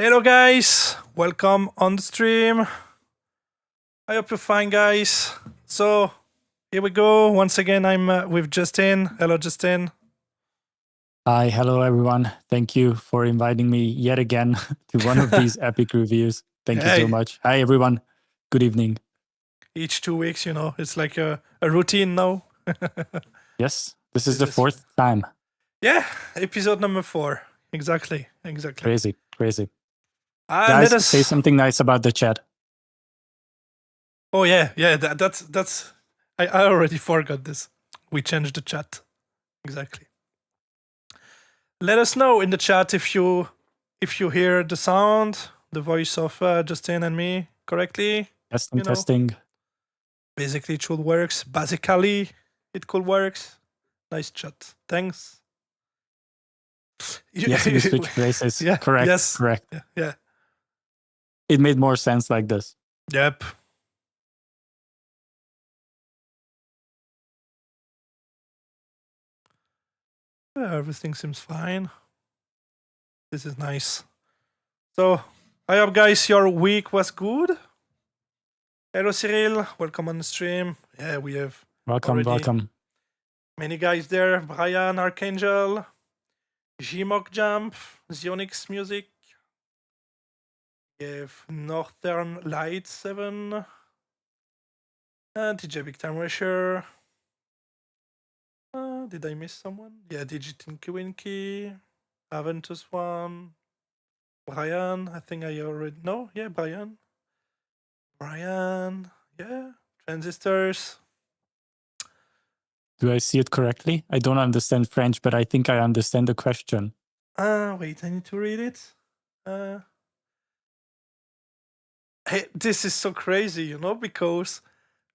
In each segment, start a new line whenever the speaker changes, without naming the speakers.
Hello, guys. Welcome on the stream. I hope you're fine, guys. So, here we go. Once again, I'm with Justin. Hello, Justin.
Hi, hello everyone. Thank you for inviting me yet again to one of these epic reviews. Thank you so much. Hi everyone. Good evening.
Each 2 weeks, it's like a routine now.
Yes, this is the fourth time.
Yeah, episode number 4. Exactly.
Crazy.
Guys,
let us say something nice about the chat.
Oh yeah. That's. I already forgot this. We changed the chat. Exactly. Let us know in the chat if you hear the sound, the voice of Justin and me correctly.
Testing.
Basically, it should work. Basically, it could work. Nice chat. Thanks.
Yes, we switched places. Yeah. Correct. Yes. Correct.
Yeah.
It made more sense like this.
Yep. Everything seems fine. This is nice. So, I hope, guys, your week was good. Hello, Cyril. Welcome on the stream. Yeah, we have
welcome.
Many guys there. Brian, Archangel, Gmok Jump, Zionix Music. We have Northern Light 7. DJ Big Time Rusher. Did I miss someone? Yeah, Digitinky Winky. Aventus 1. Brian, I think I already know. Yeah, Brian. Yeah. Transistors.
Do I see it correctly? I don't understand French, but I think I understand the question.
Wait, I need to read it. Hey, this is so crazy, because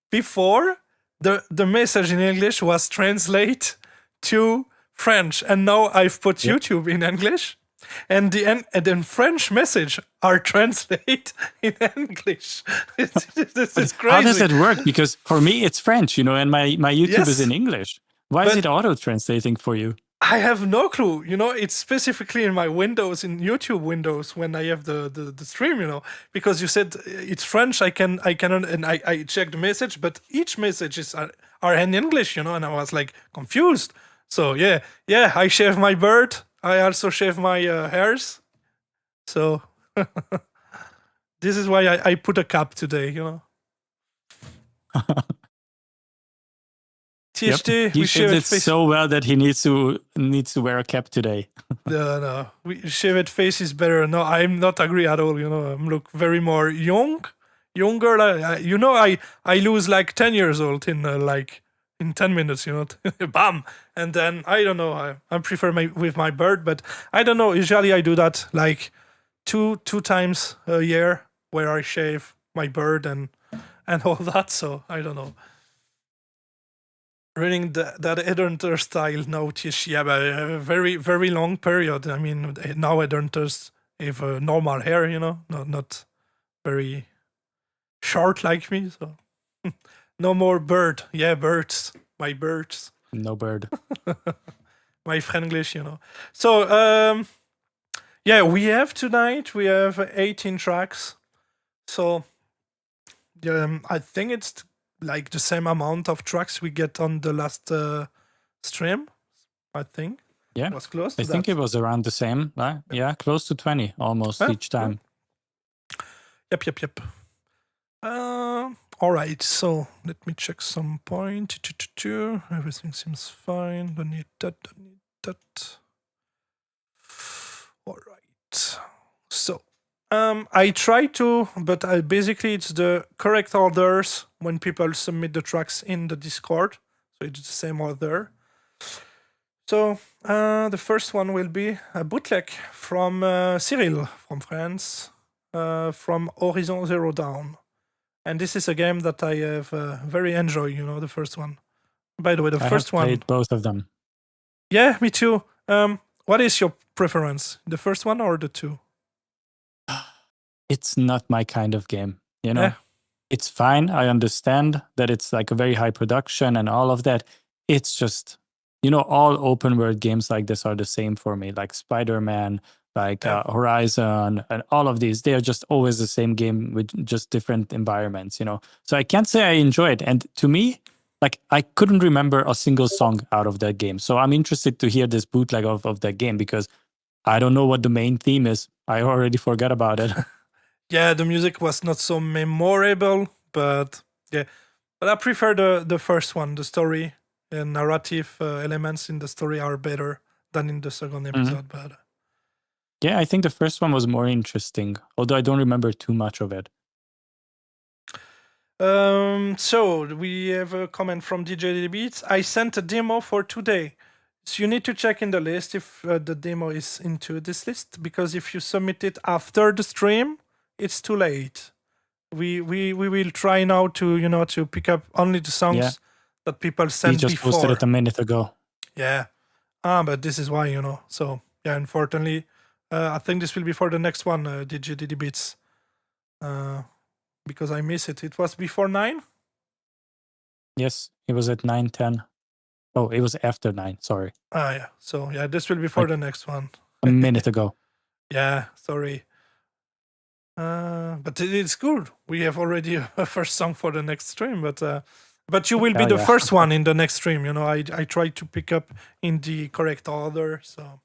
before the message in English was translate to French, and now I've put YouTube in English, and the French message are translate in English. This is crazy.
How does it work? Because for me it's French, and my YouTube is in English. Why is it auto translating for you?
I have no clue. It's specifically in my Windows, in YouTube Windows, when I have the stream. Because you said it's French. I checked the message, but each message are in English. And I was like confused. So yeah. I shave my beard. I also shave my hairs. So this is why I put a cap today. THT,
he shaved it so well that he needs to wear a cap today.
No, shaved face is better. No, I'm not agree at all. I look very more younger. I lose like 10 years old in 10 minutes. Bam, and then I don't know. I prefer with my beard, but I don't know. Usually I do that like two times a year, where I shave my beard and all that. So I don't know. Running that Headhunter style now, yeah, but a very, very long period. I mean, now Headhunters have normal hair, not very short like me. So no more bird. Yeah, birds. My birds.
No bird.
My Franglish, So yeah, we have 18 tracks. So I think it's like the same amount of tracks we get on the last stream, I think.
Yeah,
it was close to
I think it was around the same. Yeah, close to 20 almost each time.
Yep. All right, so let me check some point. Everything seems fine. Don't need that. All right. So I try to, but basically it's the correct orders when people submit the tracks in the Discord. So it's the same order. So the first one will be a bootleg from Cyril from France, from Horizon Zero Dawn. And this is a game that I have very enjoyed, the first one. By the way,
I have played both of them.
Yeah, me too. What is your preference, the first one or the two?
It's not my kind of game, Yeah. It's fine. I understand that it's like a very high production and all of that. It's just, all open world games like this are the same for me, like Spider-Man, like Horizon and all of these. They are just always the same game with just different environments, you know. So I can't say I enjoy it. And to me, like I couldn't remember a single song out of that game. So I'm interested to hear this bootleg of that game because I don't know what the main theme is. I already forgot about it.
Yeah, the music was not so memorable, but yeah. But I prefer the first one. The story and narrative elements in the story are better than in the second episode. But
yeah, I think the first one was more interesting, although I don't remember too much of it.
so we have a comment from DJ Beats. I sent a demo for today. So you need to check in the list if the demo is into this list, because if you submit it after the stream, it's too late. We will try now to to pick up only the songs that people
He
sent
just
before.
posted it a minute ago.
Yeah. But this is why, So yeah, unfortunately, I think this will be for the next one, DGDD Beats. Because I miss it. It was before 9?
Yes, it was at 9:10. Oh, it was after 9, sorry.
Yeah. So yeah, this will be for the next one.
A minute ago.
Yeah, sorry. But it's good. We have already a first song for the next stream, but you will be the first one in the next stream. I try to pick up in the correct order. So,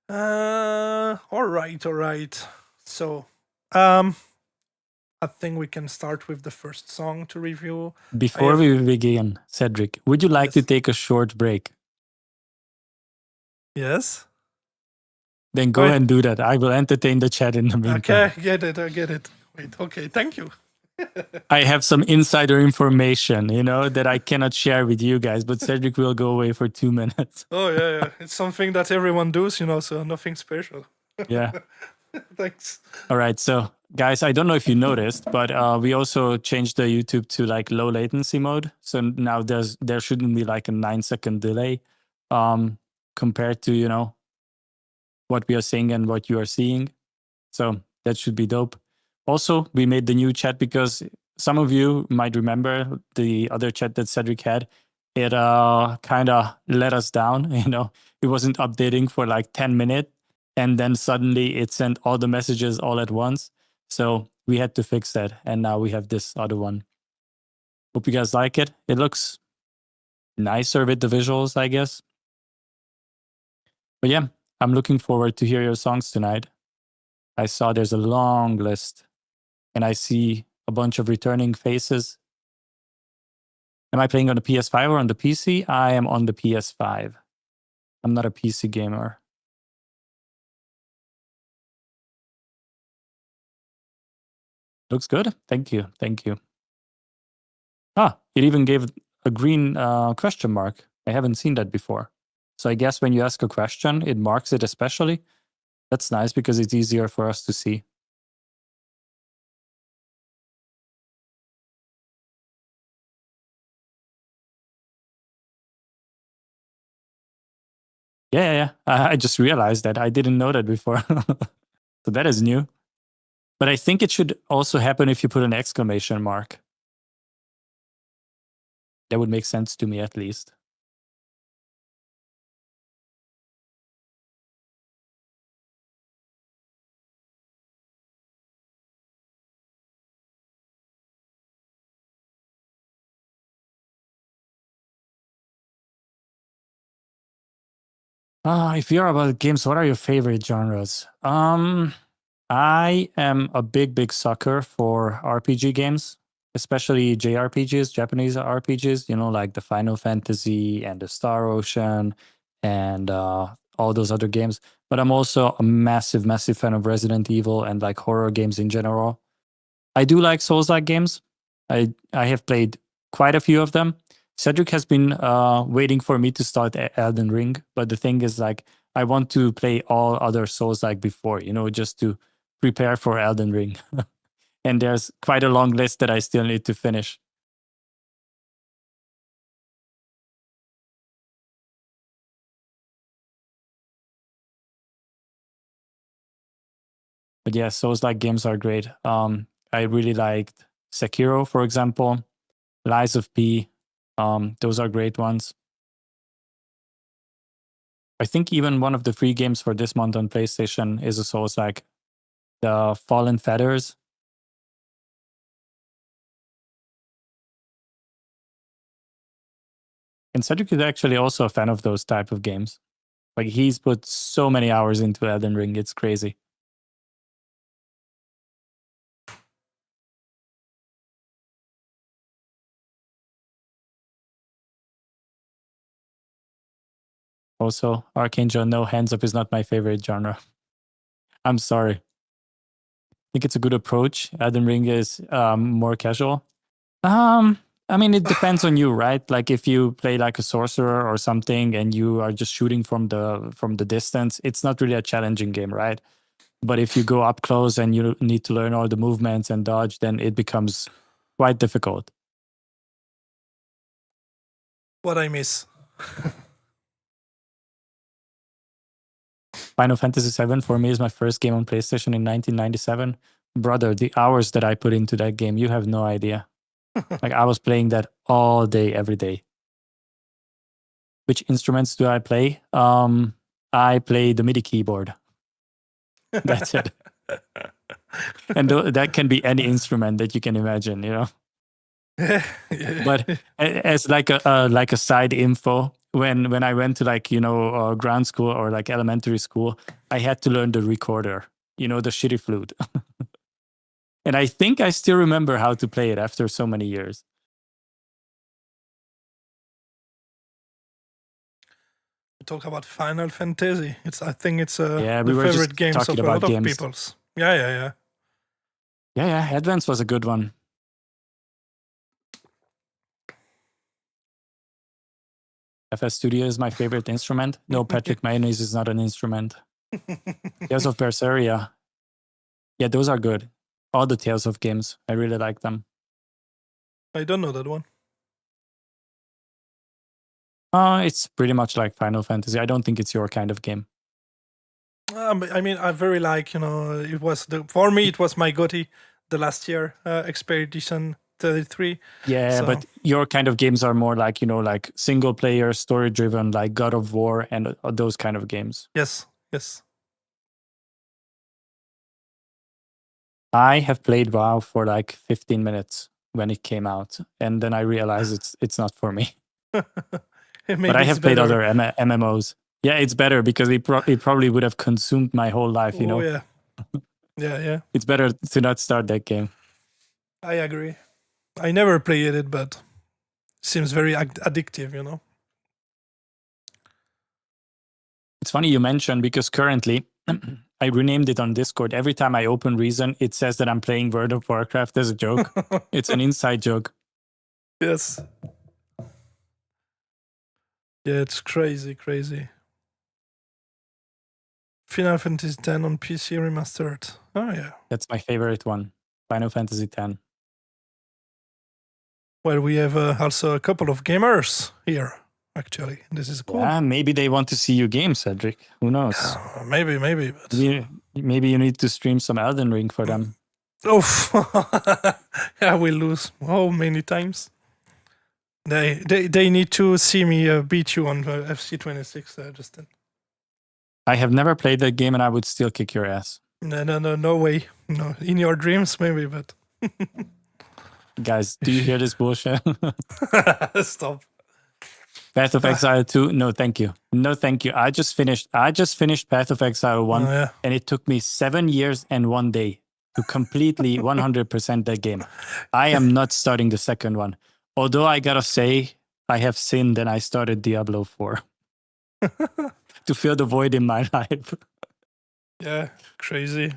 all right. So, I think we can start with the first song to review.
Before we begin, Cedric, would you like to take a short break?
Yes.
Then go ahead and do that. I will entertain the chat in the meantime.
Okay, I get it. Wait, okay, thank you.
I have some insider information, that I cannot share with you guys, but Cedric will go away for 2 minutes.
Oh, yeah. It's something that everyone does, so nothing special.
Yeah.
Thanks.
All right. So, guys, I don't know if you noticed, but we also changed the YouTube to like low latency mode. So now there shouldn't be like a 9-second delay compared to, what we are saying and what you are seeing. So that should be dope. Also, we made the new chat because some of you might remember the other chat that Cedric had. It kind of let us down. It wasn't updating for like 10 minutes. And then suddenly it sent all the messages all at once. So we had to fix that. And now we have this other one. Hope you guys like it. It looks nicer with the visuals, I guess. But yeah, I'm looking forward to hear your songs tonight. I saw there's a long list and I see a bunch of returning faces. Am I playing on the PS5 or on the PC? I am on the PS5. I'm not a PC gamer. Looks good. Thank you. It even gave a green question mark. I haven't seen that before. So I guess when you ask a question, it marks it especially. That's nice because it's easier for us to see. Yeah. I just realized that. I didn't know that before. So that is new. But I think it should also happen if you put an exclamation mark. That would make sense to me at least. If you're about games, what are your favorite genres? I am a big sucker for RPG games, especially JRPGs, Japanese RPGs, like the Final Fantasy and the Star Ocean and all those other games. But I'm also a massive fan of Resident Evil and like horror games in general. I do like Souls-like games. I have played quite a few of them. Cedric has been waiting for me to start Elden Ring, but the thing is, like, I want to play all other Souls-like before, just to prepare for Elden Ring. And there's quite a long list that I still need to finish. But yeah, Souls-like games are great. I really liked Sekiro, for example, Lies of P. Those are great ones. I think even one of the free games for this month on PlayStation is a Souls-like, the Fallen Feathers. And Cedric is actually also a fan of those type of games. Like, he's put so many hours into Elden Ring, it's crazy. Also, Archangel, no, hands up is not my favorite genre. I'm sorry. I think it's a good approach. Elden Ring is more casual. I mean, it depends on you, right? Like, if you play like a sorcerer or something and you are just shooting from the distance, it's not really a challenging game, right? But if you go up close and you need to learn all the movements and dodge, then it becomes quite difficult.
What I miss.
Final Fantasy VII for me is my first game on PlayStation in 1997. Brother, the hours that I put into that game, you have no idea. Like, I was playing that all day, every day. Which instruments do I play? I play the MIDI keyboard. That's it. And that can be any instrument that you can imagine, you know. But as like a side info, when I went to, like, you know, ground school or like elementary school, I had to learn the recorder, you know, the shitty flute. And I think I still remember how to play it after so many years.
Talk about Final Fantasy. I think it's
Yeah, we
the
were
favorite
just
games
talking
of a
about
lot
games.
of people's. Yeah.
Yeah, Advance was a good one. FS Studio is my favorite instrument. No, Patrick Mayonnaise is not an instrument. Tales of Berseria. Yeah, those are good. All the Tales of games. I really like them.
I don't know that one.
It's pretty much like Final Fantasy. I don't think it's your kind of game.
I mean, I very like, you know, it was for me, it was my GOTY the last year, Expedition 33.
Yeah,
So-
but your kind of games are more like, you know, like single player, story driven, like God of War and those kind of games.
Yes.
I have played WoW for like 15 minutes when it came out, and then I realized it's not for me. But I have played other MMOs. Yeah, it's better because it probably would have consumed my whole life, you know?
Yeah. Yeah.
It's better to not start that game.
I agree. I never played it, but it seems very addictive, you know?
It's funny you mentioned, because currently I renamed it on Discord. Every time I open Reason, it says that I'm playing World of Warcraft as a joke. It's an inside joke.
Yes. Yeah, it's crazy. Final Fantasy X on PC remastered. Oh, yeah.
That's my favorite one. Final Fantasy X.
Well, we have also a couple of gamers here, actually. This is cool.
Yeah, maybe they want to see you game, Cedric. Who knows?
Maybe. But...
Maybe you need to stream some Elden Ring for them.
Oh, yeah, we lose. Oh, many times. They need to see me beat you on FC26, Justin.
I have never played that game, and I would still kick your ass.
No way. No, in your dreams maybe, but
guys, do you hear this bullshit?
Stop.
Path of Exile 2? No, thank you. No, thank you. I just finished Path of Exile 1, and it took me 7 years and 1 day to completely 100% that game. I am not starting the second one. Although I gotta say, I have sinned and I started Diablo 4 to fill the void in my life.
Yeah, crazy.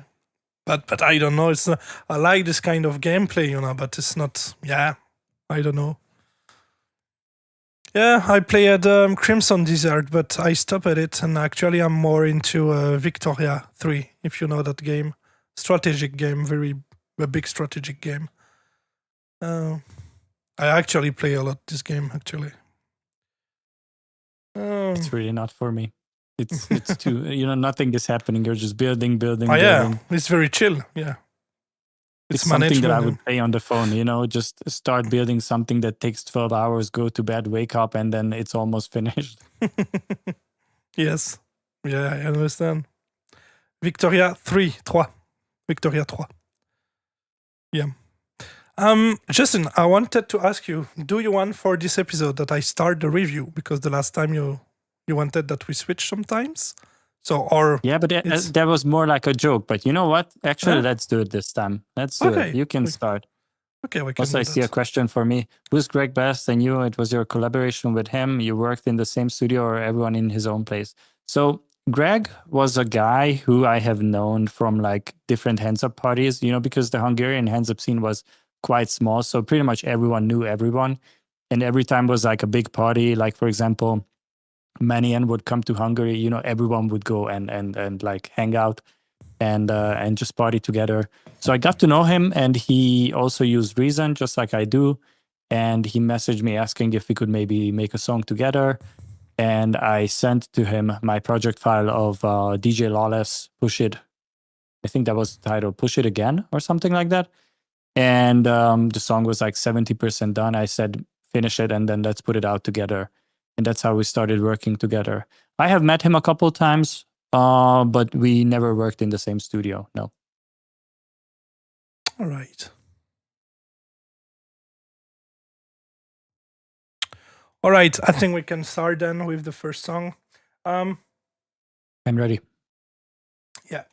But I don't know. It's not, I like this kind of gameplay, you know, but it's not. Yeah, I don't know. Yeah, I played Crimson Desert, but I stopped at it, and actually I'm more into Victoria 3, if you know that game. Strategic game, a big strategic game. I actually play a lot this game, actually.
It's really not for me. It's too, you know, nothing is happening. You're just building.
Yeah, it's very chill. Yeah.
It's something that I would play on the phone, you know, just start building something that takes 12 hours, go to bed, wake up, and then it's almost finished.
Yes. Yeah, I understand. Victoria 3. Victoria 3. Yeah. Justin, I wanted to ask you, do you want for this episode that I start the review? Because the last time you wanted that we switch sometimes. So, or
Yeah, but that was more like a joke. But you know what? Actually, let's do it this time. Let's do it. You can start.
Okay, we can
Also, I see a question for me. Who's Greg Best? And you, it was your collaboration with him. You worked in the same studio or everyone in his own place? So Greg was a guy who I have known from like different hands up parties, you know, because the Hungarian hands up scene was quite small. So pretty much everyone knew everyone. And every time was like a big party. Like, for example, Manian would come to Hungary, you know, everyone would go and like hang out and just party together. So I got to know him, and he also used Reason just like I do. And he messaged me asking if we could maybe make a song together. And I sent to him my project file of DJ Lawless, Push It. I think that was the title, Push It Again or something like that. And the song was like 70% done. I said, finish it and then let's put it out together. And that's how we started working together. I have met him a couple times, but we never worked in the same studio. No.
All right. All right. I think we can start then with the first song.
I'm ready.
Yeah,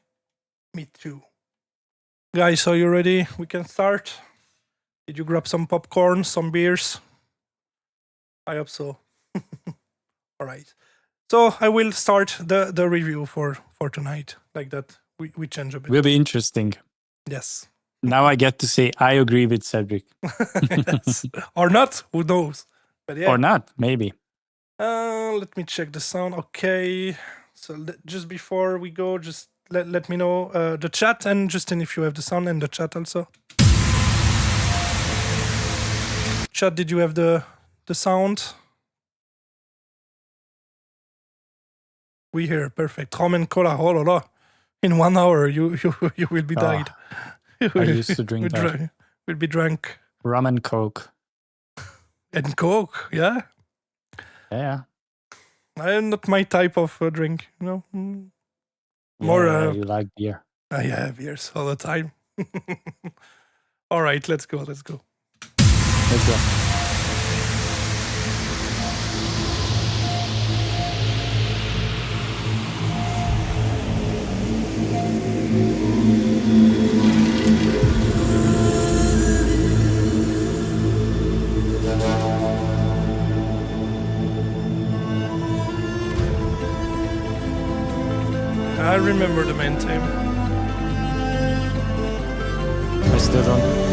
me too. Guys, are you ready? We can start. Did you grab some popcorn, some beers? I hope so. All right. So I will start the review for tonight. Like that, we change a bit.
Will be interesting.
Yes.
Now I get to say I agree with Cedric.
Yes. Or not, who knows? But yeah.
Or not, maybe.
Let me check the sound. Okay. So just before we go, just let me know the chat, and Justin, if you have the sound, and the chat also. Chat, did you have the sound? We hear perfect. Rum and cola, oh la la. In 1 hour, you will be died.
I used to drink that.
We'll be drunk.
Rum and Coke.
And Coke, yeah.
Yeah.
Not my type of drink, you know. More.
You like beer.
Yeah, beers all the time. All right, let's go.
Let's go.
I remember the main theme.
I still don't.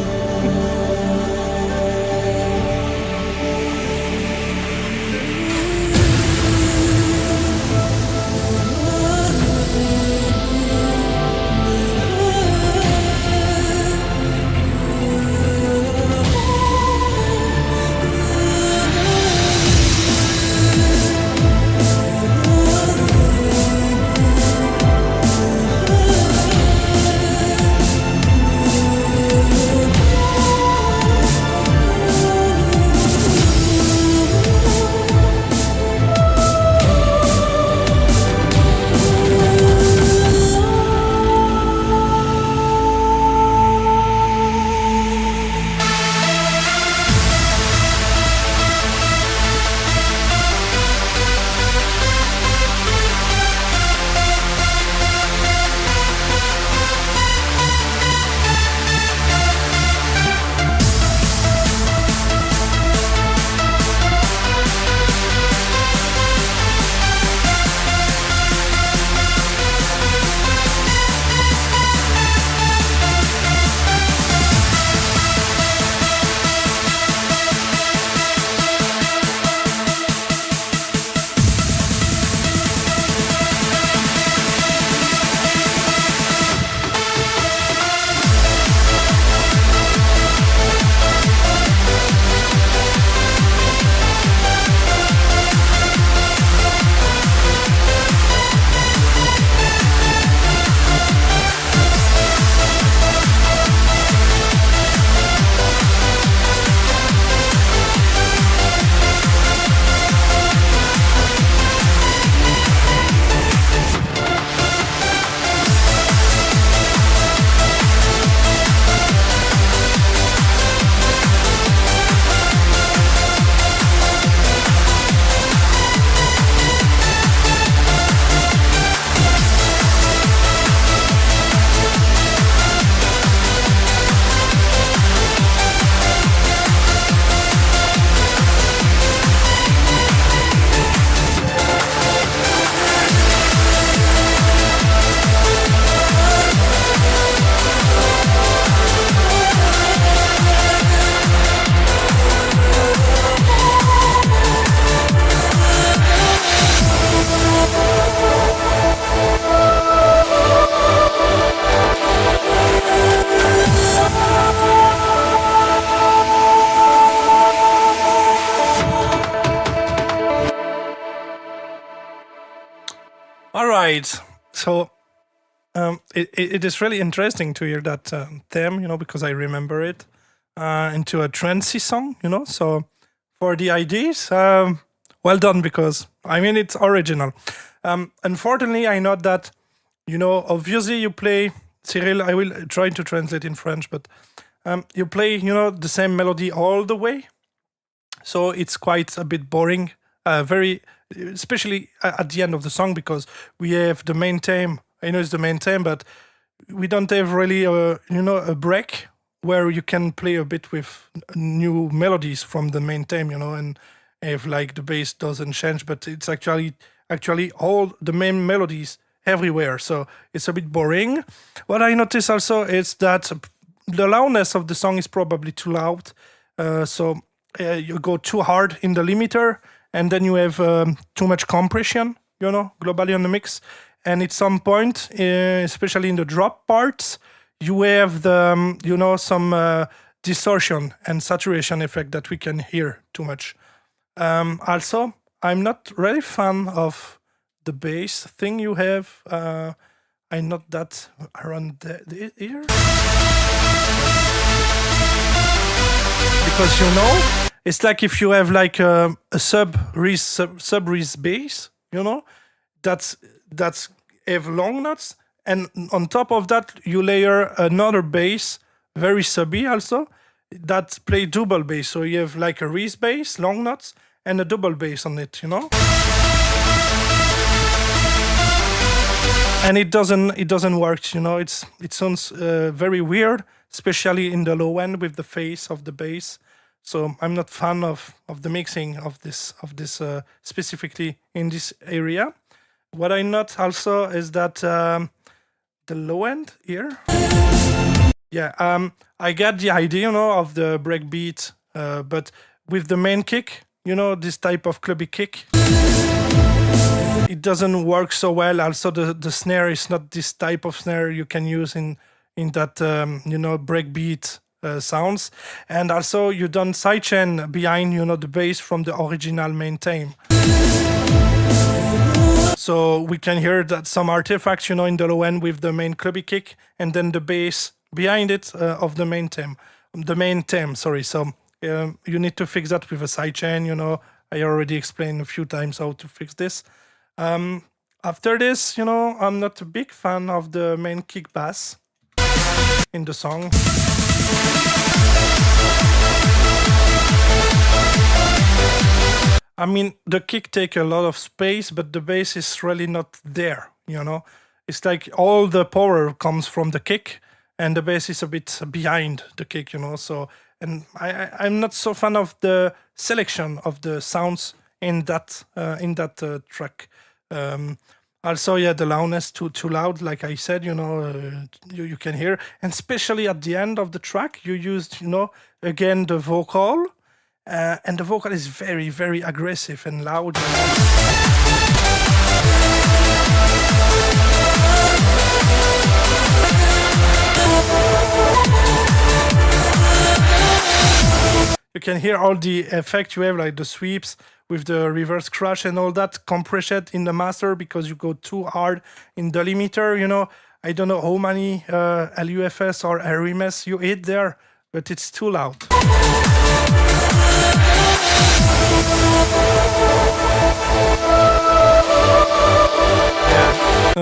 right. So it is really interesting to hear that theme, because I remember it into a trancy song, So for the ideas, well done, because I mean it's original. Unfortunately, I know that obviously you play Cyril. I will try to translate in French, but you play the same melody all the way, so it's quite a bit boring. Very, especially at the end of the song, because we have the main theme. I know it's the main theme, but we don't have really a break where you can play a bit with new melodies from the main theme, and if like the bass doesn't change, but it's actually all the main melodies everywhere, so it's a bit boring. What I notice also is that the loudness of the song is probably too loud, so you go too hard in the limiter, and then you have too much compression, globally on the mix. And at some point, especially in the drop parts, you have the some distortion and saturation effect that we can hear too much. Also, I'm not really fan of the bass thing you have. I'm not that around the ear, because it's like if you have like a sub res bass, that's have long notes, and on top of that you layer another bass, very subby also, that play double bass. So you have like a res bass, long notes, and a double bass on it, and it doesn't work, it sounds very weird, especially in the low end with the face of the bass. So I'm not fan of the mixing of this specifically in this area. What I note also is that the low end here, I get the idea, of the breakbeat, but with the main kick, this type of clubby kick, it doesn't work so well. Also, the snare is not this type of snare you can use in that breakbeat sounds, and also you don't sidechain behind the bass from the original main theme. So we can hear that some artifacts, in the low end with the main clubby kick, and then the bass behind it of the main theme. Sorry. So you need to fix that with a sidechain. I already explained a few times how to fix this. After this, I'm not a big fan of the main kick bass in the song. I mean, the kick take a lot of space, but the bass is really not there, It's like all the power comes from the kick, and the bass is a bit behind the kick, So, and I'm not so fan of the selection of the sounds in that track. Also, the loudness too loud, like I said, you can hear, and especially at the end of the track, you used, again the vocal. And the vocal is very, very aggressive and loud. You can hear all the effect you have, like the sweeps with the reverse crash and all that, compression in the master because you go too hard in the limiter. I don't know how many LUFS or RMS you hit there, but it's too loud.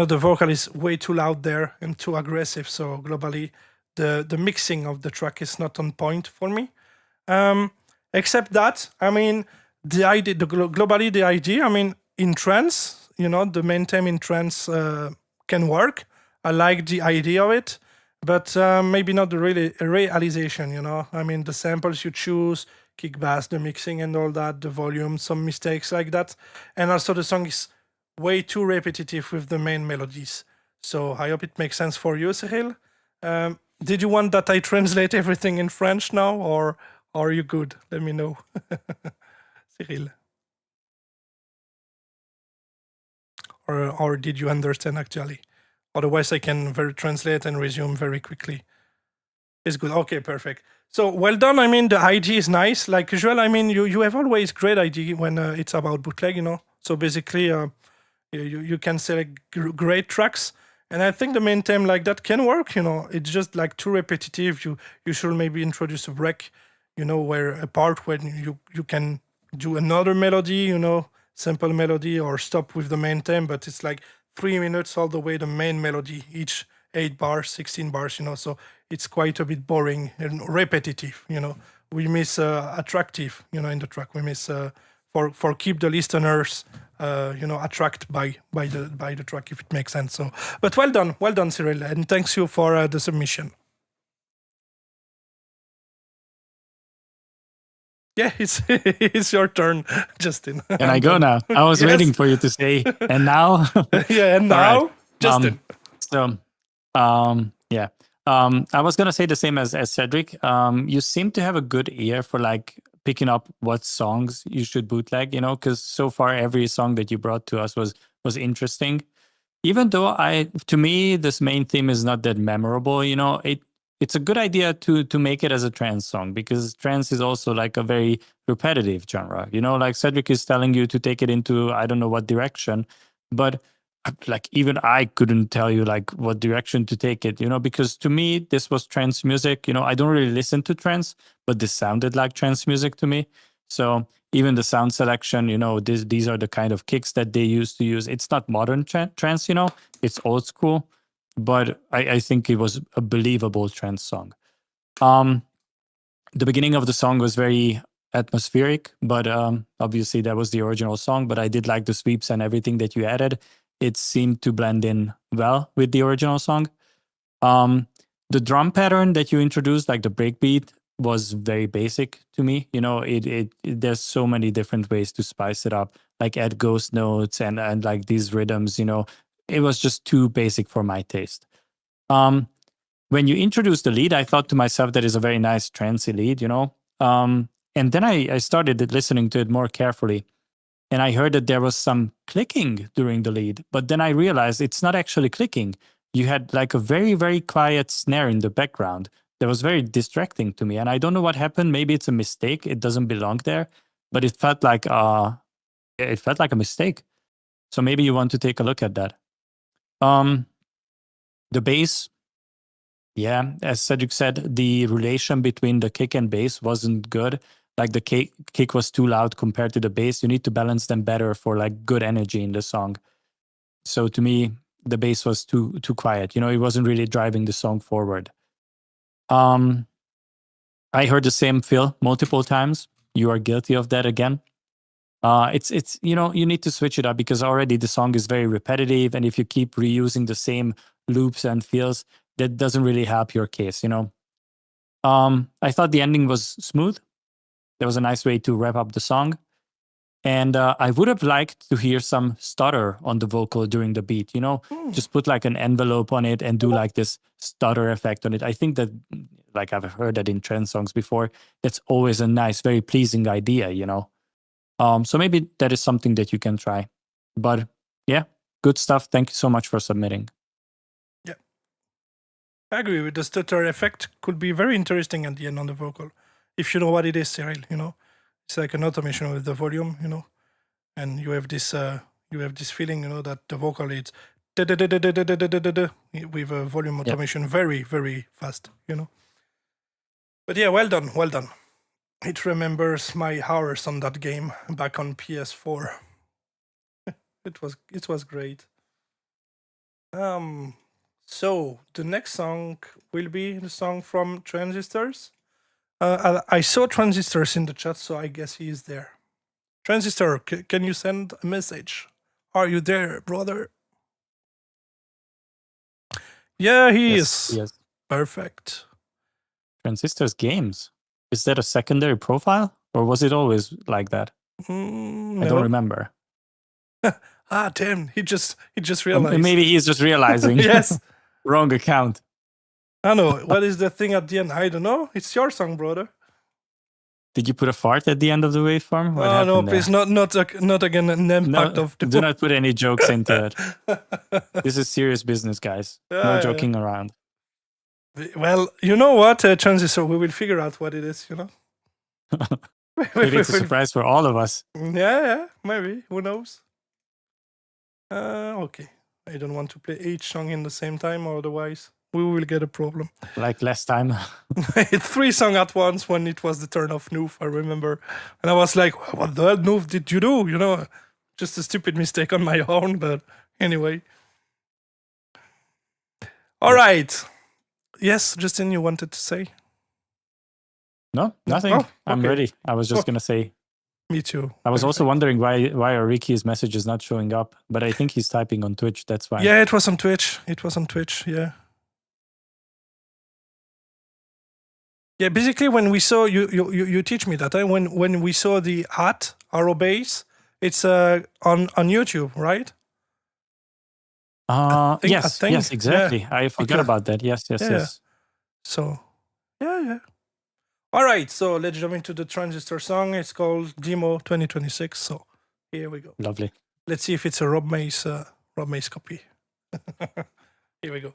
The vocal is way too loud there and too aggressive, so globally the mixing of the track is not on point for me. Except that, I mean, the idea, globally the idea, I mean, in trance, the main theme in trance can work. I like the idea of it, but maybe not the realization, I mean, the samples you choose, kick bass, the mixing and all that, the volume, some mistakes like that. And also the song is way too repetitive with the main melodies. So I hope it makes sense for you, Cyril. Did you want that I translate everything in French now, or are you good? Let me know. Cyril. Or did you understand actually? Otherwise, I can translate and resume very quickly. It's good. Okay, perfect. So well done. I mean, the idea is nice. Like usual, I mean, you have always great idea when it's about bootleg, So basically, You can select great tracks, and I think the main theme like that can work. It's just like too repetitive. You should maybe introduce a break, where a part when you can do another melody, simple melody, or stop with the main theme. But it's like 3 minutes all the way the main melody, each 8 bars, 16 bars. So it's quite a bit boring and repetitive. We miss attractive. In the track we miss for keep the listeners attract by the track, if it makes sense. So, but well done, Cyril, and thanks you for the submission. Yeah, it's your turn, Justin.
Can I go now? I was
Yes.
waiting for you to say, and now?
Yeah, and
All
now,
right.
Justin.
Yeah. I was gonna say the same as Cedric. You seem to have a good ear for like picking up what songs you should bootleg, because so far every song that you brought to us was interesting. Even though to me this main theme is not that memorable, it's a good idea to make it as a trance song, because trance is also like a very repetitive genre. Like Cedric is telling you to take it into I don't know what direction, but like even I couldn't tell you like what direction to take it, because to me this was trance music. I don't really listen to trance, but this sounded like trance music to me. So even the sound selection, these are the kind of kicks that they used to use. It's not modern trance, it's old school, but I think it was a believable trance song. The beginning of the song was very atmospheric, but obviously that was the original song. But I did like the sweeps and everything that you added. It seemed to blend in well with the original song. The drum pattern that you introduced, like the breakbeat, was very basic to me. There's so many different ways to spice it up, like add ghost notes and like these rhythms. It was just too basic for my taste. When you introduced the lead, I thought to myself that is a very nice trancey lead, and then I started listening to it more carefully, and I heard that there was some clicking during the lead, but then I realized it's not actually clicking. You had like a very, very quiet snare in the background that was very distracting to me, and I don't know what happened. Maybe it's a mistake. It doesn't belong there, but it felt like a mistake. So maybe you want to take a look at that. The bass. Yeah, as Cedric said, the relation between the kick and bass wasn't good. Like the kick was too loud compared to the bass. You need to balance them better for like good energy in the song. So to me, the bass was too quiet. It wasn't really driving the song forward. I heard the same feel multiple times. You are guilty of that again. It's you need to switch it up, because already the song is very repetitive, and if you keep reusing the same loops and feels, that doesn't really help your case. I thought the ending was smooth. There was a nice way to wrap up the song, and I would have liked to hear some stutter on the vocal during the beat. Just put like an envelope on it and do like this stutter effect on it. I think that, like I've heard that in trance songs before, that's always a nice, very pleasing idea. So maybe that is something that you can try. But yeah, good stuff. Thank you so much for submitting.
Yeah, I agree with the stutter effect. Could be very interesting at the end on the vocal, if you know what it is, Cyril. It's like an automation with the volume. And you have this feeling, that the vocal is with a volume automation, very, very fast. But yeah, well done. It remembers my hours on that game back on PS4. It was great. So the next song will be the song from Transistors. I saw Transistors in the chat, so I guess he is there. Transistor, can you send a message? Are you there, brother? Yeah, he is.
Yes.
Perfect.
Transistors Games. Is that a secondary profile, or was it always like that?
No.
I don't remember.
Damn! He just realized.
Maybe he's just realizing.
Yes.
Wrong account.
I know. What is the thing at the end? I don't know. It's your song, brother.
Did you put a fart at the end of the waveform? What
oh no,
there?
please, not again. An impact of the.
Do not put any jokes into it. This is serious business, guys. No joking around.
Well, you know what, Transistor? We will figure out what it is.
Maybe it's a surprise for all of us.
Yeah, maybe. Who knows? Okay. I don't want to play each song in the same time, otherwise we will get a problem.
Like less time.
I hit 3 songs at once when it was the turn of Noof, I remember. And I was like, what the hell, Noof, did you do? You know, just a stupid mistake on my own, but anyway. All right. Yes, Justin, you wanted to say?
No, nothing.
Oh,
I'm
okay.
ready. I was just gonna say.
Me too.
I was also wondering why Ariki's message is not showing up, but I think he's typing on Twitch. That's why.
Yeah, it was on Twitch. It was on Twitch. Yeah. Yeah, basically, when we saw you teach me that when we saw the hat arrow base, it's on YouTube, right?
Yes, yes, exactly.
Yeah.
I forgot about that. Yes.
Yeah. So, yeah. All right, so let's jump into the Transistor song. It's called Demo 2026. So here we go.
Lovely.
Let's see if it's a Rob Mace copy. Here we go.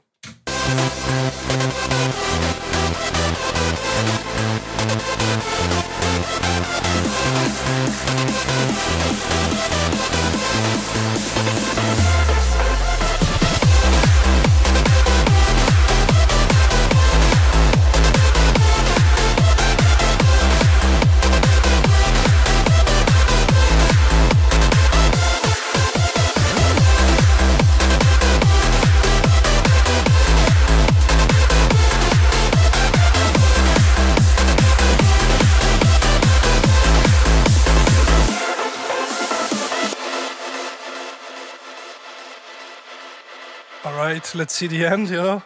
All right, let's see the end, you know.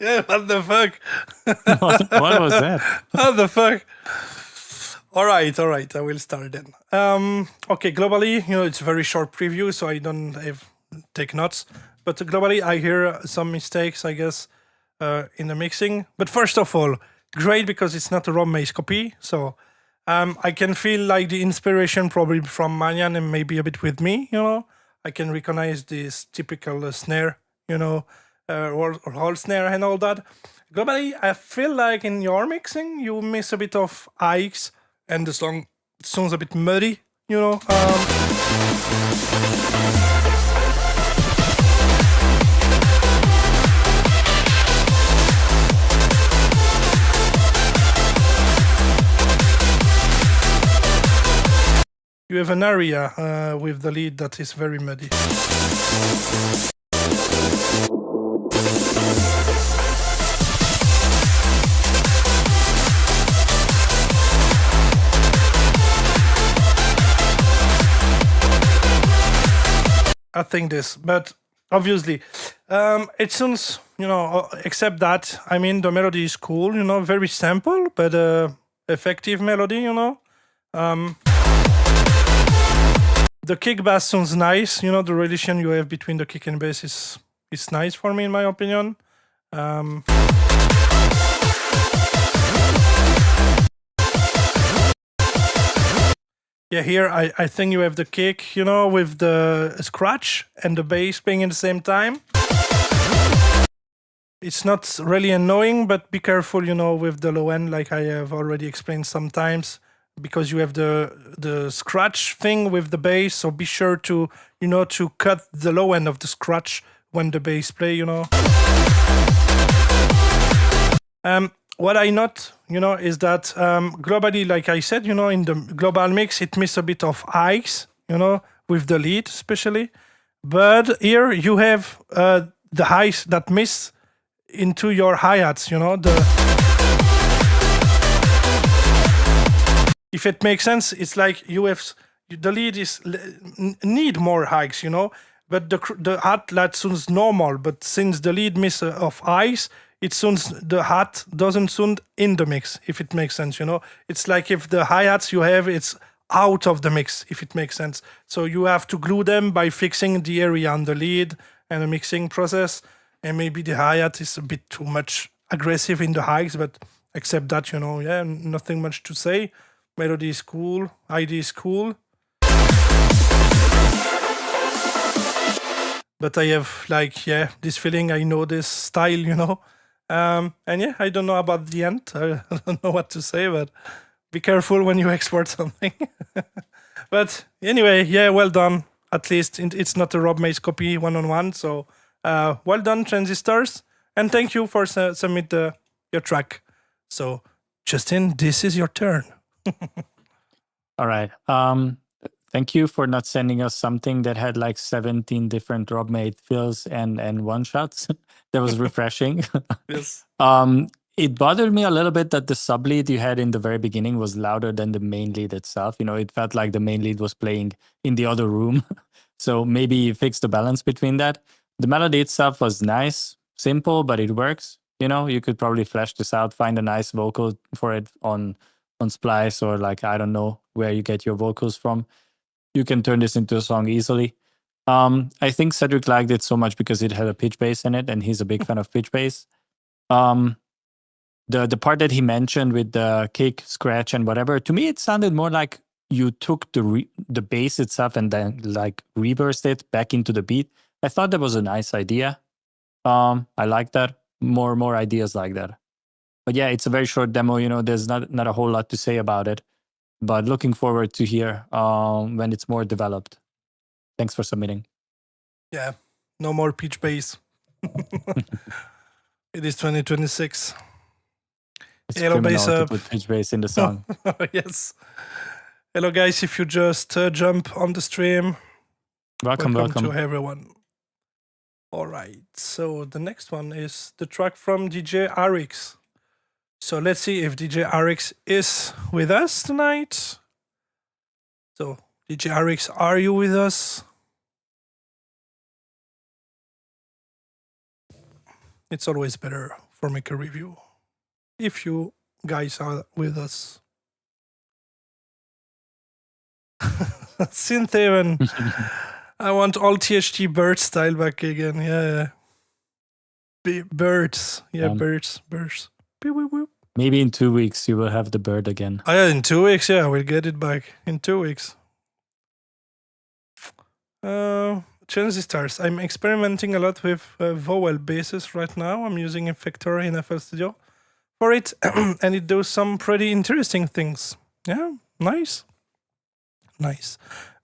Yeah, what the fuck?
What was that?
What the fuck? All right, I will start then. Okay, globally, you know, it's a very short preview, so I don't take notes. But globally, I hear some mistakes, I guess, in the mixing. But first of all, great because it's not a Rob Mace copy, so I can feel like the inspiration probably from Manyan and maybe a bit with me, you know. I can recognize this typical snare, you know, or whole snare and all that. Globally, I feel like in your mixing, you miss a bit of Ike's and the song sounds a bit muddy, you know. You have an area with the lead that is very muddy. I think this, but obviously, it sounds, you know, except that, I mean, the melody is cool, you know, very simple, but effective melody, you know. The kick bass sounds nice, you know, the relation you have between the kick and bass is nice for me, in my opinion. Yeah, here I think you have the kick, you know, with the scratch and the bass playing at the same time. It's not really annoying, but be careful, you know, with the low end, like I have already explained sometimes, because you have the scratch thing with the bass. So be sure to, you know, to cut the low end of the scratch when the bass play, you know. What I note, you know, is that globally, like I said, you know, in the global mix, it misses a bit of ice, you know, with the lead especially. But here you have the highs that miss into your hi-hats, you know. If it makes sense, it's like you have the lead is need more hikes, you know. But the hat that sounds normal, but since the lead miss of ice, it sounds the hat doesn't sound in the mix, if it makes sense, you know. It's like if the hi-hats you have, it's out of the mix, if it makes sense. So you have to glue them by fixing the area on the lead and the mixing process. And maybe the hi-hat is a bit too much aggressive in the hikes, but except that, you know, yeah, nothing much to say. Melody is cool, ID is cool. But I have like, yeah, this feeling, I know this style, you know. And yeah, I don't know about the end. I don't know what to say, but be careful when you export something. But anyway, yeah, well done. At least it's not a Rob Mays copy 1-on-1. So well done, Transistors. And thank you for submit your track. So, Justin, this is your turn.
All right. Thank you for not sending us something that had like 17 different Rob made fills and one shots. That was refreshing.
Yes.
It bothered me a little bit that the sub lead you had in the very beginning was louder than the main lead itself. You know, it felt like the main lead was playing in the other room. So maybe fix the balance between that. The melody itself was nice, simple, but it works. You know, you could probably flesh this out, find a nice vocal for it on Splice, or like, I don't know where you get your vocals from. You can turn this into a song easily. I think Cedric liked it so much because it had a pitch bass in it, and he's a big fan of pitch bass. The part that he mentioned with the kick, scratch, and whatever, to me it sounded more like you took the bass itself and then like reversed it back into the beat. I thought that was a nice idea. I like that. More ideas like that. But yeah, it's a very short demo. You know, there's not a whole lot to say about it. But looking forward to hear when it's more developed. Thanks for submitting.
Yeah, no more pitch bass. It is 2026.
It's
Hello,
criminal
bass
to
up.
put pitch bass in the song.
Yes. Hello, guys. If you just jump on the stream,
welcome
to everyone. All right. So the next one is the track from DJ RX. So let's see if DJ RX is with us tonight. So DJ RX, are you with us? It's always better for make a review if you guys are with us. Synth-Haven. I want all THT bird style back again. Yeah. Birds. Yeah, birds. Beep, boop, boop.
Maybe in 2 weeks you will have the bird again.
Oh, yeah, in 2 weeks. Yeah, we'll get it back in 2 weeks. Transistors. I'm experimenting a lot with vowel basses right now. I'm using Effector in FL Studio for it, and it does some pretty interesting things. Yeah, nice.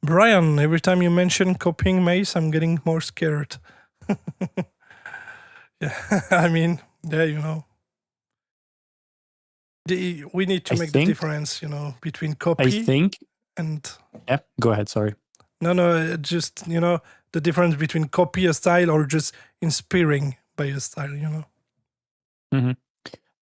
Brian, every time you mention copying Mace, I'm getting more scared. Yeah, I mean, yeah, you know. We need to make the difference, you know, between copy and...
Yeah, go ahead, sorry.
No, just, you know, the difference between copy a style or just inspiring by a style, you know.
Mm-hmm.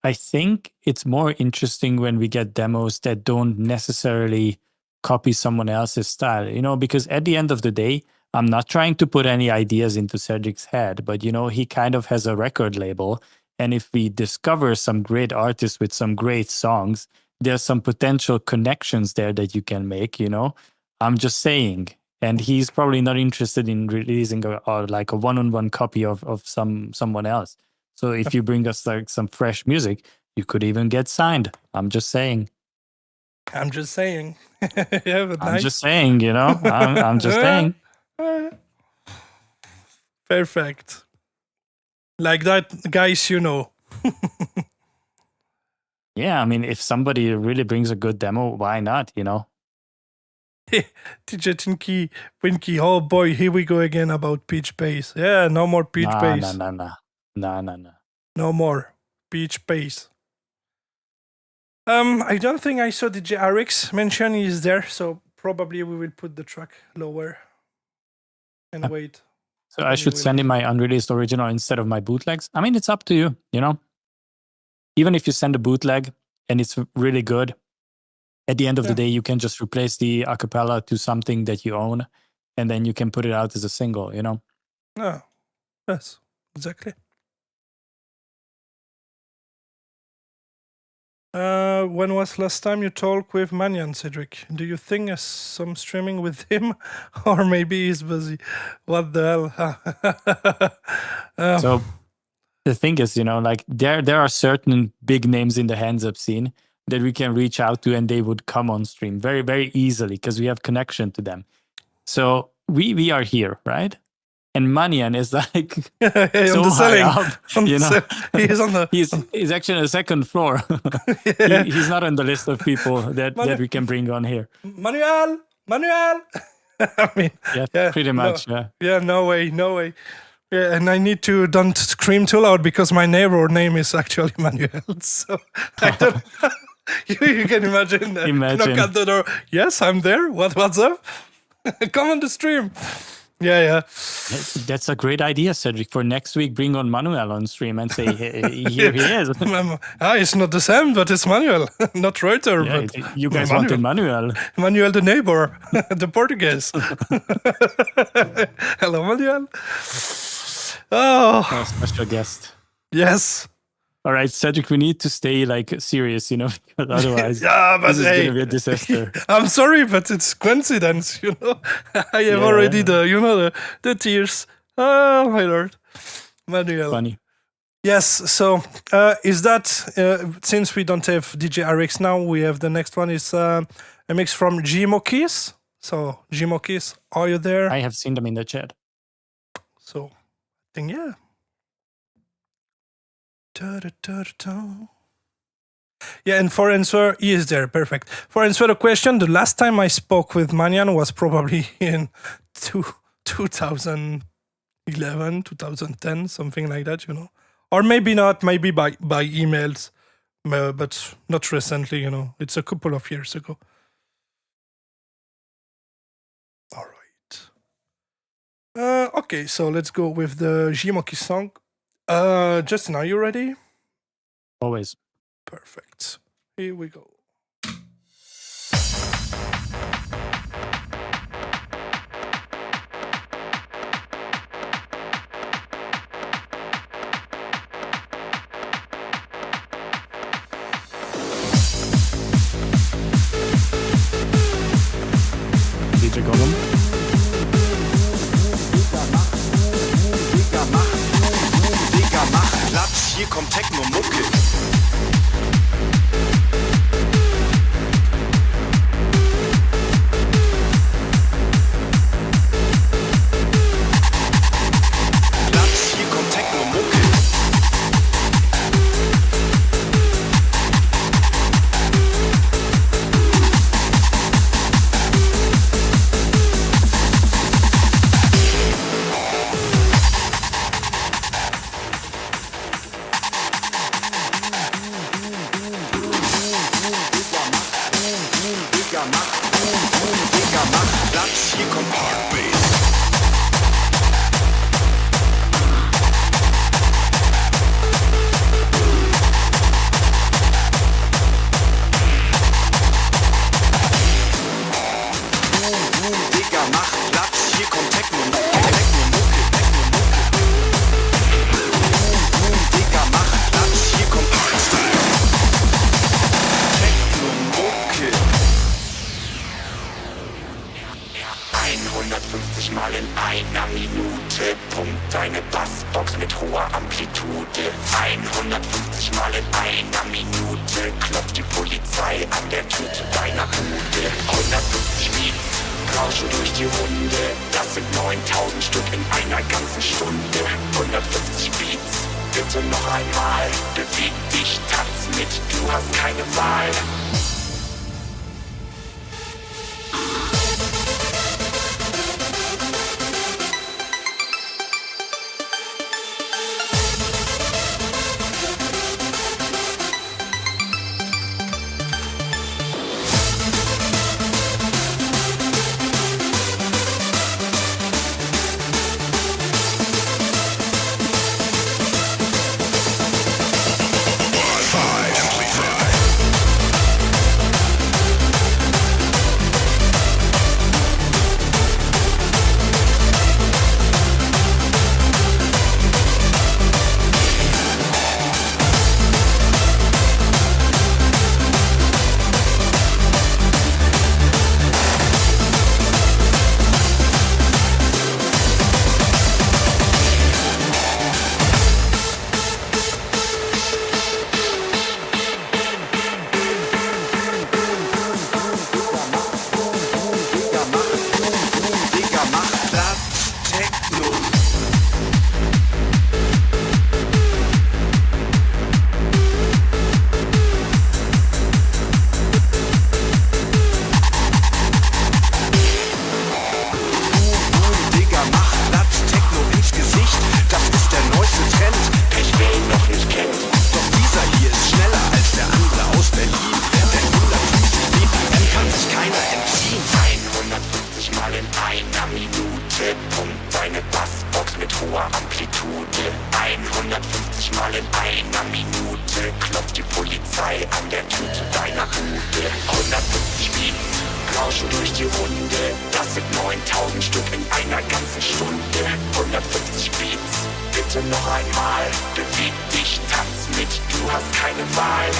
I think it's more interesting when we get demos that don't necessarily copy someone else's style, you know, because at the end of the day, I'm not trying to put any ideas into Cedric's head, but, you know, he kind of has a record label. And if we discover some great artists with some great songs, there's some potential connections there that you can make, you know. I'm just saying. And he's probably not interested in releasing like a one-on-one copy of someone else. So if you bring us like some fresh music, you could even get signed. I'm just saying.
Yeah, but
I'm just saying, you know. I'm just saying.
Perfect. Like that, guys, you know.
Yeah, I mean, if somebody really brings a good demo, why not, you know?
DJ Tinky, Winky, oh boy, here we go again about pitch bass. Yeah, no more pitch bass.
No.
No more pitch bass. I don't think I saw DJ RX mention is there, so probably we will put the track lower and wait.
So I should send him my unreleased original instead of my bootlegs? I mean, it's up to you, you know? Even if you send a bootleg and it's really good, at the end of the day, you can just replace the acapella to something that you own, and then you can put it out as a single, you know?
Oh, yes, exactly. When was last time you talked with Manyan, Cedric? Do you think some streaming with him? Or maybe he's busy? What the hell?
So the thing is, you know, like there are certain big names in the hands-up scene that we can reach out to and they would come on stream very, very easily because we have connection to them. So we are here, right? And Manyan is like so high up, you know.
He's on the.
He's actually on the second floor. He's not on the list of people that we can bring on here.
Manuel. Manuel. I mean,
Yeah, pretty much.
No, yeah, no way. Yeah, and I need to don't scream too loud because my neighbor name is actually Manuel. So I don't. you can imagine.
Imagine.
Knock at the door. Yes, I'm there. What's up? Come on the stream. Yeah.
That's a great idea, Cedric. For next week, bring on Manuel on stream and say, hey, here he is.
It's not the same, but it's Manuel, not Reuter.
Yeah,
but
you guys wanted Manuel.
Manuel, the neighbor, the Portuguese. Hello, Manuel. Oh,
special guest.
Yes.
All right, Cedric, we need to stay like serious, because otherwise
but
this is going to be a disaster.
I'm sorry, but it's coincidence, I have already the tears. Oh my lord, Manuel.
Funny.
Yes. So is that since we don't have DJ RX now, we have the next one is a mix from Gmokis. So Gmokis, are you there?
I have seen them in the chat.
So I think yeah. Yeah, and for answer, he is there. Perfect. For answer the question, the last time I spoke with Manyan was probably in 2011, 2010, something like that, Or maybe not, maybe by emails, but not recently, It's a couple of years ago. All right. Okay, so let's go with the Jimoki song. Justin, are you ready?
Always.
Perfect. Here we go.
DJ Gollum.
Mach Platz, hier kommt Techno-Mucke. Platz, hier kommt Techno-Mucke. Platz, hier kommt Hardbass. Digga, mach Platz, hier kommt Techno-Mucke. Digga, mach Platz, hier kommt Hardstyle. Techno-Mucke. 150 Mal in einer Minute pumpt deine Bassbox mit hoher Amplitude. 150 Mal in einer Minute klopft die Polizei an der Tür deiner Bude. 150 Beats rauschen durch die Runde. Das sind 9000 Stück in einer ganzen Stunde. 150 Beats, bitte noch einmal. Beweg dich, tanz mit, du hast keine Wahl. hoher Amplitude. 150 Mal in einer Minute klopft die Polizei an der Tüte deiner Bude. 150 Beats rauschen durch die Runde, das sind 9000 Stück in einer ganzen Stunde. 150 Beats, bitte noch einmal, beweg dich, tanz mit, du hast keine Wahl.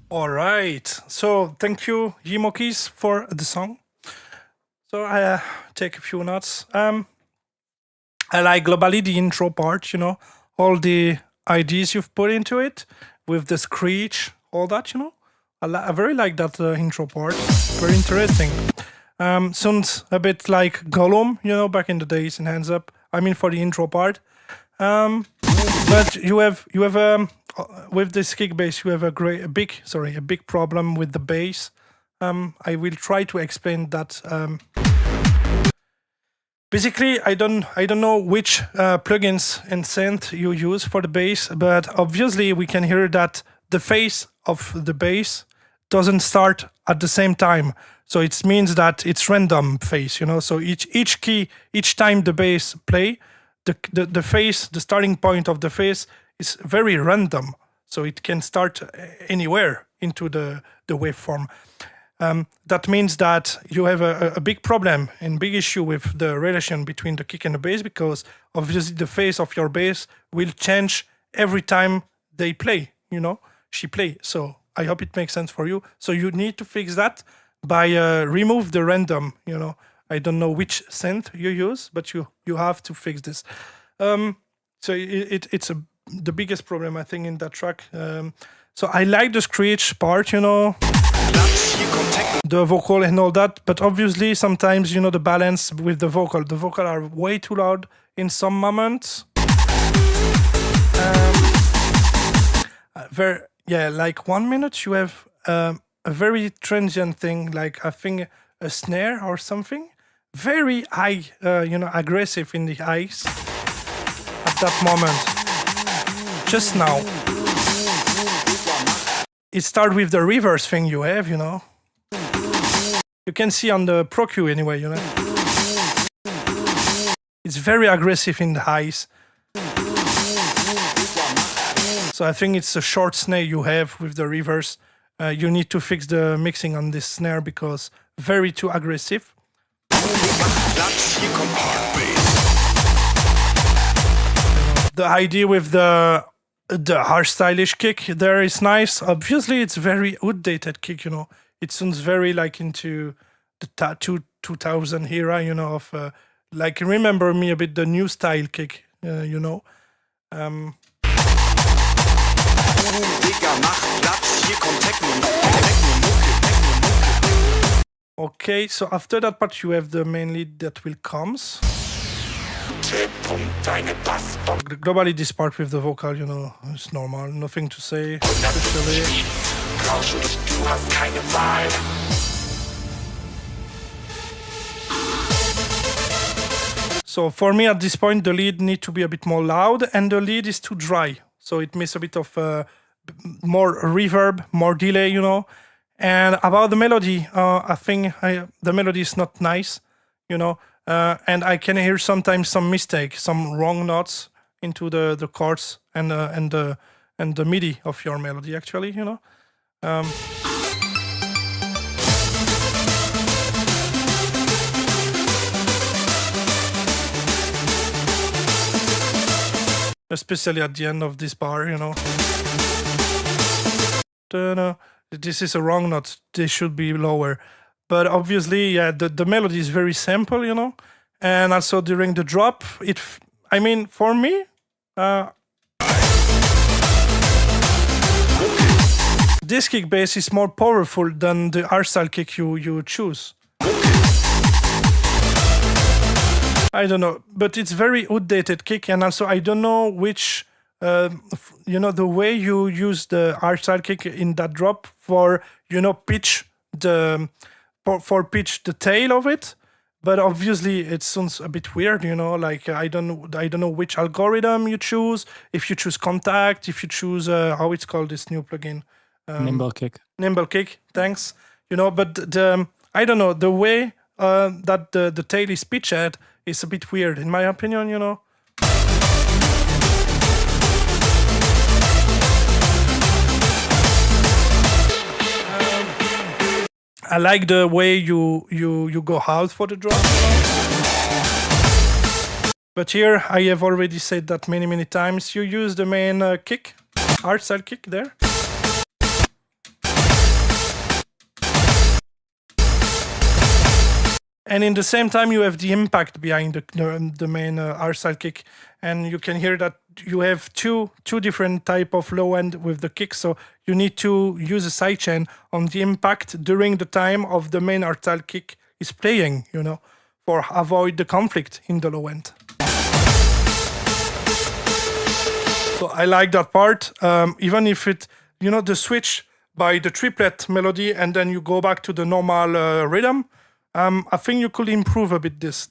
All right. So thank you, Yimokis, for the song. So I take a few notes. I like globally the intro part, you know, all the ideas you've put into it with the screech, all that, you know. I very like that intro part. Very interesting. Sounds a bit like Gollum, you know, back in the days in Hands Up. I mean, for the intro part. But you have with this kick bass, you have a big problem with the bass. I will try to explain that. Basically, I don't know which plugins and synth you use for the bass, but obviously we can hear that the phase of the bass doesn't start at the same time. So it means that it's random phase, you know. So each key, each time the bass play, the phase, the starting point of the phase is very random. So it can start anywhere into the waveform. That means that you have a big problem and big issue with the relation between the kick and the bass, because obviously the phase of your bass will change every time they play, you know, she play. So I hope it makes sense for you. So you need to fix that by remove the random, you know. I don't know which synth you use, but you have to fix this. So it's the biggest problem, I think, in that track. So I like the screech part, you know, the vocal and all that, but obviously sometimes, you know, the balance with the vocal are way too loud in some moments. Like 1 minute you have a very transient thing, like I think a snare or something, very high, you know, aggressive in the highs at that moment. Just now. It starts with the reverse thing you have, you know. You can see on the Pro Q anyway, you know. It's very aggressive in the highs. So I think it's a short snare you have with the reverse. You need to fix the mixing on this snare because very too aggressive. The idea with the harsh stylish kick there is nice. Obviously it's very outdated kick, you know. It sounds very like into the 2000 era, you know, of like remember me a bit the new style kick, you know. Okay, so after that part you have the main lead that will comes.
Minute, pumpt deine Bassbox.
Globally, this part with the vocal, is normal. Nothing to say, especially.
Rauschen, du hast keine Wahl.
So for me at this point, the lead need to be a bit more loud, and the lead is too dry. So it makes a bit of more reverb, more delay, And about the melody, I think the melody is not nice, and I can hear sometimes some mistake, some wrong notes into the chords and the MIDI of your melody, actually, Especially at the end of this bar, This is a wrong note. They should be lower. But obviously, yeah, the melody is very simple, And also during the drop, for me, this kick bass is more powerful than the hardstyle kick you choose. I don't know, but it's very outdated kick, and also I don't know which, the way you use the hardstyle kick in that drop for, pitch the tail of it. But obviously it sounds a bit weird, like I don't know which algorithm you choose. If you choose Contact, if you choose how it's called, this new plugin,
Nimble Kick.
Nimble Kick, thanks. But I don't know, the way that the tail is pitched is a bit weird, in my opinion, I like the way you go out for the drop. But here, I have already said that many times, you use the main kick, hardstyle kick there. And in the same time, you have the impact behind the main hardstyle kick. And you can hear that you have two different type of low end with the kick. So you need to use a sidechain on the impact during the time of the main hardstyle kick is playing, for avoid the conflict in the low end. So I like that part, even if it, the switch by the triplet melody and then you go back to the normal rhythm. I think you could improve a bit this.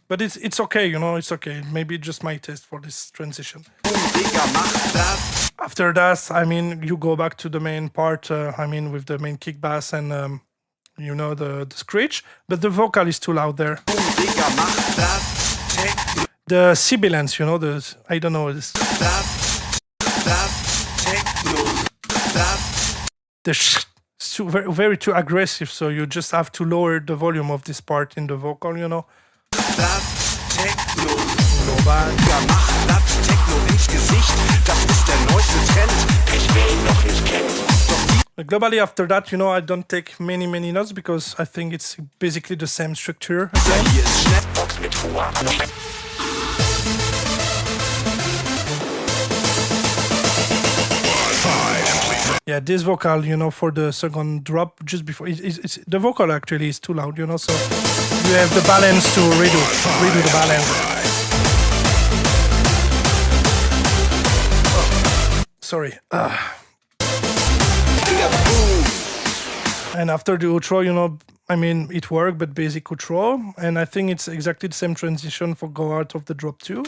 But it's okay, it's okay. Maybe just my taste for this transition. After that, you go back to the main part, with the main kick bass and, the screech. But the vocal is too loud there. The sibilance, I don't know. It's very too aggressive, so you just have to lower the volume of this part in the vocal, Globally, after that, I don't take many notes because I think it's basically the same structure. Yeah, this vocal, for the second drop, just before, it's the vocal actually is too loud, so you have the balance to redo the balance. Sorry. And after the outro, it worked, but basic outro, and I think it's exactly the same transition for go out of the drop too.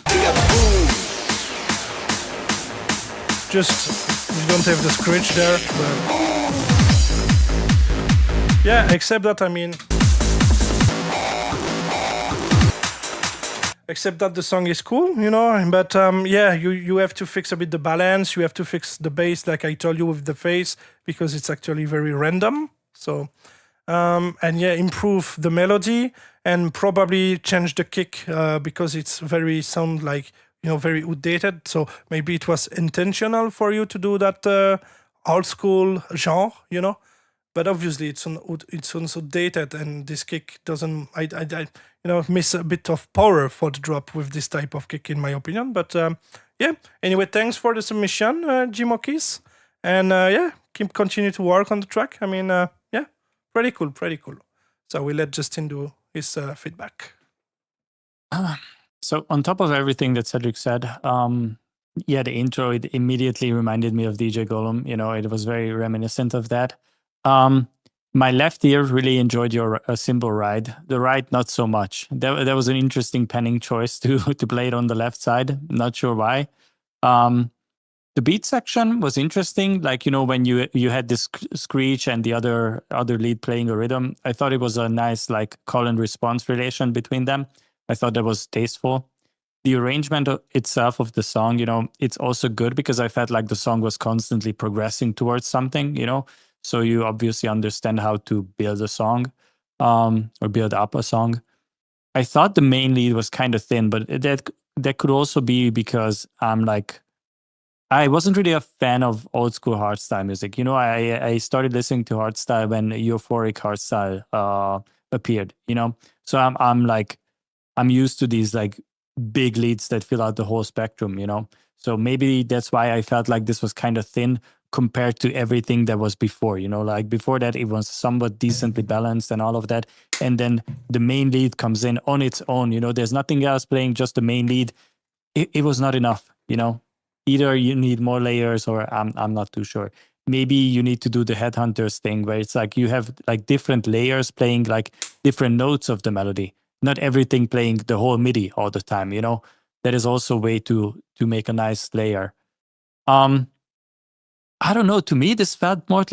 Just you don't have the scratch there, but yeah, except that except that the song is cool, but you have to fix a bit the balance, you have to fix the bass like I told you with the face, because it's actually very random. So improve the melody and probably change the kick because it's very sound like very outdated. So maybe it was intentional for you to do that old school genre, But obviously it's outdated, and this kick doesn't. I miss a bit of power for the drop with this type of kick, in my opinion. But Anyway, thanks for the submission, Gmokis, and continue to work on the track. pretty cool, pretty cool. So we let Justin do his feedback.
So on top of everything that Cedric said, yeah, the intro, it immediately reminded me of DJ Golem. It was very reminiscent of that. My left ear really enjoyed your cymbal ride. The right, not so much. That was an interesting penning choice to play it on the left side. Not sure why. The beat section was interesting. Like, when you had this screech and the other lead playing a rhythm, I thought it was a nice like call and response relation between them. I thought that was tasteful. The arrangement itself of the song, it's also good because I felt like the song was constantly progressing towards something, so you obviously understand how to build a song or build up a song. I thought the main lead was kind of thin, but that could also be because I wasn't really a fan of old school hardstyle music. I started listening to hardstyle when euphoric hardstyle appeared, so I'm used to these like big leads that fill out the whole spectrum, so maybe that's why I felt like this was kind of thin compared to everything that was before, like before that it was somewhat decently balanced and all of that, and then the main lead comes in on its own. There's nothing else playing, just the main lead. It was not enough. Either you need more layers, or I'm not too sure. Maybe you need to do the Headhunters thing where it's like you have like different layers playing like different notes of the melody, not everything playing the whole MIDI all the time. That is also a way to make a nice layer. I don't know. To me, this felt more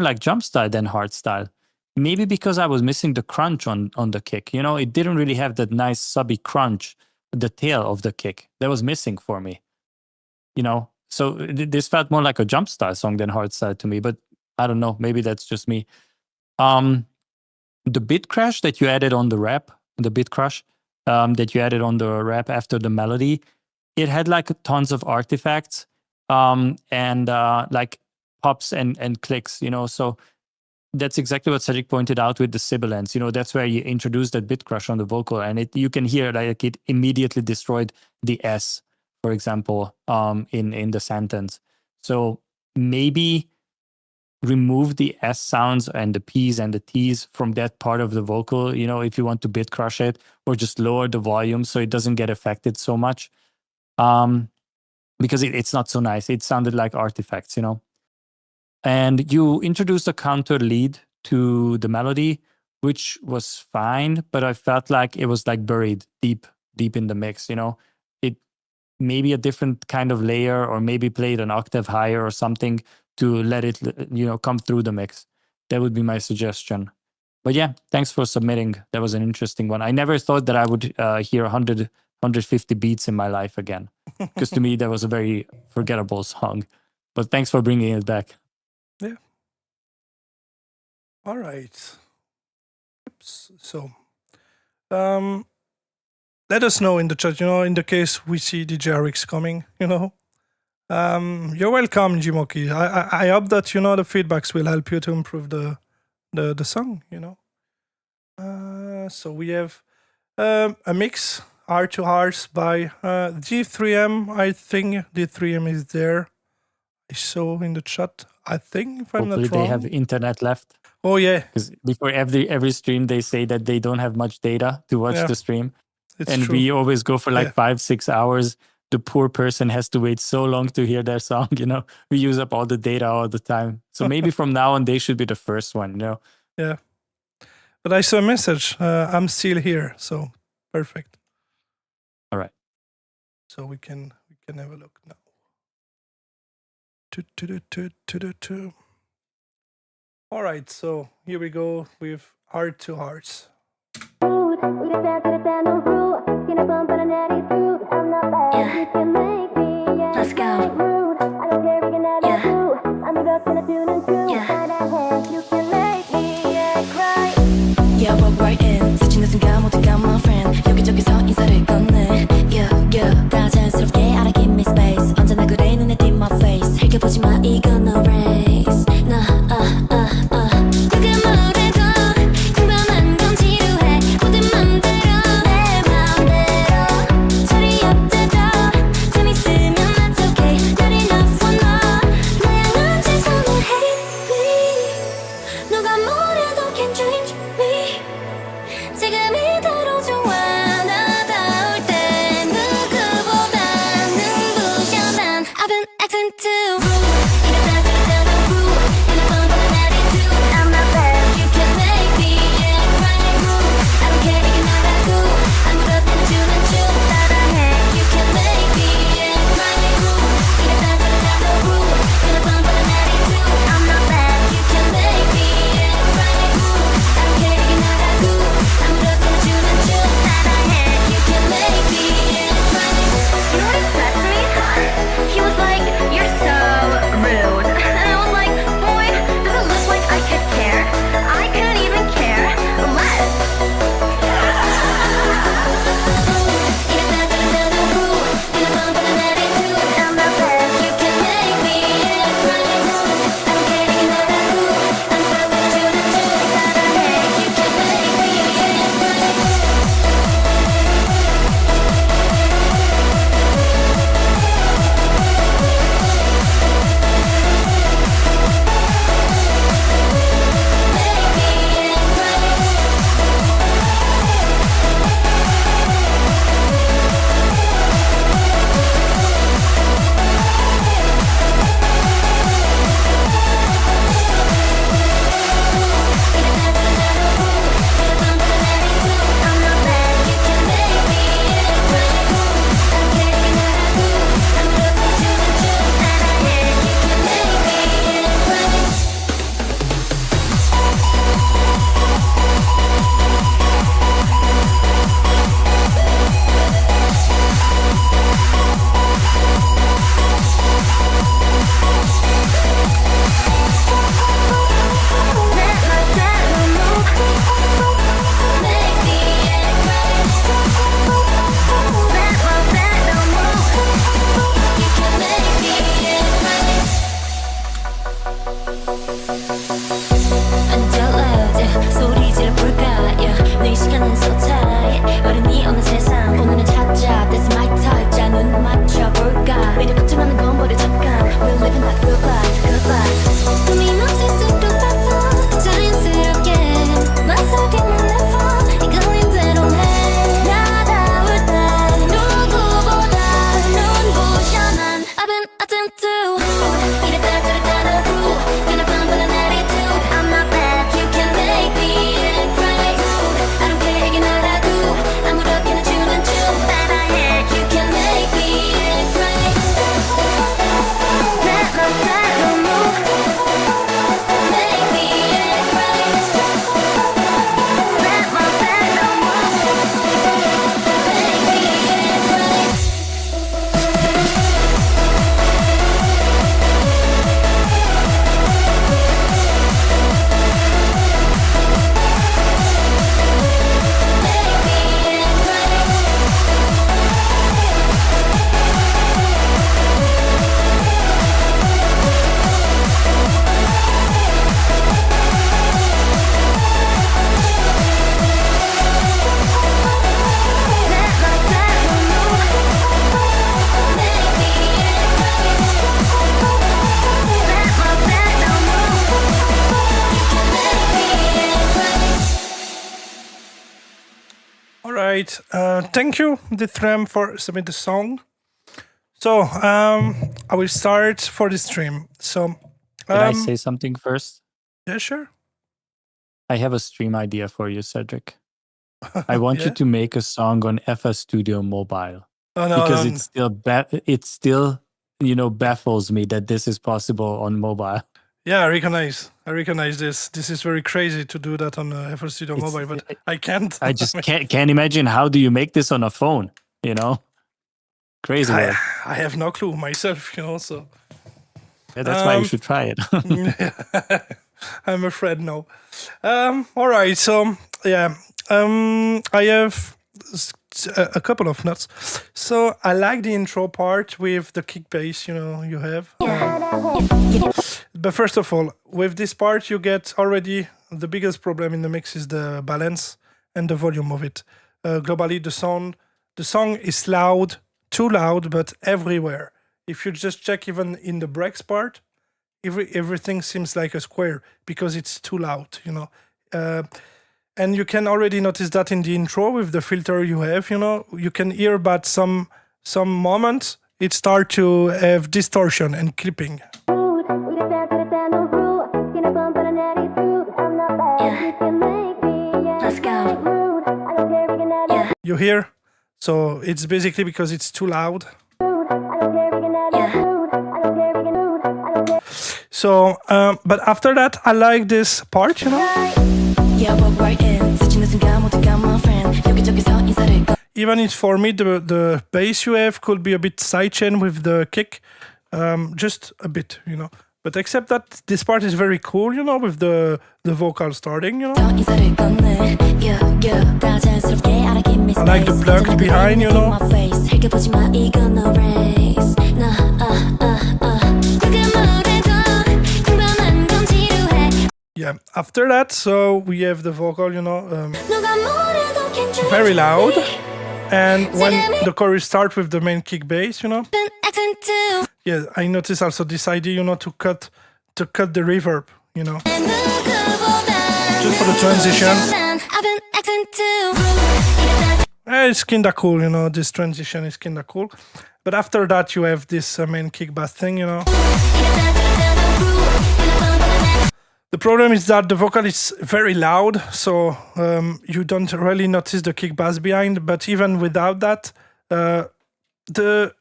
like jump style than hard style. Maybe because I was missing the crunch on the kick. It didn't really have that nice subby crunch, the tail of the kick that was missing for me. So this felt more like a jump style song than hard style to me. But I don't know. Maybe that's just me. The bit crash that you added on the rap, the bit crush that you added on the rap after the melody, it had like tons of artifacts. And like pops and clicks, so that's exactly what Cedric pointed out with the sibilance. That's where you introduce that bit crush on the vocal, and you can hear like it immediately destroyed the S, for example, in the sentence. So maybe remove the S sounds and the P's and the T's from that part of the vocal, if you want to bit crush it, or just lower the volume so it doesn't get affected so much. Because it's not so nice. It sounded like artifacts, And you introduced a counter lead to the melody, which was fine, but I felt like it was like buried deep in the mix, It maybe a different kind of layer, or maybe played an octave higher or something to let it, come through the mix. That would be my suggestion. But yeah, thanks for submitting. That was an interesting one. I never thought that I would hear 150 beats in my life again, because to me that was a very forgettable song. But thanks for bringing it back.
Yeah. All right. Oops. So let us know in the chat, in the case we see DJ Rix coming, You're welcome, Jimoki. I hope that the feedbacks will help you to improve the song, So we have a mix Heart to Hearts by D3M. I think D3M is there. I saw in the chat. I think, if I'm
Hopefully
not wrong.
they have internet left.
Oh yeah,
Because before every stream they say that they don't have much data to watch the stream,
it's
and
true.
we always go for like 5-6 hours. The poor person has to wait so long to hear their song. We use up all the data all the time. So maybe from now on they should be the first one.
Yeah. But I saw a message. I'm still here, so perfect.
All right.
So we can have a look now. All right, so here we go with Heart to Hearts.
Let's go. Yeah, walk right in. 스치는 순간 모두가 my friend. 여기저기서 인사를 건네. Yeah, 다 자연스럽게 알아 give me space. 언제나 그래 눈에 띈 my face. 흘겨보지 마 이건 no race. 누가 뭐래도 평범한 건 지루해.
right. Thank you, Dithrem, for submitting the song. So I will start for the stream. So
Can I say something first?
yeah, sure.
I have a stream idea for you, Cedric. I want you
Yeah?
to make a song on FL Studio Mobile
Oh no,
because
no,
it still baffles me that this is possible on mobile.
yeah, I recognize this. This is very crazy to do that on FL Studio
It's-
Mobile, but I can't.
I just can't imagine how do you make this on a phone, Crazy work.
I have no clue myself, So
Yeah, that's why you should try it.
I'm afraid no. All right, so yeah, I have a couple of notes. So I like the intro part with the kick bass, you have. But first of all, with this part, you get already the biggest problem in the mix is the balance and the volume of it. Globally, the song is loud, too loud, but everywhere. If you just check even in the breaks part, everything seems like a square because it's too loud, and you can already notice that in the intro with the filter you have, you can hear about some moments it start to have distortion and clipping.
Let's go. Yeah.
You hear? So it's basically because it's too loud. So, but after that, I like this part,
Yeah, walk right in. 스치는 순간 모두가 my friend. 여기저기서 인사를 건.
Even if for me the bass you have could be a bit sidechain with the kick, just a bit, But except that this part is very cool, with the vocal starting,
인사를 건네. Yeah, yeah. 다 자연스럽게 알아, give me
I like the
space.
plugs behind,
My face. 흘겨보지 마, 이건 no race.
Yeah. After that, so we have the vocal, very loud, and when the chorus starts with the main kick bass, Yeah, I noticed also this idea, to cut the reverb, just for the transition. It's kinda cool, this transition is kinda cool. But after that, you have this main kick bass thing, The problem is that the vocal is very loud, so you don't really notice the kick bass behind. But even without that,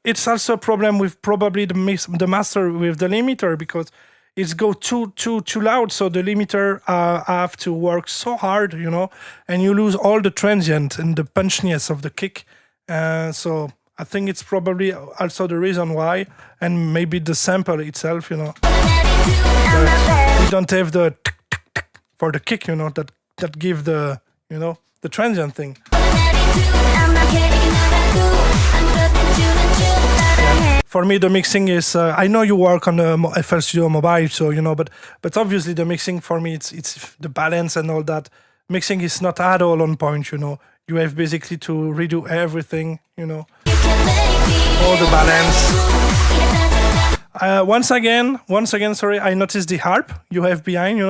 it's also a problem with probably the master with the limiter because it's go too loud. So the limiter have to work so hard, and you lose all the transient and the punchiness of the kick. So I think it's probably also the reason why, and maybe the sample itself, we don't have the for the kick, that give the the transient thing. For me, the mixing is. I know you work on the FL Studio Mobile, so but obviously the mixing for me, it's the balance and all that. Mixing is not at all on point. You have basically to redo everything. All the balance. Once again, sorry, I noticed the harp you have behind,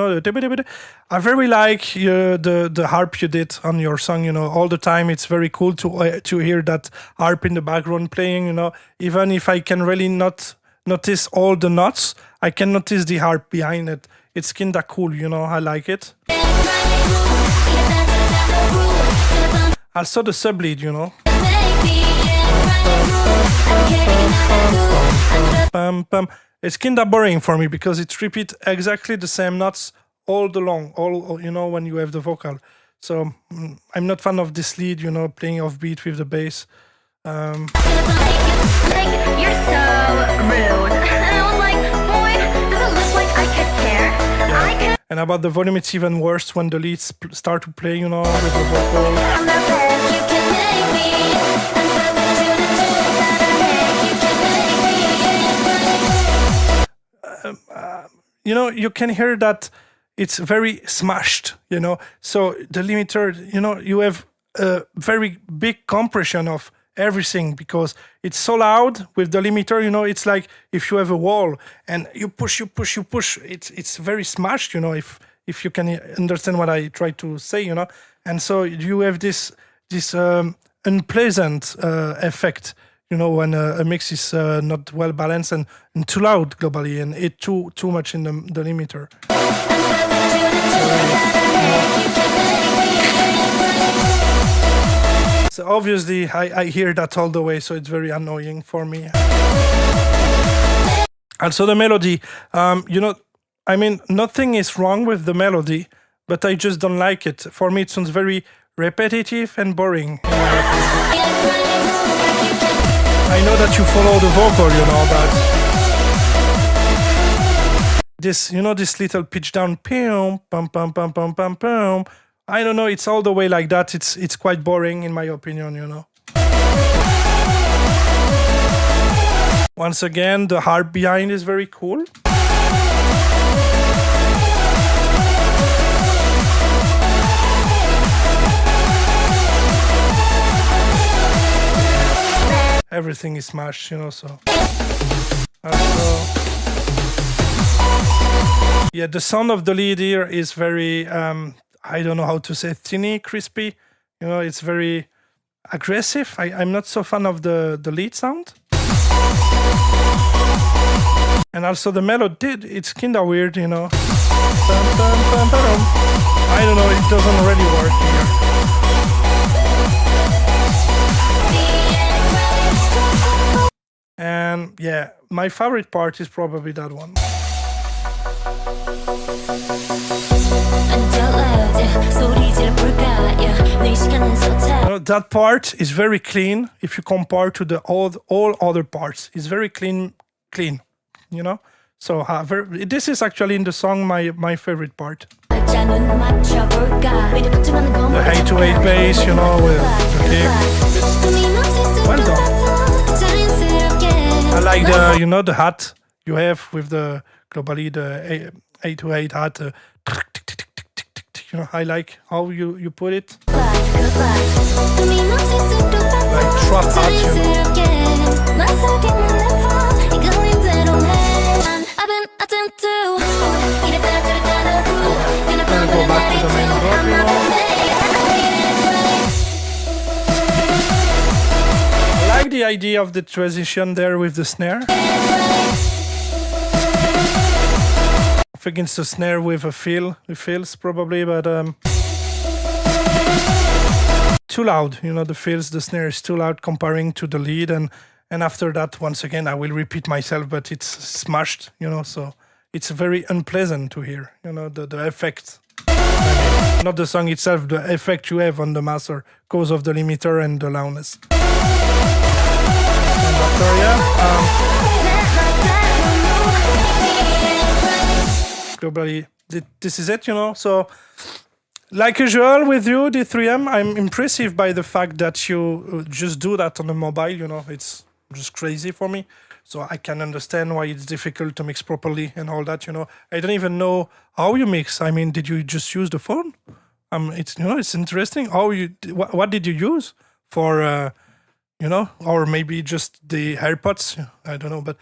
I very like the harp you did on your song, all the time. It's very cool to hear that harp in the background playing, even if I can really not notice all the notes, I can notice the harp behind it. It's kinda cool, I like it. Also the sublead, It's kinda boring for me because it repeats exactly the same notes all along, when you have the vocal. So I'm not fan of this lead, playing off beat with the bass.
You're so rude. And I was like, boy, does it look like I could care? I could.
And about the volume, it's even worse when the leads start to play, with the vocal.
I'm the best. You can make me. I'm the to the truth that I make. You can make me.
You can hear that it's very smashed, So the limiter, you have a very big compression of everything because it's so loud with the limiter, it's like if you have a wall and you push, it's very smashed, if you can understand what I try to say, And so you have this this unpleasant effect. You know, when a mix is not well balanced and too loud globally, and it too much in the limiter. So obviously, I hear that all the way, so it's very annoying for me. Also, the melody, you know, I mean, nothing is wrong with the melody, but I just don't like it. For me, it sounds very repetitive and boring. I know that you follow the vocal, you know, but this, you know, this little pitch down, pum pum pum pum pum pum pum. I don't know. It's all the way like that. It's quite boring, in my opinion, you know. Once again, the harp behind is very cool. Everything is smashed, you know, so. Yeah, the sound of the lead here is very, I don't know how to say, thinny, crispy. You know, it's very aggressive. I'm not so fan of the lead sound. And also the melody, it's kind of weird, you know. I don't know, it doesn't really work here. And yeah, my favorite part is probably that one. You know, that part is very clean if you compare to the all other parts. It's very clean, you know. So this is actually in the song my favorite part. The 808 bass, you know, with the kick. Well done. I like the, you know, the hat you have with the globally the 808 hat. You know, I like how you put it. Like trap hat, you know. Gonna go back to the main drop, you know. I like the idea of the transition there with the snare. I think it's the snare with a feel, it feels probably, but too loud, you know, the fills, the snare is too loud comparing to the lead, and after that, once again, I will repeat myself, but it's smashed, you know, so it's very unpleasant to hear, you know, the effect. I mean, not the song itself, the effect you have on the master because of the limiter and the loudness. And after, globally, this is it, you know, so like usual with you, D3M, I'm impressive by the fact that you just do that on the mobile, you know, it's just crazy for me. So I can understand why it's difficult to mix properly and all that, you know. I don't even know how you mix. I mean, did you just use the phone? It's, you know, it's interesting. What did you use for, you know, or maybe just the AirPods? I don't know, but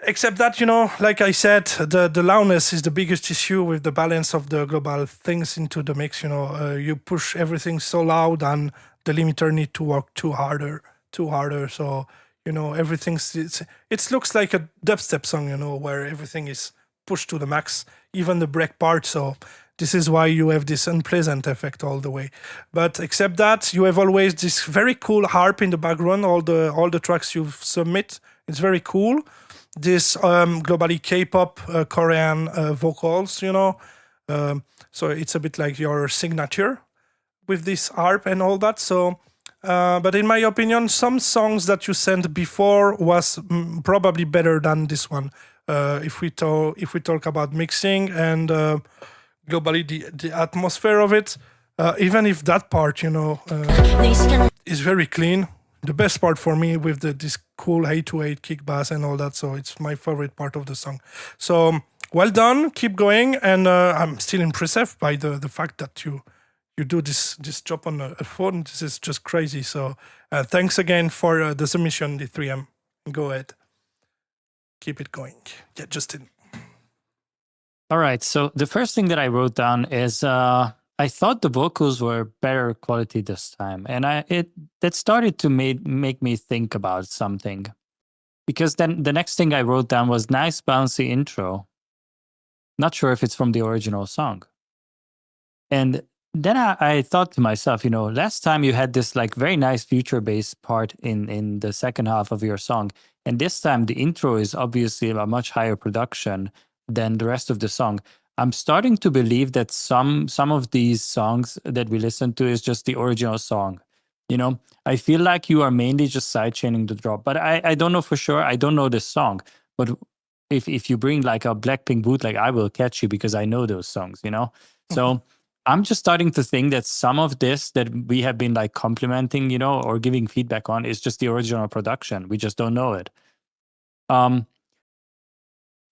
except that, you know, like I said, the loudness is the biggest issue with the balance of the global things into the mix, you know. You push everything so loud and the limiter need to work too harder. So, you know, it looks like a dubstep song, you know, where everything is pushed to the max, even the break part. So this is why you have this unpleasant effect all the way. But except that, you have always this very cool harp in the background. All the tracks you submit, it's very cool. This globally K-pop Korean vocals, you know. So it's a bit like your signature with this harp and all that. So. But in my opinion, some songs that you sent before was probably better than this one. If we talk about mixing and globally the atmosphere of it, even if that part, you know, is very clean. The best part for me with this cool 808 kick bass and all that. So it's my favorite part of the song. So well done, keep going, and I'm still impressed by the fact that you do this job on a phone. This is just crazy. So thanks again for the submission, D3M. Go ahead. Keep it going. Yeah, Justin.
All right. So the first thing that I wrote down is I I thought the vocals were better quality this time, and that started to make me think about something, because then the next thing I wrote down was nice bouncy intro. Not sure if it's from the original song. And then I thought to myself, last time you had this like very nice future bass part in the second half of your song, and this time the intro is obviously a much higher production than the rest of the song. I'm starting to believe that some of these songs that we listen to is just the original song. I feel like you are mainly just sidechaining the drop, but I don't know for sure. I don't know this song, but if you bring like a Blackpink bootleg, I will catch you because I know those songs. So I'm just starting to think that some of this that we have been like complimenting, or giving feedback on is just the original production. We just don't know it.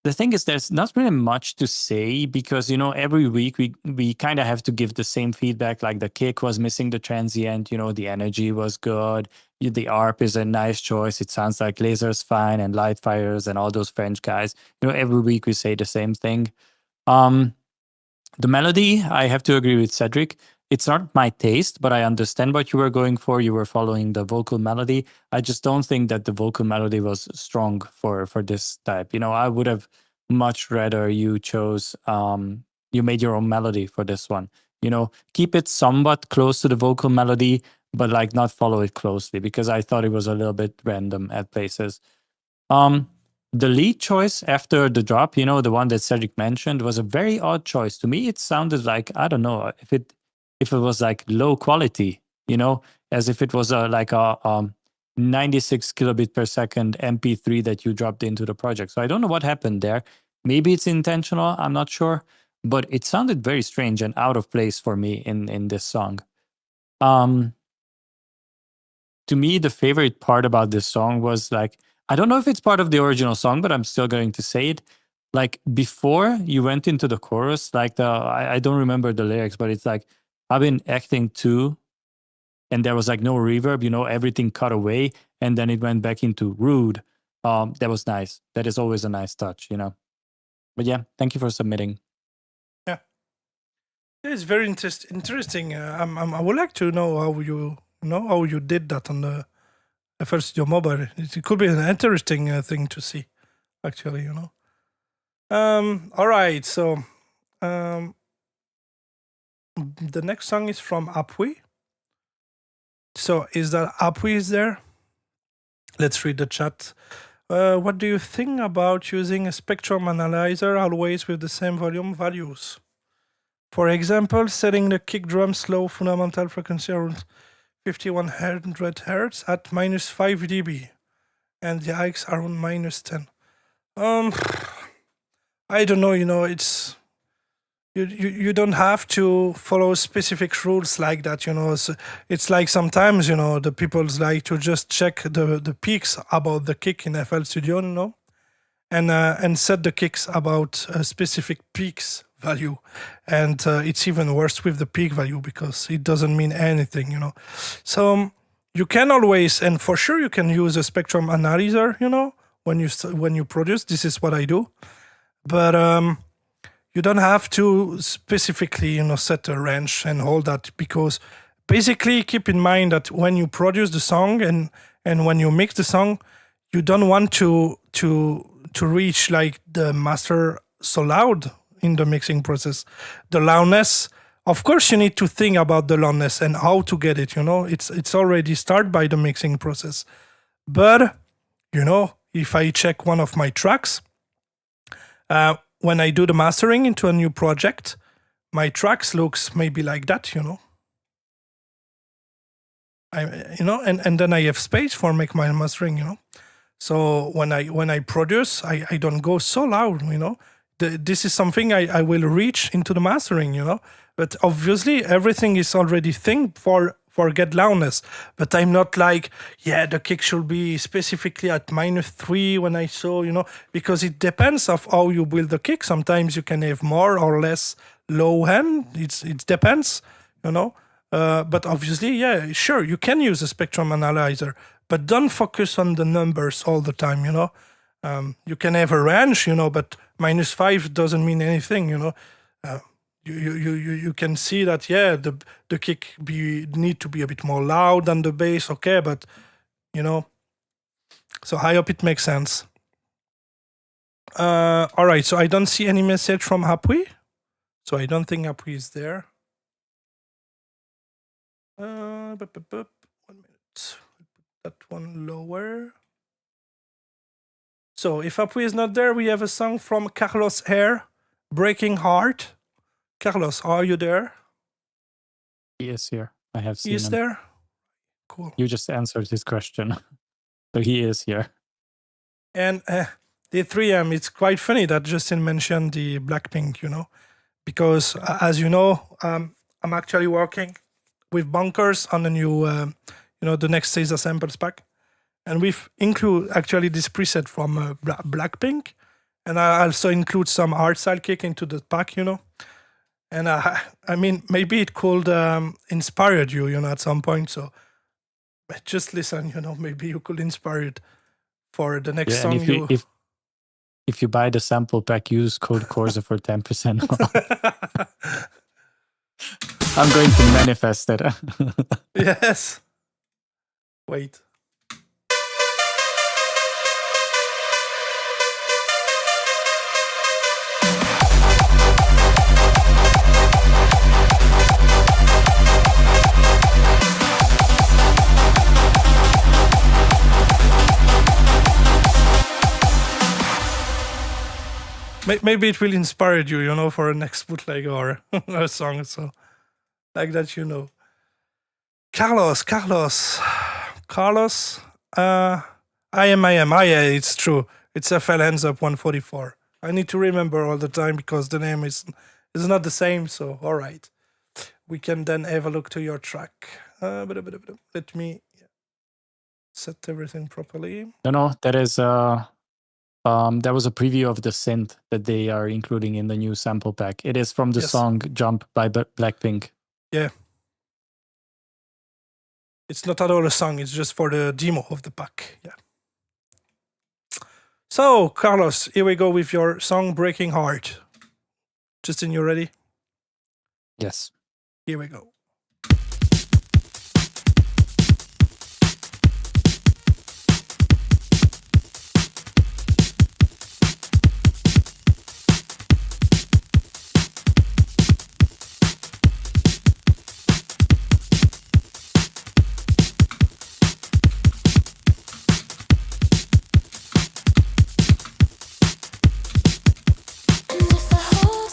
The thing is, there's not really much to say because, every week we kind of have to give the same feedback. Like the kick was missing the transient, the energy was good. The ARP is a nice choice. It sounds like Laser's fine and Lightfires and all those French guys. Every week we say the same thing. The melody, I have to agree with Cedric. It's not my taste, but I understand what you were going for. You were following the vocal melody. I just don't think that the vocal melody was strong for this type. I would have much rather you chose, you made your own melody for this one. Keep it somewhat close to the vocal melody, but like not follow it closely because I thought it was a little bit random at places. The lead choice after the drop, the one that Cedric mentioned, was a very odd choice. To me, it sounded like, I don't know, if it was like low quality, as if it was like a 96 kilobit per second MP3 that you dropped into the project. So I don't know what happened there. Maybe it's intentional, I'm not sure. But it sounded very strange and out of place for me in this song. To me, the favorite part about this song was like, I don't know if it's part of the original song, but I'm still going to say it. Like before you went into the chorus, like I don't remember the lyrics, but it's like, I've been acting too, and there was like no reverb, everything cut away, and then it went back into rude. That was nice. That is always a nice touch, But yeah, thank you for submitting.
Yeah, it's very interesting. I would like to know how you did that on the FL Studio Mobile. It could be an interesting thing to see, actually. All right, so the next song is from Apui. So is that Apui is there? Let's read the chat. What do you think about using a spectrum analyzer always with the same volume values? For example, setting the kick drum slow fundamental frequency around 5100 Hz at -5 dB and the hikes around -10. I don't know, it's you don't have to follow specific rules like that, So it's like sometimes, the people like to just check the peaks about the kick in FL Studio, and set the kicks about a specific peaks value. And it's even worse with the peak value because it doesn't mean anything, So you can always, and for sure you can use a spectrum analyzer, when you produce. This is what I do. But you don't have to specifically, set a range and all that, because basically keep in mind that when you produce the song and when you mix the song, you don't want to reach like the master so loud in the mixing process. The loudness, of course, you need to think about the loudness and how to get it. It's already started by the mixing process. But if I check one of my tracks, when I do the mastering into a new project, my tracks looks maybe like that, and then I have space for make my mastering, So when I produce, I don't go so loud, This is something I will reach into the mastering, But obviously everything is already think for get loudness. But I'm not like, the kick should be specifically at -3 when I saw, because it depends of how you build the kick. Sometimes you can have more or less low end. It depends, But obviously, sure, you can use a spectrum analyzer, but don't focus on the numbers all the time, You can have a range, but -5 doesn't mean anything, you can see that the kick need to be a bit more loud than the bass, okay, but so I hope it makes sense. All right, so I don't see any message from Apui, so I don't think Apui is there. 1 minute. That one lower. So if Apui is not there, we have a song from Carlos Air, Breaking Heart. Carlos, are you there?
He is here. I have seen
He is
him.
there? Cool.
You just answered his question. So he is here.
And the 3M, it's quite funny that Justin mentioned the Blackpink, because as you know, I'm actually working with Bonkers on the new, the next Caesar samples pack. And we've include actually this preset from Blackpink. And I also include some hardstyle kick into the pack, And I mean, maybe it could inspire you, at some point. So just listen, maybe you could inspire it for the next song.
And if you buy the sample pack, use code Corza for 10% off. I'm going to manifest it.
Yes. Wait. Maybe it will inspire you, for a next bootleg or a song. So, like that, Carlos. I am. Yeah, it's true. It's FL Hands Up 144. I need to remember all the time because the name is not the same. So, all right. We can then have a look to your track. Let me set everything properly.
No, that is... that was a preview of the synth that they are including in the new sample pack. It is from the song Jump by Blackpink.
Yeah. It's not at all a song, it's just for the demo of the pack. Yeah. So, Carlos, here we go with your song Breaking Heart. Justin, you ready?
Yes.
Here we go.
Just hold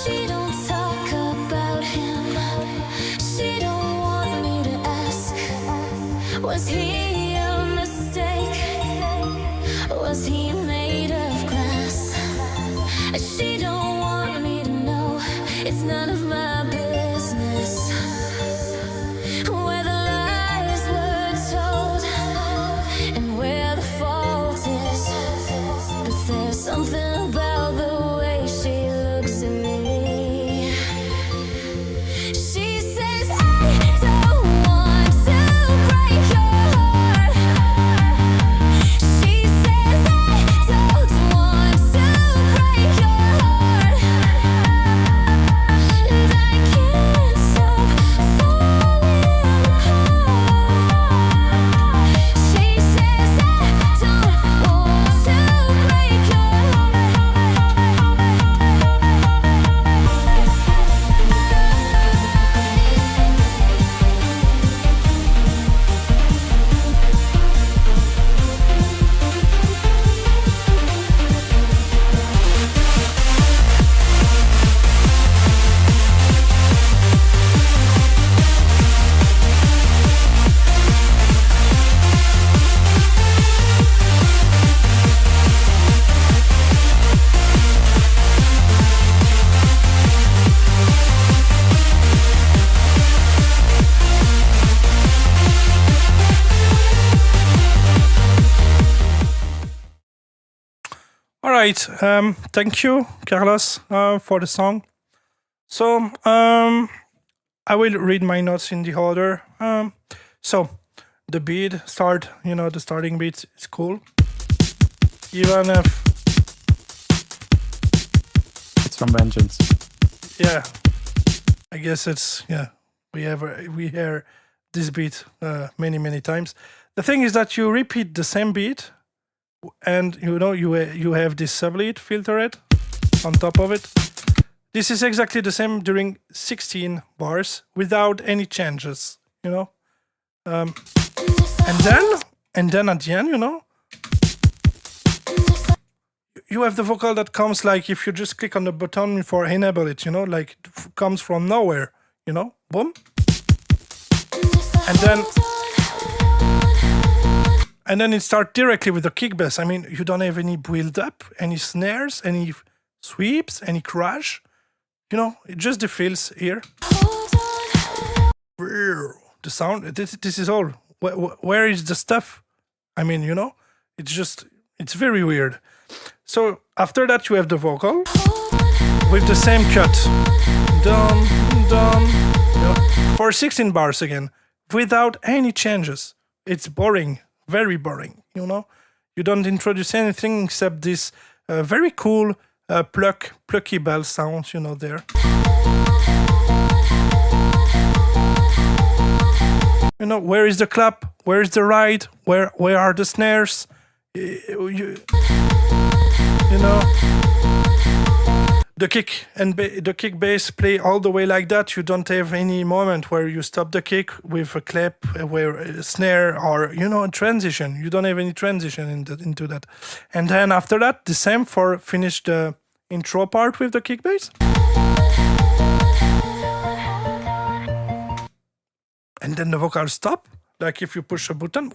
She don't talk about him. She don't want me to ask. Was he a mistake? Was he made of glass? She don't want me to know. It's none of my business where the lies were told and where the fault is. But there's something about the way she looks at me. She says, I don't want to break your heart. She says, I don't want to break your heart. And I can't stop falling apart. She says, I don't want to break your heart.
All right. Thank you, Carlos, for the song. So I will read my notes in the order. So the beat start, the starting beat is cool. Even if,
It's from Vengeance.
yeah, I guess it's, we hear this beat many times. The thing is that you repeat the same beat, and you have this sublead filtered on top of it. This is exactly the same during 16 bars without any changes, and then at the end, you have the vocal that comes like if you just click on the button for enable it, like comes from nowhere, boom. And then it starts directly with the kick bass. I mean, you don't have any build up, any snares, any sweeps, any crash. It just the fills here. The sound, this is all. Where is the stuff? I mean, it's very weird. So after that, you have the vocal with the same cut. Dum, dum, for 16 bars again, without any changes. It's boring, very boring, You don't introduce anything except this very cool plucky bell sound, there. Where is the clap? Where is the ride? Where are the snares? The kick and the kick bass play all the way like that. You don't have any moment where you stop the kick with a clap, where a snare or a transition. You don't have any transition into that. And then after that, the same for finish the intro part with the kick bass. And then the vocals stop. Like if you push a button,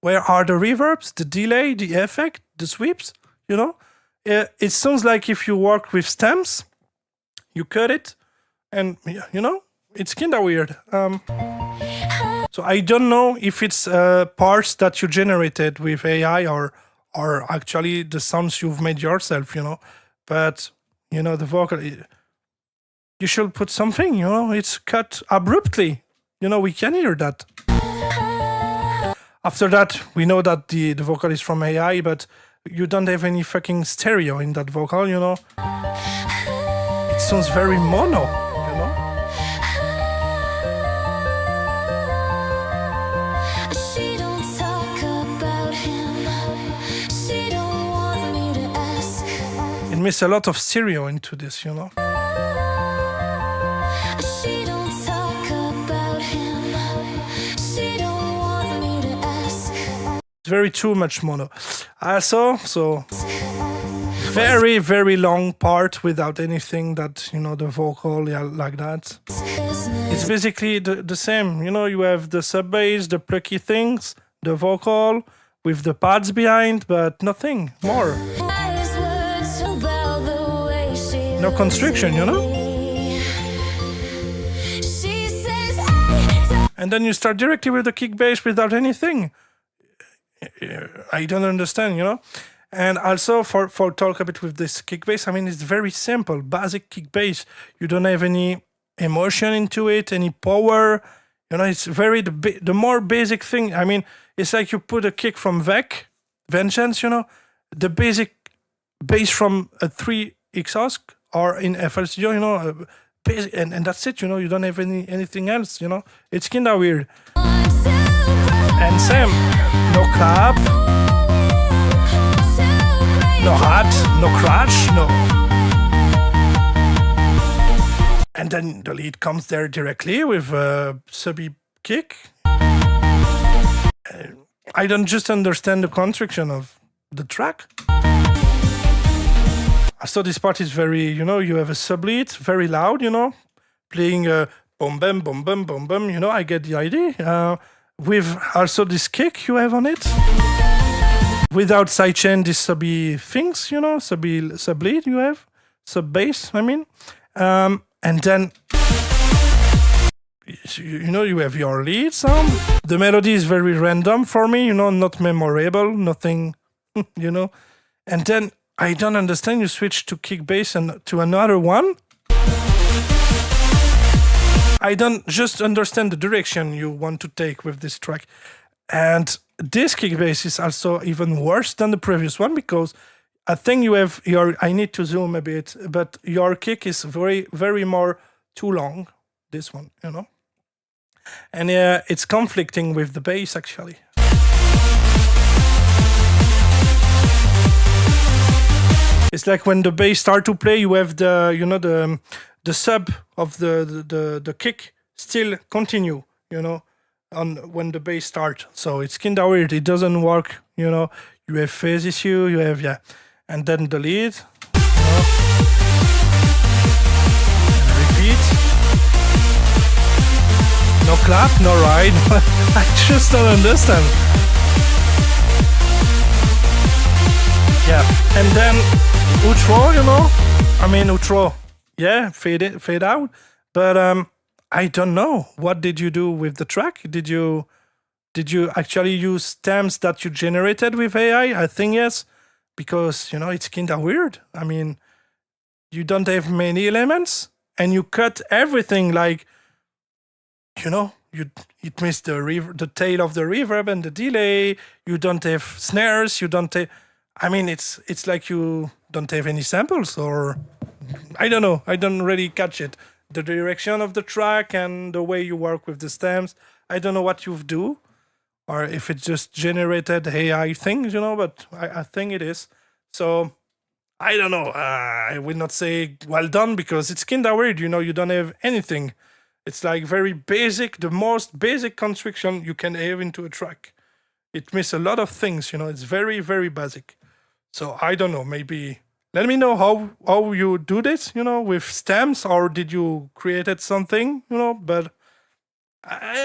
where are the reverbs, the delay, the effect, the sweeps? It sounds like if you work with stems, you cut it, and it's kinda weird. So I don't know if it's parts that you generated with AI or actually the sounds you've made yourself, But the vocal, you should put something, it's cut abruptly. We can hear that. After that, we know that the vocal is from AI, but you don't have any fucking stereo in that vocal, It sounds very mono,
She don't talk about him. She don't want me to ask.
It misses a lot of stereo into this,
She don't talk about him. She don't want me to ask.
It's very too much mono. Also, very, very long part without anything that, the vocal, like that. It's basically the same. You have the sub bass, the plucky things, the vocal with the pads behind, but nothing more. No constriction, And then you start directly with the kick bass without anything. I don't understand, And also for talk a bit with this kick bass, I mean, it's very simple, basic kick bass. You don't have any emotion into it, any power. It's very the more basic thing. I mean, it's like you put a kick from Vengeance, the basic bass from a 3 exhaust or in FL Studio, basic, and that's it. You don't have anything else. It's kinda weird. And same, no clap, no hat, no crash, no. And then the lead comes there directly with a subby kick. I don't just understand the construction of the track. So this part is very, you have a sublead, very loud, playing a boom, bam, boom, bam, boom, bam. I get the idea. With also this kick you have on it. Without sidechain, these subby things, sublead you have. Sub bass, I mean. And then, you have your lead sound. The melody is very random for me, not memorable, nothing, And then I don't understand. You switch to kick bass and to another one. I don't just understand the direction you want to take with this track. And this kick bass is also even worse than the previous one because I think you have I need to zoom a bit, but your kick is very, very more too long. This one, and it's conflicting with the bass actually. It's like when the bass start to play, you have the sub of the kick still continue, on when the bass start. So it's kinda weird. It doesn't work, You have phase issue, you have and then the lead, and repeat. No clap, no ride. I just don't understand. Yeah, and then outro, outro. Yeah, fade out. But I don't know. What did you do with the track? Did you actually use stems that you generated with AI? I think yes, because it's kinda weird. You don't have many elements, and you cut everything like, it missed the tail of the reverb and the delay. You don't have snares. You don't have. It's like you don't have any samples, or I don't know. I don't really catch it. The direction of the track and the way you work with the stems. I don't know what you do, or if it's just generated AI things, but I think it is. So I don't know. I will not say well done because it's kinda weird. You don't have anything. It's like very basic, the most basic construction you can have into a track. It misses a lot of things, It's very, very basic. So I don't know, maybe let me know how you do this, with stems, or did you created something, but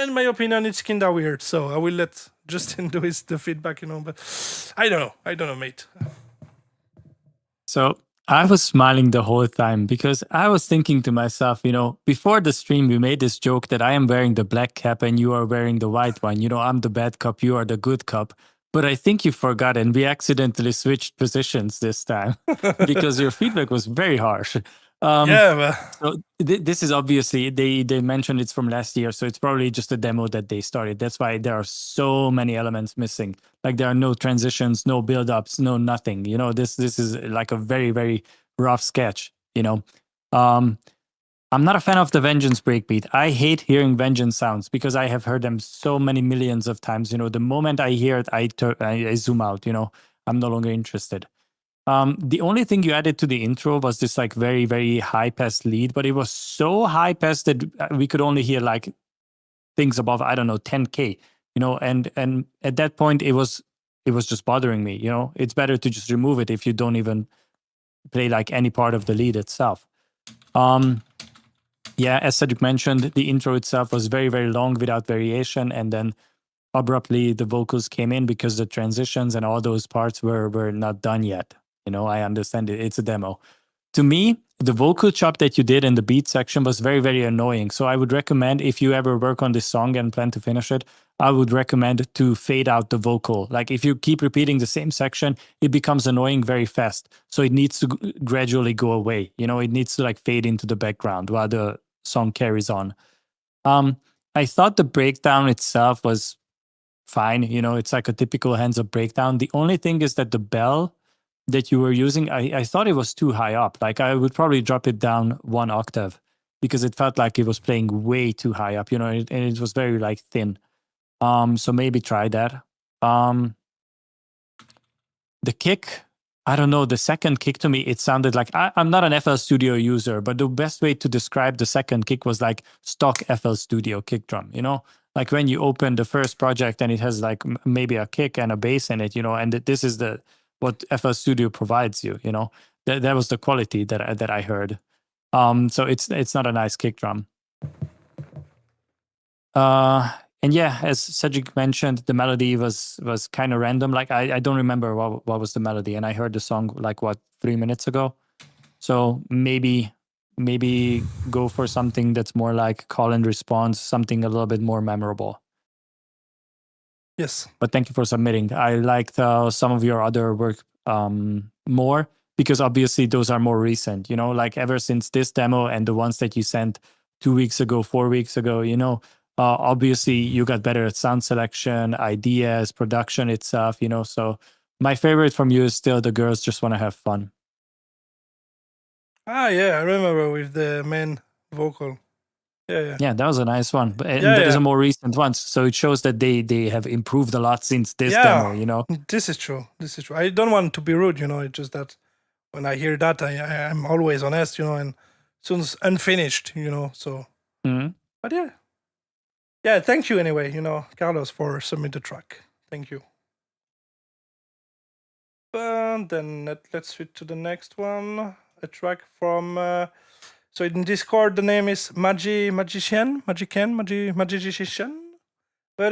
in my opinion, it's kinda weird. So I will let Justin do the feedback, but I don't know, mate.
So I was smiling the whole time because I was thinking to myself, before the stream, we made this joke that I am wearing the black cap and you are wearing the white one. I'm the bad cop, you are the good cop. But I think you forgot, and we accidentally switched positions this time because your feedback was very harsh. So this is obviously, they mentioned it's from last year, so it's probably just a demo that they started. That's why there are so many elements missing. Like there are no transitions, no build-ups, no nothing. This is like a very, very rough sketch. I'm not a fan of the Vengeance breakbeat. I hate hearing Vengeance sounds because I have heard them so many millions of times. The moment I hear it, I zoom out. I'm no longer interested. The only thing you added to the intro was this like very, very high pass lead, but it was so high pass that we could only hear like things above, I don't know, 10K, and at that point it was just bothering me. It's better to just remove it if you don't even play like any part of the lead itself. Yeah, as Cedric mentioned, the intro itself was very, very long without variation, and then abruptly the vocals came in because the transitions and all those parts were not done yet. I understand it. It's a demo. To me, the vocal chop that you did in the beat section was very, very annoying. So I would recommend, if you ever work on this song and plan to finish it, I would recommend to fade out the vocal. Like if you keep repeating the same section, it becomes annoying very fast. So it needs to gradually go away. It needs to like fade into the background while the song carries on. I thought the breakdown itself was fine. It's like a typical hands-up breakdown. The only thing is that the bell that you were using, I thought it was too high up. Like I would probably drop it down 1 octave because it felt like it was playing way too high up, and it was very like thin. So maybe try that. The kick, I don't know, the second kick to me, it sounded like, I'm not an FL Studio user, but the best way to describe the second kick was like stock FL Studio kick drum, Like when you open the first project and it has like maybe a kick and a bass in it, and this is what FL Studio provides you, that was the quality that I heard. So it's not a nice kick drum. And yeah, as Cedric mentioned, the melody was kind of random. Like I don't remember what was the melody, and I heard the song like 3 minutes ago. So maybe go for something that's more like call and response, something a little bit more memorable.
Yes.
But thank you for submitting. I liked some of your other work more, because obviously those are more recent, like ever since this demo and the ones that you sent 2 weeks ago, 4 weeks ago, obviously you got better at sound selection, ideas, production itself, so my favorite from you is still The Girls Just Want to Have Fun.
Ah, yeah, I remember with the main vocal. Yeah.
Yeah, that was a nice one. And
Yeah,
that is
yeah.
a more recent one. So it shows that they have improved a lot since this
Yeah.
demo,
This is true. I don't want to be rude, it's just that when I hear that, I'm always honest, and soon unfinished, so.
Mhm.
But yeah. Yeah, thank you anyway, Carlos, for submit the track. Thank you. Then let's switch to the next one. A track from... so in Discord, the name is Magician, but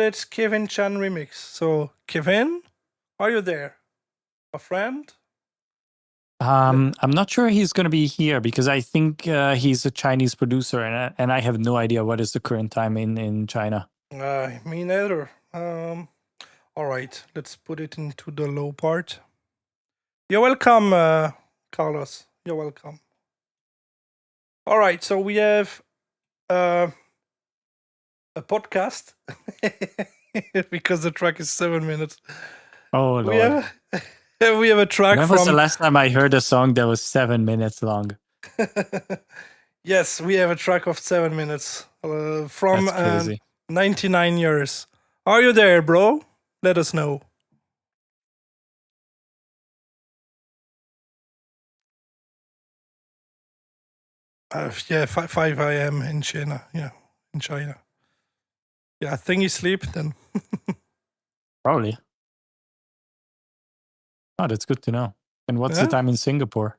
it's Kevin Chan remix. So Kevin, are you there? A friend?
I'm not sure he's going to be here because I think he's a Chinese producer, and I have no idea what is the current time in China.
Me neither. All right, let's put it into the low part. You're welcome, Carlos. You're welcome. All right, so we have a podcast because the track is 7 minutes.
Oh, Lord.
We have a track
When was the last time I heard a song that was 7 minutes long?
Yes, we have a track of 7 minutes from
That's crazy.
99 years. Are you there, bro? Let us know. Yeah, 5 a.m. in China. Yeah, in China. Yeah, I think he sleep then.
Probably. Oh, that's good to know. And what's the
Yeah?
time in Singapore?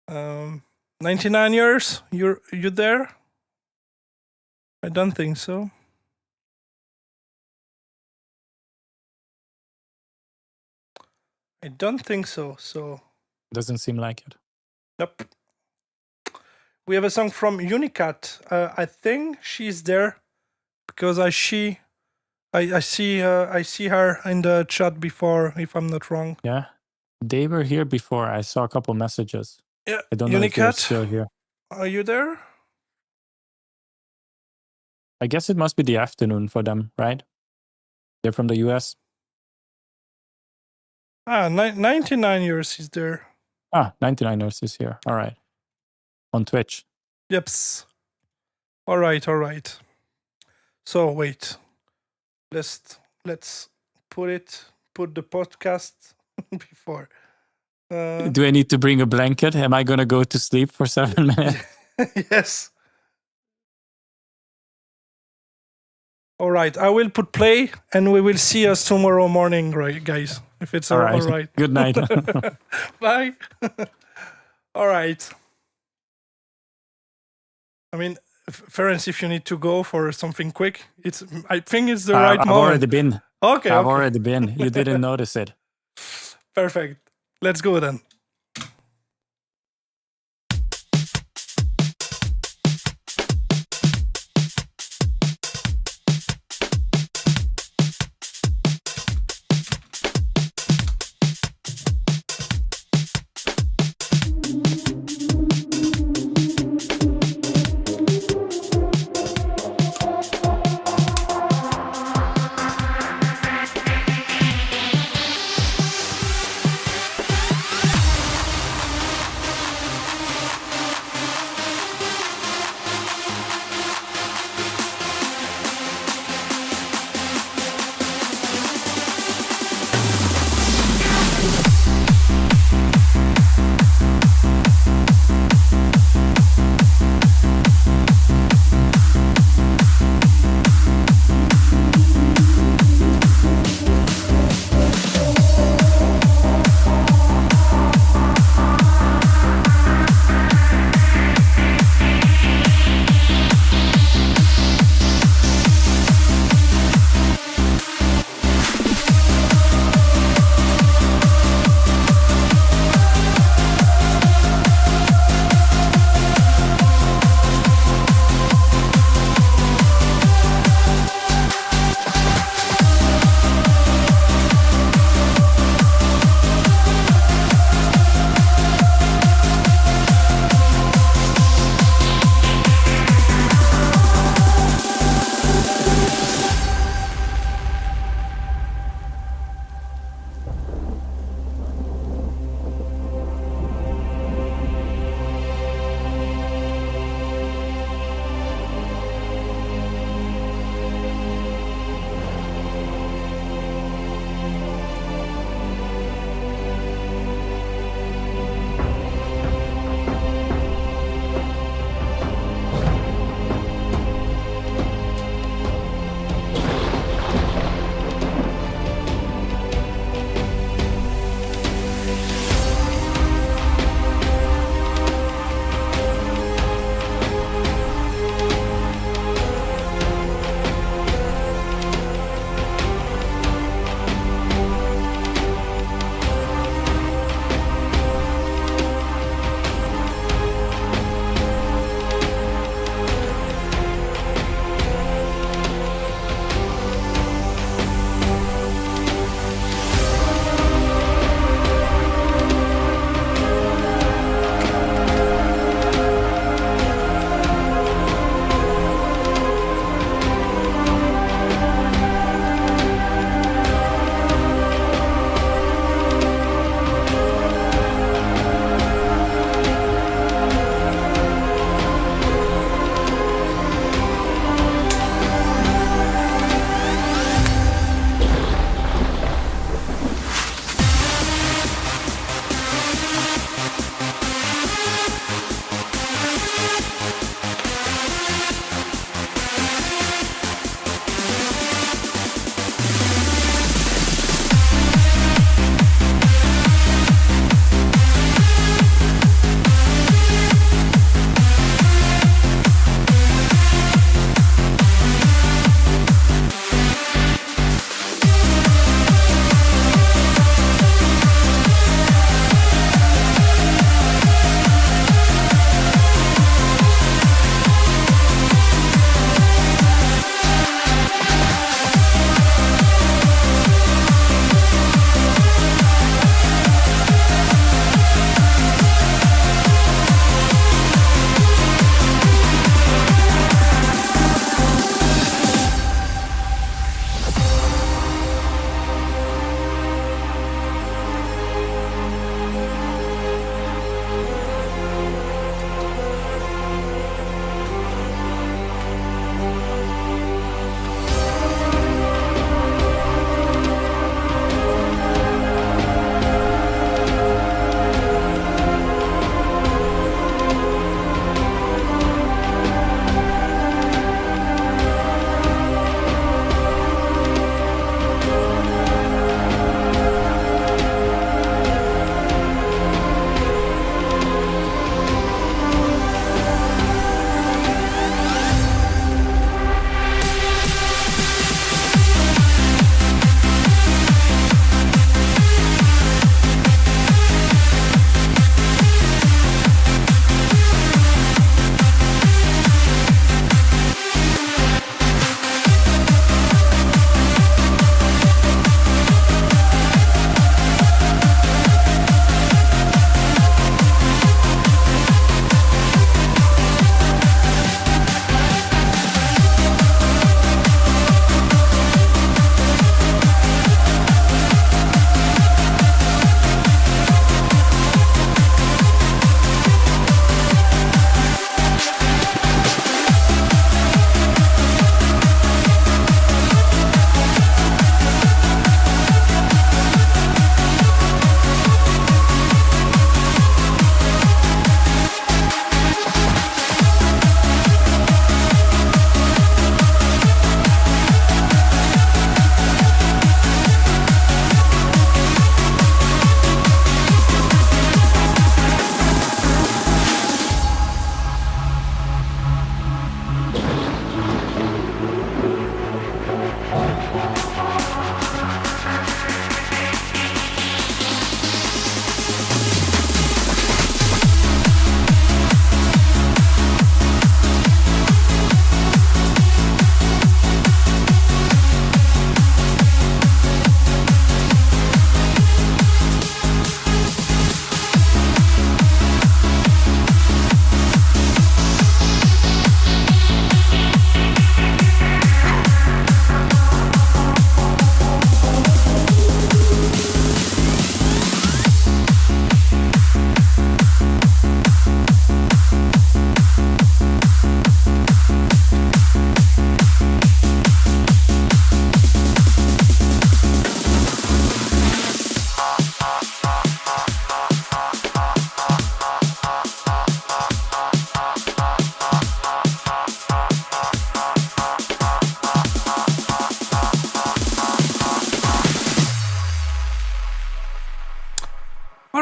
Um, 99 years? You there? I don't think so. I don't think so. So,
Doesn't seem like it.
nope. We have a song from Unicat. I think she's there because I see her in the chat before, if I'm not wrong.
Yeah. They were here before. I saw a couple messages.
Yeah,
I don't know if they're
Unicat,
still here.
are you there?
I guess it must be the afternoon for them, right? They're from the US.
99 years is there.
99ers is here. All right. On Twitch.
Yeps. All right. So wait. Let's put the podcast before.
Do I need to bring a blanket? Am I going to go to sleep for 7 minutes?
Yes. All right. I will put play and we will see us tomorrow morning, right, guys? If it's all right.
Good night.
Bye. All right. I mean, Ferenc, if you need to go for something quick, I think it's the right
I've
moment.
already been.
Okay.
I've already been. You didn't notice it.
Perfect. Let's go then.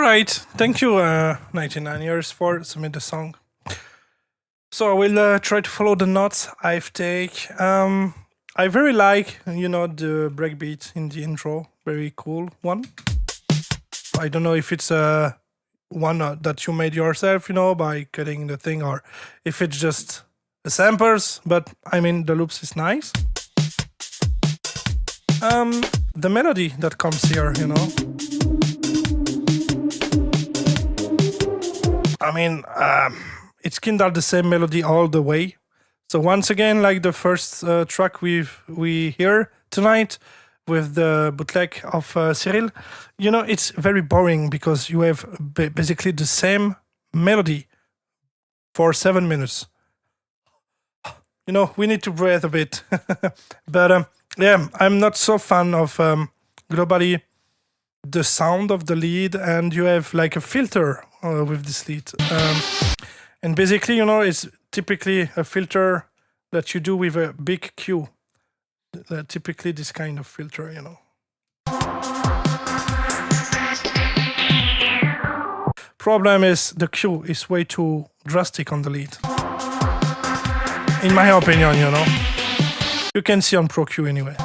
right. Thank you, 99 years, for submitting the song. So I will try to follow the notes I've take. I very like, the breakbeat in the intro. Very cool one. I don't know if it's one that you made yourself, by cutting the thing, or if it's just the samples. But I mean, the loops is nice. The melody that comes here, I mean, it's kind of the same melody all the way. So once again, like the first track we hear tonight with the bootleg of Cyril, it's very boring because you have basically the same melody for 7 minutes. We need to breathe a bit. But yeah, I'm not so fan of globally the sound of the lead, and you have like a filter with this lead. And basically, it's typically a filter that you do with a big Q. Typically this kind of filter, Problem is the Q is way too drastic on the lead. In my opinion, You can see on Pro Q anyway.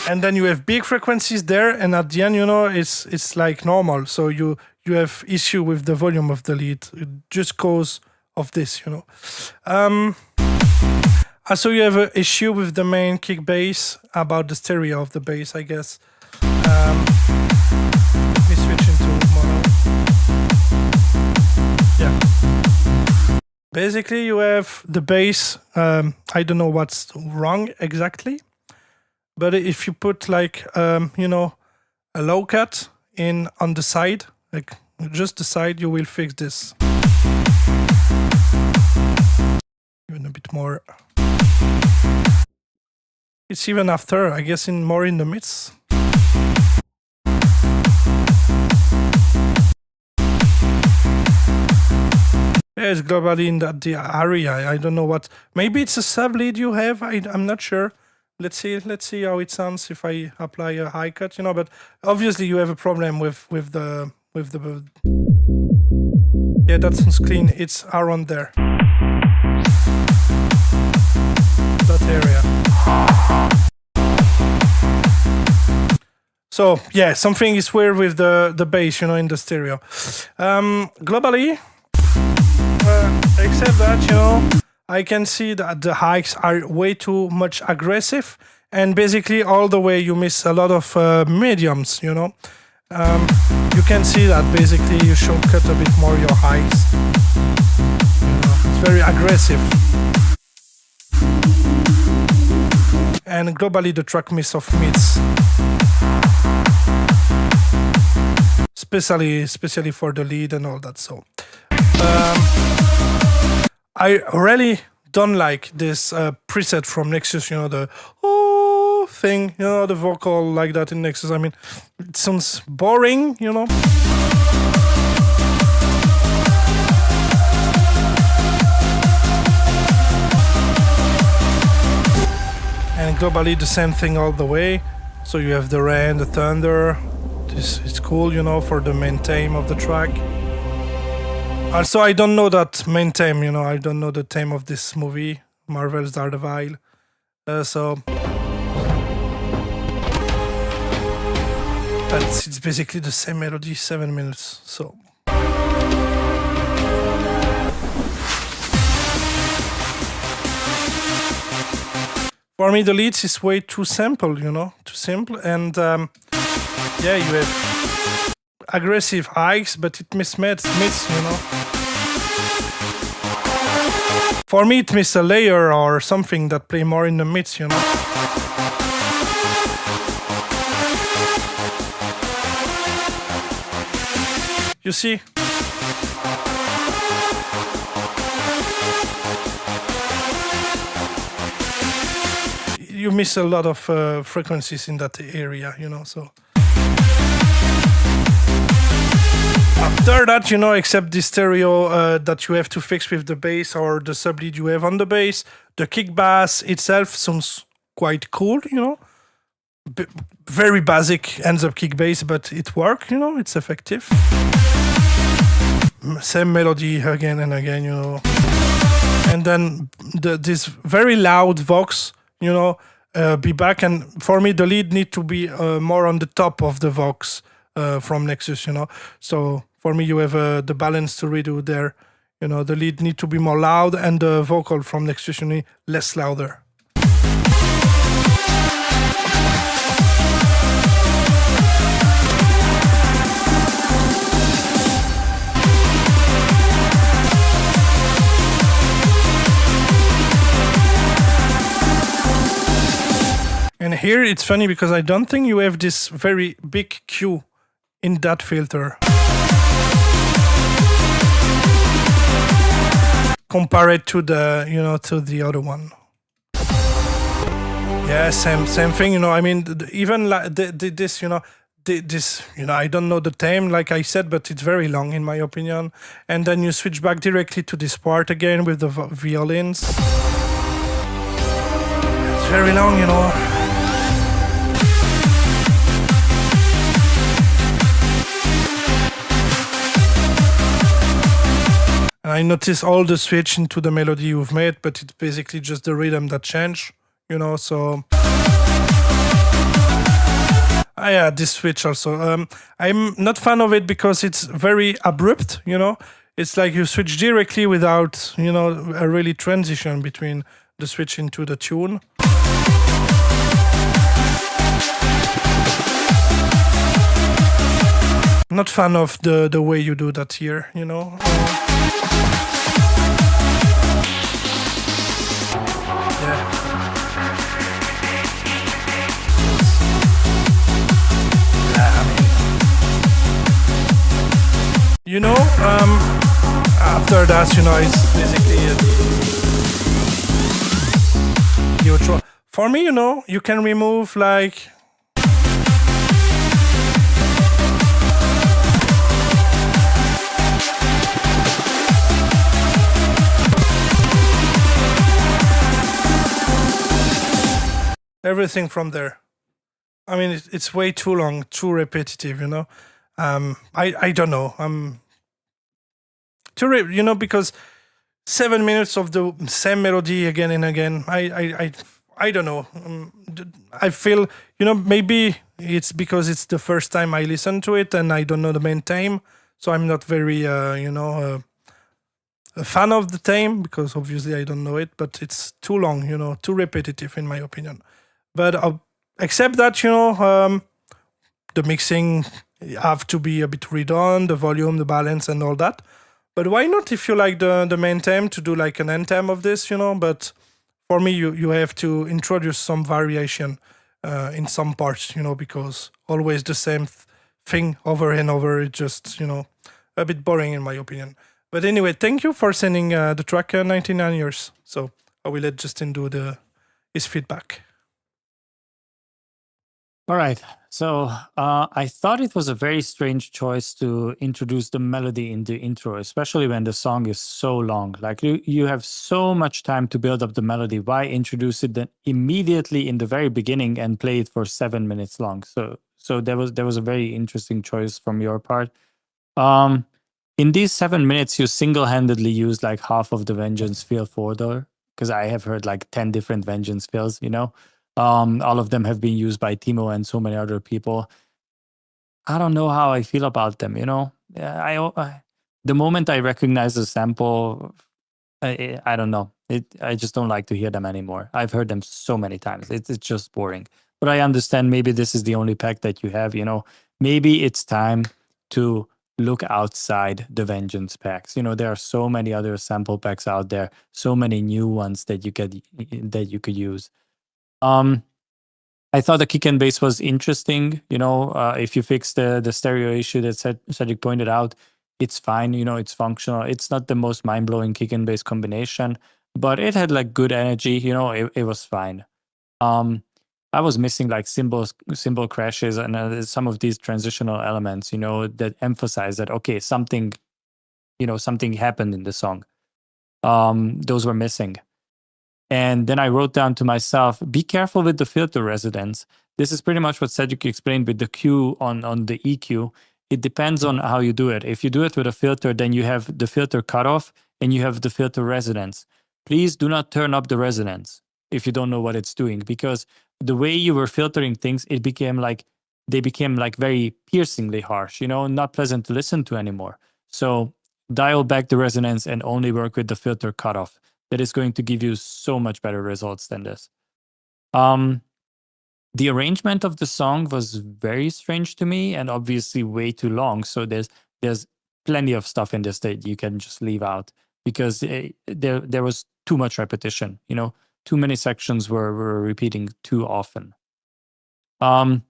And then you have big frequencies there, and at the end, it's like normal. So you have issue with the volume of the lead just cause of this, Also, you have an issue with the main kick bass about the stereo of the bass, I guess. Let me switch into mono. Yeah. Basically, you have the bass. I don't know what's wrong exactly. But if you put like, a low cut on the side, like just the side, you will fix this. Even a bit more. It's even after, I guess, more in the midst. Yeah, it's globally in the area. I don't know what. Maybe it's a sub lead you have. I'm not sure. Let's see how it sounds if I apply a high cut, But obviously you have a problem with the. Yeah, that sounds clean. It's around there. That area. So yeah, something is weird with the bass, in the stereo. Globally, except that, I can see that the hikes are way too much aggressive, and basically all the way you miss a lot of mediums, You can see that basically you should cut a bit more your highs. It's very aggressive. And globally the track miss of mids. Especially for the lead and all that. So I really don't like this preset from Nexus, the thing, the vocal like that in Nexus. I mean, it sounds boring, And globally the same thing all the way. So you have the rain, the thunder. This is cool, for the main theme of the track. Also, I don't know that main theme, I don't know the theme of this movie, Marvel's Daredevil. So it's basically the same melody, 7 minutes. So for me, the leads is way too simple, too simple, and yeah, you have aggressive highs, but it mids, For me, it miss a layer or something that play more in the mids, You see? You miss a lot of frequencies in that area, so. After that, except the stereo that you have to fix with the bass or the sublead you have on the bass, the kick bass itself sounds quite cool, very basic ends up kick bass, but it works, it's effective. Same melody again and again, and then this very loud vox, be back. And for me, the lead need to be more on the top of the vox from Nexus, So for me, you have the balance to redo there. The lead need to be more loud, and the vocal from Nexus less louder. And here it's funny because I don't think you have this very big Q in that filter. Compared to the, to the other one. Yeah, same thing, I mean, even like this, this, I don't know the time, like I said, but it's very long in my opinion. And then you switch back directly to this part again with the violins. It's very long, And I notice all the switch into the melody you've made, but it's basically just the rhythm that changed, so... yeah, this switch also. I'm not fan of it because it's very abrupt, It's like you switch directly without, a really transition between the switch into the tune. Not fan of the way you do that here, after that, it's basically the outro. For me, you can remove like everything from there. I mean, it's way too long, too repetitive, I don't know. Because 7 minutes of the same melody again and again. I don't know. I feel, maybe it's because it's the first time I listen to it and I don't know the main theme, so I'm not very, a fan of the theme because obviously I don't know it. But it's too long, too repetitive in my opinion. But except that, the mixing have to be a bit redone, the volume, the balance, and all that. But why not, if you like the main theme, to do like an end theme of this, But for me, you have to introduce some variation in some parts, because always the same thing over and over. It's just, a bit boring in my opinion. But anyway, thank you for sending the track 99 years. So I will let Justin do his feedback.
All right. So I thought it was a very strange choice to introduce the melody in the intro, especially when the song is so long. Like you have so much time to build up the melody. Why introduce it then immediately in the very beginning and play it for 7 minutes long? So there was a very interesting choice from your part. In these 7 minutes, you single-handedly use like half of the Vengeance feel folder, because I have heard like 10 different Vengeance fills, all of them have been used by Timo and so many other people. I don't know how I feel about them, I the moment I recognize the sample, I don't know. I just don't like to hear them anymore. I've heard them so many times. It's just boring. But I understand maybe this is the only pack that you have, Maybe it's time to look outside the Vengeance packs. There are so many other sample packs out there, so many new ones that you could use. I thought the kick and bass was interesting. If you fix the stereo issue that Cedric pointed out, it's fine. It's functional. It's not the most mind-blowing kick and bass combination, but it had like good energy. It was fine. I was missing like cymbal crashes and some of these transitional elements, that emphasize that, okay, something happened in the song. Those were missing. And then I wrote down to myself, be careful with the filter residence. This is pretty much what Cedric explained with the Q on the EQ. It depends on how you do it. If you do it with a filter, then you have the filter cutoff and you have the filter resonance. Please do not turn up the resonance if you don't know what it's doing, because the way you were filtering things, they became like very piercingly harsh, not pleasant to listen to anymore. So dial back the resonance and only work with the filter cutoff. That is going to give you so much better results than this. The arrangement of the song was very strange to me and obviously way too long. So there's plenty of stuff in this that you can just leave out because there was too much repetition. Too many sections were repeating too often. I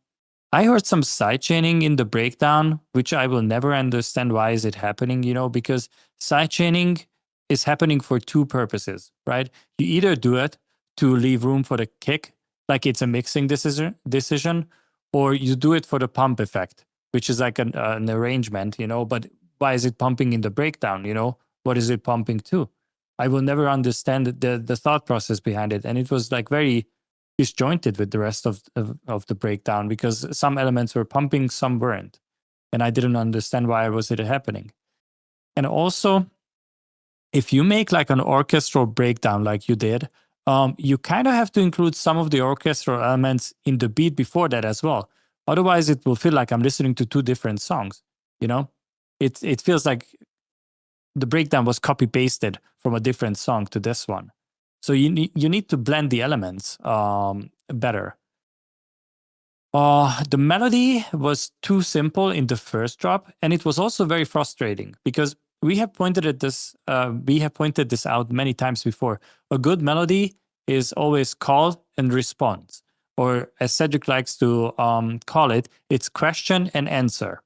heard some sidechaining in the breakdown, which I will never understand why is it happening, because sidechaining is happening for two purposes, right? You either do it to leave room for the kick, like it's a mixing decision, or you do it for the pump effect, which is like an arrangement, but why is it pumping in the breakdown, What is it pumping to? I will never understand the thought process behind it. And it was like very disjointed with the rest of the breakdown because some elements were pumping, some weren't. And I didn't understand why was it happening. And also, if you make like an orchestral breakdown like you did, you kind of have to include some of the orchestral elements in the beat before that as well. Otherwise, it will feel like I'm listening to two different songs, It feels like the breakdown was copy-pasted from a different song to this one. So you need to blend the elements better. The melody was too simple in the first drop, and it was also very frustrating because we have pointed this out many times before. A good melody is always call and response, or as Cedric likes to call it, it's question and answer.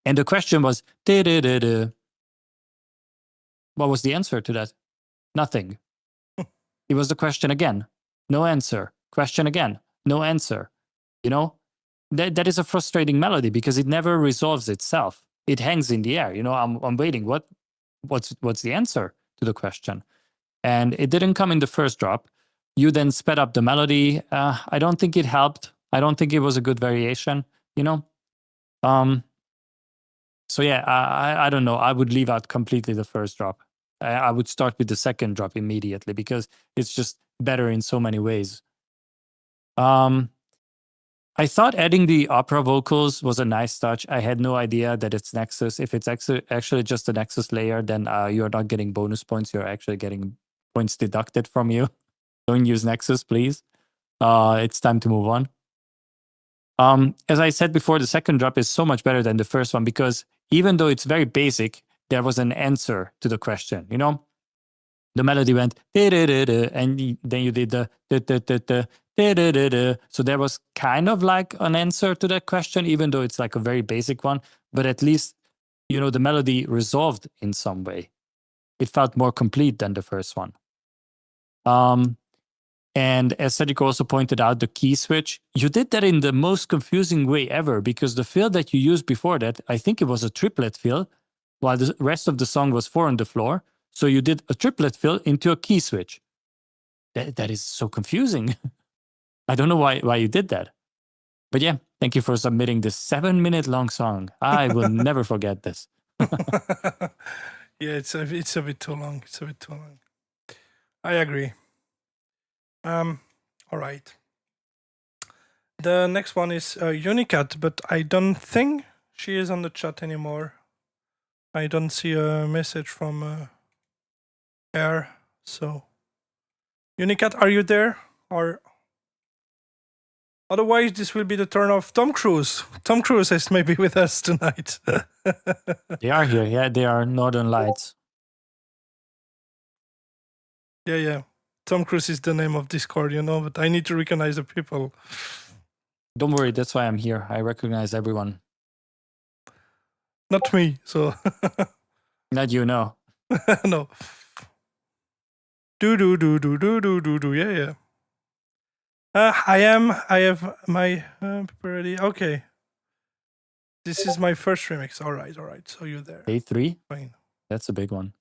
And the question was, what was the answer to that? Nothing. It was the question again, no answer. Question again, no answer. That is a frustrating melody because it never resolves itself. It hangs in the air. I'm waiting. What's the answer to the question? And it didn't come in the first drop. You then sped up the melody. I don't think it helped. I don't think it was a good variation. So yeah, I don't know. I would leave out completely the first drop. I would start with the second drop immediately because it's just better in so many ways. I thought adding the opera vocals was a nice touch. I had no idea that it's Nexus. If it's actually just a Nexus layer, then you're not getting bonus points. You're actually getting points deducted from you. Don't use Nexus, please. It's time to move on. As I said before, the second drop is so much better than the first one because even though it's very basic, there was an answer to the question, The melody went, and then you did the, so there was kind of like an answer to that question, even though it's like a very basic one, but at least, the melody resolved in some way. It felt more complete than the first one. And as Cedric also pointed out, the key switch, you did that in the most confusing way ever because the fill that you used before that, I think it was a triplet fill, while the rest of the song was 4 on the floor. So you did a triplet fill into a key switch. That is so confusing. I don't know why you did that. But yeah, thank you for submitting this 7-minute long song. I will never forget this.
Yeah, it's a bit too long. It's a bit too long. I agree. All right. The next one is Unicat, but I don't think she is on the chat anymore. I don't see a message from her. So, Unicat, are you there? Or otherwise, this will be the turn of Tom Cruise. Tom Cruise is maybe with us tonight.
They are here. Yeah, they are Northern Lights.
Yeah. Tom Cruise is the name of Discord, but I need to recognize the people.
Don't worry, that's why I'm here. I recognize everyone.
Not me, so.
Not you, no.
No. Do. Yeah. I have my people ready. Okay. This is my first remix. All right. So you're there.
Day 3?
Fine.
That's a big one.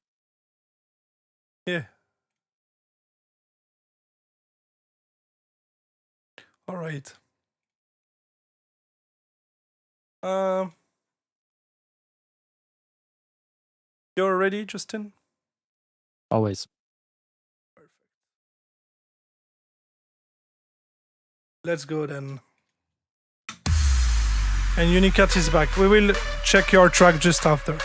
Yeah. All right. Um, you're ready, Justin?
Always.
Let's go then. And Unicat is back. We will check your track just after.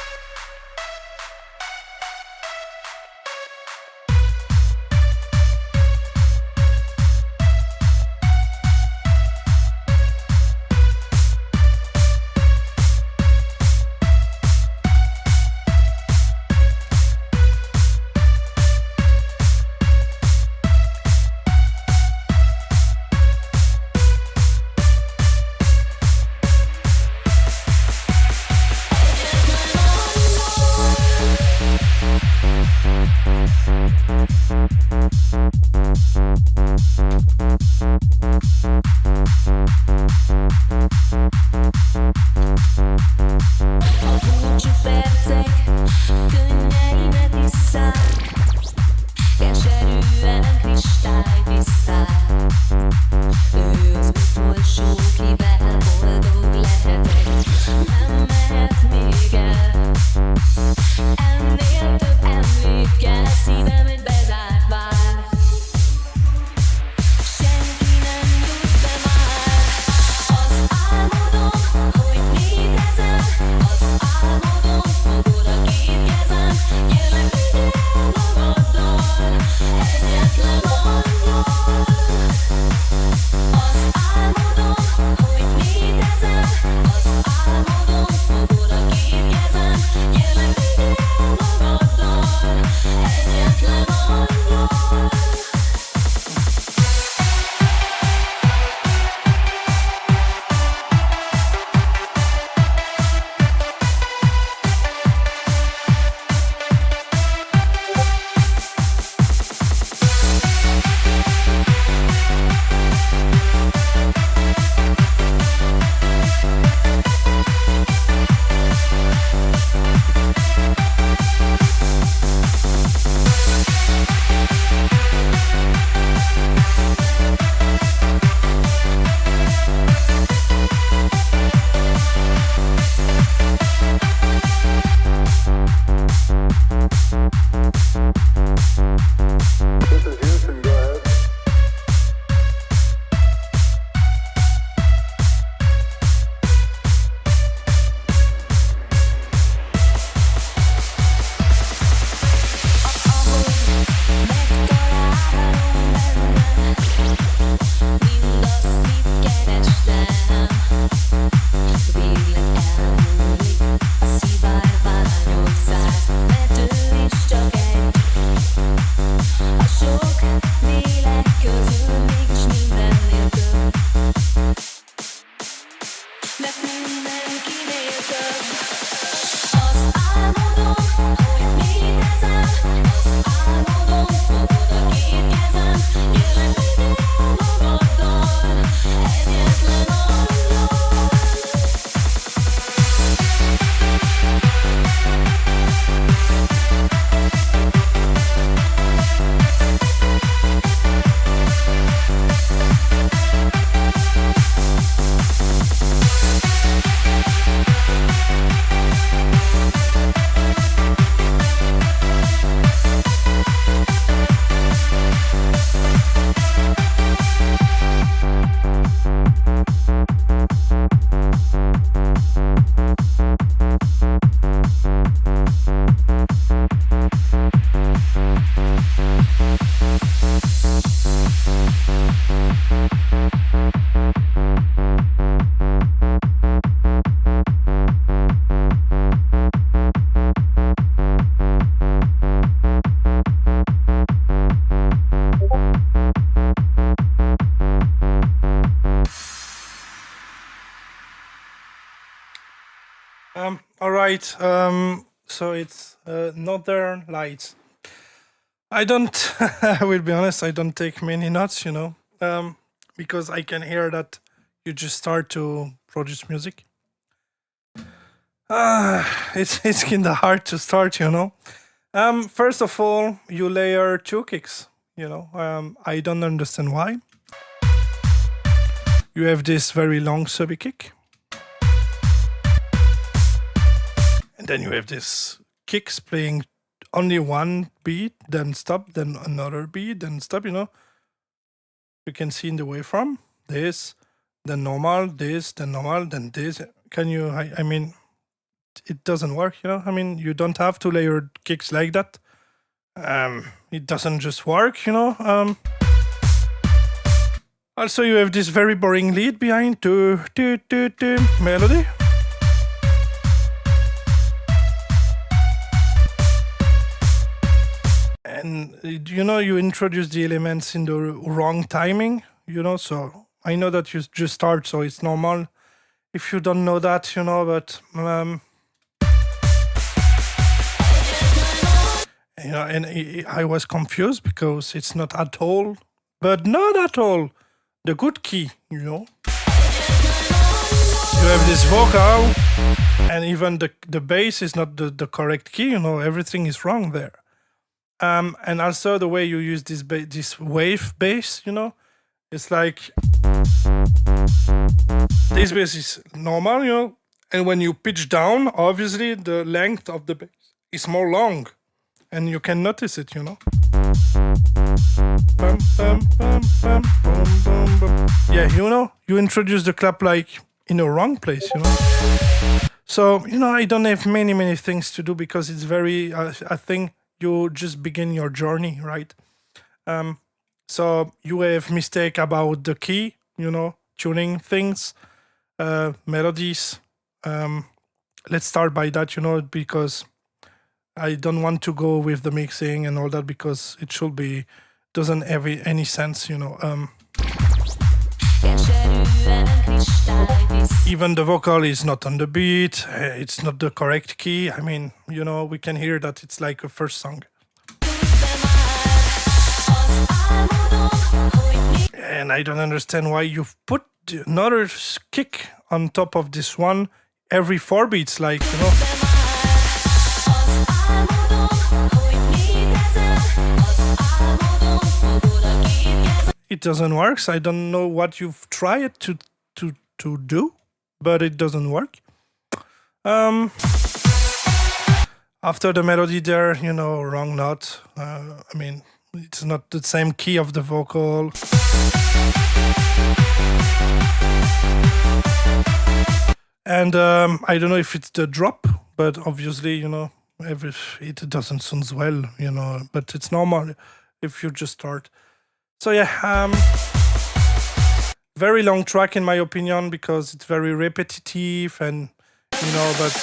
Búcsú percek könnyeimet isszák, keserűen kristálytiszták. Ő az utolsó, kivel boldog lehetek, nem mehet még el. Ennél több emlékkel szívem egy bezárt vár. Senki nem jut be már. Azt álmodom, hogy létezem. Azt álmodom, fogod a két kezem. Kérlek, vigyél magaddal egyetlen angyal. Azt álmodom, hogy létezem. Azt álmodom, fogod a két kezem. Kérlek, vigyél magaddal egyetlen angyal.
All right. So it's Northern Lights. I don't. I will be honest. I don't take many notes, because I can hear that you just start to produce music. It's kind of hard to start, First of all, you layer two kicks. I don't understand why. you have this very long subby kick. And then you have this kicks playing only one beat, then stop, then another beat, then stop, you know. You can see in the waveform, this, then normal, this, then normal, then this. Can you, I mean, it doesn't work, you know. I mean, you don't have to layer kicks like that. It doesn't just work, you know. Also, you have this very boring lead behind melody. And you know, you introduce the elements in the wrong timing, you know. So I know that you just start, so it's normal if you don't know that, you know. But you know, and I was confused because it's not at all, but not at all, the good key, you know. You have this vocal, and even the bass is not the correct key, you know. Everything is wrong there. And also the way you use this wave bass, you know, it's like this bass is normal, you know, and when you pitch down, obviously the length of the bass is more long, and you can notice it, you know. Yeah, you know, you introduce the clap like in a wrong place, you know. So, you know, I don't have many things to do because it's very, I think you just begin your journey, right? So you have mistake about the key, you know, tuning things, melodies. Let's start by that, you know, because I don't want to go with the mixing and all that because it should be, doesn't have any sense, you know. Even the vocal is not on the beat, it's not the correct key. I mean, you know, we can hear that it's like a first song. And I don't understand why you've put another kick on top of this one every 4 beats, like, you know. It doesn't work. So I don't know what you've tried to do, but it doesn't work. After the melody there, you know, wrong note. I mean, it's not the same key of the vocal. And I don't know if it's the drop, but obviously, you know, it doesn't sound well, you know, but it's normal if you just start. So yeah, very long track in my opinion because it's very repetitive and, you know, but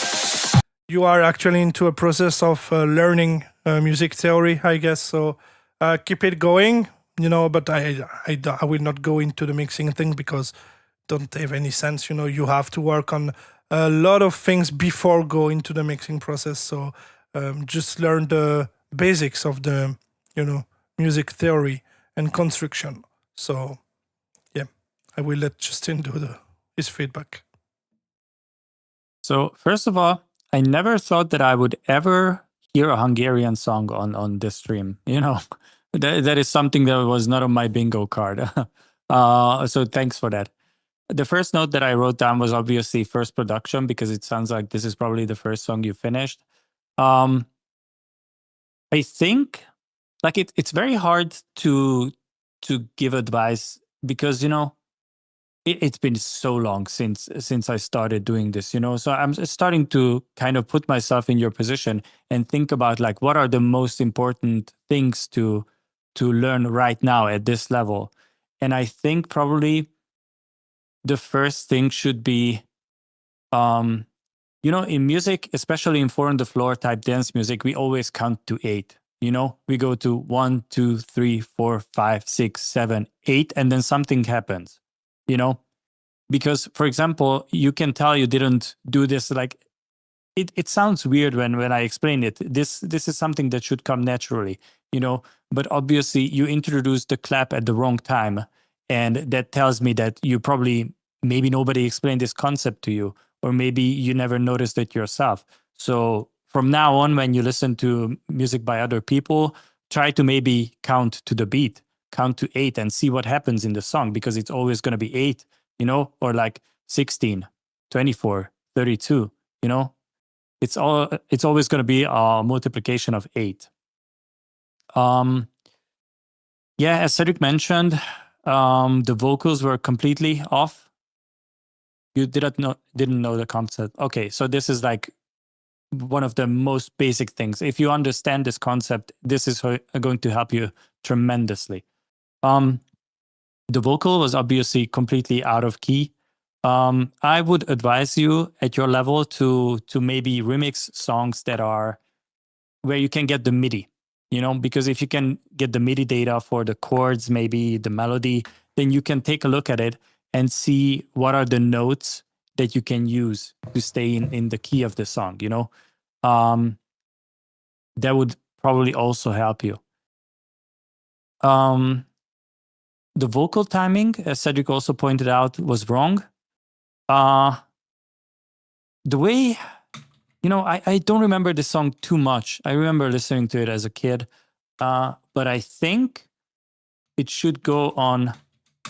you are actually into a process of learning music theory, I guess. So keep it going, you know, but I will not go into the mixing thing because it don't have any sense. You know, you have to work on a lot of things before go into the mixing process. So just learn the basics of the, you know, music theory and construction. So yeah, I will let Justin do his feedback.
So first of all, I never thought that I would ever hear a Hungarian song on this stream. You know, that is something that was not on my bingo card. So thanks for that. The first note that I wrote down was obviously first production because it sounds like this is probably the first song you finished. I think like it's very hard to give advice because, you know, it's been so long since I started doing this, you know. So I'm starting to kind of put myself in your position and think about like what are the most important things to learn right now at this level. And I think probably the first thing should be, you know, in music, especially in 4 on the floor type dance music, we always count to 8. You know, we go to 1, 2, 3, 4, 5, 6, 7, 8, and then something happens, you know, because, for example, you can tell you didn't do this. Like it sounds weird when I explain it. This is something that should come naturally, you know, but obviously you introduced the clap at the wrong time. And that tells me that you probably, maybe nobody explained this concept to you, or maybe you never noticed it yourself. So from now on, when you listen to music by other people, try to maybe count to the beat, count to 8 and see what happens in the song, because it's always going to be 8 or like 16, 24, 32, it's always going to be a multiplication of 8. As Cedric mentioned, the vocals were completely off. You didn't know the concept. Okay, so this is like one of the most basic things. If you understand this concept, this is going to help you tremendously. The vocal was obviously completely out of key. I would advise you at your level to maybe remix songs that are where you can get the MIDI, because if you can get the MIDI data for the chords, maybe the melody, then you can take a look at it and see what are the notes that you can use to stay in the key of the song, that would probably also help you. The vocal timing, as Cedric also pointed out, was wrong. The way, I don't remember the song too much. I remember listening to it as a kid, but I think it should go on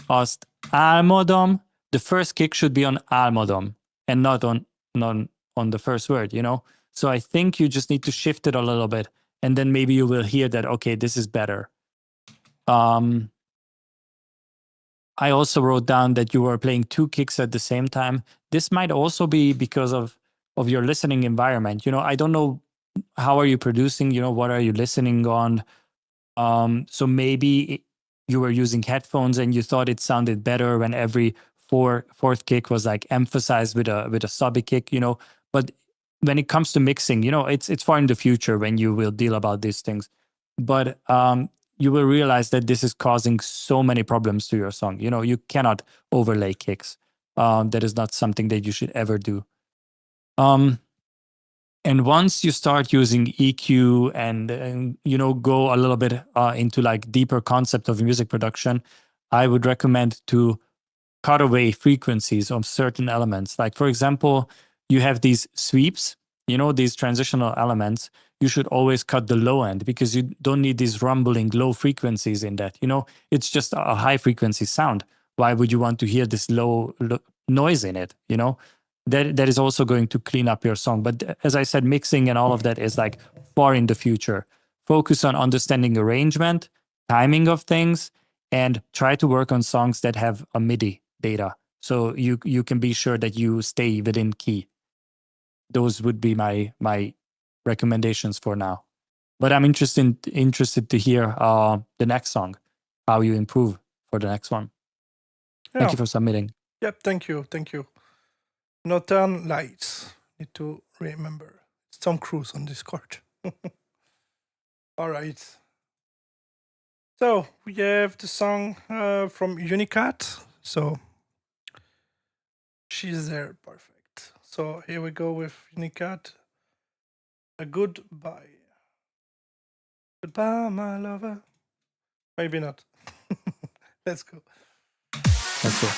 Azt álmodom. The first kick should be on álmodom and not on the first word, So I think you just need to shift it a little bit, and then maybe you will hear that, okay, this is better. I also wrote down that you were playing 2 kicks at the same time. This might also be because of your listening environment. I don't know, how are you producing? What are you listening on? So maybe you were using headphones and you thought it sounded better when every fourth kick was like emphasized with a subby kick. But when it comes to mixing, it's far in the future when you will deal about these things. But you will realize that this is causing so many problems to your song. You cannot overlay kicks. That is not something that you should ever do. And once you start using EQ and go a little bit into like deeper concept of music production, I would recommend to cut away frequencies of certain elements. Like, for example, you have these sweeps, these transitional elements. You should always cut the low end because you don't need these rumbling low frequencies in that. It's just a high frequency sound. Why would you want to hear this low noise in it? That is also going to clean up your song. But as I said, mixing and all of that is like far in the future. Focus on understanding arrangement, timing of things, and try to work on songs that have a MIDI data. So you can be sure that you stay within key. Those would be my recommendations for now. But I'm interested to hear the next song, how you improve for the next one. Thank you for submitting.
Yep, thank you. Northern Lights. Need to remember. It's Tom Cruise on Discord. All right. So we have the song from Unicat. So she's there. Perfect. So here we go with Unicat. A goodbye. Goodbye, my lover. Maybe not. Let's go.
Let's go.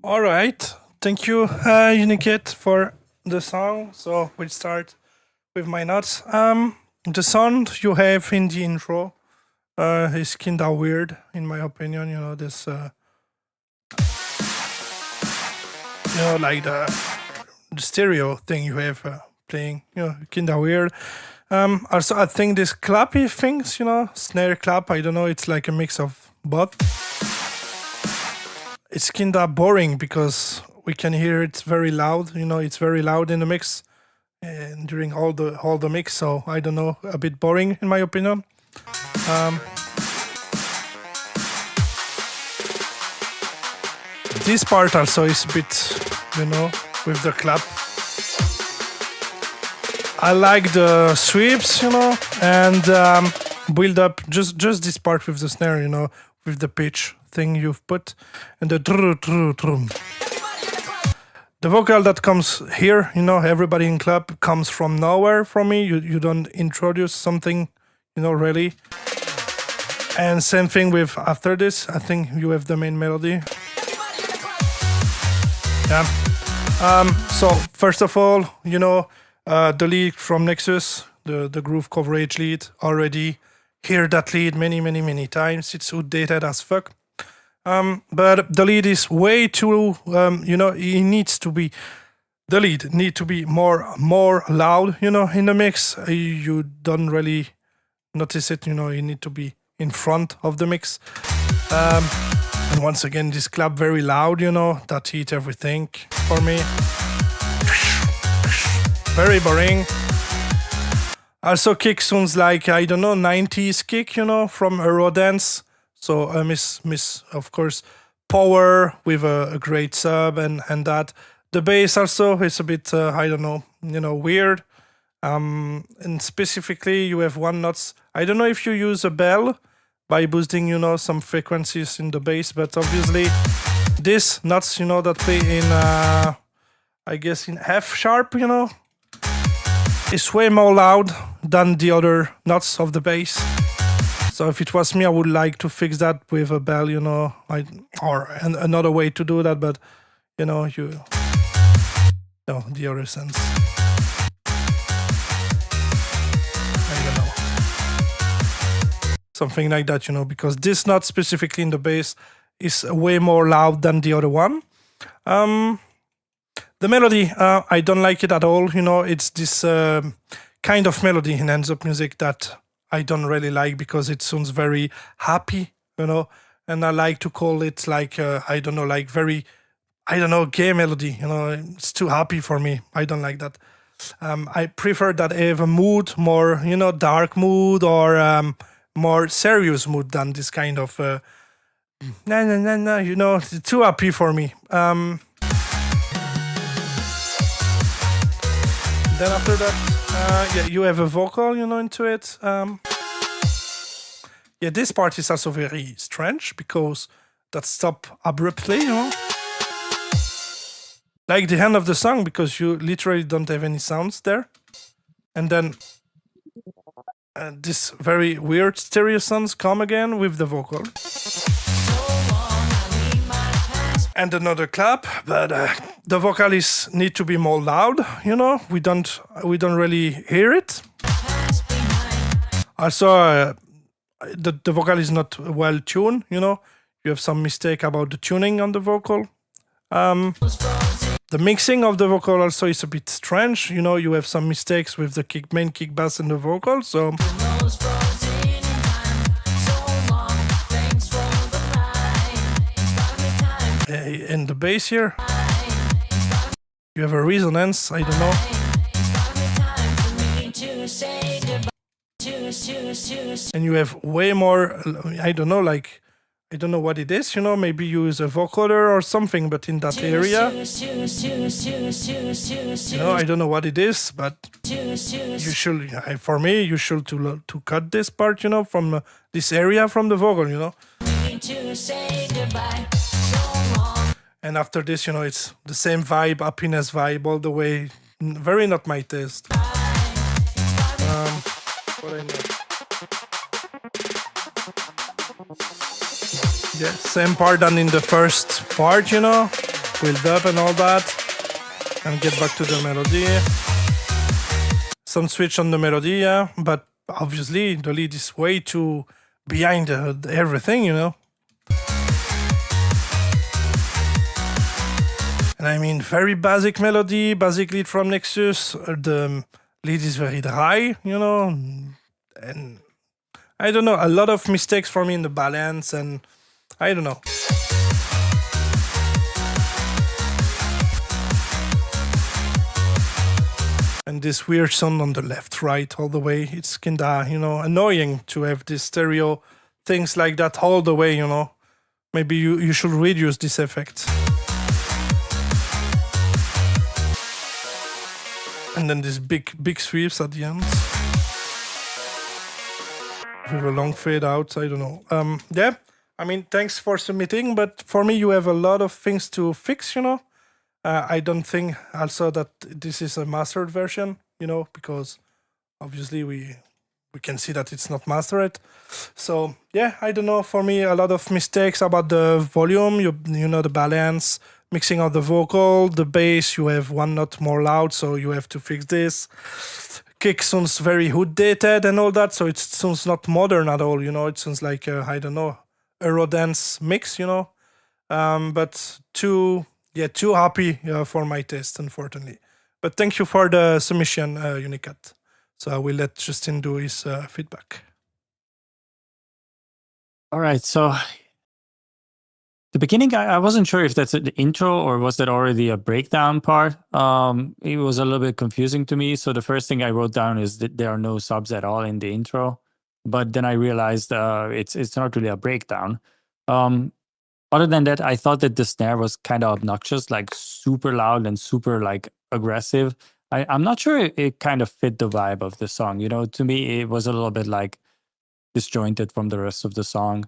All right. Thank you, Uniket, for the song. So we'll start with my notes. The sound you have in the intro is kinda weird, in my opinion. You know, this, like the stereo thing you have playing, kinda weird. Also, I think this clappy things, snare clap, I don't know, it's like a mix of both. It's kinda boring because we can hear it very loud. It's very loud in the mix and during all the mix. So I don't know, a bit boring in my opinion. This part also is a bit, with the clap. I like the sweeps, and build up just this part with the snare, with the pitch thing you've put, and the drum. The vocal that comes here, everybody in club comes from nowhere from me. You don't introduce something, really. And same thing with after this. I think you have the main melody. Yeah. So first of all, the lead from Nexus, the groove coverage lead, already hear that lead many times. It's outdated as fuck. But the lead is way too, it needs to be, the lead need to be more loud, in the mix. You don't really notice it, you need to be in front of the mix. And once again, this clap very loud, that hit everything for me. Very boring. Also, kick sounds like, I don't know, 90s kick, from Eurodance. So miss of course, power with a great sub and that. The bass also is a bit, I don't know, weird. And specifically, you have one notes. I don't know if you use a bell by boosting, some frequencies in the bass, but obviously this notes, that play in, I guess in F sharp, is way more loud than the other notes of the bass. So if it was me, I would like to fix that with a bell, or another way to do that, but the other sense. I don't know. Something like that, because this note specifically in the bass is way more loud than the other one. The melody, I don't like it at all. It's this kind of melody in hands up music that I don't really like because it sounds very happy, and I like to call it like, I don't know, like very, I don't know, gay melody, it's too happy for me. I don't like that. I prefer that I have a mood, more, dark mood or more serious mood than this kind of, too happy for me. Then after that, you have a vocal, into it. This part is also very strange because that stop abruptly, like the end of the song, because you literally don't have any sounds there. And then this very weird stereo sounds come again with the vocal. And another clap, but the vocalists need to be more loud. We don't really hear it. Also, the vocal is not well tuned. You have some mistake about the tuning on the vocal. The mixing of the vocal also is a bit strange. You have some mistakes with the main kick bass and the vocal. So. In the bass here, you have a resonance, I don't know. And you have way more, I don't know, like, I don't know what it is, maybe you use a vocoder or something, but in that area, I don't know what it is, but you should, for me, you should to cut this part, from this area from the vocal, And after this, it's the same vibe, happiness vibe all the way. Very not my taste. What I know. Yeah, same part than in the first part, build up and all that, and get back to the melody. Some switch on the melody, yeah, but obviously the lead is way too behind everything, you know. And I mean, very basic melody, basic lead from Nexus. The lead is very dry, you know, and I don't know, a lot of mistakes for me in the balance, and I don't know. And this weird sound on the left, right, all the way. It's kinda, you know, annoying to have this stereo things like that all the way, you know. Maybe you should reduce this effect. And then these big sweeps at the end. With a long fade out, I don't know. Yeah, I mean, thanks for submitting, but for me, you have a lot of things to fix, you know. I don't think also that this is a mastered version, you know, because obviously we can see that it's not mastered. So yeah, I don't know. For me, a lot of mistakes about the volume, you know, the balance, mixing of the vocal, the bass. You have one note more loud, so you have to fix this. Kick sounds very outdated and all that, so it sounds not modern at all. You know, it sounds like I don't know, Eurodance mix. You know, but too happy for my taste, unfortunately. But thank you for the submission, Unicat. So I will let Justin do his feedback.
All right. So the beginning, I wasn't sure if that's the intro or was that already a breakdown part. It was a little bit confusing to me. So the first thing I wrote down is that there are no subs at all in the intro. But then I realized it's not really a breakdown. Other than that, I thought that the snare was kind of obnoxious, like super loud and super like aggressive. I'm not sure it kind of fit the vibe of the song. You know, to me, it was a little bit like disjointed from the rest of the song.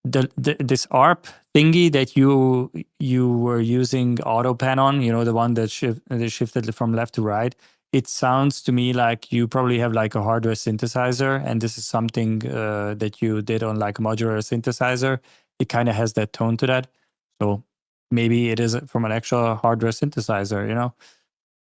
This ARP thingy that you were using auto pan on, you know, the one that shifted from left to right, it sounds to me like you probably have like a hardware synthesizer, and this is something that you did on like a modular synthesizer. It kind of has that tone to that. So maybe it is from an actual hardware synthesizer, you know.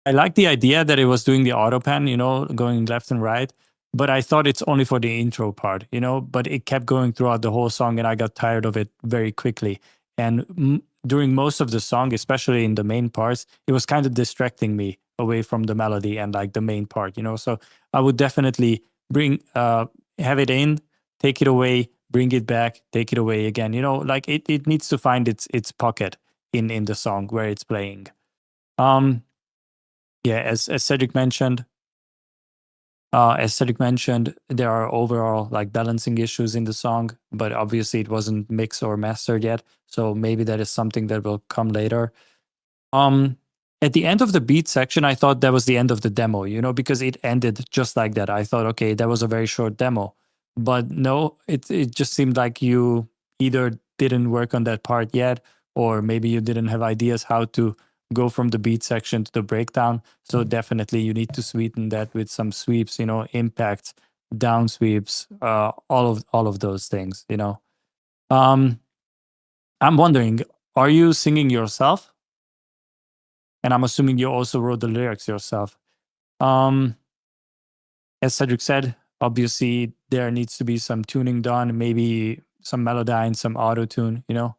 I like the idea that it was doing the auto pan, you know, going left and right, but I thought it's only for the intro part, you know, but it kept going throughout the whole song and I got tired of it very quickly. And during most of the song, especially in the main parts, it was kind of distracting me away from the melody and like the main part, you know. So I would definitely have it in, take it away, bring it back, take it away again, you know, like it needs to find its pocket in the song where it's playing. Yeah, as Cedric mentioned, there are overall like balancing issues in the song, but obviously it wasn't mixed or mastered yet. So maybe that is something that will come later. At the end of the beat section, I thought that was the end of the demo, you know, because it ended just like that. I thought, okay, that was a very short demo. But no, it just seemed like you either didn't work on that part yet, or maybe you didn't have ideas how to go from the beat section to the breakdown. So definitely you need to sweeten that with some sweeps, you know, impacts, down sweeps, all of those things, you know. I'm wondering, are you singing yourself? And I'm assuming you also wrote the lyrics yourself. As Cedric said, obviously there needs to be some tuning done, maybe some melodyne, some auto tune, you know.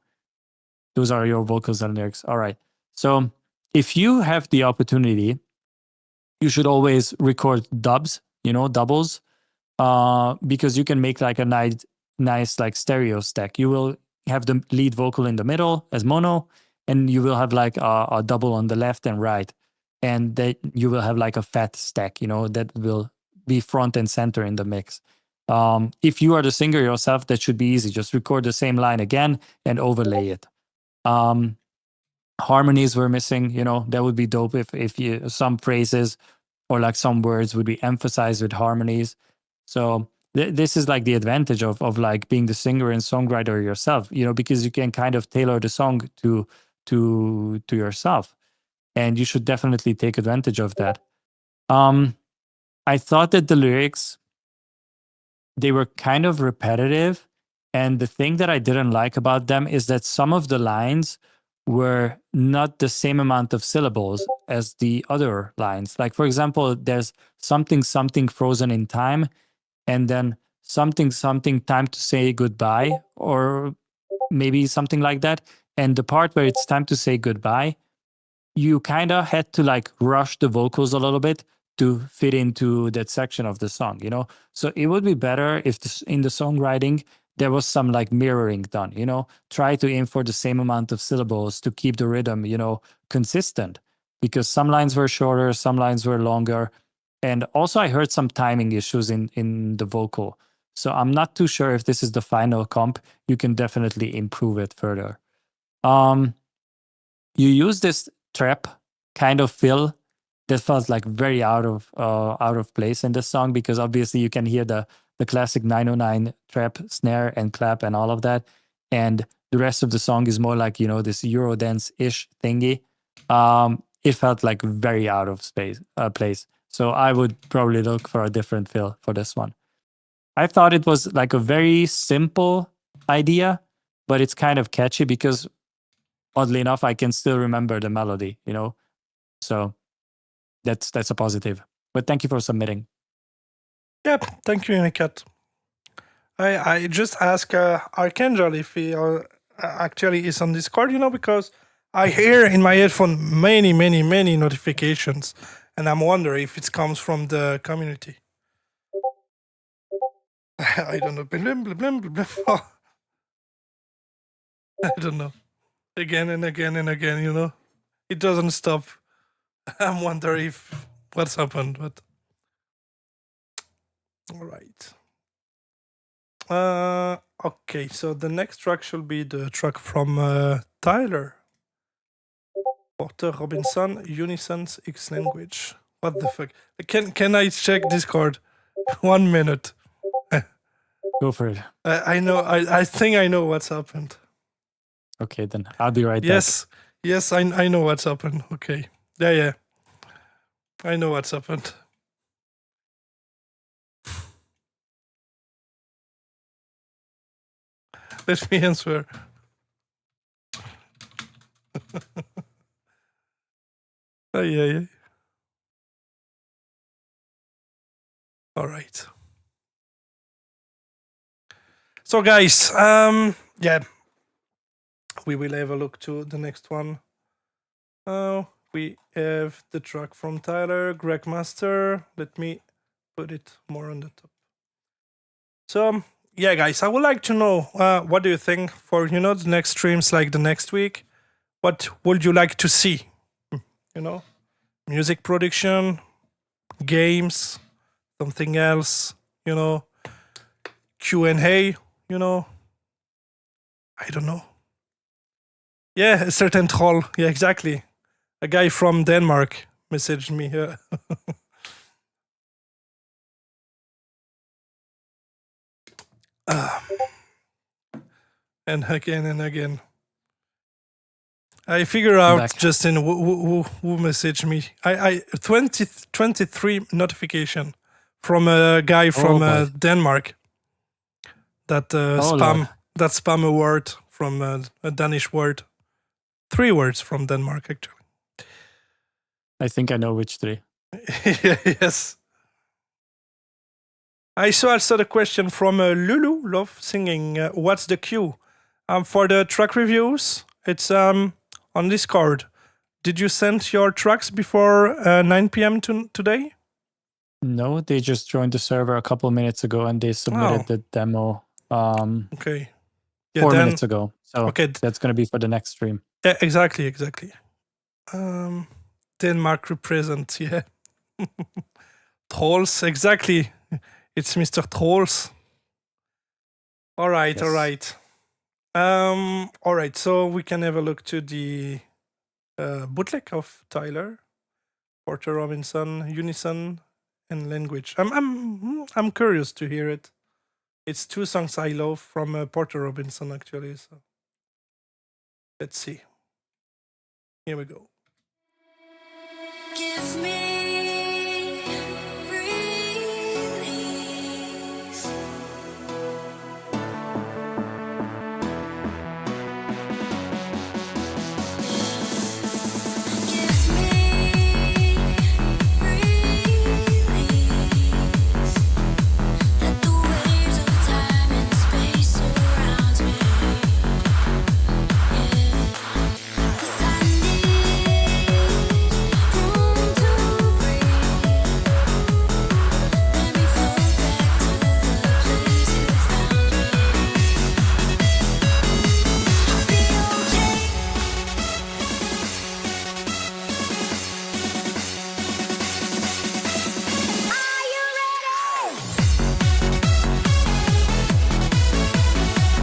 Those are your vocals and lyrics. All right. So if you have the opportunity, you should always record dubs, you know, doubles, because you can make like a nice like stereo stack. You will have the lead vocal in the middle as mono, and you will have like a double on the left and right. And that you will have like a fat stack, you know, that will be front and center in the mix. If you are the singer yourself, that should be easy. Just record the same line again and overlay it. Harmonies were missing, you know, that would be dope if you some phrases or like some words would be emphasized with harmonies. So this is like the advantage of like being the singer and songwriter yourself, you know, because you can kind of tailor the song to yourself, and you should definitely take advantage of that. I thought that the lyrics, they were kind of repetitive And the thing that I didn't like about them is that some of the lines were not the same amount of syllables as the other lines. Like, for example, there's something, something frozen in time, and then something, something time to say goodbye, or maybe something like that. And the part where it's time to say goodbye, you kind of had to like rush the vocals a little bit to fit into that section of the song, you know? So it would be better if in the songwriting, there was some like mirroring done, you know? Try to aim for the same amount of syllables to keep the rhythm, you know, consistent, because some lines were shorter, some lines were longer. And also I heard some timing issues in the vocal. So I'm not too sure if this is the final comp. You can definitely improve it further. You use this trap kind of fill that felt like very out of place in the song, because obviously you can hear the classic 909 trap snare and clap and all of that, and the rest of the song is more like, you know, this Eurodance-ish thingy. It felt like very out of place. So I would probably look for a different fill for this one. I thought it was like a very simple idea, but it's kind of catchy because oddly enough, I can still remember the melody, you know? So that's a positive. But thank you for submitting.
Yep, thank you, Unicat. I just asked Archangel if he actually is on Discord, you know, because I hear in my headphone many, many, many notifications, and I'm wondering if it comes from the community. I don't know. Blim, blim, blim, blim, blim. I don't know. Again and again and again, you know. It doesn't stop. I'm wondering if what's happened, but all right. Okay, so the next track should be the track from Tyler. Porter Robinson, Unison's X language. What the fuck? Can I check Discord? 1 minute.
Go for it.
I know. I think I know what's happened.
Okay, then I'll be right
Yes, I know what's happened. Okay. Yeah. I know what's happened. Let me answer. Yeah. All right. So guys, yeah, we will have a look to the next one. We have the track from Tyler, Greg Master. Let me put it more on the top. So yeah, guys, I would like to know what do you think for, you know, the next streams, like the next week. What would you like to see? You know, music production, games, something else. You know, Q&A. You know, I don't know. Yeah, a certain troll. Yeah, exactly. A guy from Denmark messaged me here. And again. I figure out
back.
Justin who messaged me. I 23 notification from a guy from
boy.
Denmark. That
Lord.
that spam a word from a Danish word. 3 words from Denmark, actually.
I think I know which 3.
Yes. I saw also the question from Lulu, Love Singing. What's the queue? For the track reviews, it's on Discord. Did you send your tracks before 9 p.m. today?
No, they just joined the server a couple minutes ago and they submitted the demo
Okay. Yeah,
4 minutes ago. So
okay.
That's going to be for the next stream.
Yeah, exactly. Denmark represent, yeah. Trolls, exactly. It's Mr. Trolls. All right,
Yes.
all right. All right, so we can have a look to the bootleg of Tyler, Porter Robinson, Unison, and Language. I'm curious to hear it. It's 2 songs I love from Porter Robinson, actually. So let's see. Here we go.
Give me release.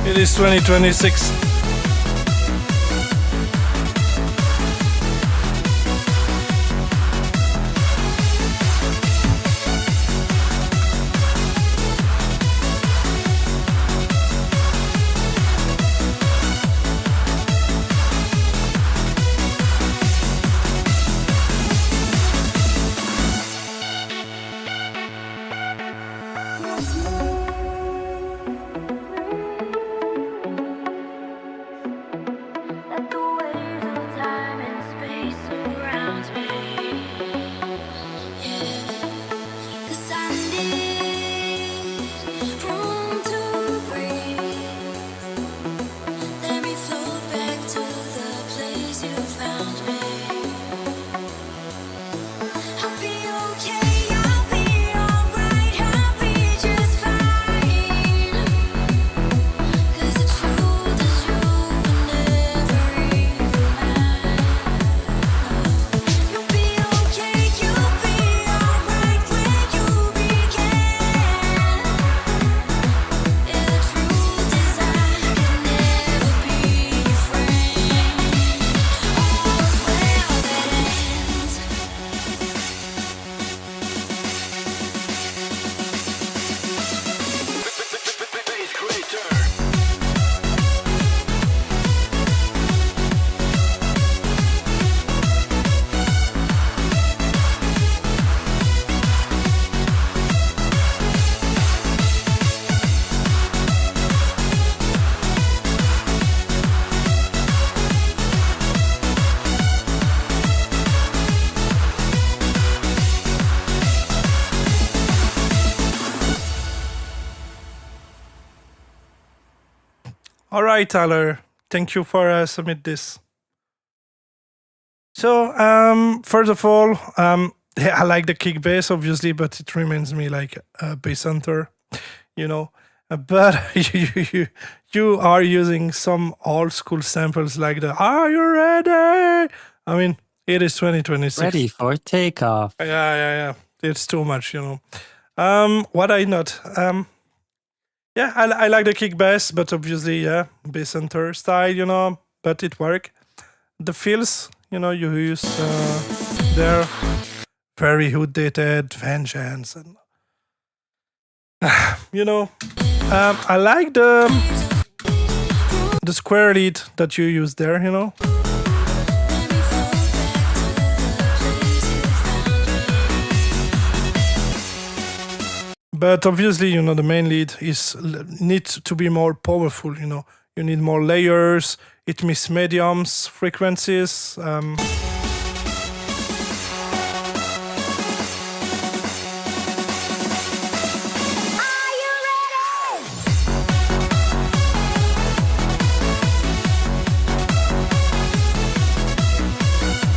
It is 2026.
Let the waves of time and space surround me. Cause I need room to breathe. Let me float back to the place you found me. I'll be okay, I'll be alright, I'll be just fine. Cause the truth is you never even mind. You'll be okay, you'll be alright where you began. Yeah, the truth is I could never be your friend. All's well that ends.
All right, Tyler. Thank you for submit this. So, first of all, yeah, I like the kick bass, obviously, but it reminds me like a bass hunter, you know. But you are using some old school samples like the "Are you ready?" I mean, it is 2026.
Ready for takeoff.
Yeah. It's too much, you know. What I not? Yeah, I like the kick bass, but obviously, yeah, bass hunter style, you know. But it work. The fills, you know, you use they're very outdated, vengeance, and you know, I like the square lead that you use there, you know. But obviously, you know, the main lead needs to be more powerful. You know, you need more layers. It misses mediums, frequencies.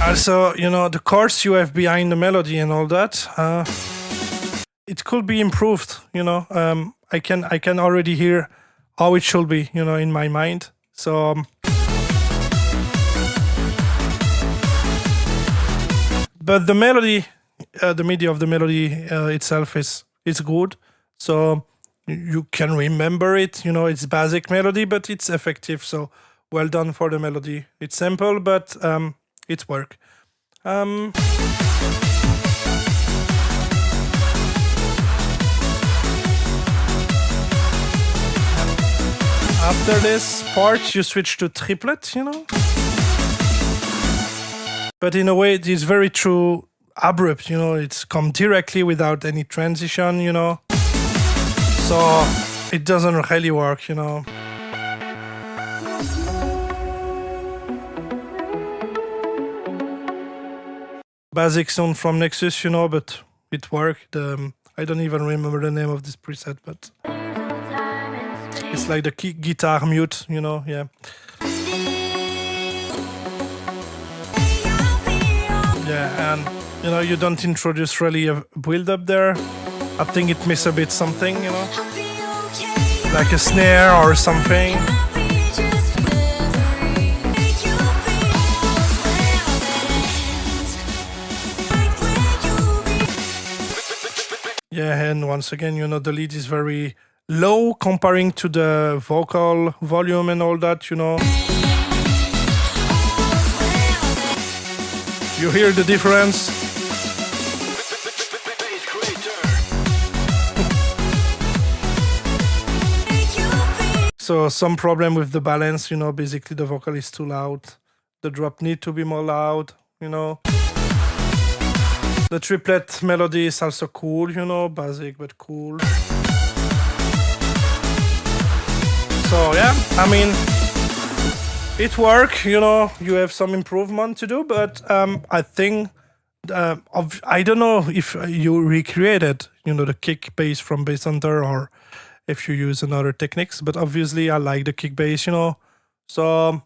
Also, you know, the chords you have behind the melody and all that. It could be improved, you know. I can already hear how it should be, you know, in my mind. So but the melody, the MIDI of the melody itself is good. So you can remember it, you know. It's basic melody, but it's effective. So well done for the melody. It's simple, but it's work. After this part, you switch to triplet, you know? But in a way, it is very true, abrupt, you know? It's come directly without any transition, you know? So it doesn't really work, you know? Basic sound from Nexus, you know, but it worked. I don't even remember the name of this preset, but it's like the guitar mute, you know, yeah. Yeah, and you know, you don't introduce really a build up there. I think it misses a bit something, you know, like a snare or something. Yeah, and once again, you know, the lead is very low comparing to the vocal volume and all that, you know. You hear the difference? So some problem with the balance, you know, basically the vocal is too loud. The drop need to be more loud, you know. The triplet melody is also cool, you know, basic but cool. So yeah, I mean, it works, you know, you have some improvement to do, but I think, I don't know if you recreated, you know, the kick bass from Bass Hunter or if you use another techniques, but obviously I like the kick bass, you know. So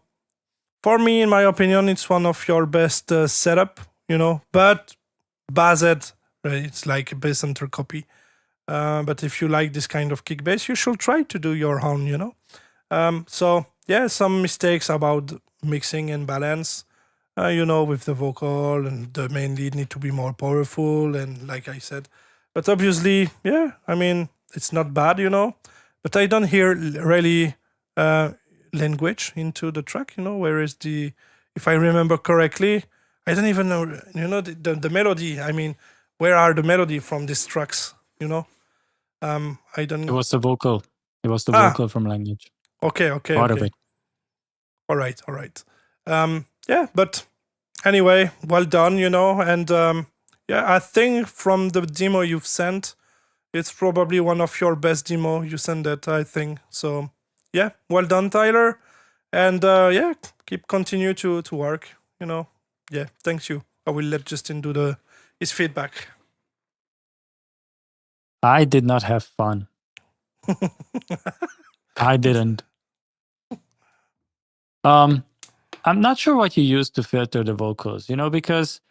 for me, in my opinion, it's one of your best setup, you know, but Bassed, right, it's like a Bass Hunter copy. But if you like this kind of kick bass, you should try to do your own, you know. So yeah, some mistakes about mixing and balance, you know, with the vocal and the main lead need to be more powerful, and like I said, but obviously, yeah, I mean, it's not bad, you know, but I don't hear really language into the track, you know, whereas if I remember correctly, I don't even know, you know, the melody, I mean, where are the melody from these tracks, you know? I don't...
It was the vocal. It was the
Ah.
vocal from language.
Okay.
Part of it.
All right. Yeah, but anyway, well done, you know, and yeah, I think from the demo you've sent, it's probably one of your best demo you sent it, I think. So yeah, well done, Tyler, and yeah, continue to work, you know. Yeah, thanks you. I will let Justin do his feedback.
I did not have fun. I didn't. I'm not sure what you used to filter the vocals, you know, because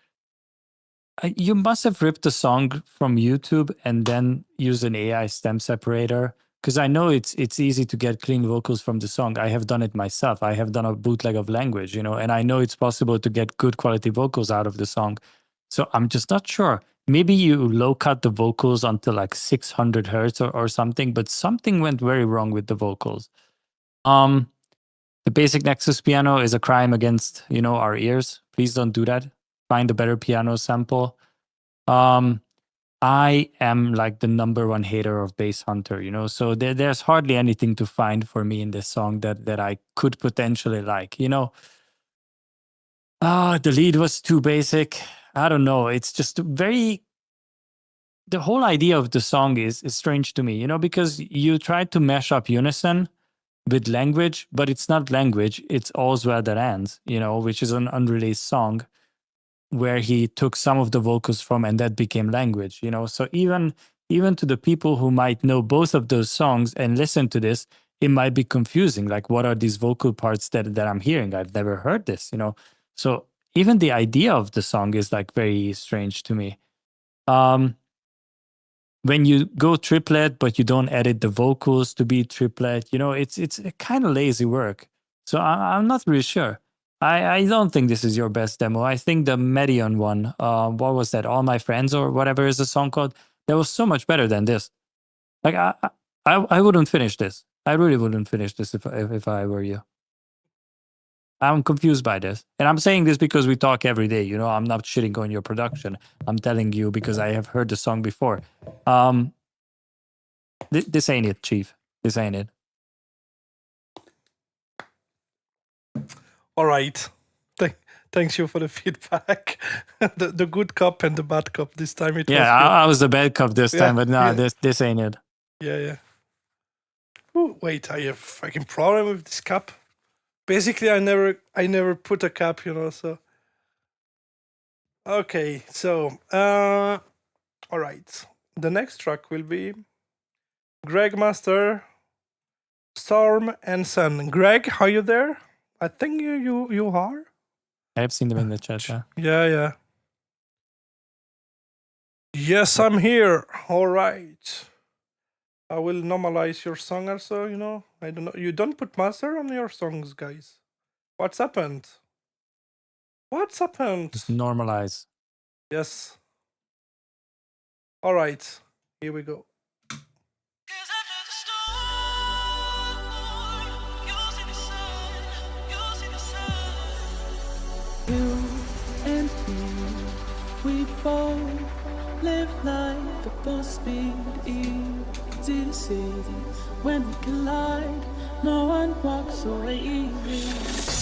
you must have ripped the song from YouTube and then use an AI stem separator. Because I know it's easy to get clean vocals from the song. I have done it myself. I have done a bootleg of language, you know, and I know it's possible to get good quality vocals out of the song. So I'm just not sure. Maybe you low cut the vocals until like 600 hertz or something, but something went very wrong with the vocals. The basic Nexus piano is a crime against, you know, our ears. Please don't do that. Find a better piano sample. I am like the #1 hater of Bass Hunter, you know, so there's hardly anything to find for me in this song that I could potentially like, you know. The lead was too basic. I don't know. It's just the whole idea of the song is strange to me, you know, because you try to mash up unison with language, but it's not language. It's All's Well That Ends, you know, which is an unreleased song where he took some of the vocals from, and that became language, you know. So even to the people who might know both of those songs and listen to this, it might be confusing. Like, what are these vocal parts that I'm hearing? I've never heard this, you know. So even the idea of the song is like very strange to me. When you go triplet, but you don't edit the vocals to be triplet, you know, it's a kind of lazy work. So I'm not really sure. I don't think this is your best demo. I think the Medion one, what was that? All My Friends or whatever is the song called? That was so much better than this. Like I wouldn't finish this. I really wouldn't finish this if I were you. I'm confused by this. And I'm saying this because we talk every day, you know, I'm not shitting on your production. I'm telling you because I have heard the song before. This ain't it, Chief. This ain't it.
All right. Thanks you for the feedback. the good cop and the bad cop this time. It was
I was the bad cop this time, but no, this ain't it.
Yeah. Ooh, wait, I have fucking problem with this cap. Basically, I never put a cap, you know. So okay, so all right. The next track will be Greg Master, Storm and Sun. Greg, are you there? I think you are.
I have seen them in the chat.
Yeah. Yes, I'm here. All right. I will normalize your song also, you know. I don't know. You don't put master on your songs, guys. What's happened?
Just normalize.
Yes. All right. Here we go.
You and me, we both live life at full speed. Easy to see when we collide. No one walks away easy.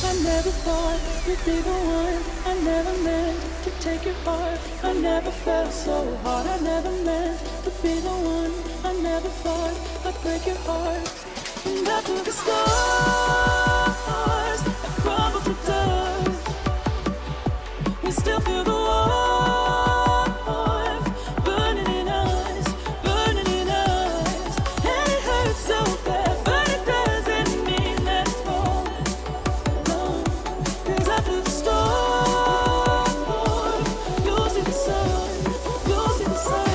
I never thought you'd be the one. I never meant to take your heart. I never felt so hard. I never meant to be the one. I never thought I'd break your heart. And after the stars have crumbled to dust, we still feel the warmth burning in us, burning in us. And it hurts so bad, but it doesn't mean that it's wrong. No, 'cause after the storm, you'll see the sun, you'll see the sun.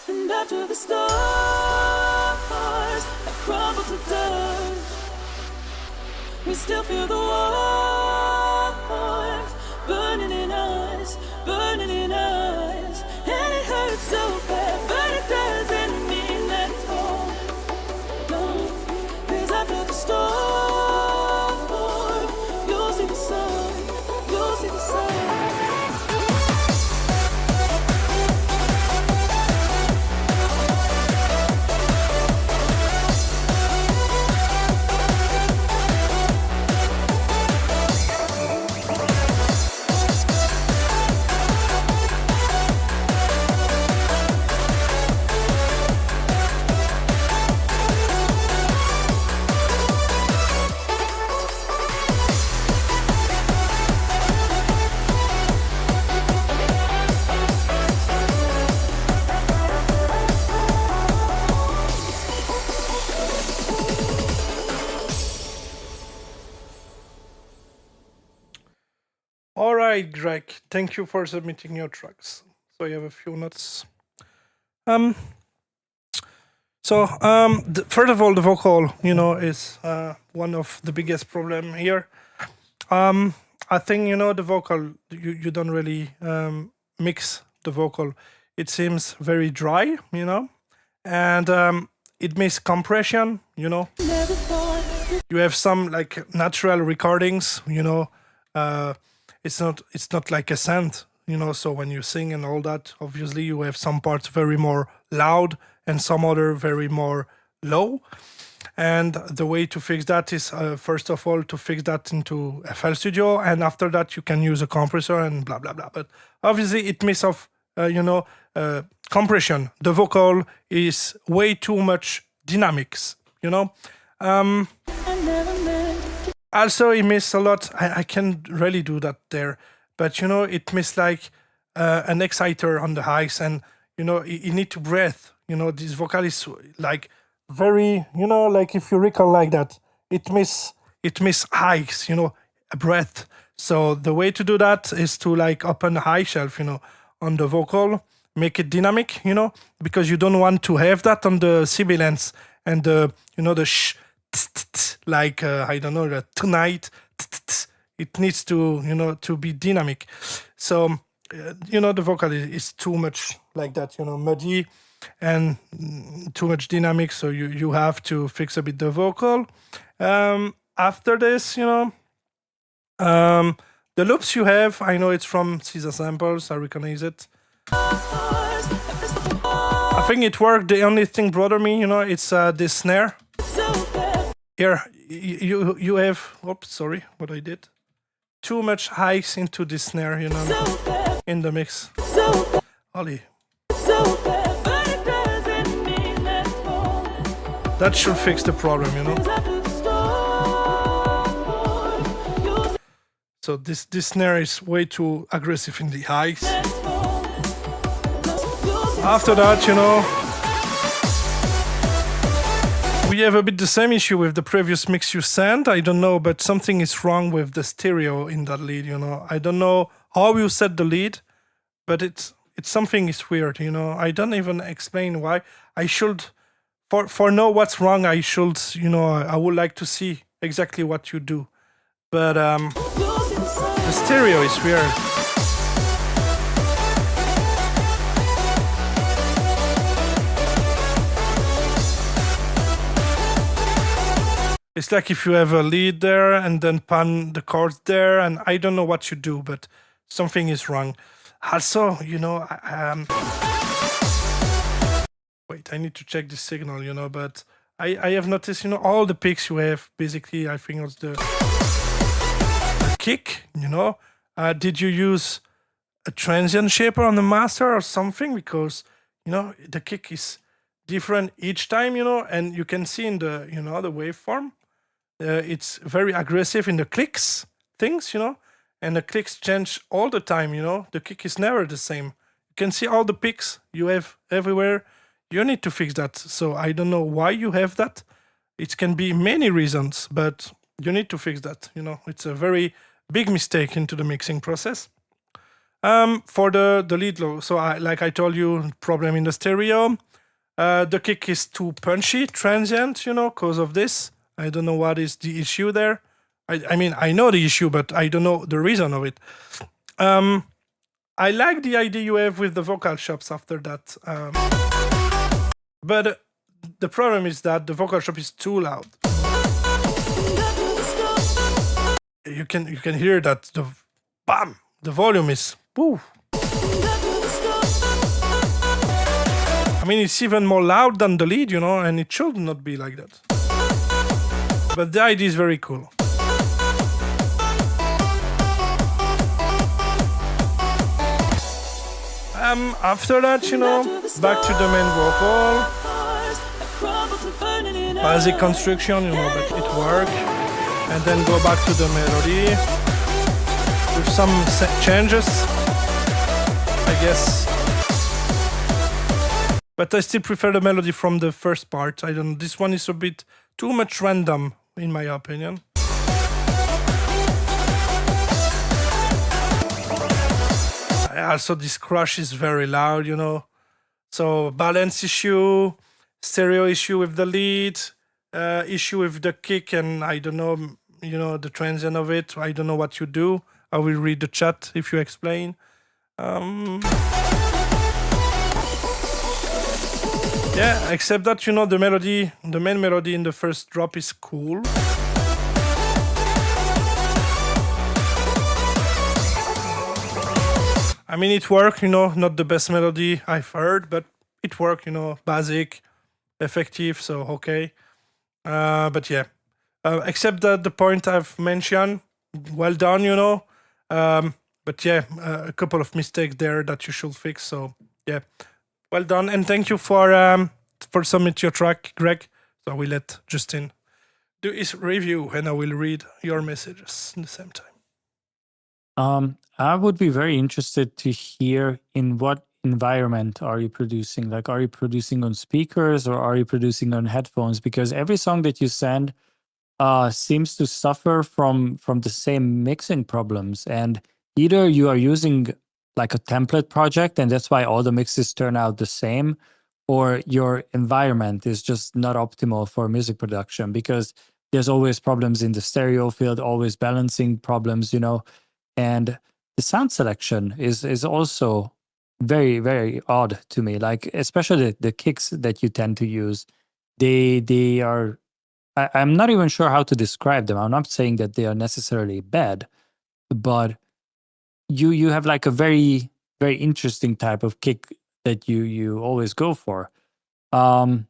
And after the stars have crumbled to dust, we still feel the warmth burning in us, burning in us. And it hurts so bad, but it doesn't mean that it's wrong. No, 'cause after the storm, you'll see the sun, you'll see the sun.
All right, Greg. Thank you for submitting your tracks. So you have a few notes. First of all, the vocal, is one of the biggest problem here. I think the vocal. You don't really mix the vocal. It seems very dry, and it misses compression. You have some like natural recordings. It's not like a synth, so when you sing and all that, obviously you have some parts very more loud and some other very more low. And the way to fix that is, first of all, to fix that into FL Studio, and after that you can use a compressor and blah, blah, blah. But obviously it misses off, compression. The vocal is way too much dynamics, Also, it misses a lot. I can really do that there, but it misses like an exciter on the highs, and you need to breathe. This vocal is like very, like if you recall like that, it miss highs, a breath. So the way to do that is to like open the high shelf, on the vocal, make it dynamic, because you don't want to have that on the sibilance and the sh. Like I don't know, tonight it needs to to be dynamic. So the vocal is too much like that, muddy and too much dynamic. So you have to fix a bit the vocal. After this, the loops you have, I know it's from Caesar Samples. I recognize it. think it worked. The only thing bother me, it's this snare. Here, you have. Oops, sorry, what I did. Too much highs into this snare, in the mix. Ollie. That should fix the problem, So this snare is way too aggressive in the highs. After that, we have a bit the same issue with the previous mix you sent. I don't know, but something is wrong with the stereo in that lead, I don't know how you set the lead, but it's something is weird, I don't even explain why. I should, for know what's wrong, I should, I would like to see exactly what you do. But the stereo is weird. It's like if you have a lead there and then pan the chords there, and I don't know what you do, but something is wrong. Also, wait, I need to check the signal, but I have noticed, all the picks you have, basically, I think it's the kick, did you use a transient shaper on the master or something? Because, the kick is different each time, and you can see in the, the waveform, it's very aggressive in the clicks things, and the clicks change all the time, the kick is never the same. You can see all the picks you have everywhere. You need to fix that. So I don't know why you have that. It can be many reasons, but you need to fix that. It's a very big mistake into the mixing process. For the lead low, so like I told you, problem in the stereo. The kick is too punchy, transient, because of this. I don't know what is the issue there. I mean, I know the issue, but I don't know the reason of it. I like the idea you have with the vocal chops after that. But the problem is that the vocal chop is too loud. You can hear that the bam, the volume is woo. I mean, it's even more loud than the lead, and it should not be like that. But the idea is very cool. After that, back to the main vocal. Basic construction, but it worked. And then go back to the melody with some changes, I guess. But I still prefer the melody from the first part. This one is a bit too much random, in my opinion. Also, this crash is very loud, So balance issue, stereo issue with the lead, issue with the kick, and I don't know, the transient of it. I don't know what you do. I will read the chat if you explain. Yeah, except that, the melody, the main melody in the first drop is cool. I mean, it worked, not the best melody I've heard, but it worked, basic, effective, so okay. But yeah, except that the point I've mentioned, well done, but yeah, a couple of mistakes there that you should fix, so yeah. Well done, and thank you for submit your track, Greg. So I will let Justin do his review, and I will read your messages at the same time.
I would be very interested to hear in what environment are you producing? Like, are you producing on speakers or are you producing on headphones? Because every song that you send seems to suffer from the same mixing problems, and either you are using like a template project and that's why all the mixes turn out the same, or your environment is just not optimal for music production, because there's always problems in the stereo field, always balancing problems, and the sound selection is also very, very odd to me. Like, especially the kicks that you tend to use, they are, I'm not even sure how to describe them. I'm not saying that they are necessarily bad, but you have like a very, very interesting type of kick that you always go for. Um,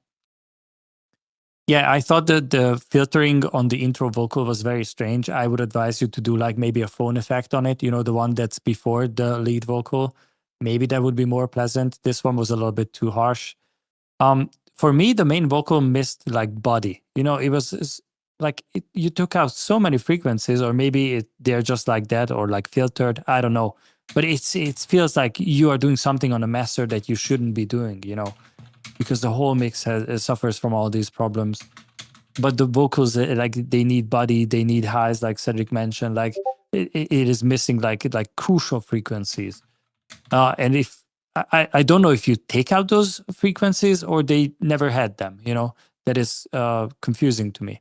yeah, I thought that the filtering on the intro vocal was very strange. I would advise you to do like maybe a phone effect on it, the one that's before the lead vocal. Maybe that would be more pleasant. This one was a little bit too harsh. For me, the main vocal missed like body. It was like you took out so many frequencies, or maybe they're just like that, or like filtered. I don't know, but it feels like you are doing something on a master that you shouldn't be doing. Because the whole mix suffers from all these problems. But the vocals, like they need body, they need highs, like Cedric mentioned. Like it is missing like crucial frequencies. And if I don't know if you take out those frequencies or they never had them, that is confusing to me.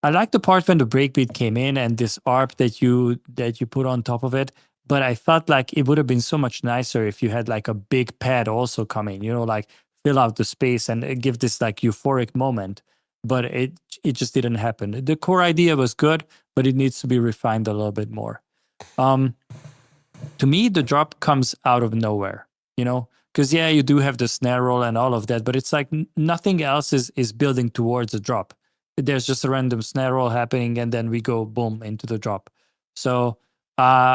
I like the part when the breakbeat came in and this ARP that you put on top of it, but I felt like it would have been so much nicer if you had like a big pad also coming, like fill out the space and give this like euphoric moment. But it just didn't happen. The core idea was good, but it needs to be refined a little bit more. To me, the drop comes out of nowhere, because you do have the snare roll and all of that, but it's like nothing else is building towards a drop. There's just a random snare roll happening, and then we go boom into the drop. So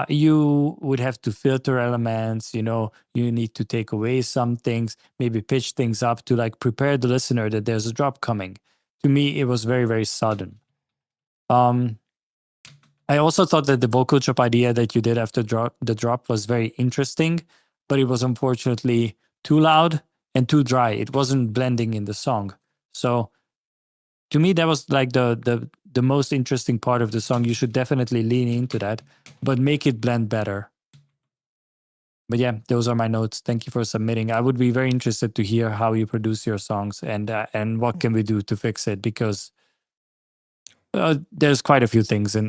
you would have to filter elements, you need to take away some things, maybe pitch things up to like prepare the listener that there's a drop coming. To me, it was very, very sudden. I also thought that the vocal chop idea that you did after the drop was very interesting, but it was unfortunately too loud and too dry. It wasn't blending in the song. So to me, that was like the most interesting part of the song. You should definitely lean into that, but make it blend better. But yeah, those are my notes. Thank you for submitting. I would be very interested to hear how you produce your songs and what can we do to fix it, because there's quite a few things in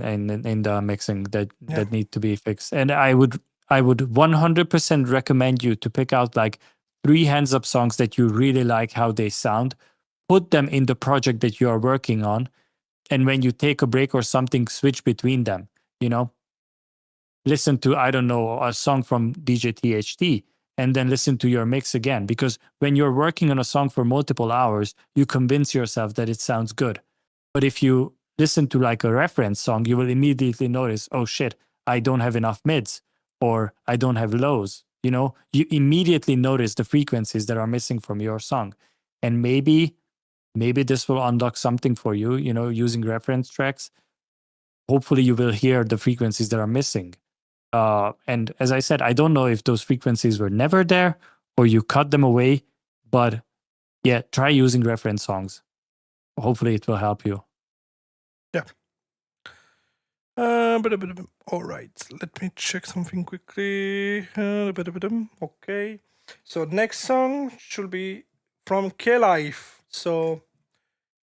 the mixing that need to be fixed. And I would 100% recommend you to pick out like 3 hands up songs that you really like how they sound, put them in the project that you are working on, and when you take a break or something, switch between them. Listen to, I don't know, a song from DJ THT and then listen to your mix again, because when you're working on a song for multiple hours, you convince yourself that it sounds good. But if you listen to like a reference song, you will immediately notice, oh shit, I don't have enough mids, or I don't have lows. You immediately notice the frequencies that are missing from your song. And maybe this will unlock something for you, using reference tracks. Hopefully you will hear the frequencies that are missing. And as I said, I don't know if those frequencies were never there or you cut them away, but yeah, try using reference songs. Hopefully it will help you.
Yeah. All right, let me check something quickly. Okay, so next song should be from K-Life. So,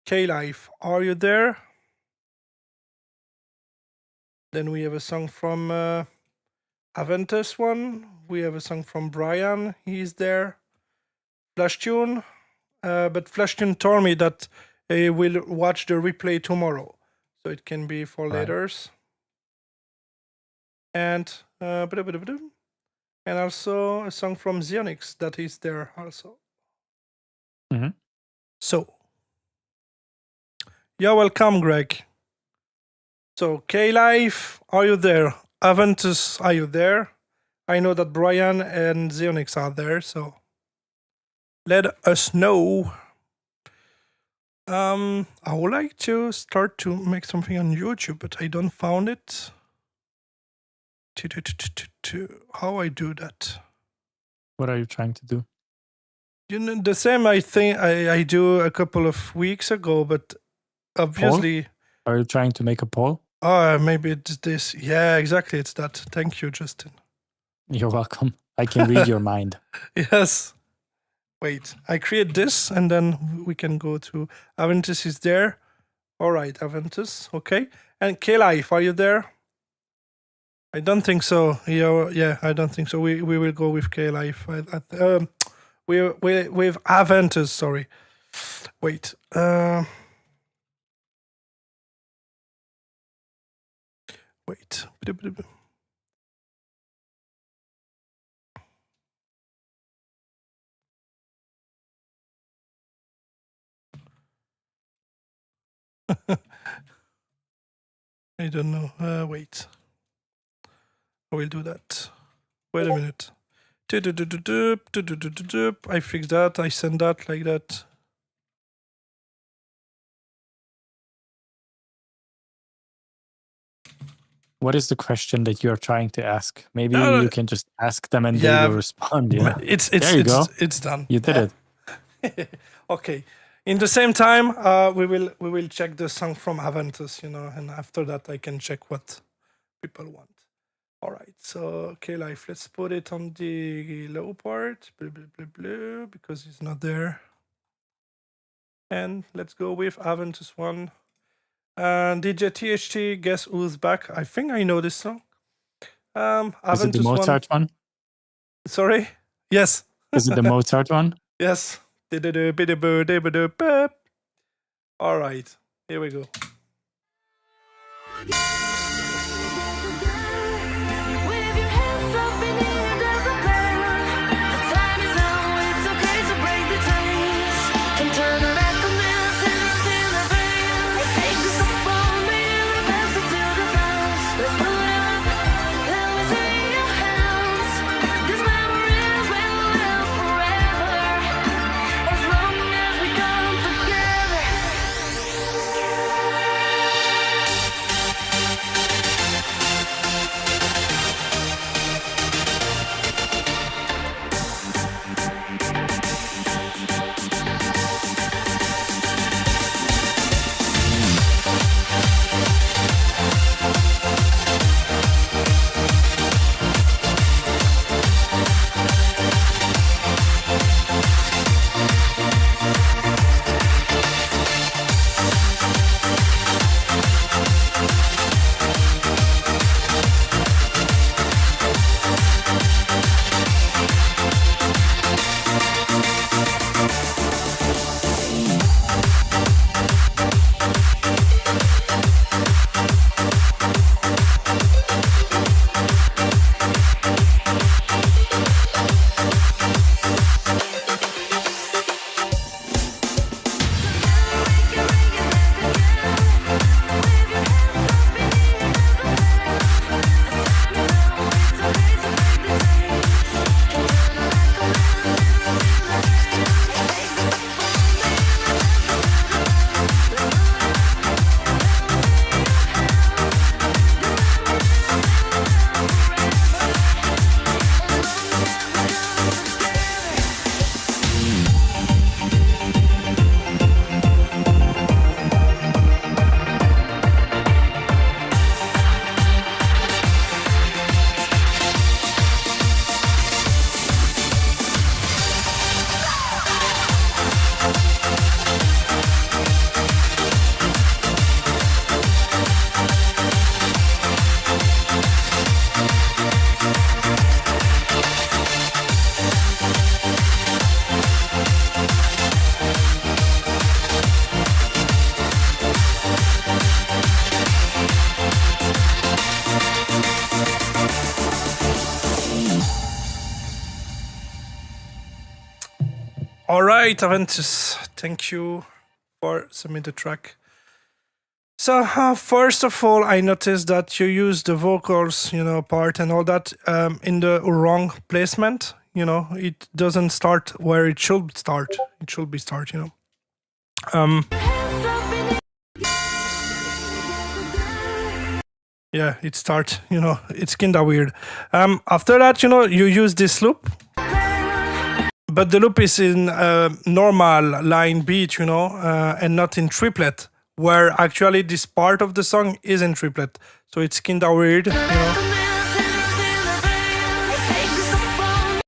K-Life, are you there? Then we have a song from Aventus one. We have a song from Brian. He's there. Flashtune. But Flashtune told me that he will watch the replay tomorrow. So it can be for laters. And also a song from Xionix that is there also.
Mm-hmm.
So, you're welcome, Greg. So, K-Life, are you there? Aventus, are you there? I know that Brian and Xionix are there, so let us know. I would like to start to make something on YouTube, but I don't found it. How I do that?
What are you trying to do?
The same I think I do a couple of weeks ago, but obviously.
Are you trying to make a poll?
Maybe it's this. Yeah, exactly. It's that. Thank you, Justin.
You're welcome. I can read your mind.
Yes. Wait, I create this and then we can go to Aventus is there. All right, Aventus. Okay. And K-Life, are you there? I don't think so. Yeah, I don't think so. We will go with K-Life. We with Aventus, sorry. Wait. Wait. I don't know. Wait. I will do that. Wait a minute. I fix that. I send that like that.
What is the question that you're trying to ask? Maybe
No,
you can just ask them and
yeah,
they will respond. Yeah.
There
you go.
It's done.
You did it.
Okay. In the same time, we will check the song from Aventus, and after that I can check what people want. All right. So okay, life. Let's put it on the low part, blah, blah, blah, blah, because it's not there. And let's go with Aventus one. DJ THT, guess who's back? I think I know this song.
Is it the Mozart one?
Sorry? Yes.
Is it the Mozart one?
Yes. All right. Here we go.
Wave your hands up in the air, there's a plan. The time is now, it's okay to break the chains. And turn back the minutes into the veins. Take us up on me and pass it to the fans. Let's put it up, let me see your hands. These memories will live forever, as long as we come together.
All right, Aventus, thank you for submitting the track. So first of all, I noticed that you use the vocals, part and all that in the wrong placement. It doesn't start where it should start. It should be start. Yeah, it starts. It's kinda weird. After that, you use this loop. But the loop is in normal line beat, and not in triplet, where actually this part of the song is in triplet. So it's kinda weird,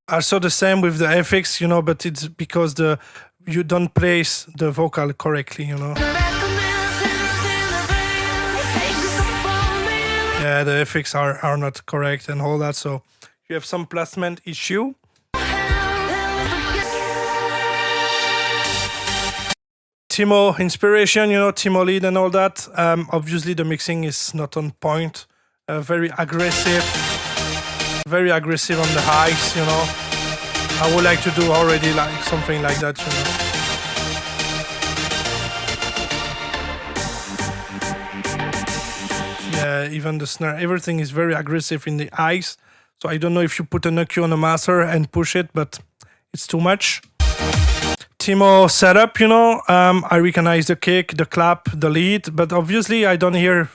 Also the same with the FX, but it's because you don't place the vocal correctly, Yeah, the FX are not correct and all that, so you have some placement issue. Timo inspiration, Timo lead and all that. Obviously, the mixing is not on point. Very aggressive on the highs, I would like to do already like something like that, even the snare, everything is very aggressive in the highs. So I don't know if you put an EQ on a master and push it, but it's too much. Timo setup, I recognize the kick, the clap, the lead, but obviously I don't hear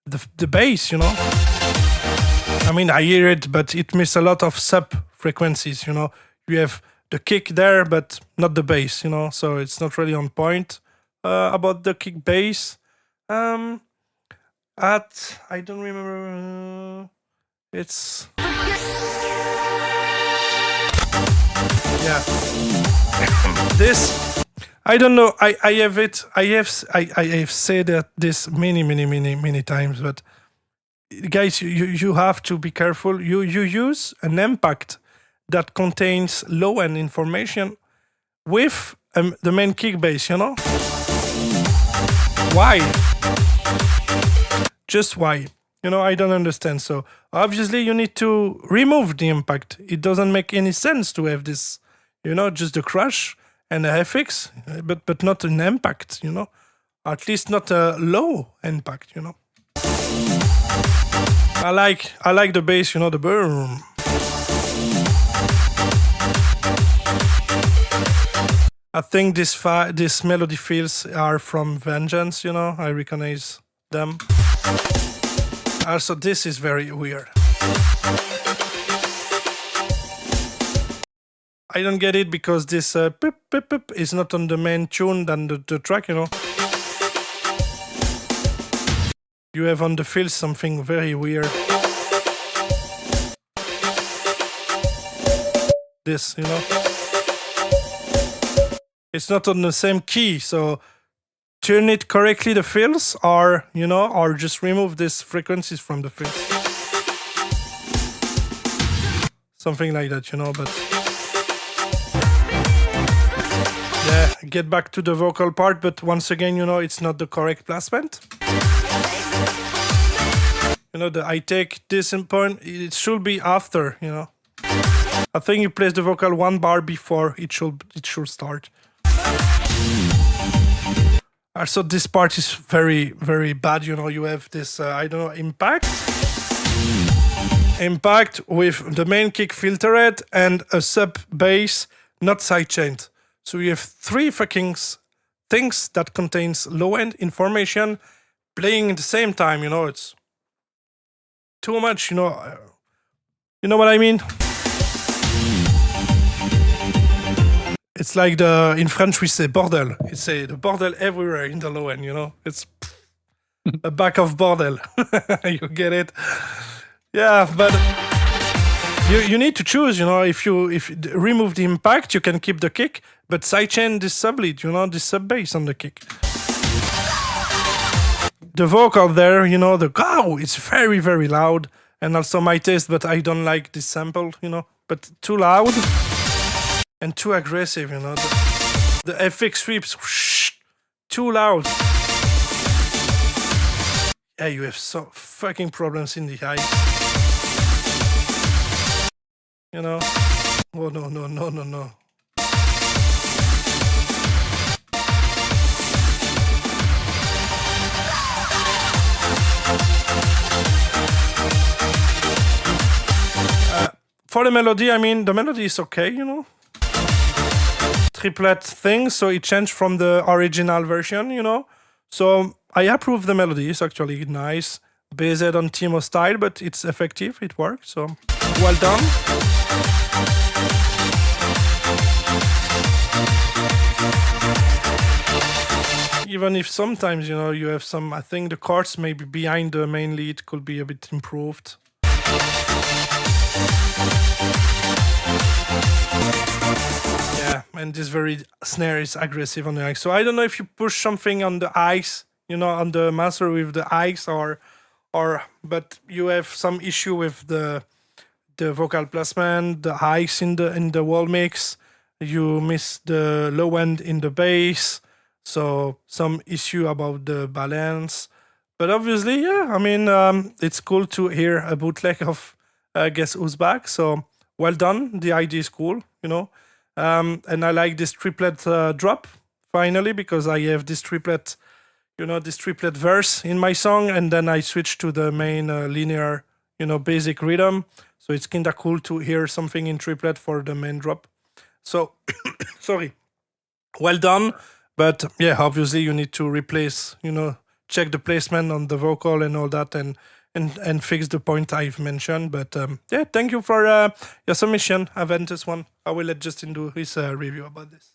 the bass, I mean, I hear it, but it misses a lot of sub frequencies, You have the kick there, but not the bass, so it's not really on point about the kick bass. I don't remember. It's yeah. This I don't know. I have it. I have said that this many times, but guys, you have to be careful. You use an impact that contains low end information with the main kick bass. Why? Just why? I don't understand. So obviously you need to remove the impact. It doesn't make any sense to have this, just the crash and the FX, but not an impact, At least not a low impact, I like the bass, the boom. I think this melody fields are from Vengeance, I recognize them. Also, this is very weird. I don't get it because this pip, pip, pip is not on the main tune than the track, You have on the field something very weird. This, It's not on the same key, so tune it correctly, the fills, or just remove these frequencies from the fills. Something like that, but yeah, get back to the vocal part, but once again, it's not the correct placement. I take this in point, it should be after, I think you place the vocal one bar before it should start. Also, this part is very, very bad. You have this, impact with the main kick filtered and a sub bass, not sidechained. So you have three fucking things that contains low-end information playing at the same time. It's too much. You know what I mean? It's like in French we say bordel. It's the bordel everywhere in the low end, It's a back of bordel. You get it? Yeah, but you need to choose, If you remove the impact, you can keep the kick, but sidechain this sublead, this sub bass on the kick. The vocal there, the it's very, very loud, and also my taste, but I don't like this sample, but too loud. And too aggressive, The FX sweeps, whoosh, too loud. Yeah, you have so fucking problems in the high. Oh, no. For the melody, the melody is okay, Triplet thing, so it changed from the original version, So I approve the melody. It's actually nice, based on Timo style, but it's effective. It works. So well done. Even if sometimes you have some, I think the chords maybe behind the main lead could be a bit improved. Yeah, and this very snare is aggressive on the ice. So I don't know if you push something on the ice, on the master with the ice, but you have some issue with the vocal placement, the ice in the wall mix. You miss the low end in the bass, so some issue about the balance. But obviously, yeah, it's cool to hear a bootleg of Guess Who's Back. So well done. The idea is cool, and I like this triplet drop finally, because I have this triplet, this triplet verse in my song, and then I switch to the main linear, basic rhythm. So it's kinda cool to hear something in triplet for the main drop. So, sorry, well done. But yeah, obviously you need to replace, check the placement on the vocal and all that, and fix the point I've mentioned. But yeah, thank you for your submission, Aventus one. I will let Justin do his review about this.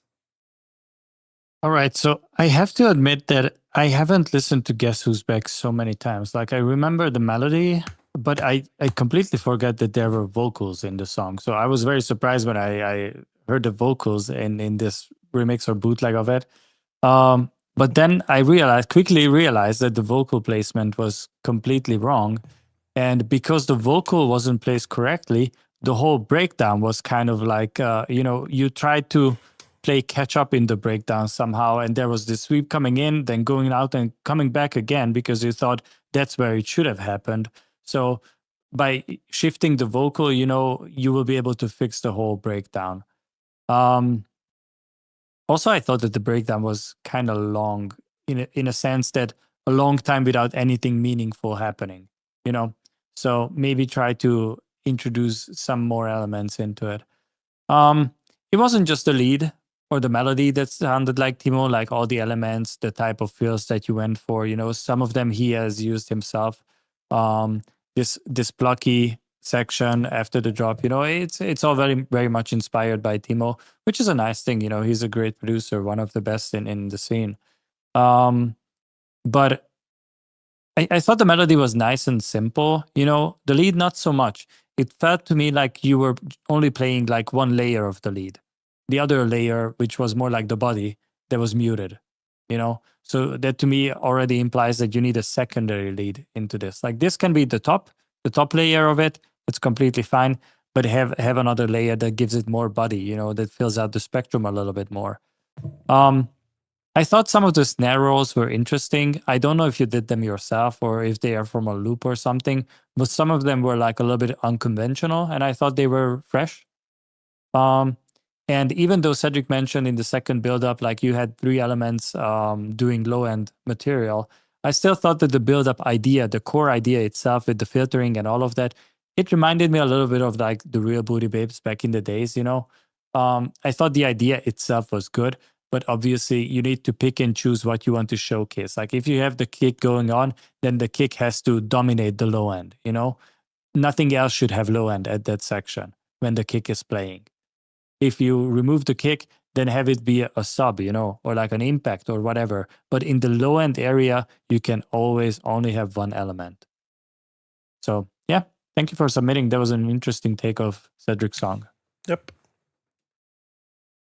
All right, so I have to admit that I haven't listened to Guess Who's Back so many times. Like, I remember the melody, but I completely forgot that there were vocals in the song. So I was very surprised when I heard the vocals in this remix or bootleg of it. But then I quickly realized that the vocal placement was completely wrong. And because the vocal wasn't placed correctly, the whole breakdown was kind of like, you tried to play catch up in the breakdown somehow, and there was this sweep coming in, then going out and coming back again because you thought that's where it should have happened. So by shifting the vocal, you will be able to fix the whole breakdown. Also, I thought that the breakdown was kind of long in a sense that a long time without anything meaningful happening, So maybe try to introduce some more elements into it. It wasn't just the lead or the melody that sounded like Timo, like all the elements, the type of fills that you went for, some of them he has used himself. This plucky section after the drop, it's all very, very much inspired by Timo, which is a nice thing. He's a great producer, one of the best in the scene. But I thought the melody was nice and simple. The lead, not so much. It felt to me like you were only playing like one layer of the lead. The other layer, which was more like the body, that was muted, So that to me already implies that you need a secondary lead into this. Like this can be the top layer of it. It's completely fine, but have another layer that gives it more body, that fills out the spectrum a little bit more. I thought some of the snare rolls were interesting. I don't know if you did them yourself or if they are from a loop or something, but some of them were like a little bit unconventional, and I thought they were fresh. And even though Cedric mentioned in the second build-up, like you had 3 elements doing low-end material, I still thought that the build-up idea, the core idea itself with the filtering and all of that, it reminded me a little bit of like the Real Booty Babes back in the days, I thought the idea itself was good, but obviously you need to pick and choose what you want to showcase. Like if you have the kick going on, then the kick has to dominate the low end, Nothing else should have low end at that section when the kick is playing. If you remove the kick, then have it be a sub, or like an impact or whatever. But in the low end area, you can always only have one element. So yeah, thank you for submitting. That was an interesting take of Cedric's song.
Yep.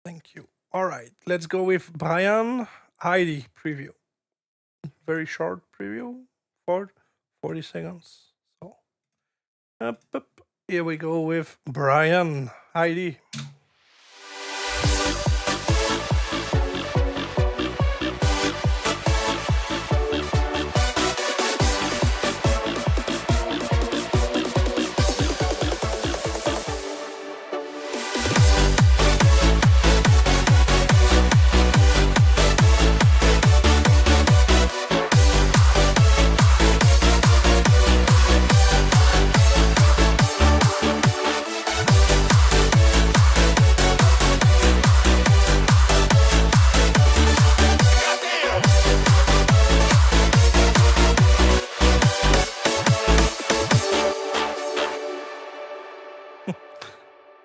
Thank you. All right, let's go with Brian. Heidi preview. Very short preview for 40 seconds. So, here we go with Brian. Heidi.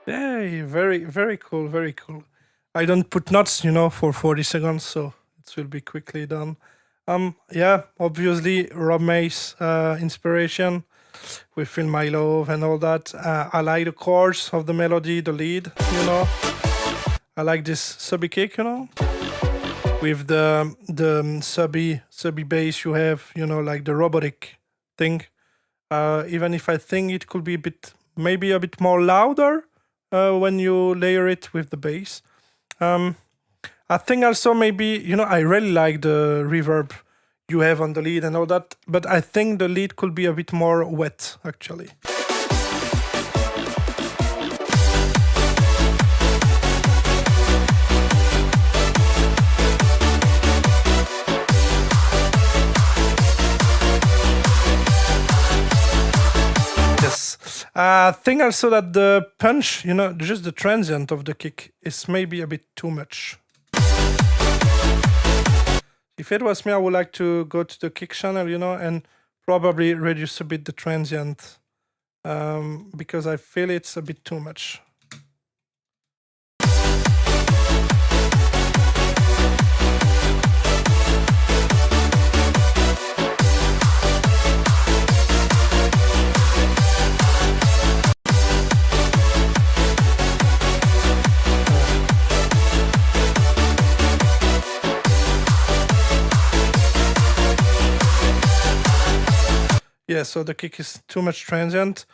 Hey, very cool, very cool. I don't put notes, for 40 seconds, so it will be quickly done. Yeah, obviously Rob May's inspiration with Feel My Love and all that. I like the chords of the melody, the lead, I like this subby kick, with the subby bass you have, like the robotic thing. Even if I think it could be maybe a bit more louder when you layer it with the bass. I think also maybe, I really like the reverb you have on the lead and all that, but I think the lead could be a bit more wet, actually. Yes. I think also that the punch, just the transient of the kick is maybe a bit too much. If it was me, I would like to go to the kick channel, and probably reduce a bit the transient because I feel it's a bit too much. Yeah, so the kick is too much transient.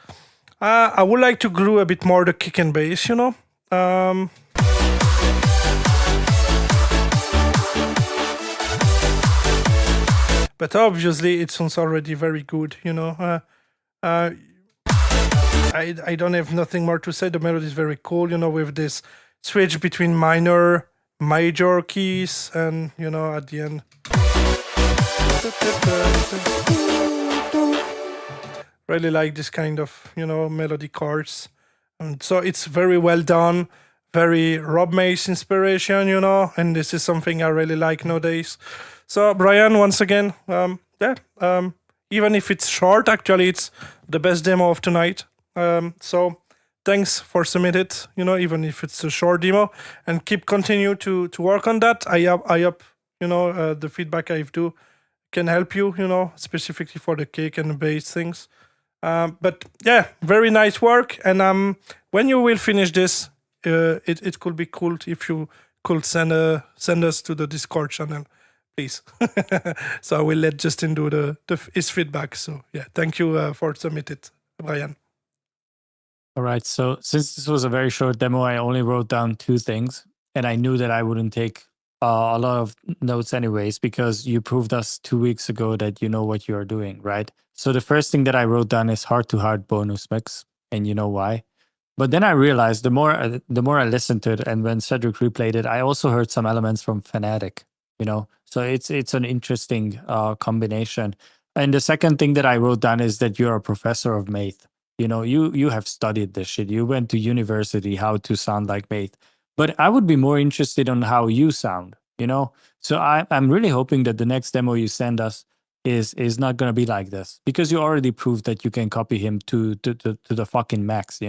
I would like to glue a bit more the kick and bass, But obviously, it sounds already very good, I don't have nothing more to say. The melody is very cool, with this switch between minor, major keys, and, at the end. Really like this kind of, melody chords. And so it's very well done, very Rob Mace inspiration, and this is something I really like nowadays. So, Brian, once again, even if it's short, actually, it's the best demo of tonight. So, thanks for submitting it, even if it's a short demo, and continue to work on that. I hope, the feedback I do can help you, specifically for the kick and the bass things. But yeah, very nice work. And when you will finish this, it could be cool if you could send us to the Discord channel, please. So I will let Justin do his feedback. So yeah, thank you for submitting it, Brian.
All right. So since this was a very short demo, I only wrote down 2 things, and I knew that I wouldn't take a lot of notes anyways, because you proved us 2 weeks ago that you know what you are doing, right? So the first thing that I wrote down is Heart to Heart bonus mix, and you know why. But then I realized the more I listened to it, and when Cedric replayed it, I also heard some elements from Fanatic, So it's an interesting combination. And the second thing that I wrote down is that you're a professor of Math. You have studied this shit. You went to university how to sound like Math. But I would be more interested on how you sound, So I'm really hoping that the next demo you send us is not going to be like this, because you already proved that you can copy him to the fucking max,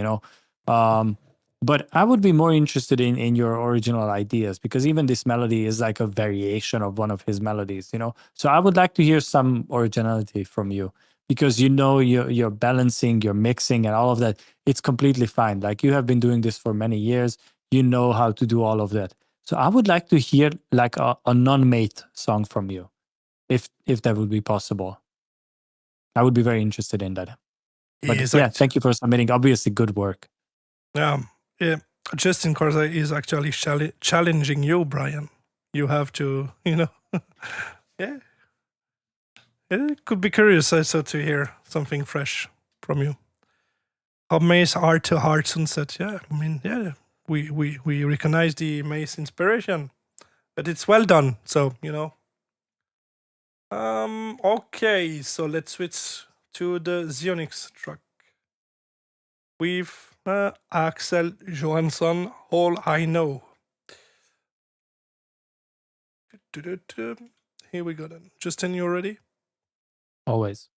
But I would be more interested in your original ideas, because even this melody is like a variation of one of his melodies, So I would like to hear some originality from you, because you're balancing, you're mixing, and all of that. It's completely fine. Like, you have been doing this for many years. You know how to do all of that. So I would like to hear like a non-mate song from you, if that would be possible. I would be very interested in that. But thank you for submitting. Obviously, good work.
Yeah. Justin Corza is actually challenging you, Brian. You have to, yeah. It could be curious also to hear something fresh from you. Mace Heart to Heart Sunset. Yeah, I mean, yeah. We recognize the Mace inspiration, but it's well done. So, Okay, so let's switch to the Xionix track with Axel Johansson, All I Know. Here we go then. Justin, you ready?
Always.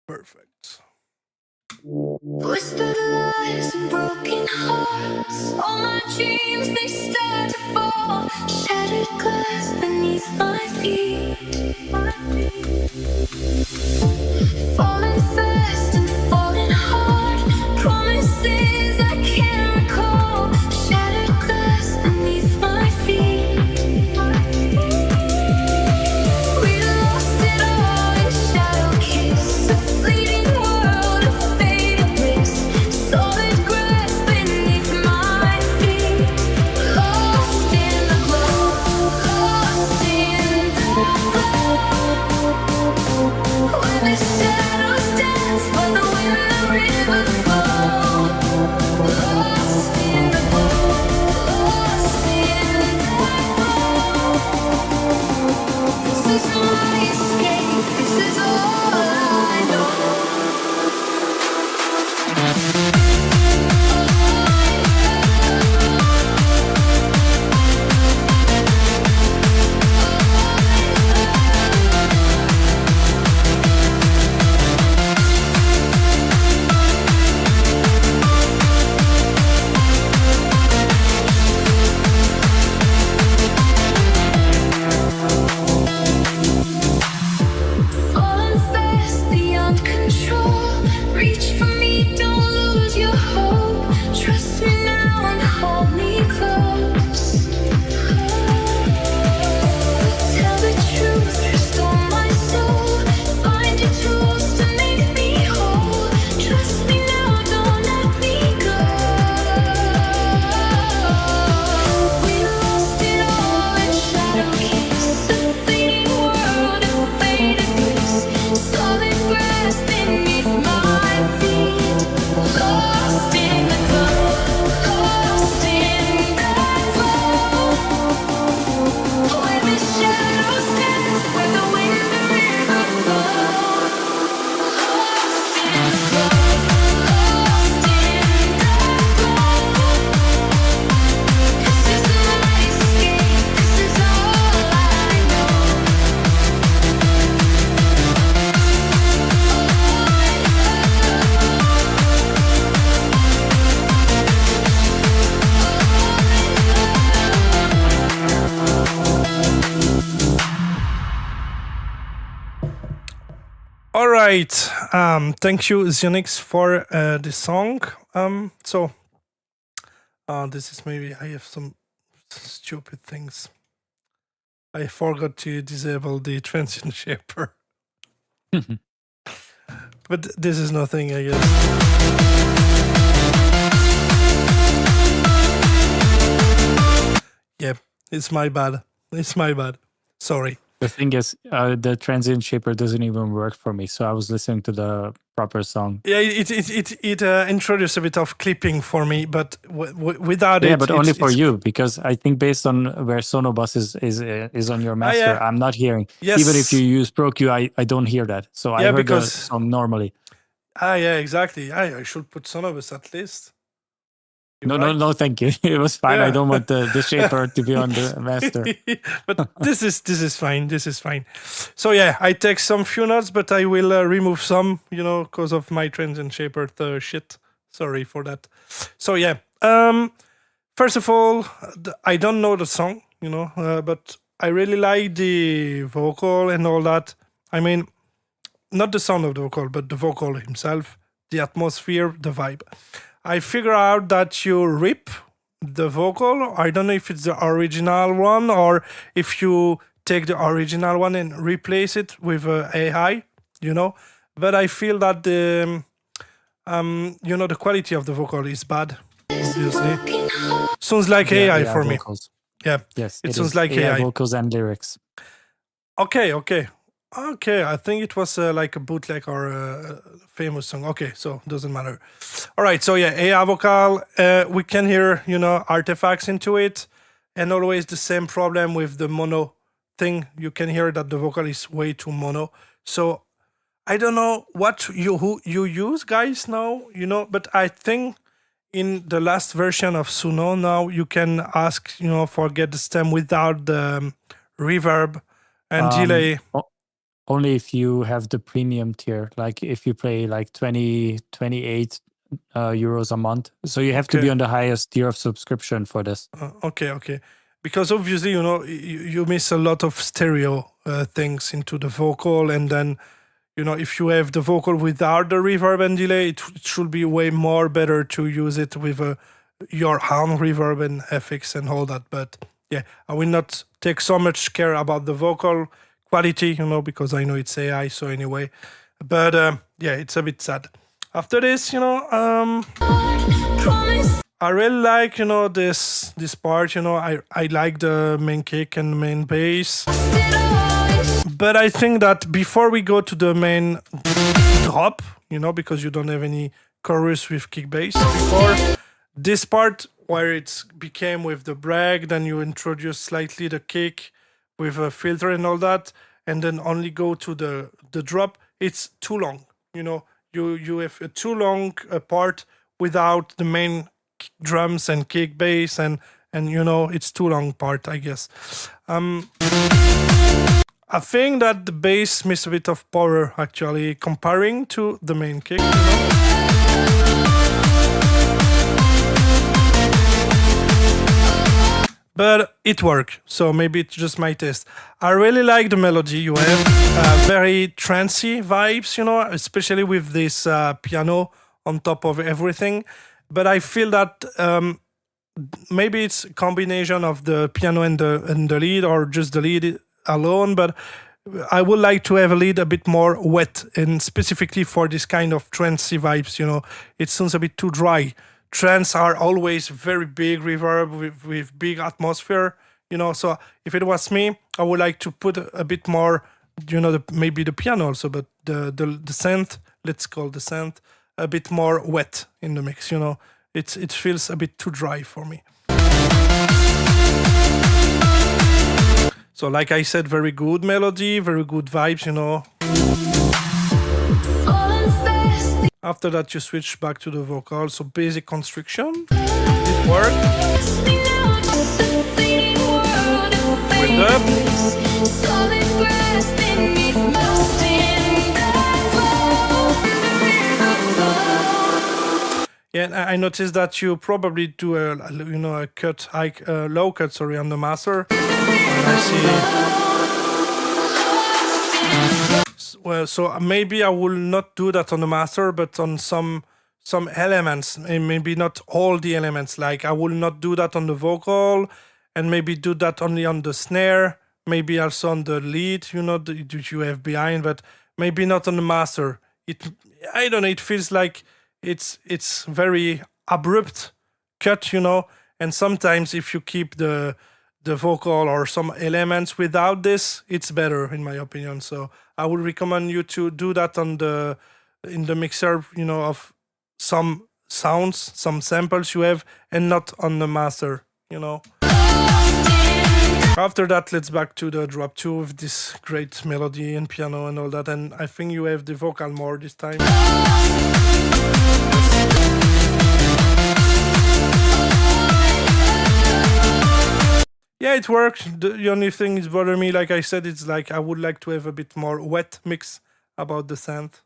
Perfect.
Whispered lies and broken hearts. All my dreams, they start to fall. Shattered glass beneath my feet. Falling fast and falling hard. Promises I can't recall. Shattered glass beneath my feet. We lost it all in shadow kiss. A fleeting world of faded bricks. Solid grass beneath my feet. Lost in the glow. Lost in the glow. Where the shadows dance by the window.
right. Thank you, Xenix, for the song. This is maybe I have some stupid things. I forgot to disable the transient shaper. But this is nothing, I guess. Yeah, it's my bad. It's my bad. Sorry.
The thing is, the transient shaper doesn't even work for me. So I was listening to the proper song.
Yeah, it introduced a bit of clipping for me, but without it.
Yeah, but only for you, because I think based on where Sonobus is on your master,
yeah.
I'm not hearing.
Yes.
Even if you use ProQ, I don't hear that. So I heard the song normally.
Yeah, exactly. I should put Sonobus at least.
No, thank you. It was fine.
Yeah.
I don't want the shaper to be on the master.
But this is fine. This is fine. So yeah, I take some few notes, but I will remove some, because of my transient shaper shit. Sorry for that. So yeah, first of all, I don't know the song, but I really like the vocal and all that. I mean, not the sound of the vocal, but the vocal himself, the atmosphere, the vibe. I figure out that you rip the vocal. I don't know if it's the original one or if you take the original one and replace it with AI, But I feel that the quality of the vocal is bad, obviously. Sounds like AI for
vocals.
me. Yeah.
Yes.
It sounds like AI.
Vocals and lyrics.
Okay. I think it was like a bootleg or a famous song. Okay, so doesn't matter. All right, so yeah, AI vocal. We can hear, artifacts into it, and always the same problem with the mono thing. You can hear that the vocal is way too mono. So I don't know who you use, guys, now, but I think in the last version of Suno now you can ask, for get the stem without the reverb and delay.
Only if you have the premium tier, like if you pay like 28 euros a month. So you have to be on the highest tier of subscription for this.
Okay. Because obviously, you miss a lot of stereo things into the vocal. And then, if you have the vocal without the reverb and delay, it should be way more better to use it with your own reverb and FX and all that. But yeah, I will not take so much care about the vocal quality, because I know it's AI, so anyway. But yeah, it's a bit sad. After this, I really like, this part, I like the main kick and the main bass. But I think that before we go to the main drop, because you don't have any chorus with kick bass before, this part where it became with the break, then you introduce slightly the kick with a filter and all that, and then only go to the drop, it's too long. You have a too long part without the main drums and kick bass, and it's too long part, I guess. I think that the bass missed a bit of power, actually, comparing to the main kick, But it worked, so maybe it's just my taste. I really like the melody you have, very trancey vibes, especially with this piano on top of everything. But I feel that maybe it's a combination of the piano and the lead, or just the lead alone. But I would like to have a lead a bit more wet, and specifically for this kind of trancey vibes. It sounds a bit too dry. Trance are always very big reverb with big atmosphere, So if it was me, I would like to put a bit more, maybe the piano also, but the synth, let's call the synth, a bit more wet in the mix. It feels a bit too dry for me. So like I said, very good melody, very good vibes. After that, you switch back to the vocal. So basic construction, it worked. Build up. Yeah, I noticed that you probably do a cut, low cut, on the master. And I see well, so maybe I will not do that on the master, but on some elements, and maybe not all the elements. Like I will not do that on the vocal, and maybe do that only on the snare, maybe also on the lead, that you have behind, but maybe not on the master. I don't know. It feels like it's very abrupt cut, and sometimes if you keep the vocal or some elements without this, it's better in my opinion. So I would recommend you to do that in the mixer, of some sounds, some samples you have, and not on the master. After that, let's back to the drop 2 with this great melody and piano and all that. And I think you have the vocal more this time. Yeah, it works. The only thing is bothering me, like I said, it's like I would like to have a bit more wet mix about the synth.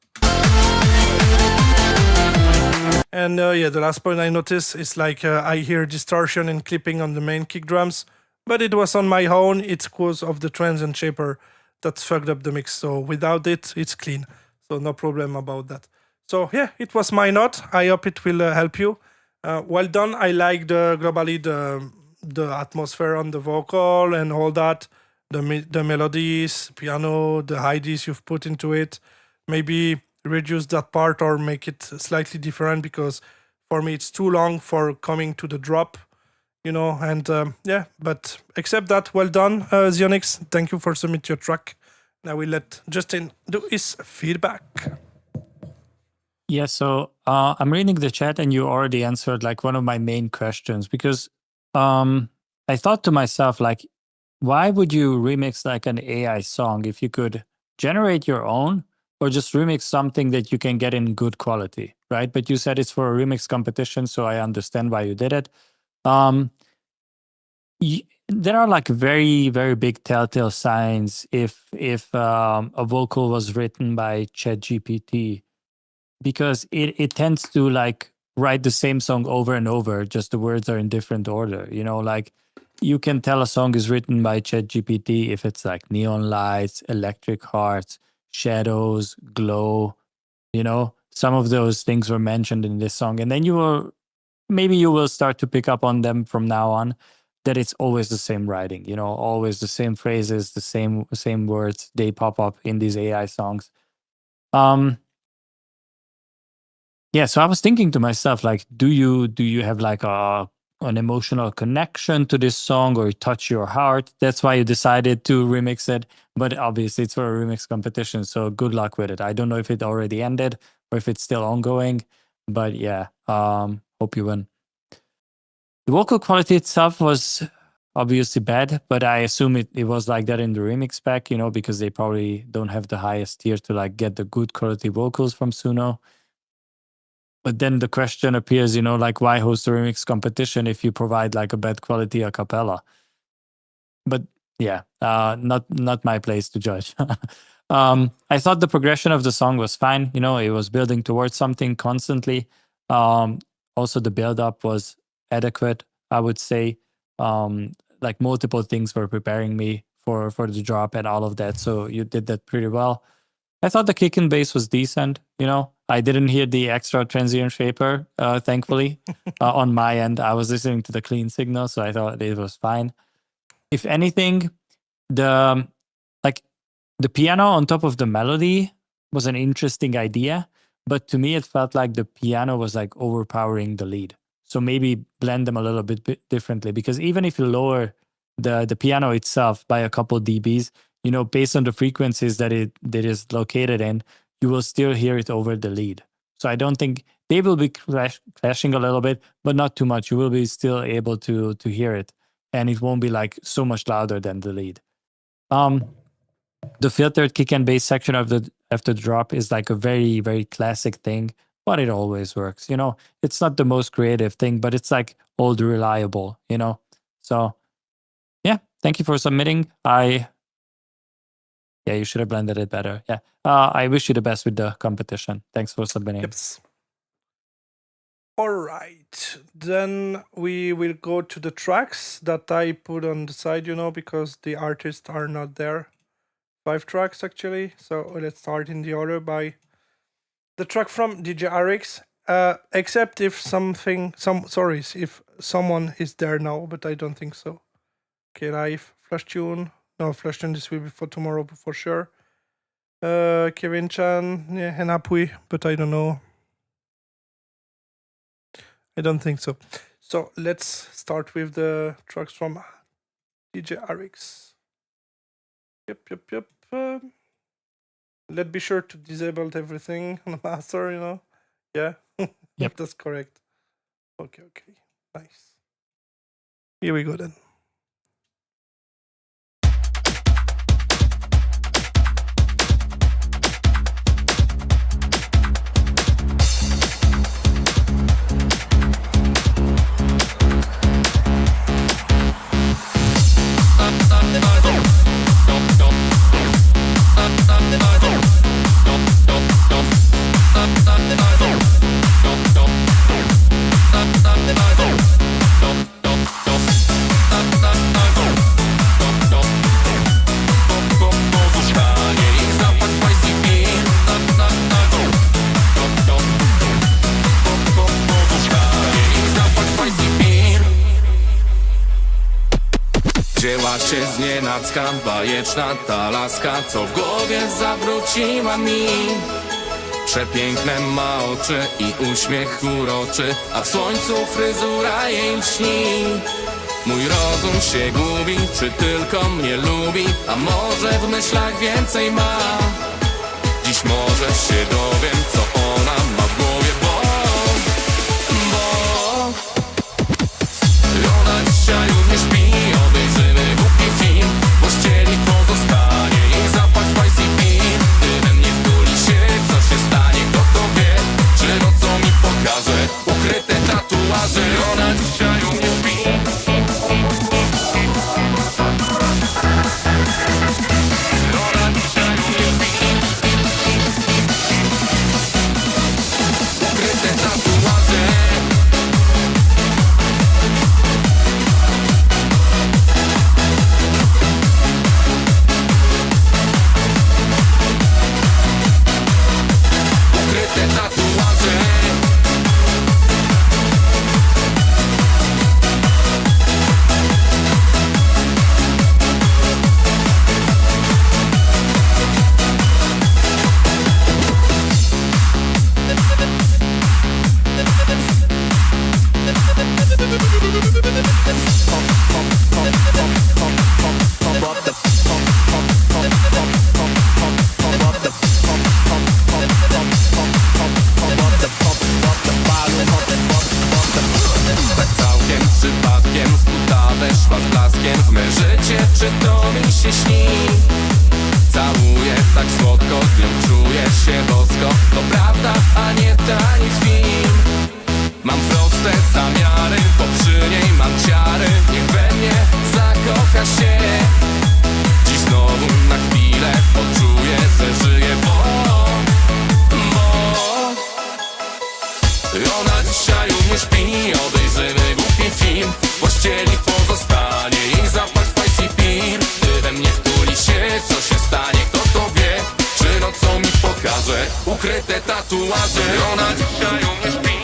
And the last point I noticed is like I hear distortion and clipping on the main kick drums, but it was on my own. It's because of the transient shaper that fucked up the mix. So without it, it's clean. So no problem about that. So yeah, it was my note. I hope it will help you. Well done. I like globally the atmosphere on the vocal and all that, the melodies, piano, the IDs you've put into it. Maybe reduce that part or make it slightly different, because for me it's too long for coming to the drop, and but except that, well done, Xionix. Thank you for submitting your track. Now we let Justin do his feedback.
Yeah, so I'm reading the chat and you already answered like one of my main questions, because I thought to myself, like, why would you remix like an AI song if you could generate your own or just remix something that you can get in good quality, right? But you said it's for a remix competition, so I understand why you did it. There are like very, very big telltale signs if a vocal was written by ChatGPT, because it tends to like write the same song over and over, just the words are in different order. Like you can tell a song is written by ChatGPT if it's like neon lights, electric hearts, shadows, glow. Some of those things were mentioned in this song, and then you will start to pick up on them from now on, that it's always the same writing, always the same phrases, the same words, they pop up in these AI songs. Yeah, so I was thinking to myself, like, do you have like an emotional connection to this song, or it touch your heart? That's why you decided to remix it. But obviously it's for a remix competition, so good luck with it. I don't know if it already ended or if it's still ongoing, but yeah, hope you win. The vocal quality itself was obviously bad, but I assume it was like that in the remix pack, because they probably don't have the highest tier to like get the good quality vocals from Suno. But then the question appears, like, why host a remix competition if you provide like a bad quality a cappella? But yeah, not my place to judge. I thought the progression of the song was fine. It was building towards something constantly. Also, the build-up was adequate, I would say. Like multiple things were preparing me for the drop and all of that. So you did that pretty well. I thought the kick and bass was decent. I didn't hear the extra transient shaper, thankfully. On my end, I was listening to the clean signal, so I thought it was fine. If anything, the piano on top of the melody was an interesting idea, but to me it felt like the piano was like overpowering the lead. So maybe blend them a little bit differently, because even if you lower the piano itself by a couple dBs, based on the frequencies that it is located in, you will still hear it over the lead. So I don't think they will be clashing a little bit, but not too much. You will be still able to hear it, and it won't be like so much louder than the lead. The filtered kick and bass section after the drop is like a very, very classic thing, but it always works. It's not the most creative thing, but it's like old reliable. So yeah, thank you for submitting. Yeah, you should have blended it better. Yeah. I wish you the best with the competition. Thanks for submitting.
Yep. All right. Then we will go to the tracks that I put on the side, because the artists are not there. 5 tracks actually. So let's start in the order by the track from DJ RX. Except if if someone is there now, but I don't think so. Okay, live Flash Tune. No, Flash Tune. This will be for tomorrow for sure. Kevin Chan, yeah, Henapui, but I don't know. I don't think so. So let's start with the tracks from DJ RX. Yep. Let's be sure to disable everything on the master, you know? Yeah?
Yep.
That's correct. Okay. Nice. Here we go then.
Wzięła się znienacka, bajeczna ta laska, co w głowie zawróciła mi. Przepiękne ma oczy i uśmiech uroczy, a w słońcu fryzura jej lśni. Mój rozum się gubi, czy tylko mnie lubi, a może w myślach więcej ma. Dziś może się dowiem, co ona ma w głowie, bo ona dzisiaj już nie śpi. Obejrzymy głupi film, w pościeli pozostanie jej zapach spicy beer. Gdy we mnie wtuli się, co się stanie, kto to wie? Czy nocą mi pokaże ukryte tatuaże? Ona dzisiaj już nie śpi. Ona dzisiaj już nie śpi. Ukryte tatuaże. Ukryte tatuaże. Ona dzisiaj już nie śpi.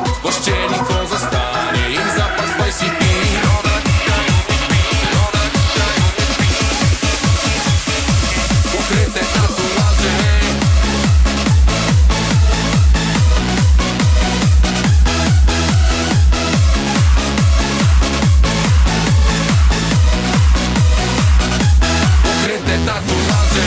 W pościeli pozostanie jej zapach spicy beer. Ona dzisiaj już nie śpi. Ona dzisiaj już nie śpi. Ukryte tatuaże. Ukryte tatuaże.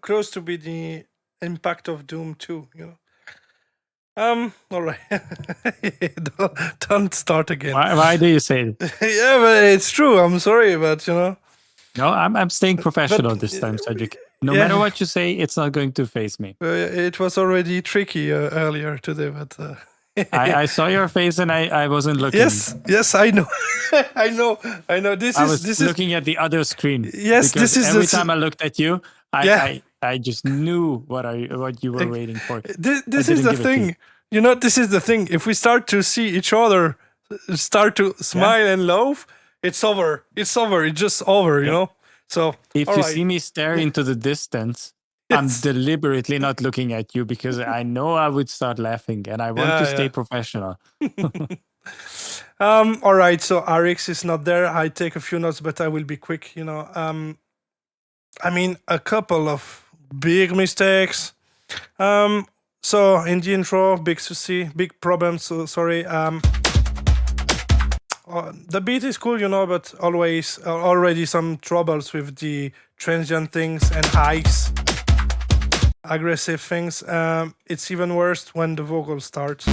close to be the impact of Doom 2, you know. All right. Don't start again.
Why do you say it?
Yeah, but it's true. I'm sorry, but you know.
No, I'm staying professional this time, Cedric. No
yeah.
matter what you say, it's not going to phase me.
It was already tricky earlier today, but
I saw your face and I wasn't looking.
yes, I know, I know.
I was looking at the other screen.
Yes,
because
this is
every time I looked at you,
Yeah.
I just knew what you were waiting for.
This is the thing. You know, this is the thing. If we start to see each other, start to smile and laugh, it's over. It's over. It's just over. You know. So
if
all
you
right.
see me stare into the distance, I'm deliberately not looking at you because I know I would start laughing, and I want to stay professional.
All right. So RX is not there. I take a few notes, but I will be quick. You know. I mean, a couple of big mistakes. So in the intro, big problems. So sorry. The beat is cool, you know, but already some troubles with the transient things and hikes, aggressive things. It's even worse when the vocal starts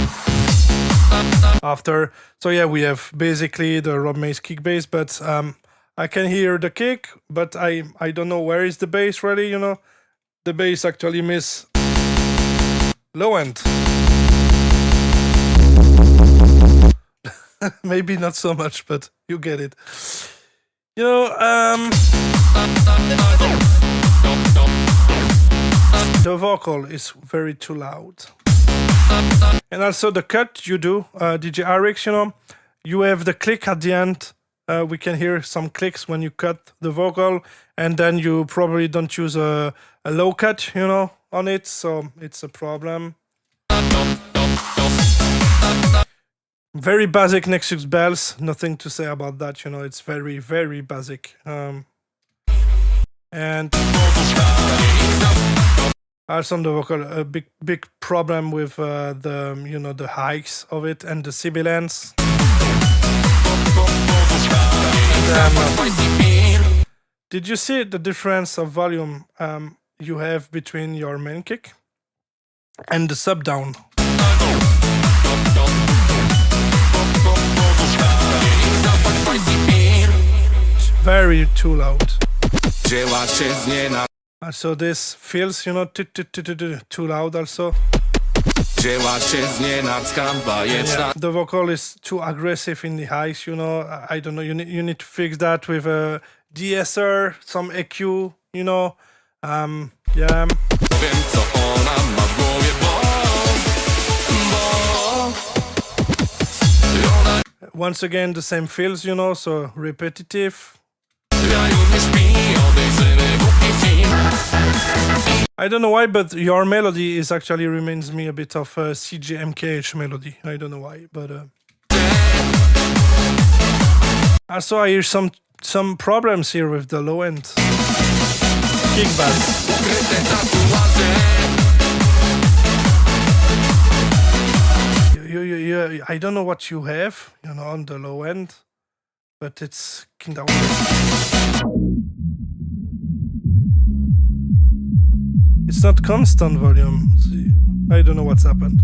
after. So yeah, we have basically the Rob Mays kick bass, but I can hear the kick, but I don't know where is the bass really, you know. The bass actually miss low end. Maybe not so much, but you get it. You know, the vocal is very too loud. And also the cut you do, DJ RX, you know, you have the click at the end. We can hear some clicks when you cut the vocal, and then you probably don't use a low cut, you know, on it, so it's a problem. Very basic Nexus bells, nothing to say about that, you know, it's very, very basic. And also on the vocal, a big problem with the, you know, the hikes of it and the sibilance. Did you see the difference of volume you have between your main kick and the sub down? Very too loud. So this feels, you know, too loud also. Yeah, the vocal is too aggressive in the highs, you know. I don't know. You need to fix that with a DSR, some EQ, you know. Yeah. Once again, the same feels, you know, so repetitive. I don't know why, but your melody is actually reminds me a bit of a CJMKH melody. I don't know why, but also I hear some problems here with the low end kick bass. I don't know what you have, you know, on the low end, but it's kind of weird. It's not constant volume. I don't know what's happened.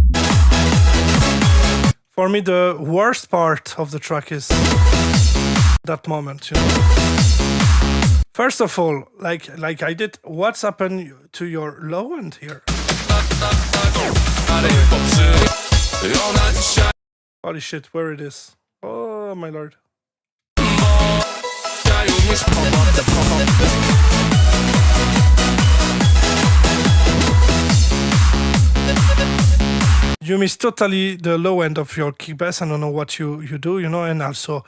For me, the worst part of the track is that moment, you know. First of all, like I did, what's happened to your low end here? Holy shit, where it is? Oh my lord. You miss totally the low end of your kick bass. I don't know what you do, you know, and also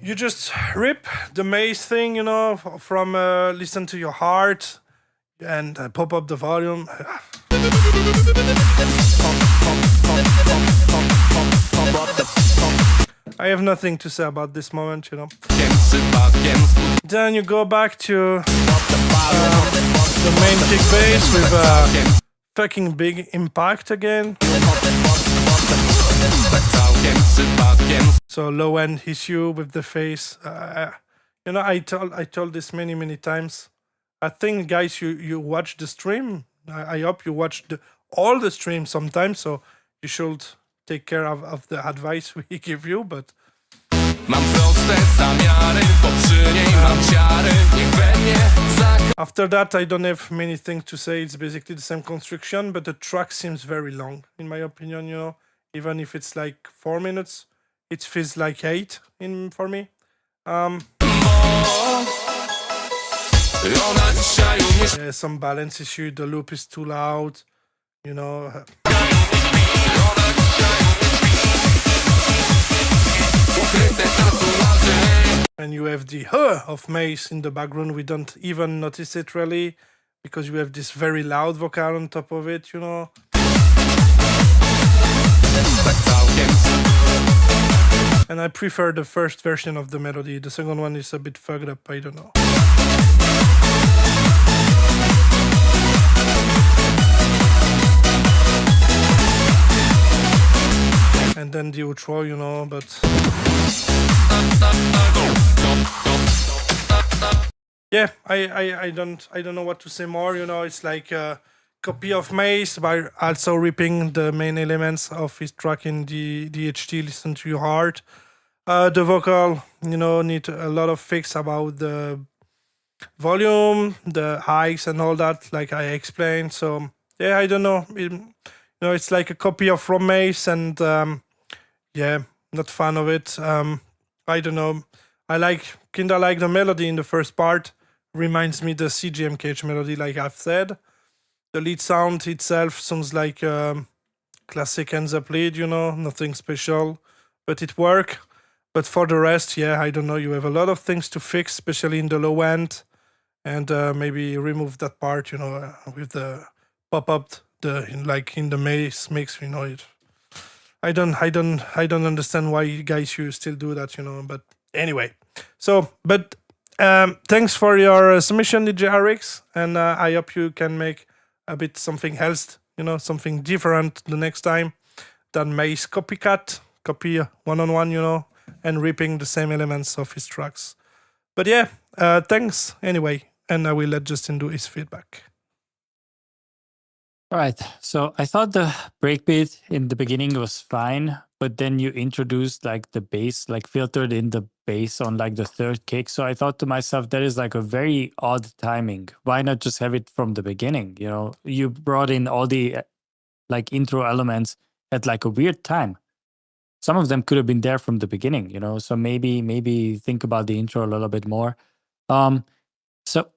you just rip the maze thing, you know, from listen to your heart and pop up the volume. I have nothing to say about this moment, you know. Then you go back to the main kick bass with a fucking big impact again. So low end hits you with the face. You know, I told this many times. I think, guys, you watch the stream. I hope you watch all the stream sometimes, so you should take care of the advice we give you. But
Mam proste zamiary, bo przy niej mam ciary. Niech we mnie
after that, I don't have many things to say. It's basically the same construction, but the track seems very long, in my opinion. Even if it's like 4 minutes, it feels like 8 for me.
Ona dzisiaj umie
There's some balance issue. The loop is too loud.
ukryte tatuaże.
And you have the of Mace in the background. We don't even notice it really because you have this very loud vocal on top of it.
Tak całkiem.
And I prefer the first version of the melody. The second one is a bit fucked up. I don't know. And then the outro, but yeah, I don't know what to say more. It's like a copy of Mace by also ripping the main elements of his track in the DHT. Listen to your heart. The vocal, need a lot of fix about the volume, the hikes, and all that, like I explained. So yeah, I don't know. It's like a copy of From Mace, and yeah, not fan of it. I don't know. I kinda like the melody in the first part. Reminds me the CGMKH melody, like I've said. The lead sound itself sounds like classic ends up lead, nothing special, but it works. But for the rest, yeah, I don't know. You have a lot of things to fix, especially in the low end, and maybe remove that part, with the pop up, in the Mace mix, it. I don't understand why you guys you still do that, But anyway, but thanks for your submission, DJ RX, and I hope you can make a bit something else, something different the next time than Mace copy one-on-one, and ripping the same elements of his tracks. But yeah, thanks anyway, and I will let Justin do his feedback.
All right. So I thought the breakbeat in the beginning was fine, but then you introduced like the bass, like filtered in the bass on like the third kick. So I thought to myself, that is like a very odd timing. Why not just have it from the beginning? You brought in all the like intro elements at like a weird time. Some of them could have been there from the beginning, so maybe think about the intro a little bit more. So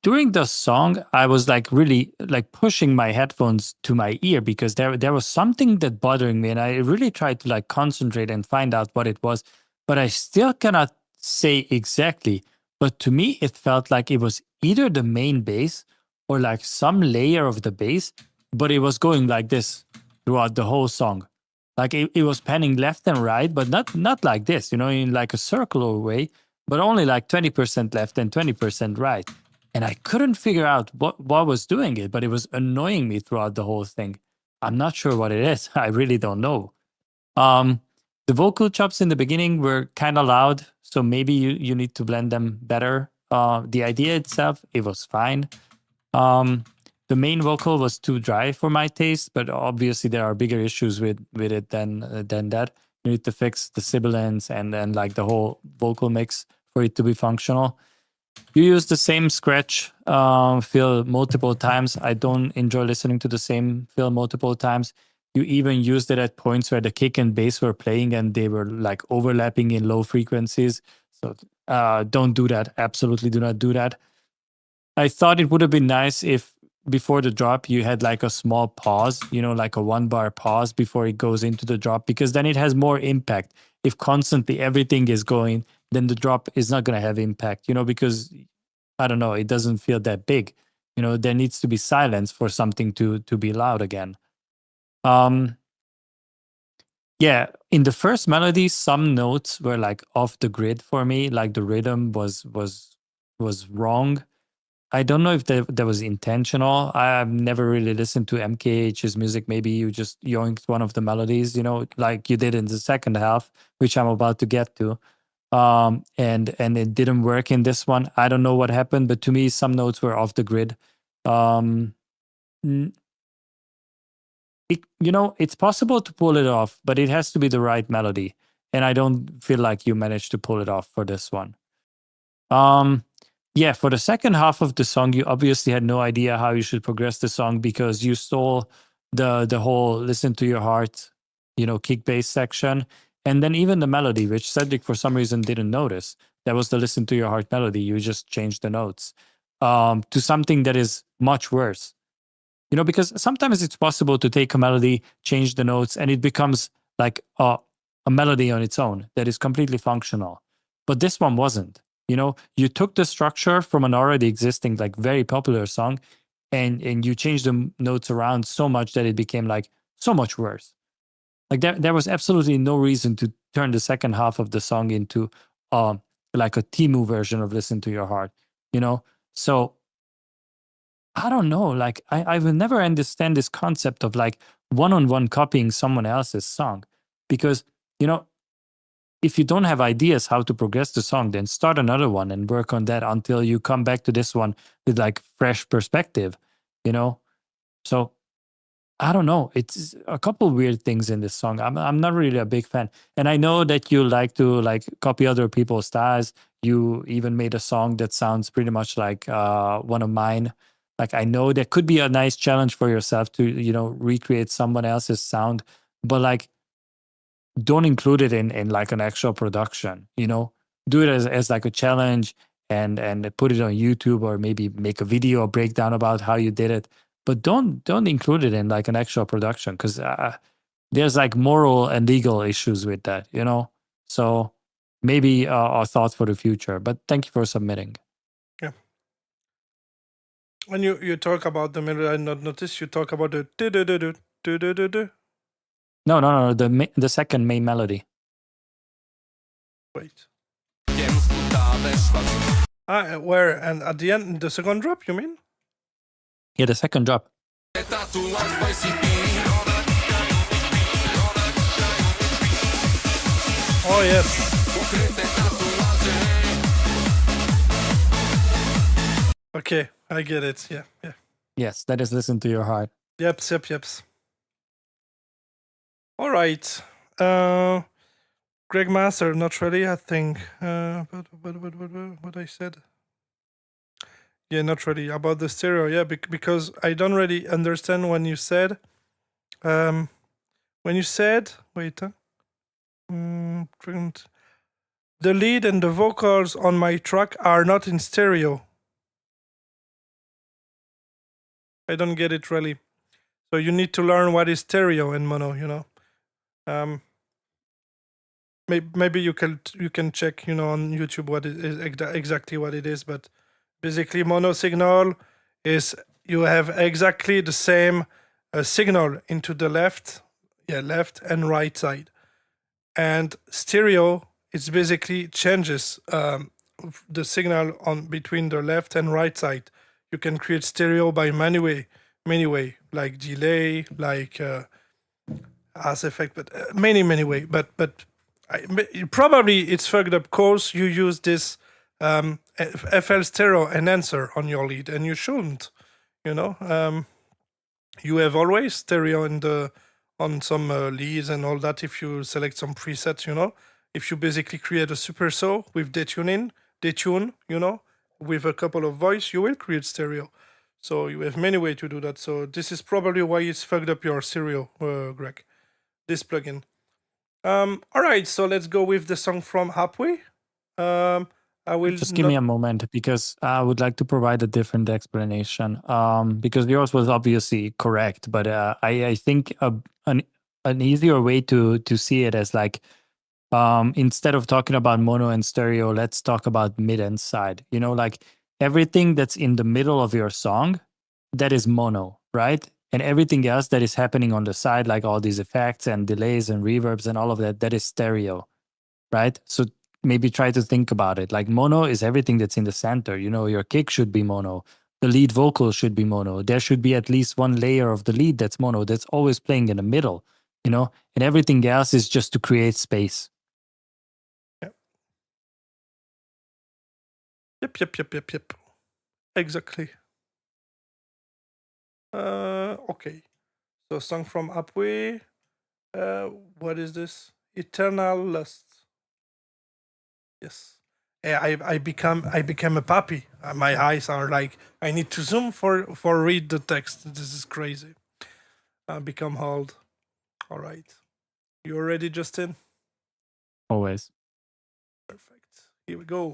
during the song, I was like really like pushing my headphones to my ear because there was something that bothering me, and I really tried to like concentrate and find out what it was, but I still cannot say exactly. But to me, it felt like it was either the main bass or like some layer of the bass, but it was going like this throughout the whole song. Like it was panning left and right, but not like this, in like a circular way, but only like 20% left and 20% right. And I couldn't figure out what was doing it, but it was annoying me throughout the whole thing. I'm not sure what it is. I really don't know. The vocal chops in the beginning were kind of loud, so maybe you need to blend them better. The idea itself, it was fine. The main vocal was too dry for my taste, but obviously there are bigger issues with it than that. You need to fix the sibilance and then like the whole vocal mix for it to be functional. You use the same scratch fill multiple times. I don't enjoy listening to the same fill multiple times. You even used it at points where the kick and bass were playing and they were like overlapping in low frequencies. So don't do that. Absolutely do not do that. I thought it would have been nice if before the drop you had like a small pause, like a 1-bar pause before it goes into the drop, because then it has more impact. If constantly everything is going, then the drop is not going to have impact, because I don't know, it doesn't feel that big. There needs to be silence for something to be loud again. Yeah, in the first melody, some notes were like off the grid for me, like the rhythm was wrong. I don't know if that was intentional. I've never really listened to MKH's music. Maybe you just yoinked one of the melodies, like you did in the second half, which I'm about to get to. and it didn't work in this one. I don't know what happened, but to me, some notes were off the grid. It's possible to pull it off, but it has to be the right melody, and I don't feel like you managed to pull it off for this one. Yeah, for the second half of the song, you obviously had no idea how you should progress the song because you stole the whole "Listen to Your Heart," kick bass section, and then even the melody, which Cedric for some reason didn't notice. That was the "Listen to Your Heart" melody. You just changed the notes to something that is much worse. Because sometimes it's possible to take a melody, change the notes, and it becomes like a melody on its own that is completely functional. But this one wasn't. You took the structure from an already existing, like very popular song, and you changed the notes around so much that it became like so much worse. Like there was absolutely no reason to turn the second half of the song into like a Timu version of "Listen to Your Heart." So I don't know. Like I will never understand this concept of like one-on-one copying someone else's song, because if you don't have ideas how to progress the song, then start another one and work on that until you come back to this one with like fresh perspective. So I don't know. It's a couple weird things in this song. I'm not really a big fan, and I know that you like to like copy other people's styles. You even made a song that sounds pretty much like one of mine. Like I know that could be a nice challenge for yourself to recreate someone else's sound, but like don't include it in like an actual production. Do it as like a challenge and put it on YouTube, or maybe make a video or breakdown about how you did it. But don't include it in like an actual production, because there's like moral and legal issues with that. So maybe a thought for the future. But thank you for submitting.
Yeah. When you talk about the melody, I not notice you talk about the do.
No. The second main melody.
Wait. Where? And at the end, the second drop, you mean?
Yeah, the second drop.
Oh yes. Okay, I get it. Yeah.
Yes, that is "Listen to Your Heart."
Yep. All right. Greg Master, not really, I think. But what I said? Yeah, not really. About the stereo, yeah, because I don't really understand when you said, wait, the lead and the vocals on my track are not in stereo. I don't get it really. So you need to learn what is stereo and mono, Maybe you can check, on YouTube what it is exactly what it is. But basically, mono signal is you have exactly the same signal into the left and right side, and stereo is basically changes the signal on between the left and right side. You can create stereo by many way, like delay, like as effect, but many way. But probably it's fucked up because you use this FL stereo enhancer on your lead, and you shouldn't. You have always stereo on some leads and all that. If you select some presets, if you basically create a super saw with detune, with a couple of voice, you will create stereo. So you have many ways to do that. So this is probably why it's fucked up your stereo, Greg. This plugin. All right, so let's go with the song from Halfway. I will
just give me a moment, because I would like to provide a different explanation. Because yours was obviously correct, but I think an easier way to see it as like, instead of talking about mono and stereo, let's talk about mid and side. Like everything that's in the middle of your song, that is mono, right? And everything else that is happening on the side, like all these effects and delays and reverbs and all of that, that is stereo, right? So maybe try to think about it. Like mono is everything that's in the center. Your kick should be mono. The lead vocal should be mono. There should be at least one layer of the lead that's mono, that's always playing in the middle, and everything else is just to create space.
Yep. Exactly. Okay. So song from Upway. What is this? Eternal Lust. Yes. I became a puppy. My eyes are like I need to zoom for read the text. This is crazy. I become old. All right. You ready, Justin?
Always.
Perfect. Here we go.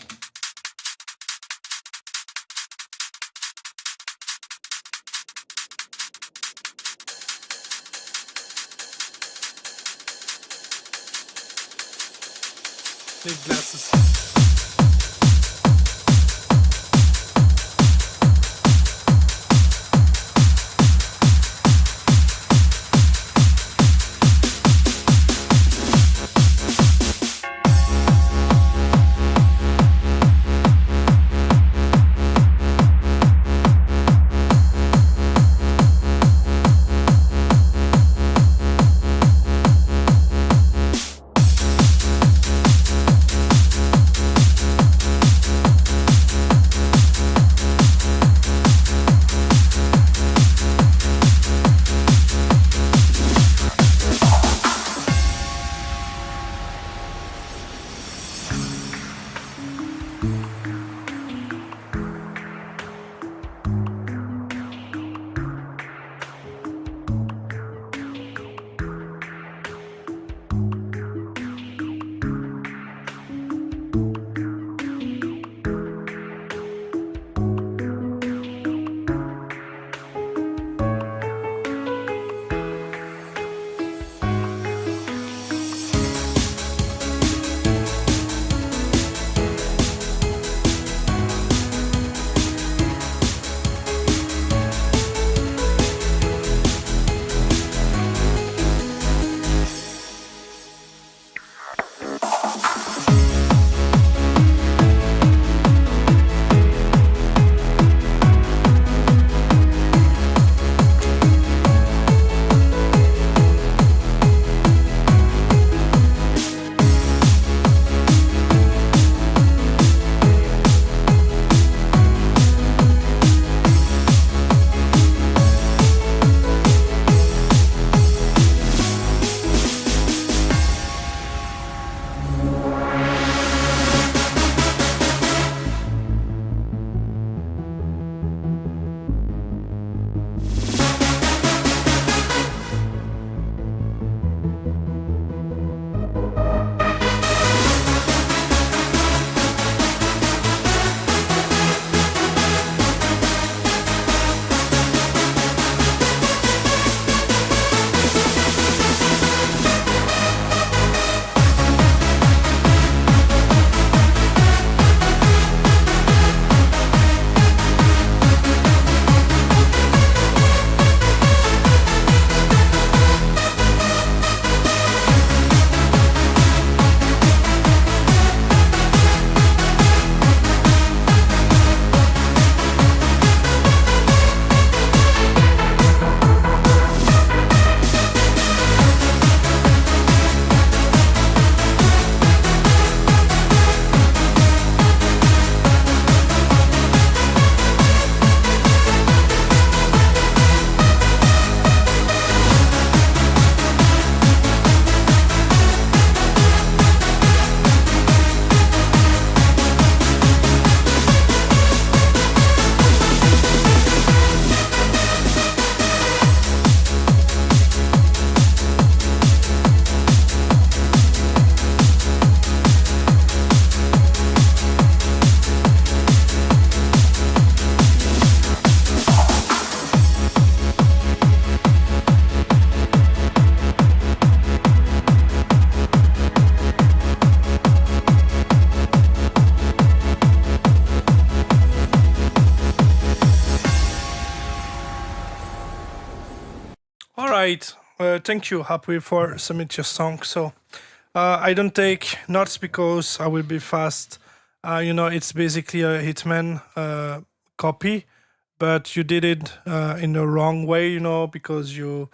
Need glasses. All right. Thank you, Happy, for submit your song. So I don't take notes because I will be fast. It's basically a Hitman copy, but you did it in the wrong way. Because you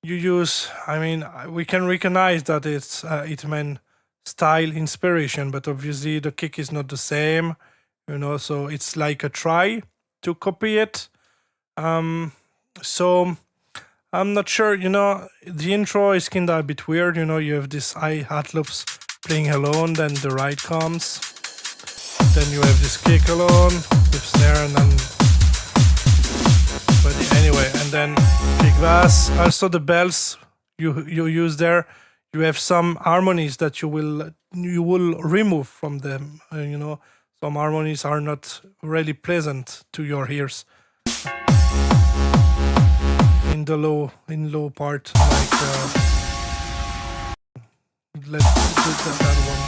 use. I mean, we can recognize that it's Hitman style inspiration, but obviously the kick is not the same. So it's like a try to copy it. So I'm not sure, the intro is kind of a bit weird. You have this hi-hat loops playing alone, then the ride comes, then you have this kick alone with snare, and then but anyway, and then kick bass. Also the bells you use there, you have some harmonies that you will remove from them. Some harmonies are not really pleasant to your ears. In low part, like let's do that one.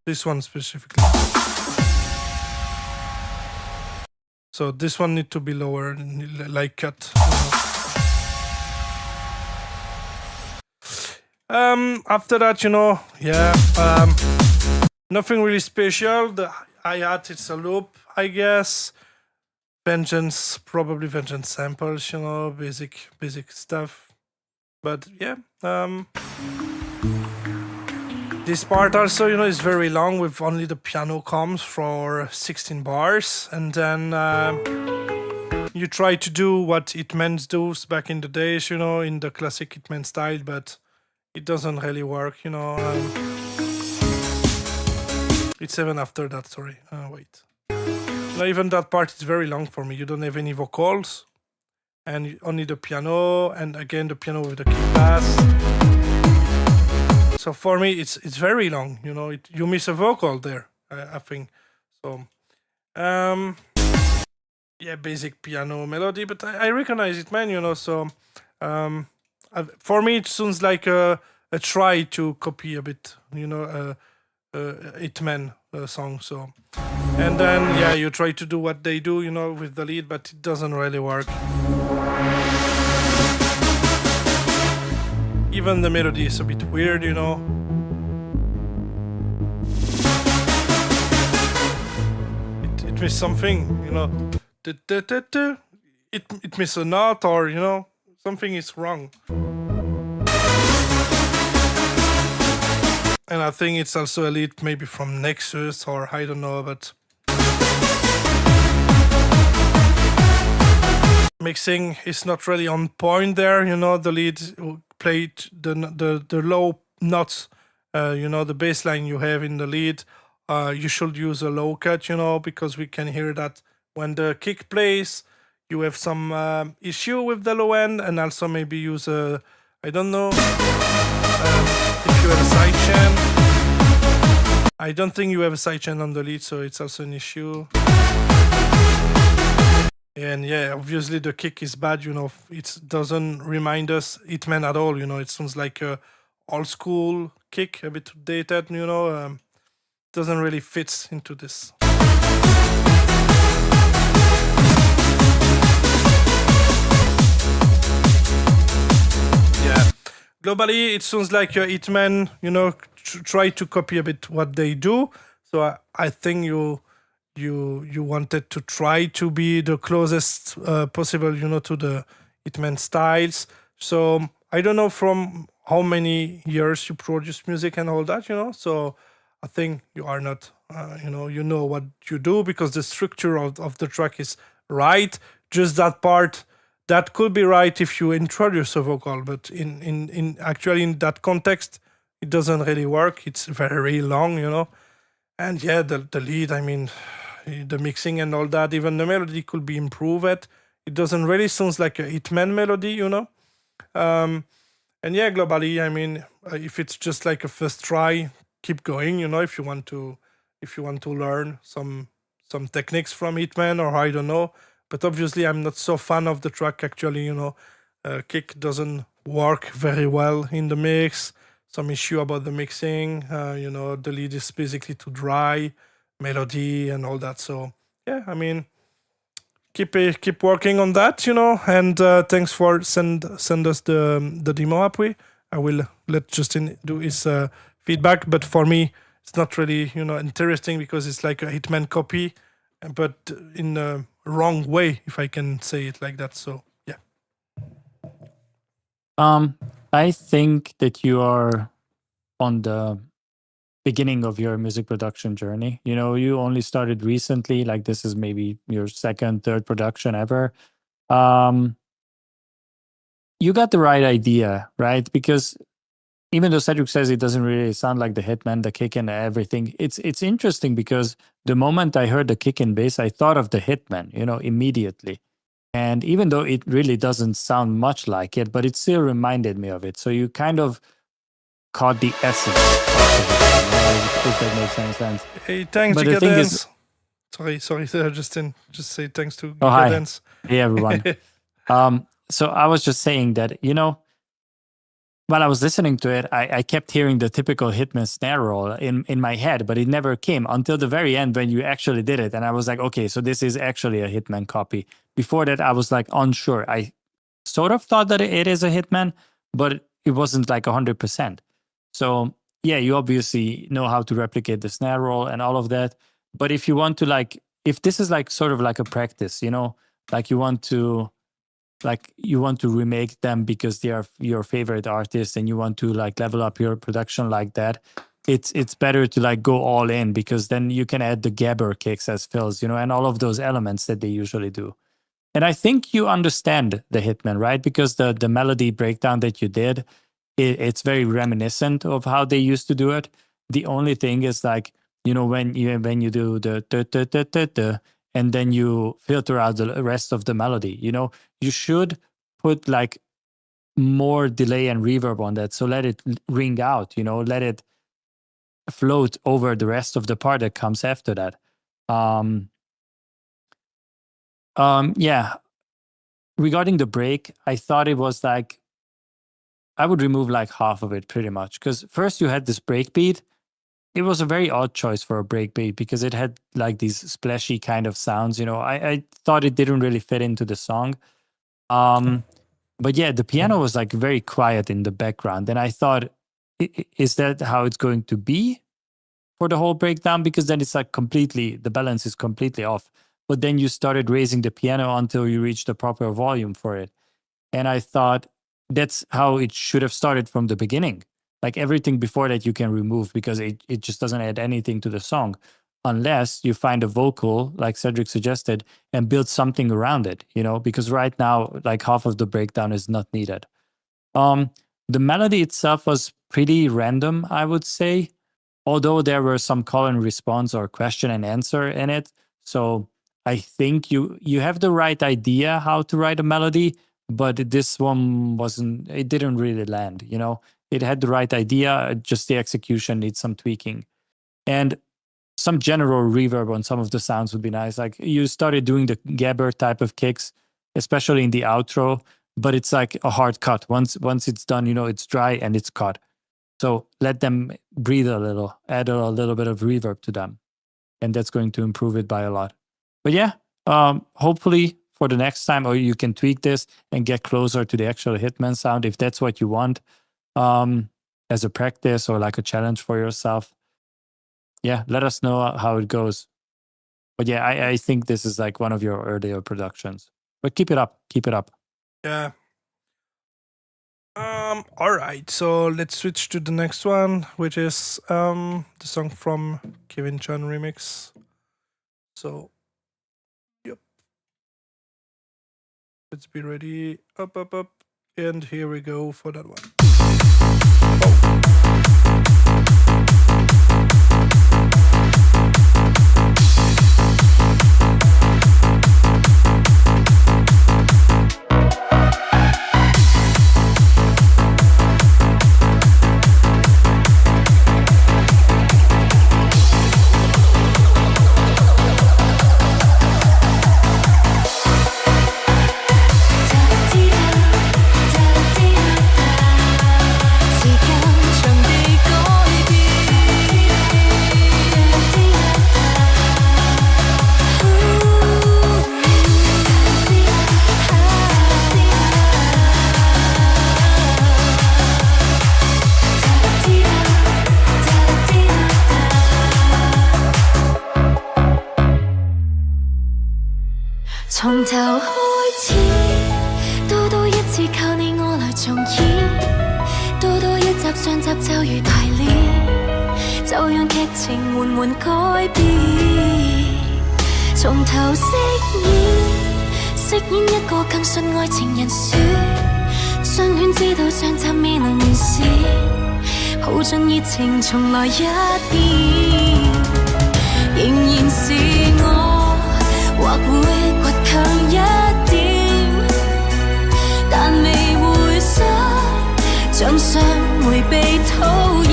This one specifically. So this one need to be lower, like cut. After that, nothing really special. The hi-hat, it's a loop, I guess. Probably Vengeance samples, basic stuff. But yeah, this part also, is very long with only the piano comes for 16 bars, and then you try to do what Hitman does back in the days, in the classic Hitman style, but it doesn't really work, It's even after that, sorry. Wait. Even that part is very long for me. You don't have any vocals, and only the piano, and again the piano with the kick bass. So for me, it's very long. You miss a vocal there. I think so. Yeah, basic piano melody, but I recognize it, man. So for me, it sounds like a try to copy a bit, Hitman song. So, and then you try to do what they do, with the lead, but it doesn't really work. Even the melody is a bit weird, It misses something, It misses a note, or something is wrong. And I think it's also a lead maybe from Nexus, or I don't know, but mixing is not really on point there. The lead played the low notes, the bass line you have in the lead. You should use a low cut, because we can hear that when the kick plays, you have some issue with the low end, and also maybe use a, I don't know, if you have a sidechain. I don't think you have a sidechain on the lead, so it's also an issue. And obviously the kick is bad, it doesn't remind us Hitman at all, it sounds like a old school kick, a bit dated, doesn't really fit into this. Yeah, globally it sounds like Hitman, try to copy a bit what they do. So I think you wanted to try to be the closest possible, to the Hitman styles. So I don't know from how many years you produce music and all that, So I think you are not, you know what you do, because the structure of the track is right. Just that part that could be right if you introduce a vocal, but in actually in that context, it doesn't really work. It's very long, And the lead, I mean, the mixing and all that, even the melody could be improved. It doesn't really sound like a Hitman melody, And globally, I mean, if it's just like a first try, keep going, if you want to learn some techniques from Hitman, or I don't know. But obviously, I'm not so fan of the track. Actually, kick doesn't work very well in the mix. Some issue about the mixing. The lead is basically too dry, melody and all that. So I mean, keep working on that, And thanks for send us the demo app. I will let Justin do his feedback, but for me, it's not really interesting, because it's like a Hitman copy, but in a wrong way, if I can say it like that. So yeah.
I think that you are on the beginning of your music production journey. You know, you only started recently, like this is maybe your second, third production ever. You got the right idea, right? Because even though Cedric says it doesn't really sound like the Hitman, the kick and everything, it's interesting because the moment I heard the kick and bass, I thought of the Hitman, you know, immediately. And even though it really doesn't sound much like it, but it still reminded me of it. So you kind of caught the essence of the Hitman, if that makes any sense.
Hey, thanks,
But the thing is-
Sorry, Justin. Just say thanks to
Oh, hi.
Gigadance.
Hey, everyone. So I was just saying that, you know, while I was listening to it, I kept hearing the typical Hitman snare roll in my head, but it never came until the very end when you actually did it. And I was like, okay, so this is actually a Hitman copy. Before that, I was like unsure. I sort of thought that it is a Hitman, but it wasn't like 100%. So yeah, you obviously know how to replicate the snare roll and all of that. But if you want to if this is like sort of like a practice, you know, like you want to remake them because they are your favorite artists and you want to like level up your production like that, it's better to like go all in, because then you can add the gabber kicks as fills, you know, and all of those elements that they usually do. And I think you understand the Hitman, right? Because the melody breakdown that you did, it's very reminiscent of how they used to do it. The only thing is like, you know, when you do the and then you filter out the rest of the melody, you know, you should put like more delay and reverb on that. So let it ring out, you know, let it float over the rest of the part that comes after that. Yeah. Regarding the break, I thought it was like, I would remove like half of it pretty much. Because first you had this break beat. It was a very odd choice for a breakbeat because it had like these splashy kind of sounds. You know, I thought it didn't really fit into the song. But yeah, the piano was like very quiet in the background. And I thought, is that how it's going to be for the whole breakdown? Because then it's like the balance is completely off. But then you started raising the piano until you reached the proper volume for it. And I thought that's how it should have started from the beginning. Like everything before that you can remove because it just doesn't add anything to the song unless you find a vocal, like Cedric suggested, and build something around it, you know, because right now, like half of the breakdown is not needed. The melody itself was pretty random, I would say, although there were some call and response or question and answer in it. So I think you have the right idea how to write a melody, but this one it didn't really land, you know. It had the right idea, just the execution needs some tweaking. And some general reverb on some of the sounds would be nice. Like you started doing the gabber type of kicks, especially in the outro, but it's like a hard cut. Once it's done, you know, it's dry and it's cut. So let them breathe a little, add a little bit of reverb to them. And that's going to improve it by a lot. But yeah, hopefully for the next time, or you can tweak this and get closer to the actual Hitman sound if that's what you want. As a practice or like a challenge for yourself. Yeah, let us know how it goes. But yeah, I think this is like one of your earlier productions. But keep it up.
Yeah. All right. So let's switch to the next one, which is the song from Kevin Chan remix. So, yep. Let's be ready. Up. And here we go for that one.
就讓劇情緩緩改變，從頭飾演一個更信愛情人選，雙圈知道上集未能完善，抱盡熱情重來一遍，仍然是我，或會倔強一點，但未會想像上迴避討厭，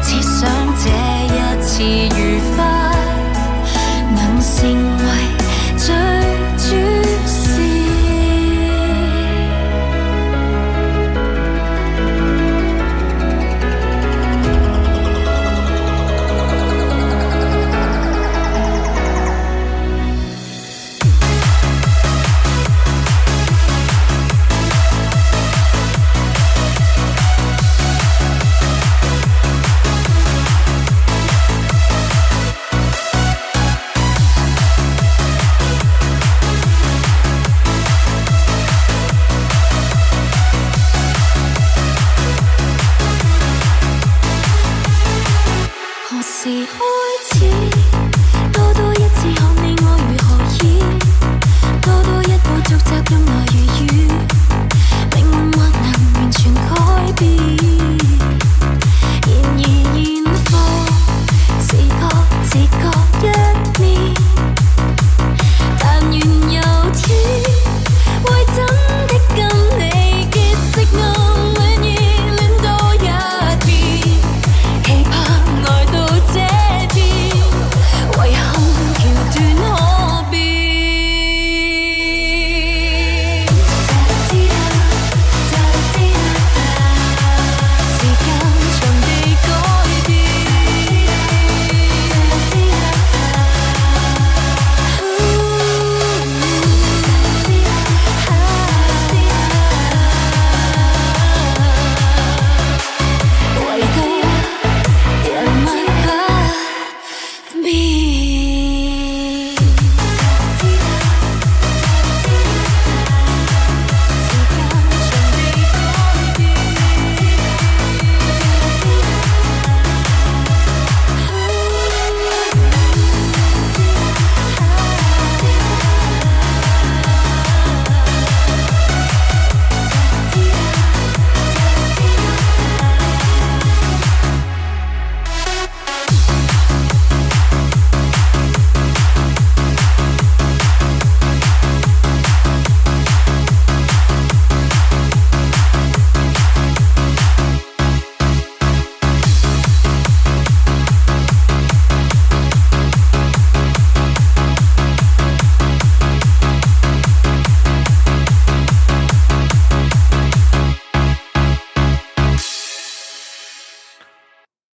只想這一次愉快能成為最主線。何時開始？多一次看你我如何演，多一步續集用來如雨，命運或能完全改變。然而現況是各自各一面，但願有天會真的跟你結識暗戀熱戀多一遍，期盼愛到這天，遺憾橋段可變。時間場地改變，唯獨人物不變。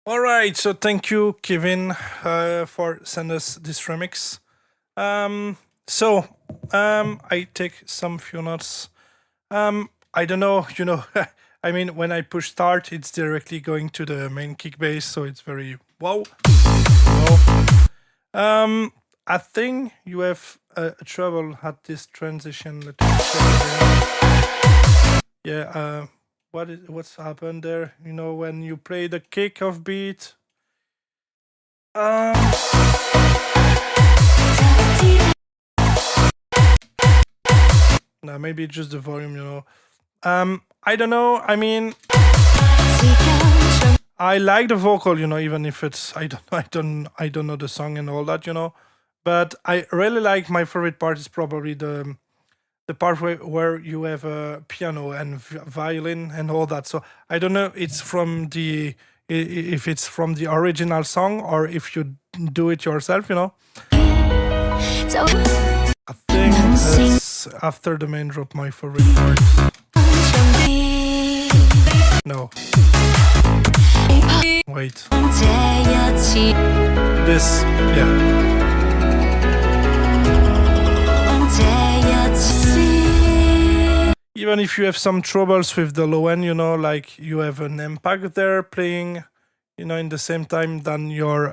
All right, so thank you, Kevin, for sending us this remix. I take some few notes. I don't know, I mean, when I push start, it's directly going to the main kick bass, so it's very wow. I think you have trouble at this transition. Let me check again. Yeah. What's happened there? When you play the kick of beat. No, maybe just the volume. I don't know. I mean, I like the vocal. Even if it's I don't know the song and all that. But I really like. My favorite part is probably the part where you have a piano and violin and all that. So I don't know if it's from the original song or if you do it yourself, I think it's after the main drop, my favorite part. No. Wait. This, yeah. Even if you have some troubles with the low end, like you have an impact there playing, in the same time than your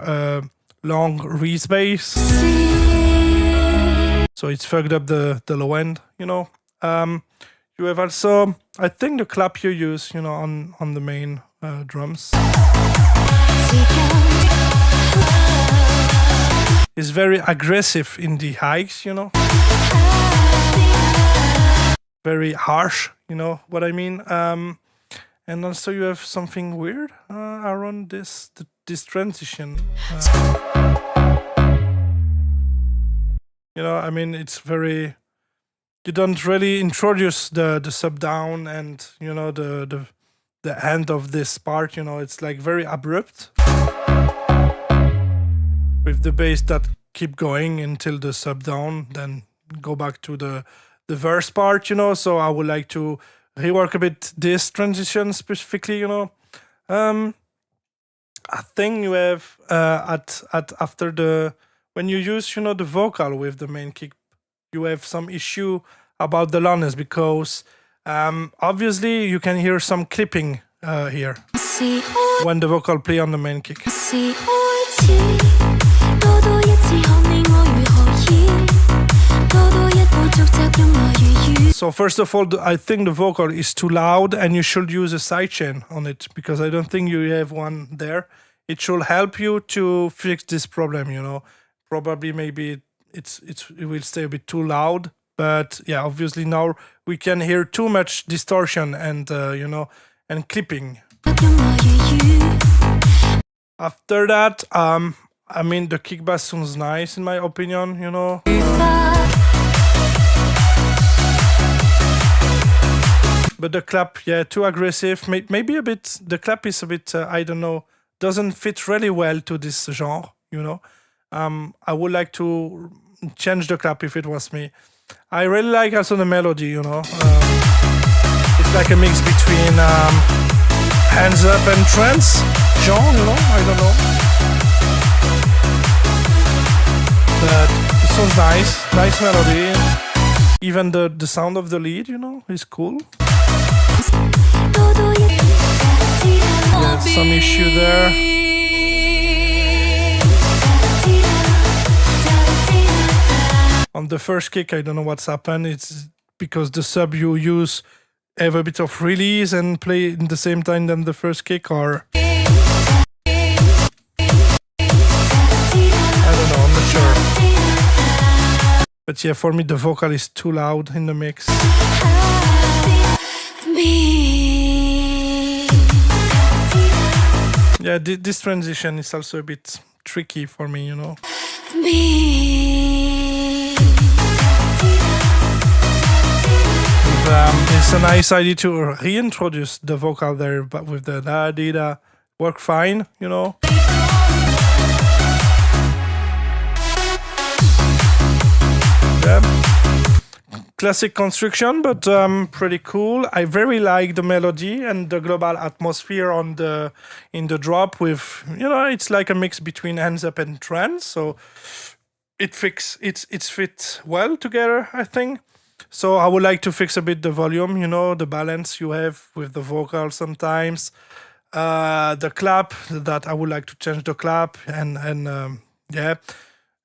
long Reese bass. So it's fucked up the low end, You have also, I think the clap you use, on the main drums. It's very aggressive in the hikes, you know. Very harsh, you know what I mean. And also you have something weird around this transition. You know, I mean, it's very. You don't really introduce the sub down and you know the end of this part. You know, it's like very abrupt with the bass that keep going until the sub down, then go back to the verse part. You know, so I would like to rework a bit this transition specifically. You know, I think you have at after the when you use the vocal with the main kick, you have some issue about the loudness because obviously you can hear some clipping here when the vocal play on the main kick. So first of all, I think the vocal is too loud and you should use a sidechain on it because I don't think you have one there. It should help you to fix this problem, you know. Probably maybe it will stay a bit too loud, but yeah, obviously now we can hear too much distortion and and clipping. After that, I mean the kick bass sounds nice in my opinion, you know. But the clap, yeah, too aggressive. Maybe a bit. The clap is a bit. I don't know. Doesn't fit really well to this genre, you know. I would like to change the clap if it was me. I really like also the melody, you know. It's like a mix between hands up and trance genre, you know. I don't know. But it sounds nice melody. Even the sound of the lead, you know, is cool. There's some issue there. On the first kick, I don't know what's happened. It's because the sub you use have a bit of release and play in the same time than the first kick, or I don't know, I'm not sure. But yeah, for me the vocal is too loud in the mix. Yeah, this transition is also a bit tricky for me, you know. It's a nice idea to reintroduce the vocal there, but with the da-dee-da work fine, you know. Yeah. Classic construction, but pretty cool. I very like the melody and the global atmosphere in the drop. With it's like a mix between hands up and trance, so it's fit well together, I think. So I would like to fix a bit the volume, the balance you have with the vocal sometimes. The clap, that I would like to change the clap and yeah.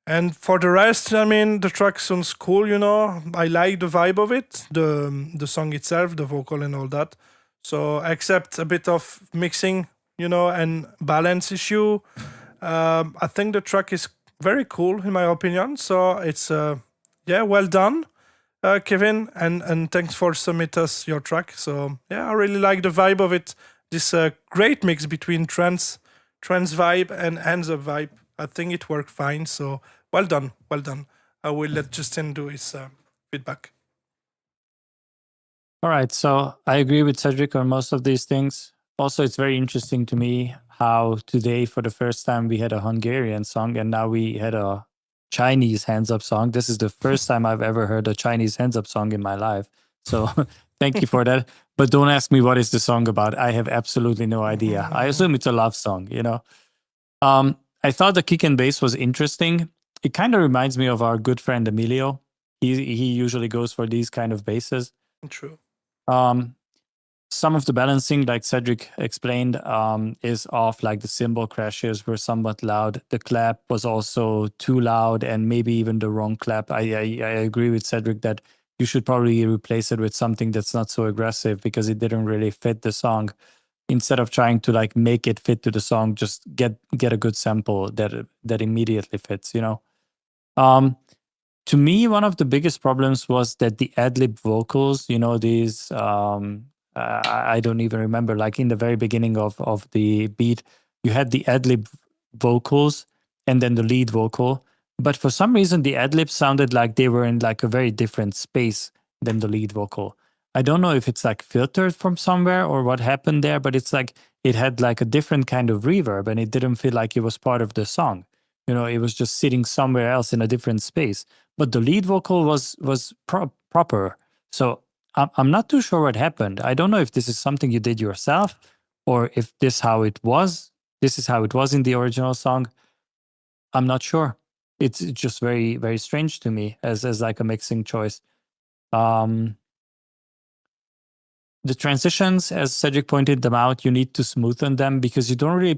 And for the rest, I mean, the track sounds cool, I like the vibe of it, the song itself, the vocal and all that. So except a bit of mixing, and balance issue, I think the track is very cool in my opinion. So it's well done, Kevin, and thanks for submitting us your track. So yeah, I really like the vibe of it. This great mix between trance vibe and hands up vibe. I think it worked fine. So well done. I will let Justin do his feedback.
All right, so I agree with Cedric on most of these things. Also, it's very interesting to me how today, for the first time, we had a Hungarian song, and now we had a Chinese hands-up song. This is the first time I've ever heard a Chinese hands-up song in my life. So thank you for that. But don't ask me what is the song about. I have absolutely no idea. I assume it's a love song, I thought the kick and bass was interesting. It kind of reminds me of our good friend Emilio. He usually goes for these kind of basses.
True.
Some of the balancing, like Cedric explained, is off. Like the cymbal crashes were somewhat loud. The clap was also too loud, and maybe even the wrong clap. I agree with Cedric that you should probably replace it with something that's not so aggressive because it didn't really fit the song. instead of trying to like make it fit to the song, just get a good sample that immediately fits, you know. To me, one of the biggest problems was that the ad-lib vocals, you know, these I don't even remember, like in the very beginning of the beat, you had the ad-lib vocals and then the lead vocal, but for some reason the ad-lib sounded like they were in like a very different space than the lead vocal. I don't know if it's like filtered from somewhere or what happened there, but it's like it had like a different kind of reverb and it didn't feel like it was part of the song. You know, it was just sitting somewhere else in a different space. But the lead vocal was proper. So I'm not too sure what happened. I don't know if this is something you did yourself or if this is how it was in the original song. I'm not sure. It's just very, very strange to me as like a mixing choice. The transitions, as Cedric pointed them out, you need to smoothen them because you don't really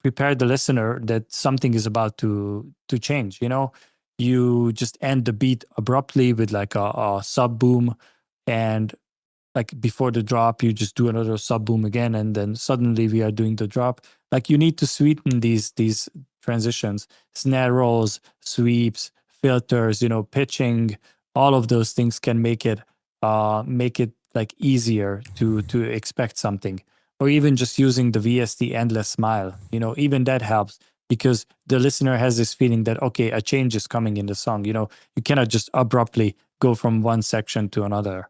prepare the listener that something is about to change. You know, you just end the beat abruptly with like a sub boom, and like before the drop, you just do another sub boom again, and then suddenly we are doing the drop. Like you need to sweeten these transitions, snare rolls, sweeps, filters, you know, pitching. All of those things can make it like easier to expect something. Or even just using the VST endless smile, you know, even that helps because the listener has this feeling that, okay, a change is coming in the song. You know, you cannot just abruptly go from one section to another.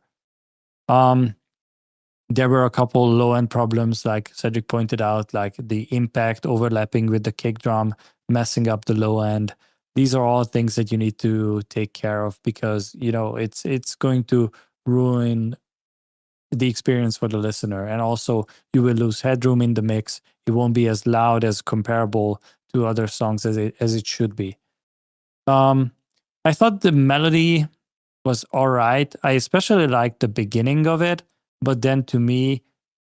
There were a couple low-end problems, like Cedric pointed out, like the impact overlapping with the kick drum, messing up the low end. These are all things that you need to take care of because, you know, it's going to ruin the experience for the listener. And also you will lose headroom in the mix. It won't be as loud as comparable to other songs as it should be. I thought the melody was all right. I especially liked the beginning of it, but then to me,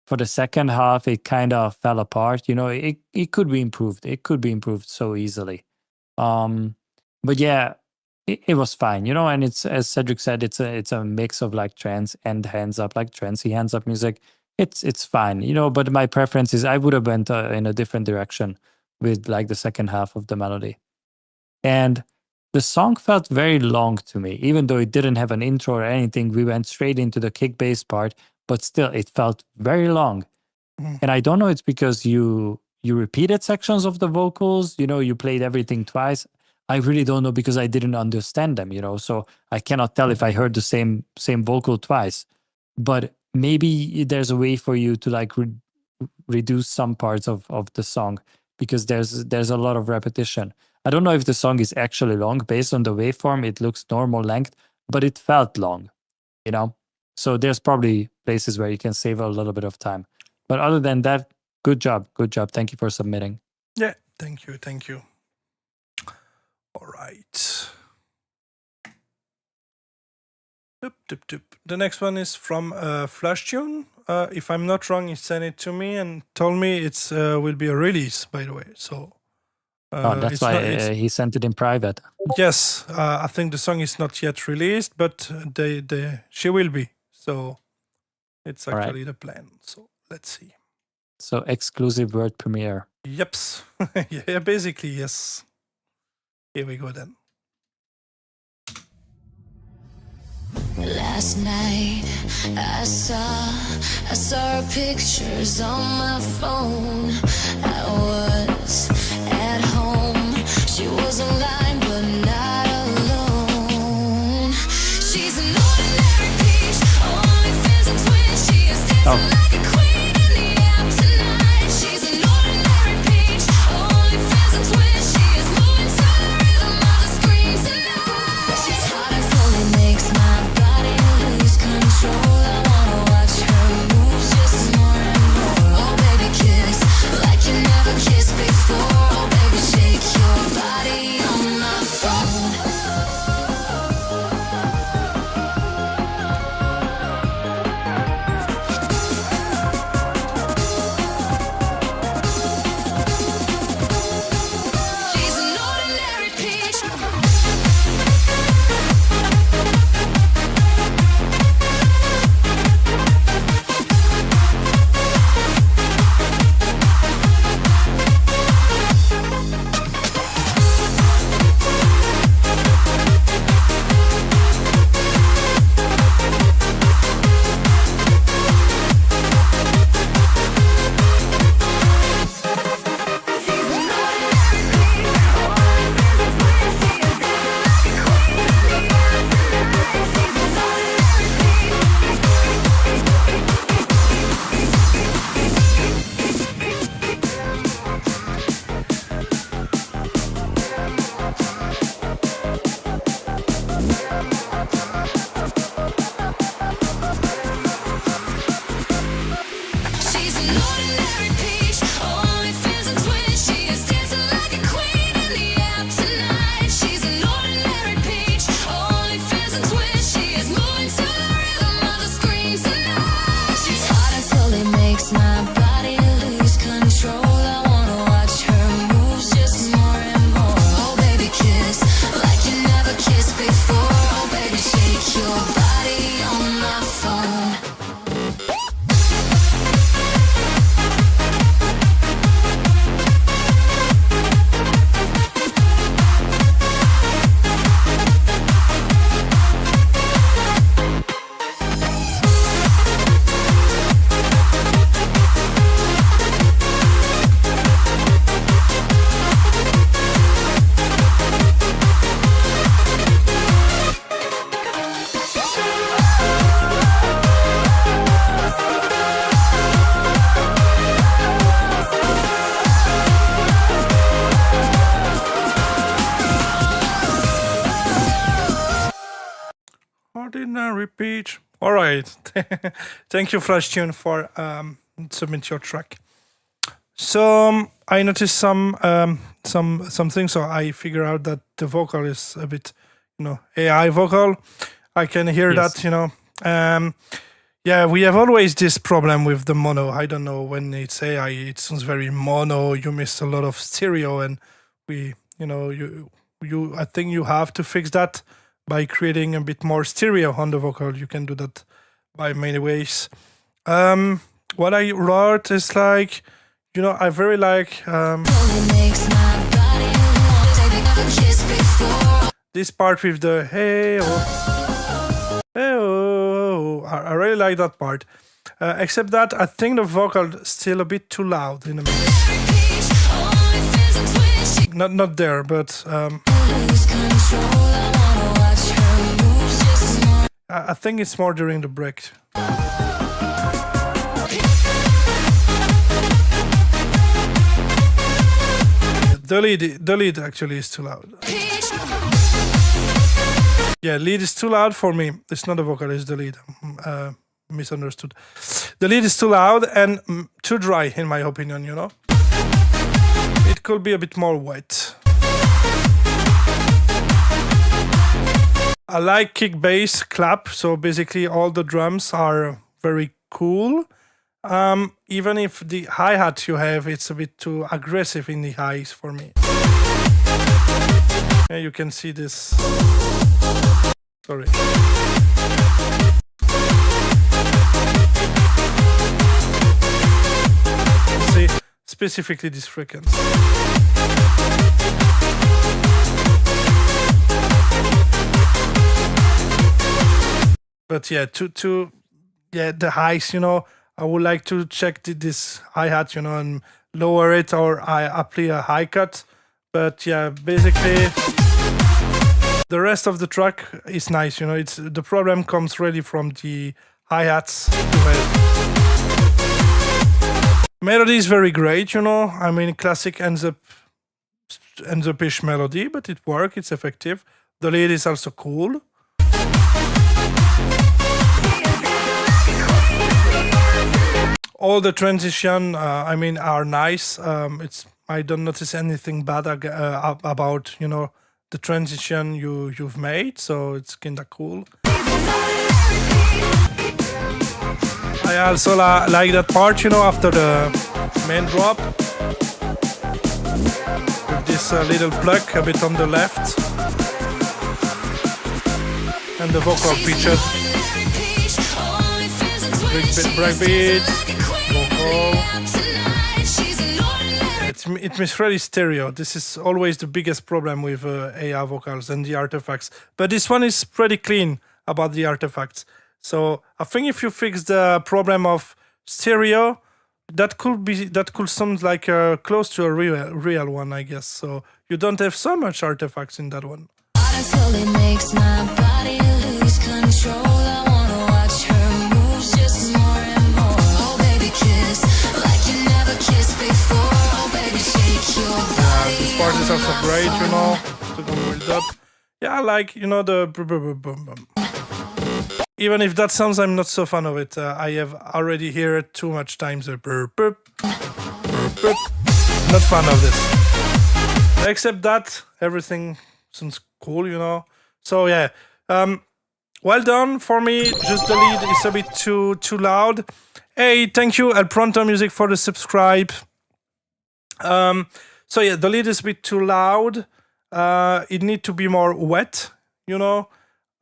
for the second half, it kind of fell apart. You know, it could be improved. It could be improved so easily. But yeah, it was fine, you know, and it's, as Cedric said, it's a mix of like trance and hands up, like trancey hands up music. It's fine, you know, but my preference is I would have went in a different direction with like the second half of the melody. And the song felt very long to me, even though it didn't have an intro or anything. We went straight into the kick bass part, but still it felt very long. And I don't know, it's because you repeated sections of the vocals, you know, you played everything twice. I really don't know because I didn't understand them, you know, so I cannot tell if I heard the same vocal twice. But maybe there's a way for you to like reduce some parts of the song because there's a lot of repetition. I don't know if the song is actually long. Based on the waveform, it looks normal length, but it felt long, you know. So there's probably places where you can save a little bit of time. But other than that, good job. Thank you for submitting.
Yeah, thank you. All right. The next one is from FlashTune. If I'm not wrong, he sent it to me and told me it's will be a release, by the way. So
that's why he sent it in private.
Yes, I think the song is not yet released, but she will be. So it's actually the plan. So let's see.
So exclusive world premiere.
Yep. Yeah, basically, yes. Here we go then.
Last night I saw her pictures on my phone. I was at home. She was online but not alone. She's an ordinary peach, only fans and twins. She is dancing like a queen in the app tonight. She's an ordinary peach, only fans and twins. She is moving to the rhythm of the screams tonight. She's hot and fully makes my body lose control. I wanna watch her moves just more and more. Oh baby, kiss like you never kissed before. Oh baby, shake your body on an ordinary peach, only fears and twitch. She is dancing like a queen in the air tonight. She's an ordinary peach, only fears and twitch. She is moving to the rhythm of the screams tonight. She's hot and slowly makes my body lose control. I wanna watch her moves just more and more. Oh baby, kiss like you never kissed before. Oh baby, shake your body on my phone.
Ordinary peach. All right. Thank you, FlashTune, for submit your track. So I noticed some things. So I figure out that the vocal is a bit, AI vocal. I can hear
Yes.
that, yeah, we have always this problem with the mono. I don't know, when it's AI, it sounds very mono. You miss a lot of stereo, and I think you have to fix that by creating a bit more stereo on the vocal. You can do that by many ways. What I wrote is like, I very like
Only makes my body lose. Baby, never kissed before.
this part with the hey oh. I really like that part. Except that I think the vocal is still a bit too loud in the mix.
Peach, only fears and twitch.
Not there, but
Lose control. I wanna watch her moves just more.
I think it's more during the break. The lead actually is too loud.
Peach.
Yeah, lead is too loud for me. It's not the vocal, it's the lead. Misunderstood. The lead is too loud and too dry, in my opinion, It could be a bit more wet. I like kick, bass, clap. So basically all the drums are very cool. Even if the hi-hat you have, it's a bit too aggressive in the highs for me. Yeah, you can see this. Sorry. See, specifically this frequency. But yeah, the highs, I would like to check this hi-hat, and lower it, or I apply a high cut. But yeah, basically the rest of the track is nice, It's the problem comes really from the hi-hats. Melody is very great, I mean, classic ends up-ish melody, but it works, it's effective. The lead is also cool. All the transition, are nice. I don't notice anything bad about the transition you've made, so it's kinda cool. I also like that part, after the main drop, with this little pluck a bit on the left, and the vocal feature. Breakbeat, vocal. It means really stereo. This is always the biggest problem with AI vocals and the artifacts. But this one is pretty clean about the artifacts. So I think if you fix the problem of stereo, that could sound like close to a real one, I guess. So you don't have so much artifacts in that one.
Slowly makes my body lose control. I wanna watch her moves just more and more. Oh baby, kiss like you never kissed before. Oh baby, shake your body.
This part is also great, to go build up. Yeah, I like, the boom. even if that sounds, I'm not so fan of it. I have already heard it too much times. Burp, burp, burp, burp. Not fan of this. Except that everything sounds cool, you know. So yeah, well done for me. Just the lead is a bit too loud. Hey, thank you, El Pronto Music, for the subscribe. So yeah, the lead is a bit too loud. It need to be more wet, you know.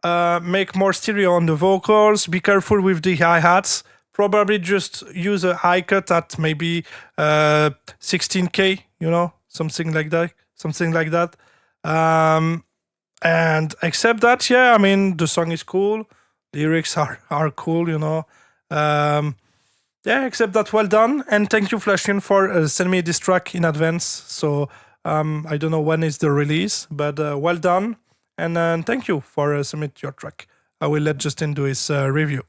Make more stereo on the vocals. Be careful with the hi-hats. Probably just use a high cut at maybe 16K, you know, something like that. And except that, yeah, I mean, the song is cool. Lyrics are cool, you know. Yeah, except that, well done. And thank you, Flashion, for sending me this track in advance. So I don't know when is the release, but well done. And thank you for submit your track. I will let Justin do his review.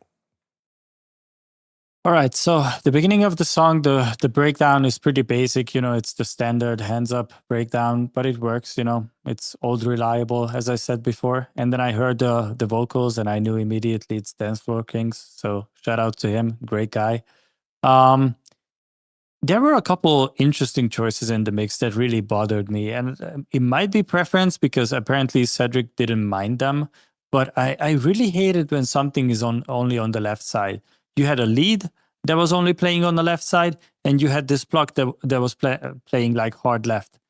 All right, so the beginning of the song, the breakdown is pretty basic. You know, it's the standard hands up breakdown, but it works. You know, it's old reliable, as I said before. And then I heard the vocals, and I knew immediately it's Dance Floor Kings. So shout out to him, great guy. There were a couple interesting choices in the mix that really bothered me, and it might be preference because apparently Cedric didn't mind them. But I really hated when something is only on the left side. You had a lead that was only playing on the left side, and you had this block that was playing like hard left.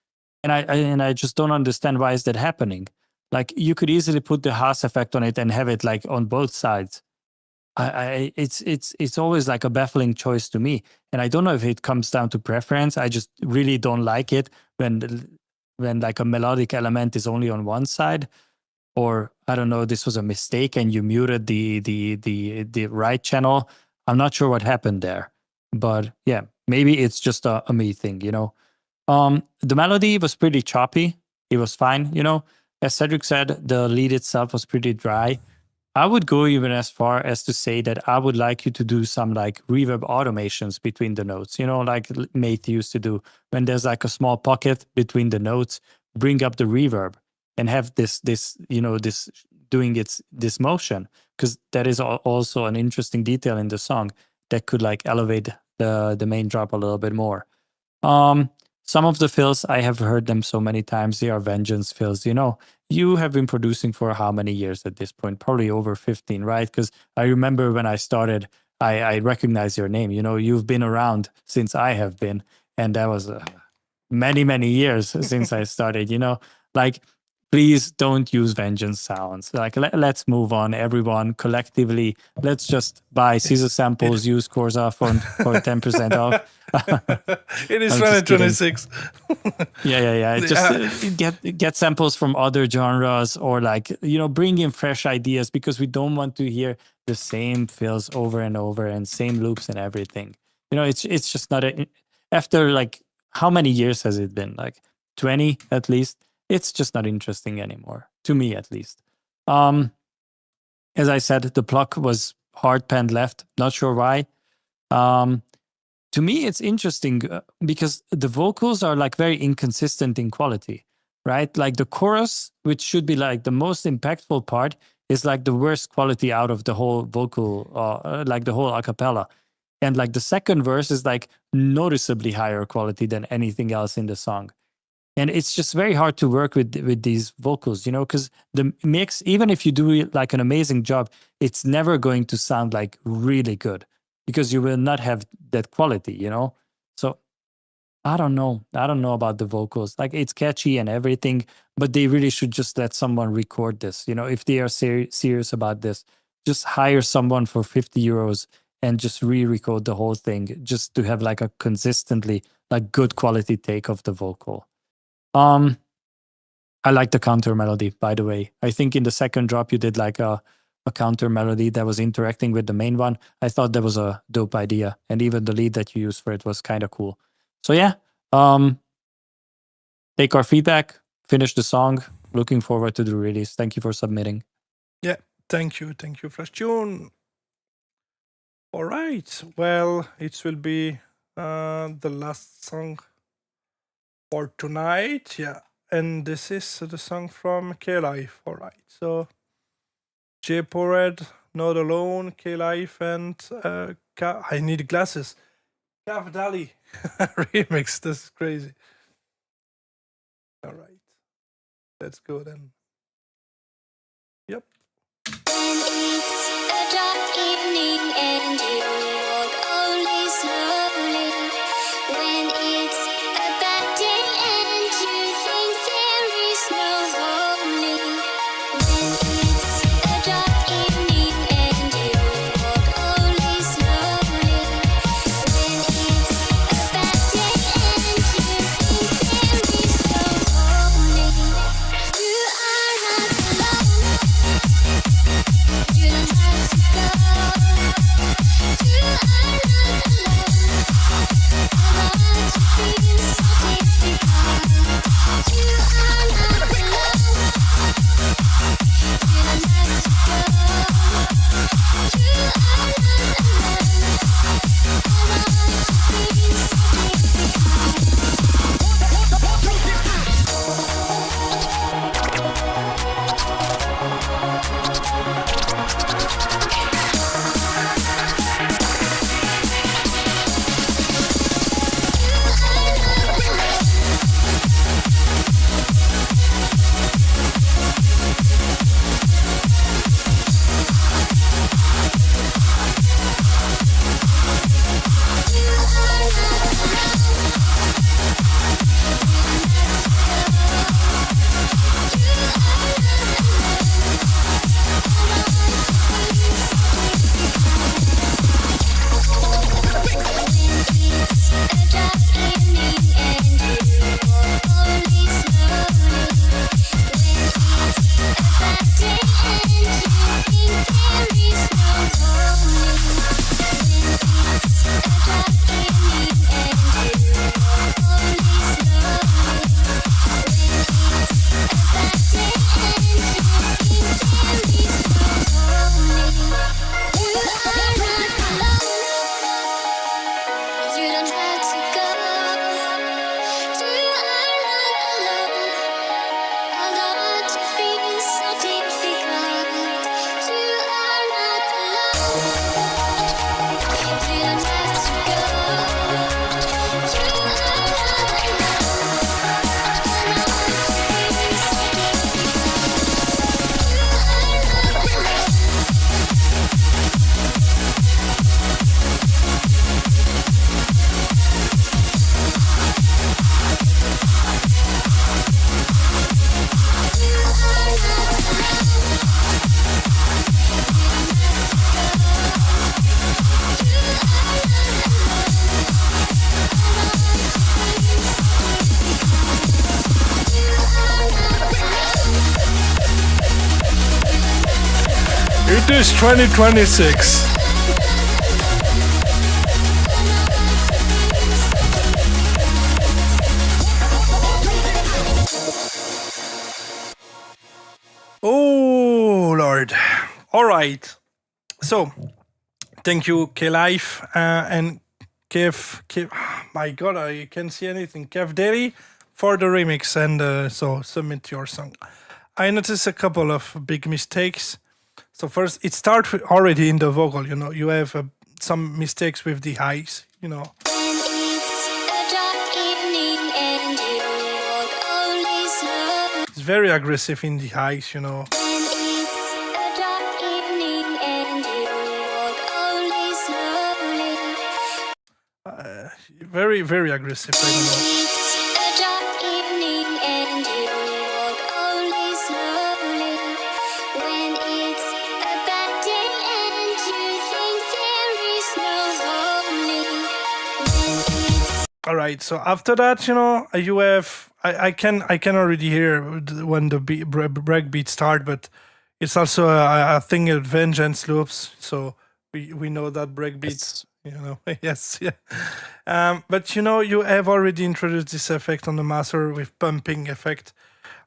And I just don't understand why is that happening. Like you could easily put the Haas effect on it and have it like on both sides. It's always like a baffling choice to me, and I don't know if it comes down to preference. I just really don't like it when like a melodic element is only on one side, or I don't know, this was a mistake and you muted the right channel. I'm not sure what happened there, but yeah, maybe it's just a me thing, you know. The melody was pretty choppy. It was fine, you know. As Cedric said, the lead itself was pretty dry. I would go even as far as to say that I would like you to do some like reverb automations between the notes, you know, like Mate used to do. When there's like a small pocket between the notes, bring up the reverb and have this you know, this doing this motion, because that is also an interesting detail in the song that could like elevate the main drop a little bit more. Some of the fills, I have heard them so many times. They are vengeance fills. You know, you have been producing for how many years at this point? Probably over 15, right? Because I remember when I started, I recognize your name. You know, you've been around since I have been. And that was many, many years since I started, you know, like, please don't use vengeance sounds. Like, let's move on, everyone, collectively. Let's just buy Caesar samples, use Corza for 10% off.
It is
I'm just
2026.
Yeah. Just get samples from other genres, or like, you know, bring in fresh ideas, because we don't want to hear the same fills over and over and same loops and everything. You know, it's just not after like, how many years has it been? Like 20 at least. It's just not interesting anymore, to me at least. As I said, the pluck was hard panned left. Not sure why. To me, it's interesting because the vocals are like very inconsistent in quality, right? Like the chorus, which should be like the most impactful part, is like the worst quality out of the whole vocal, like the whole a cappella. And like the second verse is like noticeably higher quality than anything else in the song. And it's just very hard to work with these vocals, you know, because the mix, even if you do like an amazing job, it's never going to sound like really good, because you will not have that quality, you know. So I don't know about the vocals. Like, it's catchy and everything, but they really should just let someone record this, you know. If they are serious about this, just hire someone for 50 euros and just re-record the whole thing, just to have like a consistently like good quality take of the vocal. I like the counter melody, by the way. I think in the second drop you did like a counter melody that was interacting with the main one. I thought that was a dope idea, and even the lead that you used for it was kind of cool. So yeah, take our feedback, finish the song. Looking forward to the release. Thank you for submitting.
Yeah, thank you, Flash Tune. All right, well, it will be the last song for tonight. Yeah, and this is the song from K-Life. All right, so J-Pored, Not Alone, K-Life, and I Need Glasses. Cav Dali remix. This is crazy. All right. Let's go then. Yep.
When it's a dark evening and you walk only slowly. When it's a bad day and you think there is no hope. When it's a dark evening and you walk only slowly. When it's a bad day and you think there is no hope. You are not alone. You don't have to go. You are not alone. I want to feel so difficult. You are not alone. You don't have to go. You are not alone. I want to feel
It is 2026. Oh, Lord. All right. So, thank you, K-Life and Kev. My God, I can't see anything. Kev Daily for the remix and so submit your song. I noticed a couple of big mistakes. So first, it starts already in the vocal. You know, you have some mistakes with the highs. You know.
When it's a dark evening and you walk only slowly.
It's very aggressive in the highs. You know.
When it's a dark evening and you walk only slowly.
Very, very aggressive. I don't know.
It's a dark evening and you walk only slowly. When it's a bad day and you think there is no hope. When it's
All right. So after that, you know, you have I can already hear when the break beat start, but it's also a thing of vengeance loops. So we know that break beats. You know, yes, yeah. But you know, you have already introduced this effect on the master with pumping effect.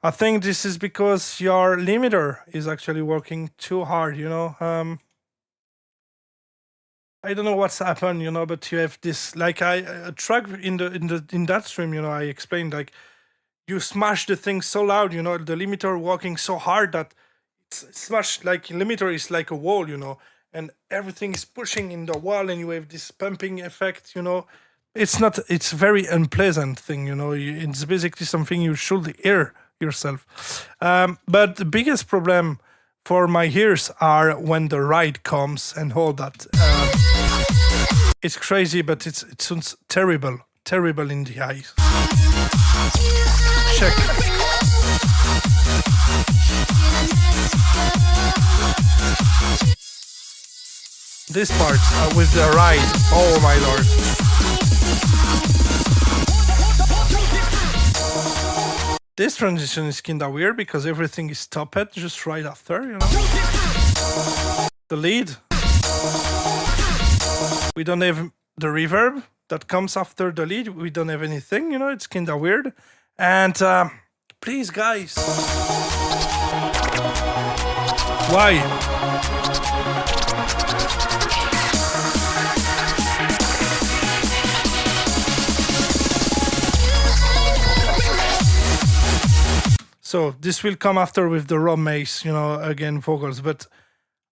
I think this is because your limiter is actually working too hard. You know, I don't know what's happened. You know, but you have this like a track in that stream. You know, I explained like you smash the thing so loud. You know, the limiter working so hard that it's much like limiter is like a wall, and everything is pushing in the wall, and you have this pumping effect, It's very unpleasant thing, It's basically something you should hear yourself. But the biggest problem for my ears are when the ride comes and all that. It's crazy, but it sounds terrible in the eyes. Check. This part with the ride. Oh my lord. This transition is kinda weird because everything is stopped just right after, The lead. We don't have the reverb that comes after the lead. We don't have anything, it's kinda weird. And please, guys. Why? So this will come after with the raw mace, again, vocals. But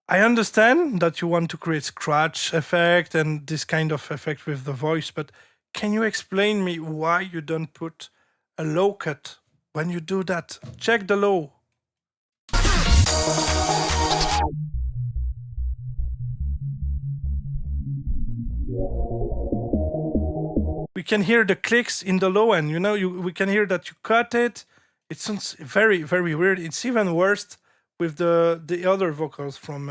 I understand that you want to create scratch effect and this kind of effect with the voice, but can you explain me why you don't put a low cut when you do that? Check the low. We can hear the clicks in the low end, we can hear that you cut it. It sounds very, very weird. It's even worse with the other vocals from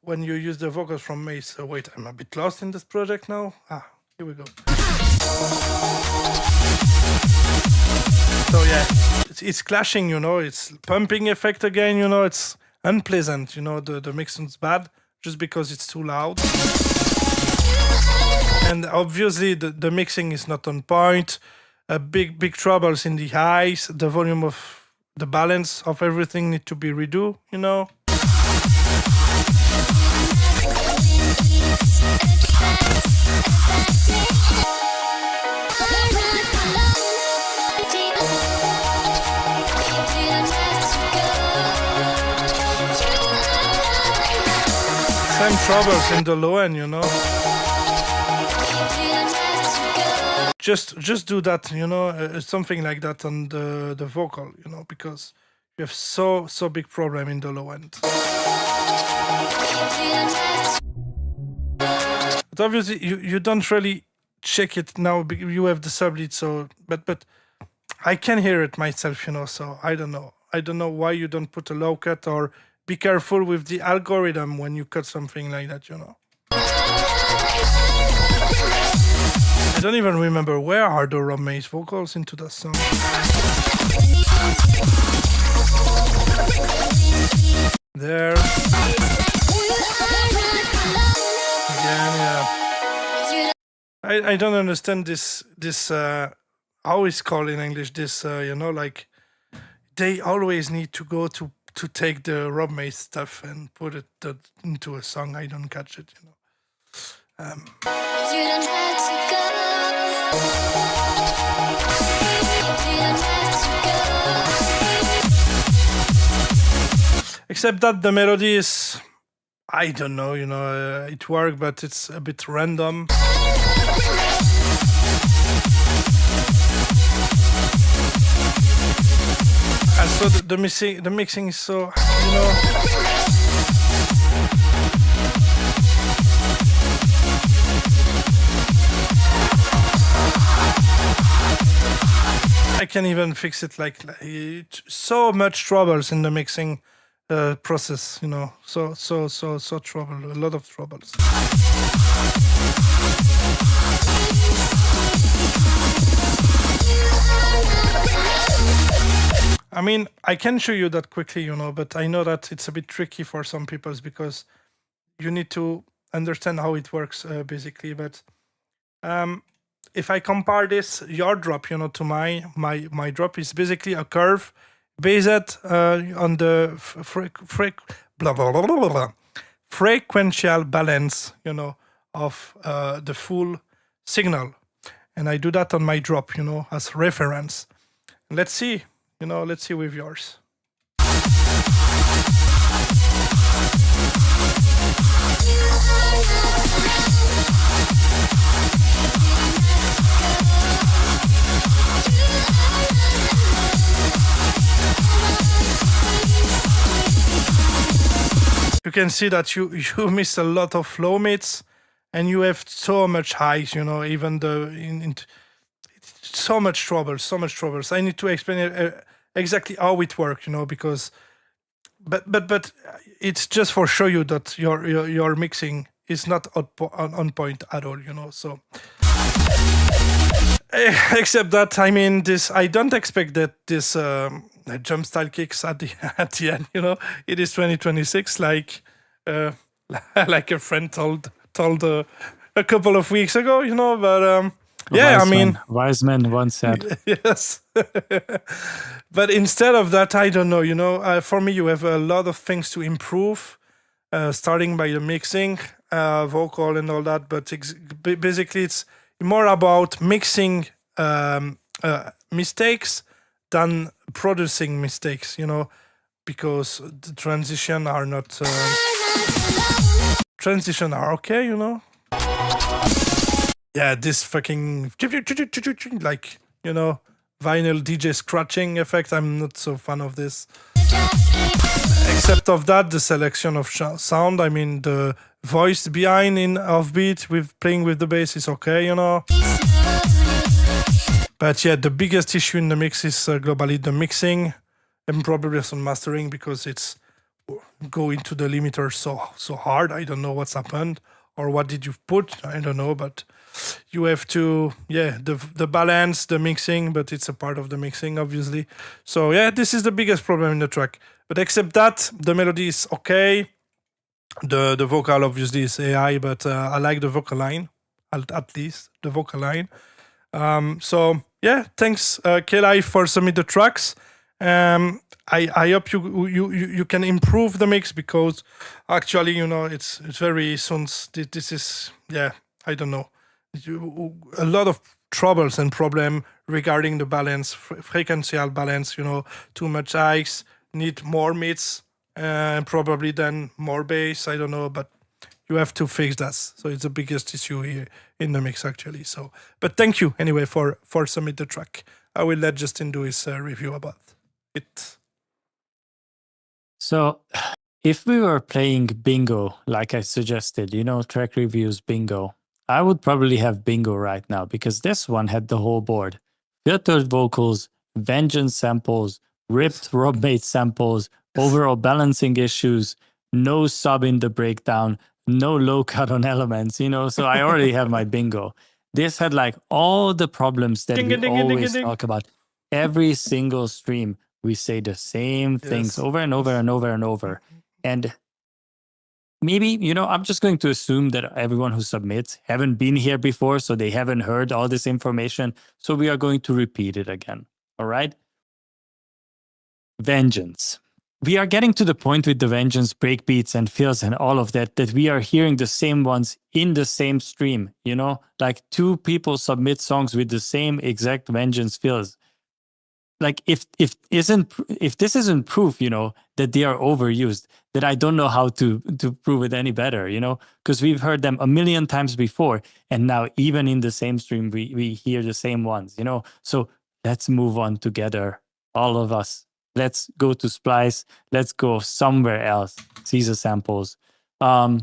when you use the vocals from Mace. Wait, I'm a bit lost in this project now. Here we go. So yeah, it's clashing, it's pumping effect again, it's unpleasant, the mix sounds bad just because it's too loud. And obviously the mixing is not on point. Big troubles in the highs. The volume of the balance of everything need to be redo, Same troubles in the low end, Just do that, something like that on the vocal, because you have so big problem in the low end. But obviously you don't really check it now. You have the sublead, so but I can hear it myself, So I don't know. I don't know why you don't put a low cut, or be careful with the algorithm when you cut something like that, I don't even remember where are the raw maze vocals into the song. There. Again, yeah. I don't understand this how it's called in English, this like they always need to go to take the raw maze stuff and put it into a song. I don't catch it,
You don't have to go.
Except that the melody is, I don't know, it works, but it's a bit random. And so the mixing is so, I can even fix it like so much troubles in the mixing process, so trouble, a lot of troubles. I mean, I can show you that quickly, but I know that it's a bit tricky for some people because you need to understand how it works, basically. But if I compare this, your drop, to my drop is basically a curve based on the frequential balance, of the full signal, and I do that on my drop, as reference. Let's see with yours. You can see that you miss a lot of low mids, and you have so much highs. Even so much troubles. I need to explain exactly how it works. Because but it's just for show you that your mixing is not on point at all. So. Except that, I mean, I don't expect that this jump style kicks at the end. It is 2026, like like a friend told a couple of weeks ago. But yeah,
wise man once said.
Yes. But instead of that, I don't know. For me, you have a lot of things to improve, starting by the mixing, vocal, and all that. But basically, it's more about mixing mistakes than producing mistakes, because the transition are not transition are okay, Yeah, this fucking like vinyl DJ scratching effect. I'm not so fan of this. Except of that, the selection of sound. I mean, the voice behind in offbeat with playing with the bass is okay, But yeah, the biggest issue in the mix is globally the mixing and probably some mastering, because it's going to the limiter so hard. I don't know what's happened or what did you put. I don't know, but you have to the balance, the mixing, but it's a part of the mixing, obviously. So yeah, this is the biggest problem in the track. But except that, the melody is okay. The vocal obviously is AI, but I like the vocal line, at least the vocal line. So yeah, thanks K-Live for submit the tracks. I hope you can improve the mix, because actually it's very soon. This is I don't know, a lot of troubles and problem regarding the balance, frequency balance. Too much highs, need more mids, and probably then more bass. I don't know, but you have to fix that. So it's the biggest issue here in the mix, actually. So, but thank you anyway for submit the track. I will let Justin do his review about it.
So, if we were playing bingo, like I suggested, track reviews bingo, I would probably have bingo right now, because this one had the whole board: filtered vocals, vengeance samples, ripped Rob Mate samples, overall balancing issues, no sub in the breakdown, no low cut on elements, so I already have my bingo. This had like all the problems that we always talk about. Every single stream, we say the same things over and over and over and over. And maybe, I'm just going to assume that everyone who submits haven't been here before, so they haven't heard all this information. So we are going to repeat it again. All right? Vengeance. We are getting to the point with the Vengeance breakbeats and fills and all of that we are hearing the same ones in the same stream, like two people submit songs with the same exact Vengeance fills. Like if this isn't proof, that they are overused, then I don't know how to prove it any better, because we've heard them a million times before, and now even in the same stream we hear the same ones, So let's move on together, all of us. Let's go to Splice. Let's go somewhere else. Caesar samples. But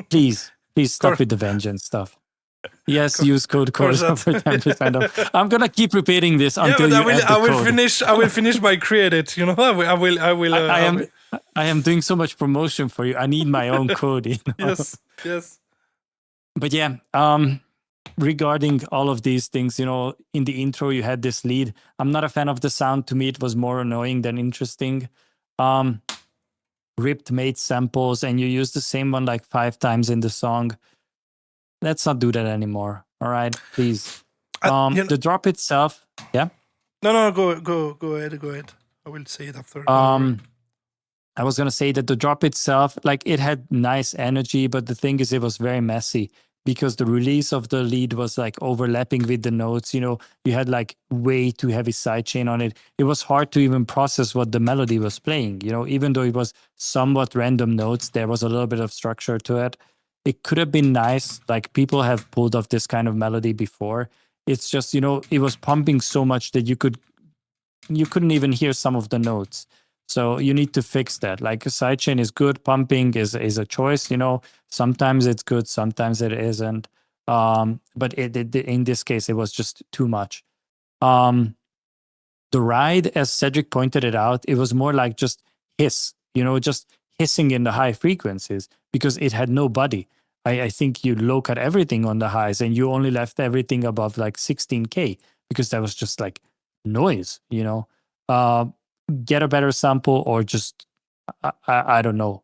please stop with the Vengeance stuff. Yes, use code Corza for 10% off. I'm gonna keep repeating this until you add the code.
I will finish my created.
I am doing so much promotion for you. I need my own code.
Yes.
But yeah, regarding all of these things, in the intro you had this lead. I'm not a fan of the sound. To me, it was more annoying than interesting. Ripped Mate samples, and you use the same one like 5 times in the song. Let's not do that anymore. All right, please. The drop itself, yeah.
No, go ahead. I will say it after.
I was gonna say that the drop itself, like, it had nice energy, but the thing is, it was very messy. because the release of the lead was like overlapping with the notes. You had like way too heavy sidechain on it. It was hard to even process what the melody was playing. Even though it was somewhat random notes, there was a little bit of structure to it. It could have been nice. Like, people have pulled off this kind of melody before. It's just, it was pumping so much that you couldn't even hear some of the notes. So you need to fix that. Like, a sidechain is good, pumping is a choice. Sometimes it's good, sometimes it isn't. But in this case, it was just too much. The ride, as Cedric pointed it out, it was more like just hiss, just hissing in the high frequencies, because it had no body. I think you low cut everything on the highs, and you only left everything above like 16K, because that was just like noise. Get a better sample, or just I don't know.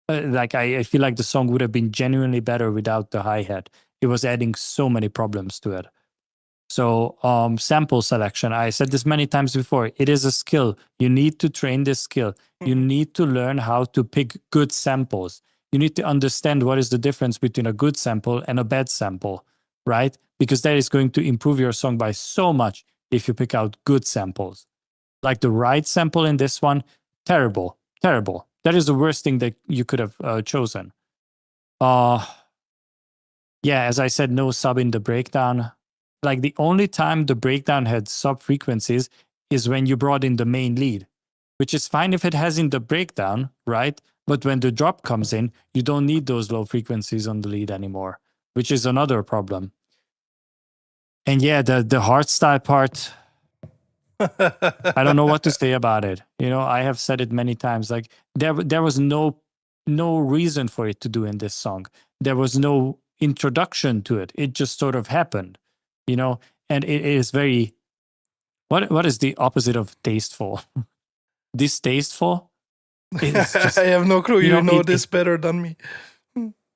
Like, I feel like the song would have been genuinely better without the hi-hat. It was adding so many problems to it. So sample selection, I said this many times before, it is a skill. You need to train this skill. You need to learn how to pick good samples. You need to understand what is the difference between a good sample and a bad sample, right? Because that is going to improve your song by so much if you pick out good samples. Like the right sample in this one, terrible. That is the worst thing that you could have chosen. Yeah, as I said, no sub in the breakdown. Like, the only time the breakdown had sub frequencies is when you brought in the main lead, which is fine if it has in the breakdown, right? But when the drop comes in, you don't need those low frequencies on the lead anymore, which is another problem. And yeah, the hardstyle part, I don't know what to say about it. I have said it many times. Like, there was no reason for it to do in this song. There was no introduction to it. It just sort of happened, and it is very, what is the opposite of tasteful? Distasteful? It's just,
I have no clue. You know this
it,
better than me.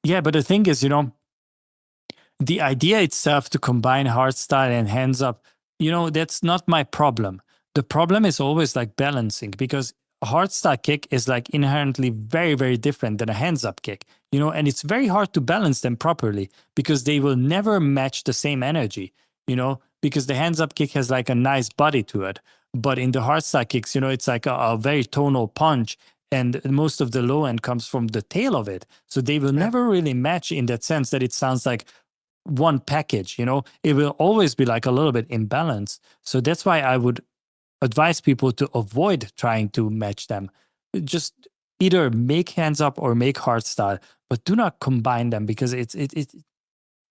yeah, but the thing is, the idea itself to combine hardstyle and hands up, that's not my problem. The problem is always like balancing, because a hardstyle kick is like inherently very, very different than a hands up kick, and it's very hard to balance them properly, because they will never match the same energy, because the hands up kick has like a nice body to it. But in the hardstyle kicks, it's like a very tonal punch, and most of the low end comes from the tail of it. So they will never really match in that sense that it sounds like one package. It will always be like a little bit imbalanced. So that's why I would advise people to avoid trying to match them. Just either make hands up or make hardstyle, but do not combine them, because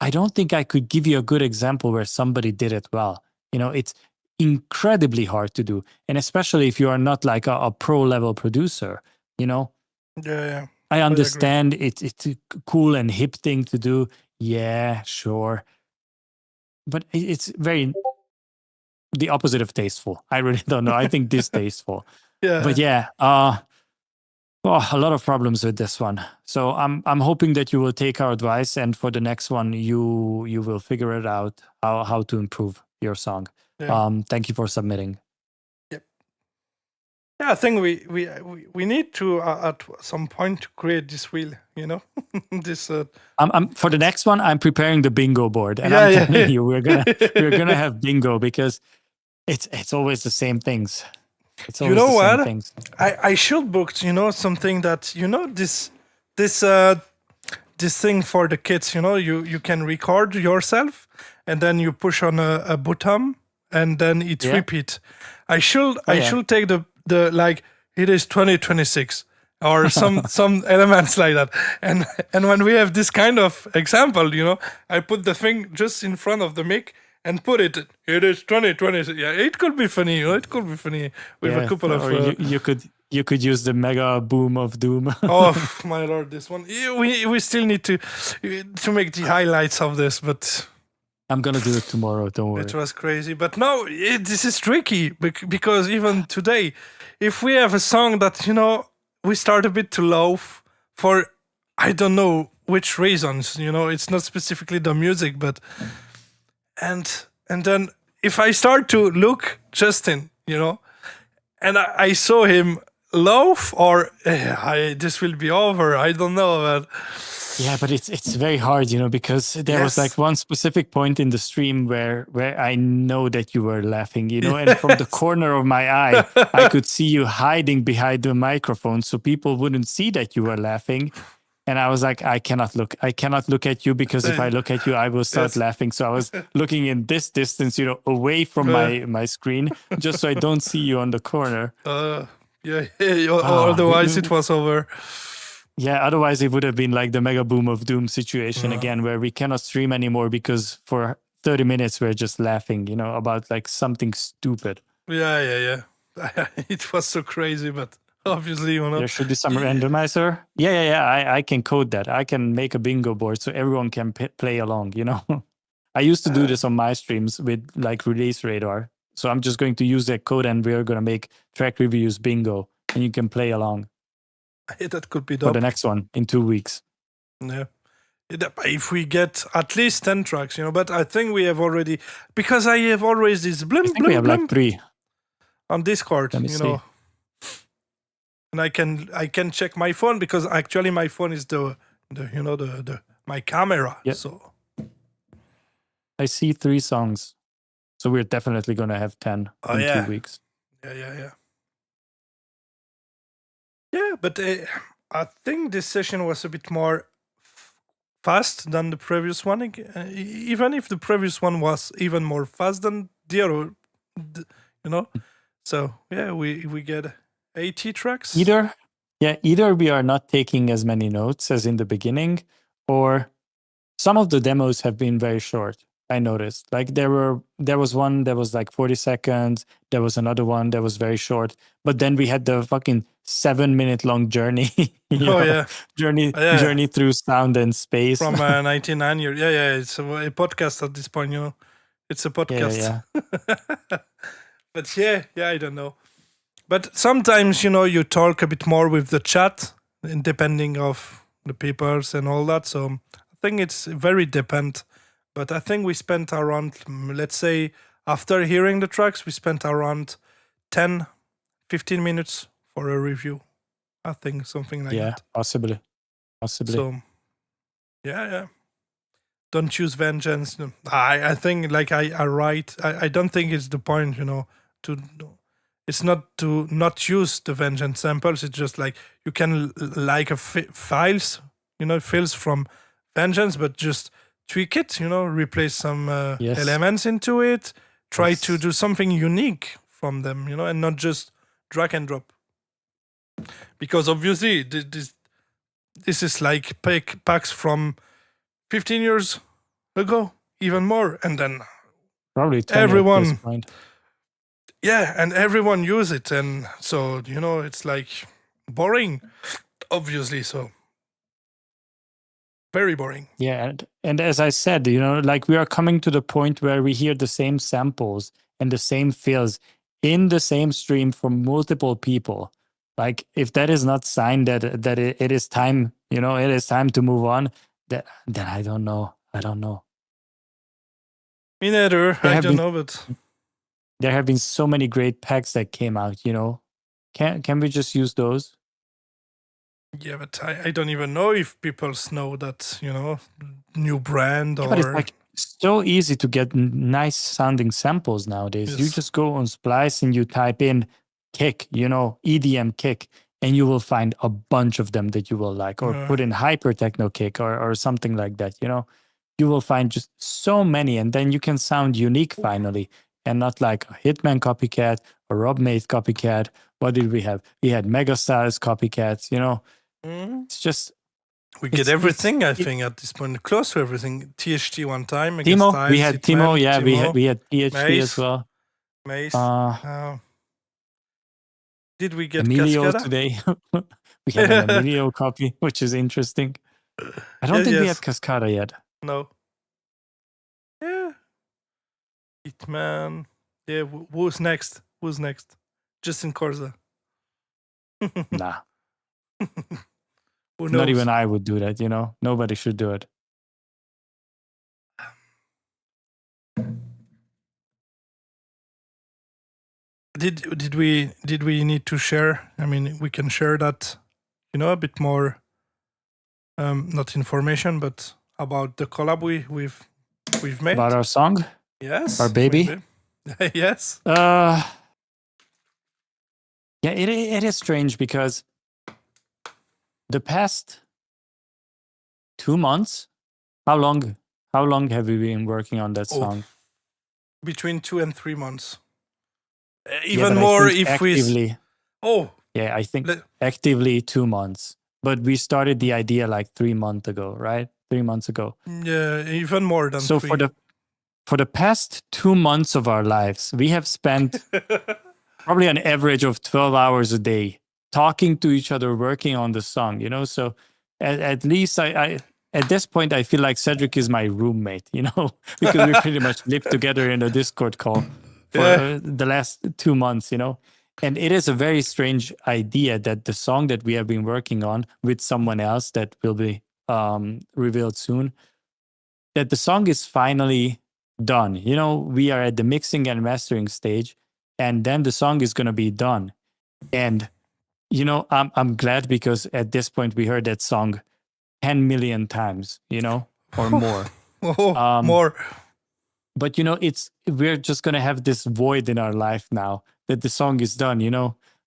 I don't think I could give you a good example where somebody did it well. It's incredibly hard to do, and especially if you are not like a pro level producer.
Yeah.
I understand it's a cool and hip thing to do. Yeah, sure. But it's very the opposite of tasteful. I really don't know. I think distasteful.
Yeah.
But yeah, a lot of problems with this one. So I'm hoping that you will take our advice, and for the next one you will figure it out how to improve your song.
Yeah.
Thank you for submitting.
Yep. Yeah, I think we need to at some point to create this wheel. This.
I'm for the next one. I'm preparing the bingo board, and
Yeah,
I'm
yeah,
telling
yeah.
you, we're gonna have bingo, because it's always the same things. It's always
You know
the same
what?
things.
I should book, something that, this thing for the kids, you can record yourself, and then you push on a button, and then it
Yeah.
repeat. I should
yeah.
take the like, it is 2026 or some elements like that. And when we have this kind of example, I put the thing just in front of the mic and put it. It is 2020. Yeah, it could be funny. It could be funny with a couple of.
Or you could use the mega boom of doom.
Oh my lord, this one. We still need to make the highlights of this, but
I'm gonna do it tomorrow. Don't worry.
it was crazy. But no, this is tricky because even today, if we have a song that we start a bit too low for I don't know which reasons. It's not specifically the music, but and then if I start to look Justin, and I saw him laugh or this will be over. I don't know, but
Yeah, but it's very hard, because there was like
Yes.
one specific point in the stream where I know that you were laughing, and from the
Yes.
corner of my eye, I could see you hiding behind the microphone so people wouldn't see that you were laughing. And I was like, I cannot look at you, because if I look at you, I will start
Yes.
laughing. So I was looking in this distance, away from my screen, just so I don't see you on the corner.
Otherwise it was over.
Yeah, otherwise it would have been like the Mega Boom of Doom situation again, where we cannot stream anymore because for 30 minutes we're just laughing, about like something stupid.
Yeah. It was so crazy, but obviously,
There should be some randomizer. Yeah. I can code that. I can make a bingo board so everyone can play along, I used to do this on my streams with like Release Radar. So I'm just going to use that code and we're going to make track reviews bingo and you can play along
that could be
for the
dope.
next one in 2 weeks.
Yeah. If we get at least 10 tracks, but I think we have already, because I have always this
I
blimp,
think we
blimp,
have like
blimp
3.
on Discord,
Let me see.
and I can check my phone because actually my phone is the my camera.
Yep.
So
I see 3 songs. So we're definitely going to have 10 in 2 weeks.
yeah. Yeah, but I think this session was a bit more fast than the previous one. Even if the previous one was even more fast than the other, So yeah, we get 80 tracks.
Either we are not taking as many notes as in the beginning, or some of the demos have been very short. I noticed, like there was one that was like 40 seconds. There was another one that was very short. But then we had the fucking 7-minute long journey. Journey through sound and space
from 99 years. Yeah. It's a podcast at this point. It's a podcast.
Yeah.
But yeah, I don't know. But sometimes you talk a bit more with the chat, and depending of the papers and all that. So I think it's very depend. But I think we spent around, let's say, after hearing the tracks, we spent around 10, 15 minutes for a review. I think something like that.
Possibly.
So, yeah. Don't choose vengeance. I think, like I write, I don't think it's the point, it's not to not use the vengeance samples. It's just like you can like files from vengeance, but just tweak it, replace some elements into it, try to do something unique from them, and not just drag and drop. Because obviously this is like packs from 15 years ago, even more, and then
probably 20
everyone
at this point.
Yeah, and everyone use it, and so it's like boring, obviously. So very boring.
Yeah, and as I said, like we are coming to the point where we hear the same samples and the same fills in the same stream from multiple people. Like if that is not sign that it is time, it is time to move on, then I don't know.
Me neither. I don't know, but
there have been so many great packs that came out. Can we just use those?
Yeah, but I don't even know if people know that new brand or.
But it's like so easy to get nice sounding samples nowadays.
Yes.
You just go on Splice and you type in kick, EDM kick, and you will find a bunch of them that you will like, or put in hyper techno kick or something like that. You will find just so many, and then you can sound unique finally, and not like a Hitman copycat or Rob Maith copycat. What did we have? We had Mega Styles copycats. It's just.
We get everything, I think, at this point. Close to everything. THT one time.
Timo.
Styles,
We had
Hitman,
Timo. Yeah,
Timo,
we had THT
Mace,
as well.
Mace. Did we get
Emilio
Cascada?
today? We had an Emilio copy, which is interesting. I don't think we had Cascada yet.
No. Yeah. Hitman. Yeah, who's next? Justin Corza.
Nah.
Who knows?
Not even I would do that, Nobody should do it.
did we need to share? I mean, we can share that, a bit more, not information, but about the collab we've made.
About our song,
Yes,
our baby.
maybe. Yes.
Yeah, it is strange because the past 2 months, how long have we been working on that
Oh,
song?
Between 2 and 3 months.
Yeah,
Even
but I
more
think
if we.
actively.
Oh,
Yeah, I think
le-
actively 2 months. But we started the idea like 3 months ago, right? 3 months ago.
yeah, even more than
So
3.
for the past 2 months of our lives, we have spent probably an average of 12 hours a day talking to each other, working on the song, So at least I at this point, I feel like Cedric is my roommate, because we pretty much live together in a Discord call for
Yeah.
the last 2 months, And it is a very strange idea that the song that we have been working on with someone else that will be revealed soon, that the song is finally done. We are at the mixing and mastering stage, and then the song is going to be done. And, I'm glad because at this point we heard that song 10 million times, or more.
Oh, more.
But we're just gonna have this void in our life now that the song is done.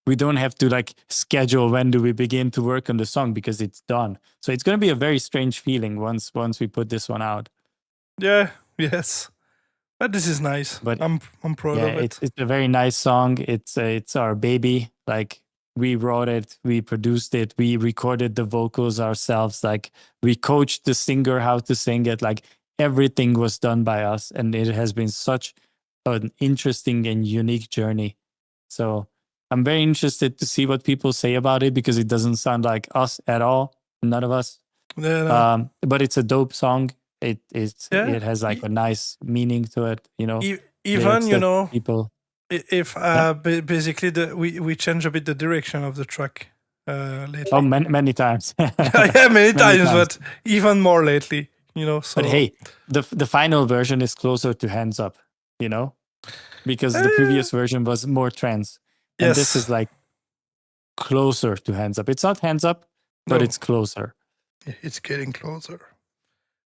We don't have to like schedule when do we begin to work on the song because it's done. So it's gonna be a very strange feeling once we put this one out.
Yeah. Yes. But this is nice.
But
I'm proud of it.
it's a very nice song. It's our baby. Like we wrote it, we produced it, we recorded the vocals ourselves. Like we coached the singer how to sing it. Like everything was done by us, and it has been such an interesting and unique journey. So I'm very interested to see what people say about it because it doesn't sound like us at all. None of us.
Yeah, no.
But it's a dope song. It
Yeah.
has like a nice meaning to it.
Even
lyrics that people.
if basically we change a bit the direction of the track lately.
Oh, many times.
Yeah, many times, but even more lately. So.
But hey, the final version is closer to Hands Up, because the previous version was more trance, and this
Yes.
is like closer to Hands Up. It's not Hands Up, but
No.
it's closer.
It's getting closer.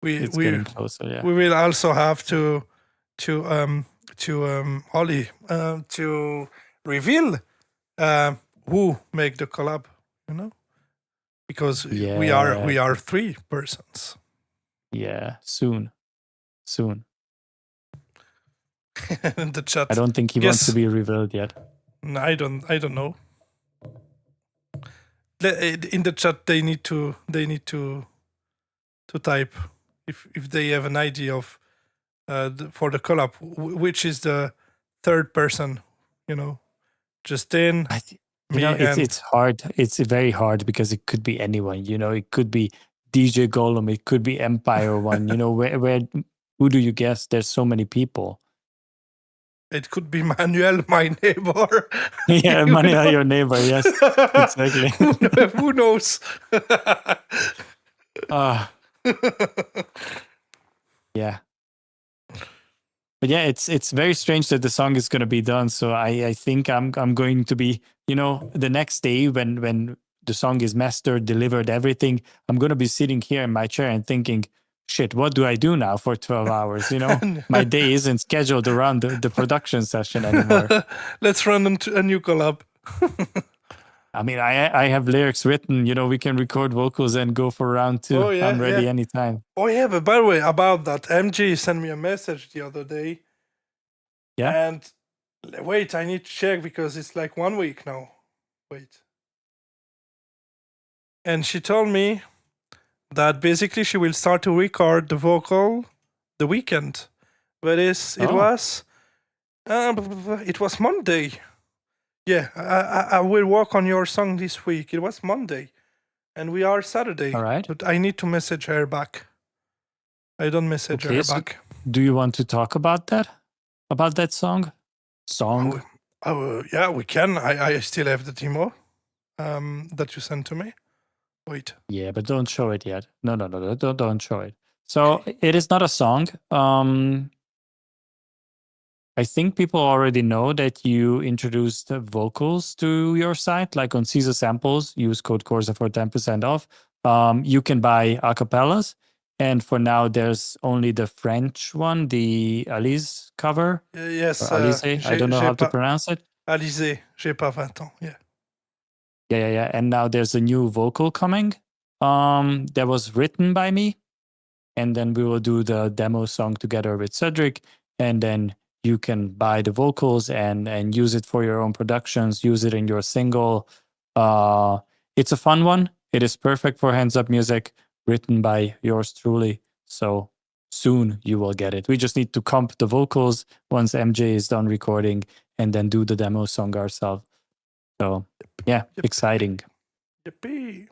It's getting closer. Yeah.
We will also have to Ollie to reveal who make the collab, because we are 3 persons.
Yeah, soon.
In the chat.
I don't think he wants to be revealed yet.
No, I don't know. In the chat, they need to type if they have an idea of for the collab, which is the third person. Justin.
It's hard. It's very hard because it could be anyone. It could be DJ Golem. It could be Empire One. Where who do you guess? There's so many people.
It could be Manuel, my neighbor.
Yeah, Manuel, your neighbor. Yes, exactly.
Who knows?
Yeah. But yeah, it's very strange that the song is going to be done. So I think I'm going to be, the next day when the song is mastered, delivered, everything, I'm going to be sitting here in my chair and thinking, shit, what do I do now for 12 hours? My day isn't scheduled around the production session anymore.
Let's run into a new collab.
I mean, I have lyrics written, we can record vocals and go for round 2.
Oh, yeah,
I'm ready anytime.
Oh yeah, but by the way, about that, MG sent me a message the other day.
Yeah?
And wait, I need to check because it's like 1 week now. Wait. And she told me that basically she will start to record the vocal the weekend. But it was Monday. Yeah, I will work on your song this week. It was Monday, and we are Saturday.
All right.
But I need to message her back. I don't message her back.
Do you want to talk about that? About that song?
Yeah, we can. I still have the demo that you sent to me. Wait.
Yeah, but don't show it yet. No, don't show it. So it is not a song. I think people already know that you introduced vocals to your site, like on Caesar Samples. Use code Corza for 10% off. You can buy acapellas, and for now, there's only the French one, the Alice cover
Yes,
or Alice. I don't know how to pronounce it.
Alizé, j'ai pas 20 ans. Yeah.
Yeah. And now there's a new vocal coming. That was written by me, and then we will do the demo song together with Cedric, and then you can buy the vocals and use it for your own productions, use it in your single. It's a fun one. It is perfect for hands up music, written by yours truly. So soon you will get it. We just need to comp the vocals once MJ is done recording, and then do the demo song ourselves. So yeah, exciting.
Yippee.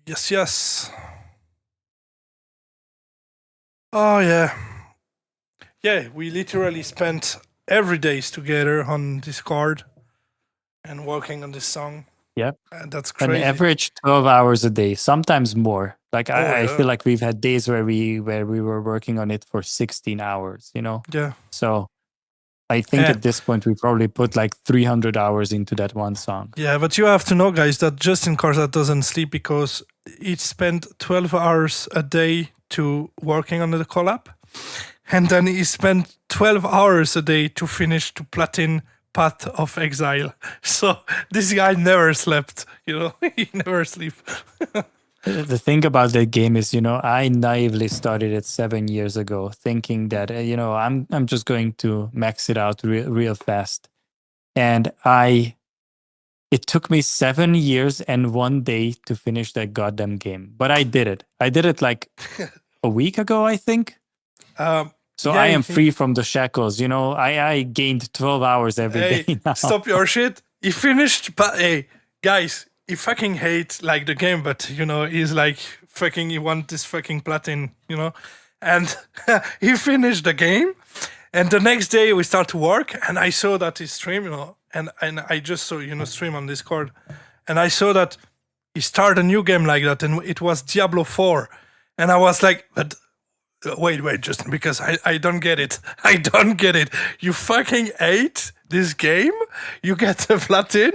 Yes. Oh, yeah. Yeah, we literally spent every days together on Discord and working on this song.
Yeah.
And that's
An
crazy.
average 12 hours a day, sometimes more. Like I
yeah.
feel like we've had days where we were working on it for 16 hours, you know?
Yeah.
So I think
Yeah.
at this point we probably put like 300 hours into that one song.
Yeah, but you have to know, guys, that Justin Corza doesn't sleep because he spent 12 hours a day to working on the collab. And then he spent 12 hours a day to finish to platin Path of Exile. So this guy never slept, you know, he never sleep.
The thing about that game is, you know, I naively started it 7 years ago, thinking that you know, I'm just going to max it out real fast, and it took me 7 years and 1 day to finish that goddamn game, but I did it. I did it like a week ago, I think. So
yeah,
I am free from the shackles. You know, I gained 12 hours every day now.
Stop your shit. He finished, but hey, guys, he fucking hates like the game, but you know, he's like fucking, he wants this fucking platin, you know, and he finished the game, and the next day we start to work, and I saw that he stream, you know, and I just saw, you know, stream on Discord, and I saw that he started a new game like that, and it was Diablo 4, and I was like, but wait, Justin, because I don't get it. I don't get it. You fucking ate this game, you get the platin,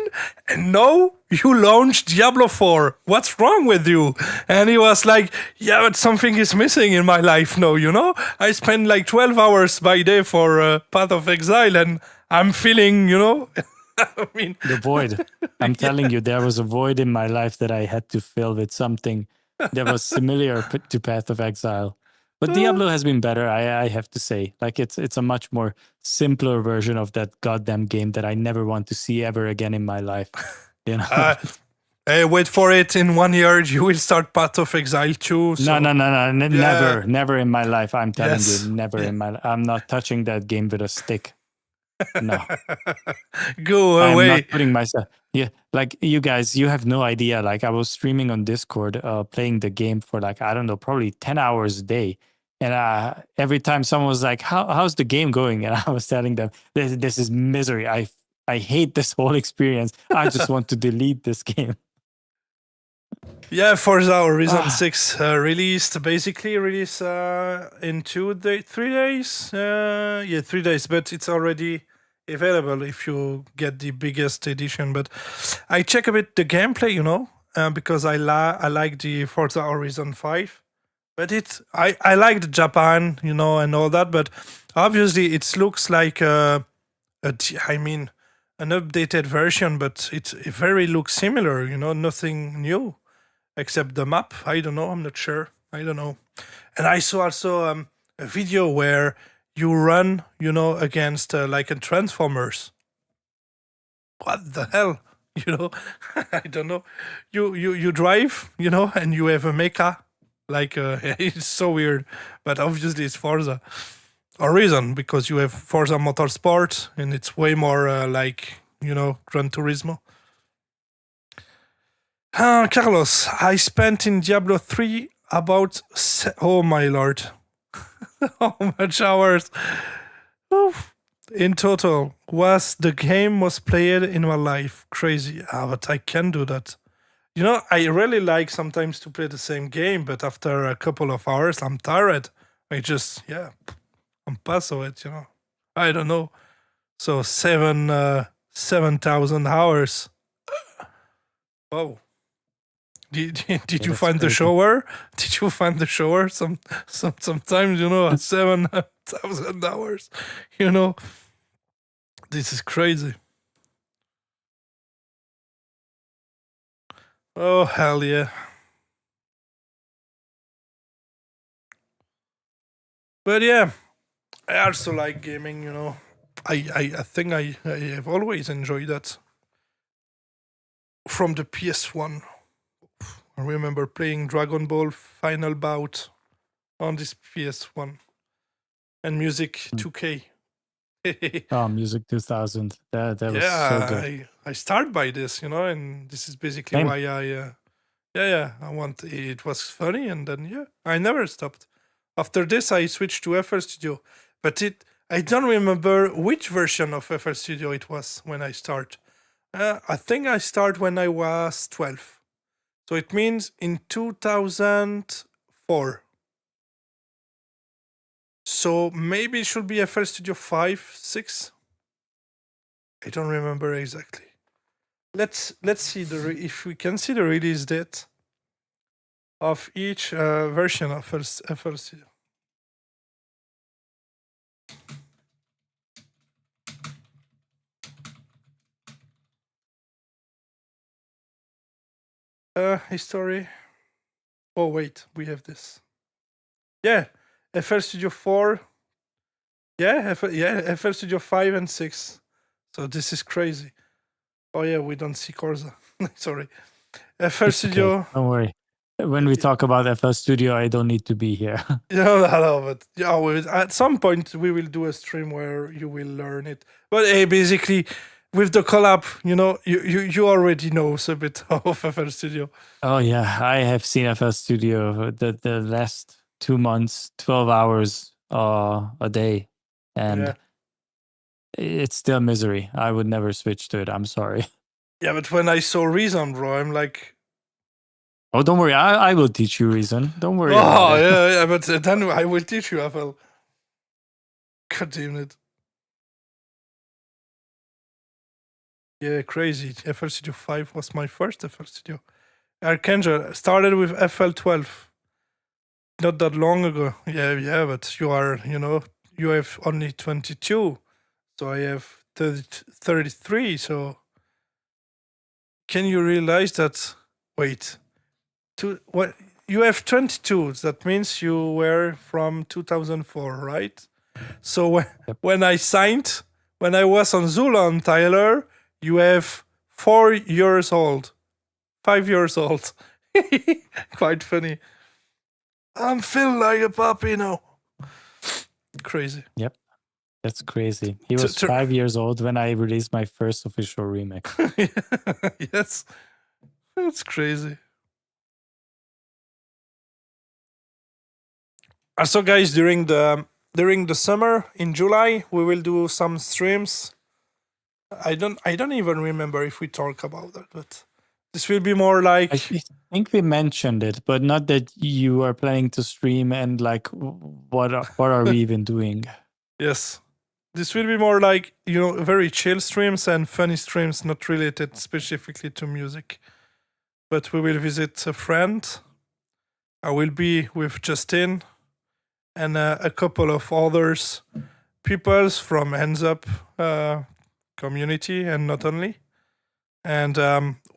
and now you launch Diablo 4. What's wrong with you? And he was like, yeah, but something is missing in my life now, you know? I spend like 12 hours by day for Path of Exile, and I'm feeling, you know... I mean,
the void. I'm telling you, there was a void in my life that I had to fill with something that was similar to Path of Exile. But Diablo has been better, I have to say. Like it's a much more simpler version of that goddamn game that I never want to see ever again in my life. You know.
Hey, wait for it. In 1 year, you will start Path of Exile 2. So.
No, never in my life. I'm telling you, never in my life. I'm not touching that game with a stick. No.
Go away.
I'm not putting myself. Yeah, like you guys, you have no idea. Like I was streaming on Discord, playing the game for like, I don't know, probably 10 hours a day. And every time someone was like, how's the game going? And I was telling them, this is misery. I hate this whole experience. I just want to delete this game.
Yeah, Forza Horizon 6 released in 3 days. 3 days, but it's already available if you get the biggest edition. But I check a bit the gameplay, you know, because I like the Forza Horizon 5. But I like the Japan, you know, and all that. But obviously, it looks like an updated version, but it very looks similar, you know, nothing new except the map. I don't know. I'm not sure. I don't know. And I saw also a video where you run, you know, against like a Transformers. What the hell? You know, I don't know. You drive, you know, and you have a mecha. Like, it's so weird. But obviously it's Forza Horizon because you have Forza Motorsport and it's way more like, you know, Gran Turismo. Carlos, I spent in Diablo 3 about... oh my lord. How much hours? Oof. In total, the game was played in my life. Crazy. But I can do that. You know, I really like sometimes to play the same game, but after a couple of hours, I'm tired. I'm pass of it, you know. I don't know. So 7,000 hours. Wow. Did you
that's
find the
crazy.
shower? Did you find the shower? Sometimes 7,000 hours. This is crazy. Oh hell yeah! But yeah, I also like gaming. I think I have always enjoyed that from the PS1. I remember playing Dragon Ball Final Bout on this PS1 and Music 2K.
Oh, Music 2000. That was so
Yeah,
good.
I start by this, and this is basically
Same.
why I want it was funny, and then I never stopped. After this, I switched to FL Studio, but I don't remember which version of FL Studio it was when I start. I think I start when I was 12, so it means in 2004. So maybe it should be FL Studio 5, 6. I don't remember exactly. Let's see if we can see the release date of each version of FL Studio. History. Oh wait, we have this. Yeah, FL Studio 4. Yeah, FL Studio 5 and 6. So this is crazy. Oh yeah, we don't see Corza. Sorry. FL
It's
Studio.
okay. Don't worry. When we talk about FL Studio, I don't need to be here.
No, but at some point we will do a stream where you will learn it. But hey, basically, with the collab, you already know a bit of FL Studio.
Oh yeah, I have seen FL Studio the last 2 months, 12 hours a day, and
Yeah.
it's still misery. I would never switch to it. I'm sorry.
Yeah, but when I saw Reason, bro, I'm like,
Oh, don't worry. I will teach you Reason. Don't worry about it.
yeah, but then I will teach you FL. God damn it. Yeah, crazy. FL Studio 5 was my first FL Studio. Archangel started with FL12. Not that long ago. Yeah, but you have only 22. So I have 33. So can you realize that? Wait. What? You have 22. That means you were from 2004, right? So when I signed, when I was on Zulon, Tyler, you have 4 years old. 5 years old. Quite funny. I'm feeling like a puppy now. Crazy.
Yep. That's crazy. He was 5 years old when I released my first official remix.
Yes. That's crazy. Also, guys, during the summer in July, we will do some streams. I don't even remember if we talk about that, but this will be more like.
I think we mentioned it, but not that you are planning to stream and like what are we even doing?
Yes. This will be more like, very chill streams and funny streams, not related specifically to music. But we will visit a friend. I will be with Justin and a couple of others, peoples from Hands Up community and not only. And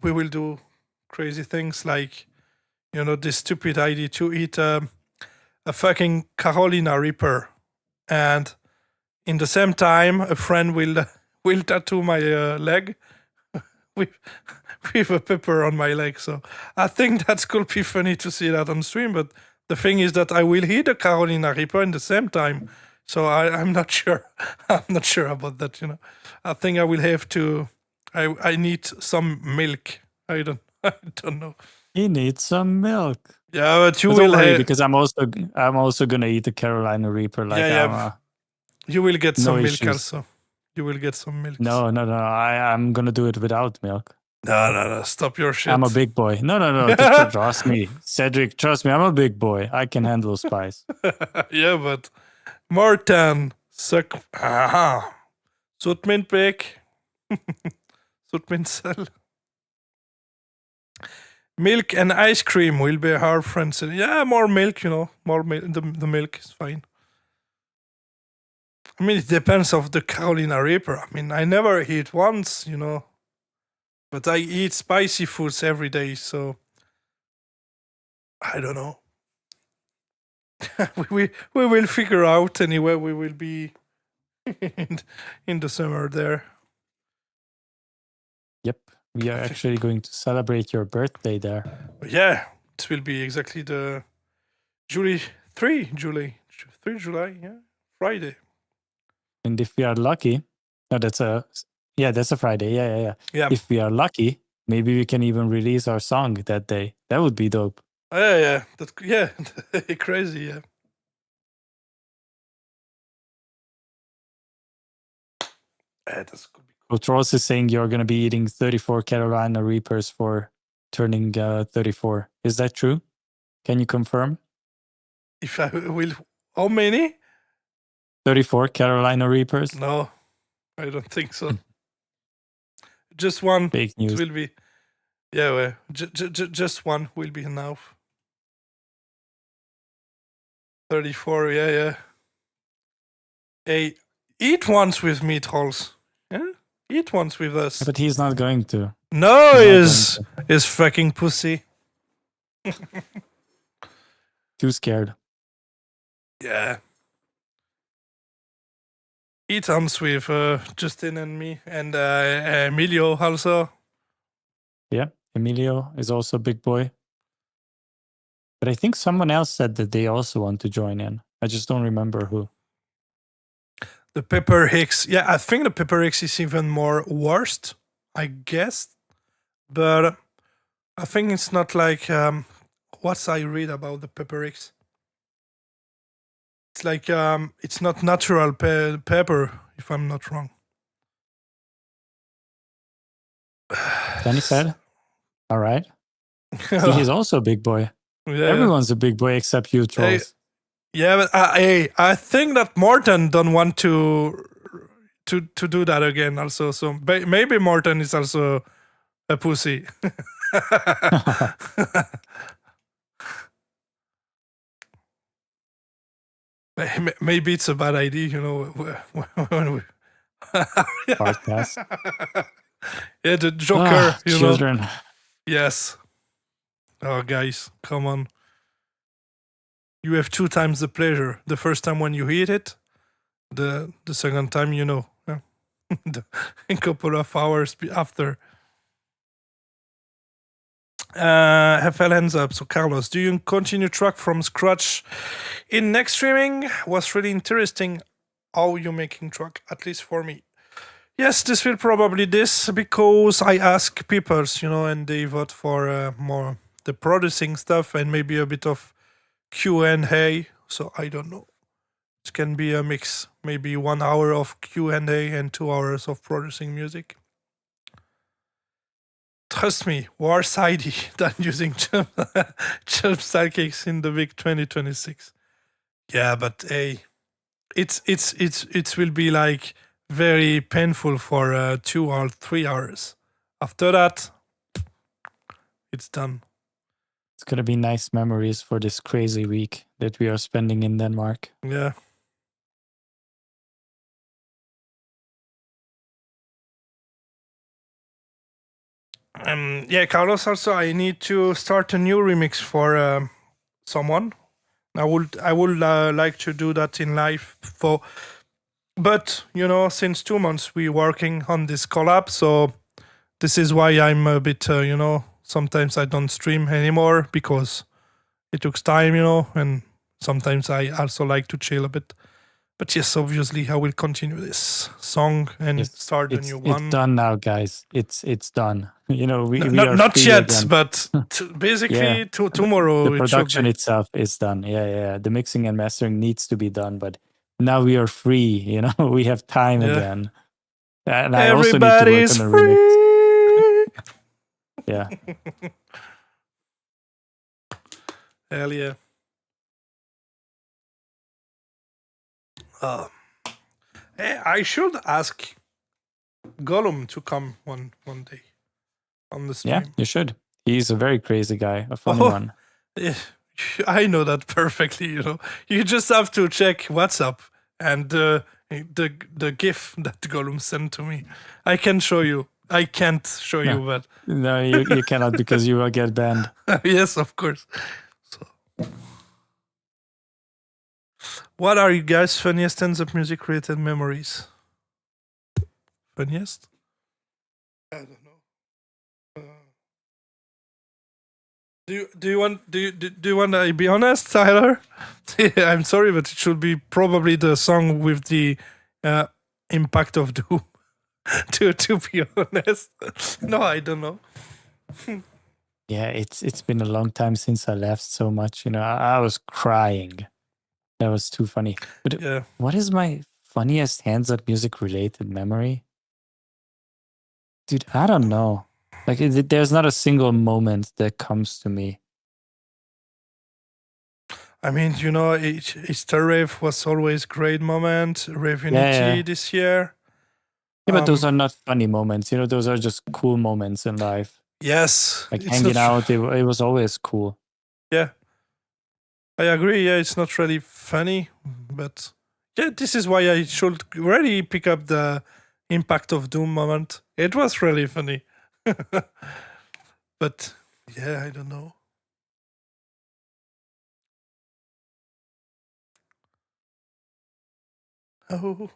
we will do crazy things like, this stupid idea to eat a fucking Carolina Reaper. And in the same time, a friend will tattoo my leg with a pepper on my leg. So I think that could be funny to see that on stream. But the thing is that I will eat a Carolina Reaper in the same time. So I'm not sure. I'm not sure about that. I think I will have to. I need some milk. I don't know.
He needs some milk.
Yeah, but you
But
will
don't worry,
have.
because I'm also gonna eat the Carolina Reaper. Like
you will get
no
some milk
issues.
also. You will get some milk.
No. I'm gonna do it without milk.
No. Stop your shit.
I'm a big boy. No. Trust me, Cedric. Trust me, I'm a big boy. I can handle spice.
Yeah, but more than Suck. Aha. Zoet mint pik. Zoet mint cell. Milk and ice cream will be our friends. Yeah, more milk, more milk. The milk is fine. I mean, it depends of the Carolina Reaper. I mean, I never eat once, but I eat spicy foods every day, so I don't know. we will figure out anyway. We will be in the summer there.
Yep. We are actually going to celebrate your birthday there.
Yeah, it will be exactly the July 3 July, yeah, Friday.
And if we are lucky, no, that's a Friday. Yeah.
Yeah,
If we are lucky, maybe we can even release our song that day. That would be dope.
yeah, crazy, yeah. That's could be
So Trolls is saying you're going to be eating 34 Carolina Reapers for turning 34. Is that true? Can you confirm?
If I will, how many?
34 Carolina Reapers?
No, I don't think so. Just one.
Fake news.
It will be. Yeah, well, just one will be enough. 34. Yeah. Hey, eat once with me, Trolls. Yeah, eat once with us.
But he's not going to.
No,
He's not
is fucking pussy.
Too scared.
Yeah. Eat once with Justin and me and Emilio also.
Yeah. Emilio is also a big boy. But I think someone else said that they also want to join in. I just don't remember who.
The Pepper Hicks. Yeah, I think the Pepper Hicks is even more worst, I guess. But I think it's not like what I read about the Pepper Hicks. It's like it's not natural pepper, if I'm not wrong.
Danny said, all right. See, he's also a big boy.
Yeah.
Everyone's a big boy except you, Trolls.
Yeah, but I think that Morton don't want to do that again. Also, so maybe Morton is also a pussy. Maybe it's a bad idea, when we
Podcast.
yeah, the Joker,
Children.
Yes. Oh, guys, come on. You have 2 times the pleasure. The first time when you eat it, the second time, a couple of hours after. FL hands up. So, Carlos, do you continue track from scratch in next streaming? Was really interesting how you making track, at least for me. Yes, this will probably this because I ask people, and they vote for more the producing stuff and maybe a bit of Q&A. So I don't know. It can be a mix. Maybe 1 hour of Q&A and 2 hours of producing music. Trust me, worse ID than using jump sidekicks in the big 2026. Yeah, but hey, it will be like very painful for 2 or 3 hours. After that, it's done.
It's going to be nice memories for this crazy week that we are spending in Denmark.
Yeah. Yeah, Carlos. Also, I need to start a new remix for someone. I would like to do that in live but since 2 months we working on this collab, so this is why I'm a bit sometimes I don't stream anymore because it took time, and sometimes I also like to chill a bit. But yes, obviously I will continue this song and start a new one.
It's done now, guys. It's done. We are
not
free
yet,
again.
but basically tomorrow.
The production itself is done. Yeah. The mixing and mastering needs to be done, but now we are free. We have time again. And I also need to work on a remix. Yeah.
Hell yeah. I should ask Gollum to come one day on the stream.
Yeah, you should. He's a very crazy guy, a funny
Oh.
one.
Yeah, I know that perfectly. You just have to check WhatsApp and the GIF that Gollum sent to me. I can show you. I can't show you, but
No, you cannot because you will get banned.
yes, of course. So, what are you guys' funniest stand-up music related memories? Funniest? I don't know. Do you want to be honest, Tyler? I'm sorry, but it should be probably the song with the impact of doom. to be honest, no, I don't know.
Yeah, it's been a long time since I laughed so much. I was crying. That was too funny. But
Yeah,
what is my funniest hands-up music related memory? Dude, I don't know. Like, there's not a single moment that comes to me.
I mean, Easter Rave was always great moment. Rave Unity
Yeah.
this year.
Yeah, but those are not funny moments. Those are just cool moments in life.
Yes,
Like
it's
hanging
not-
out, it was always cool.
Yeah, I agree. Yeah, it's not really funny, but yeah, this is why I should really pick up the impact of doom moment. It was really funny, but yeah, I don't know. Oh,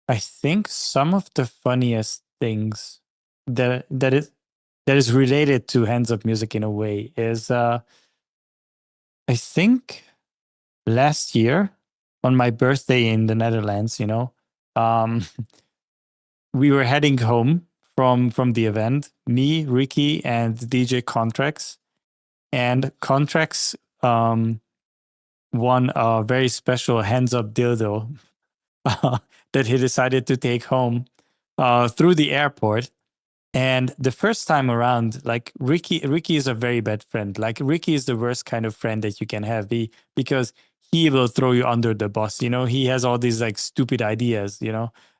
I think some of the funniest things that is related to hands up music in a way is I think last year on my birthday in the Netherlands, we were heading home from the event, me, Ricky, and DJ Contracts. And Contracts won a very special hands up dildo that he decided to take home through the airport. And the first time around, like Ricky is a very bad friend. Like Ricky is the worst kind of friend that you can have because he will throw you under the bus. He has all these like stupid ideas.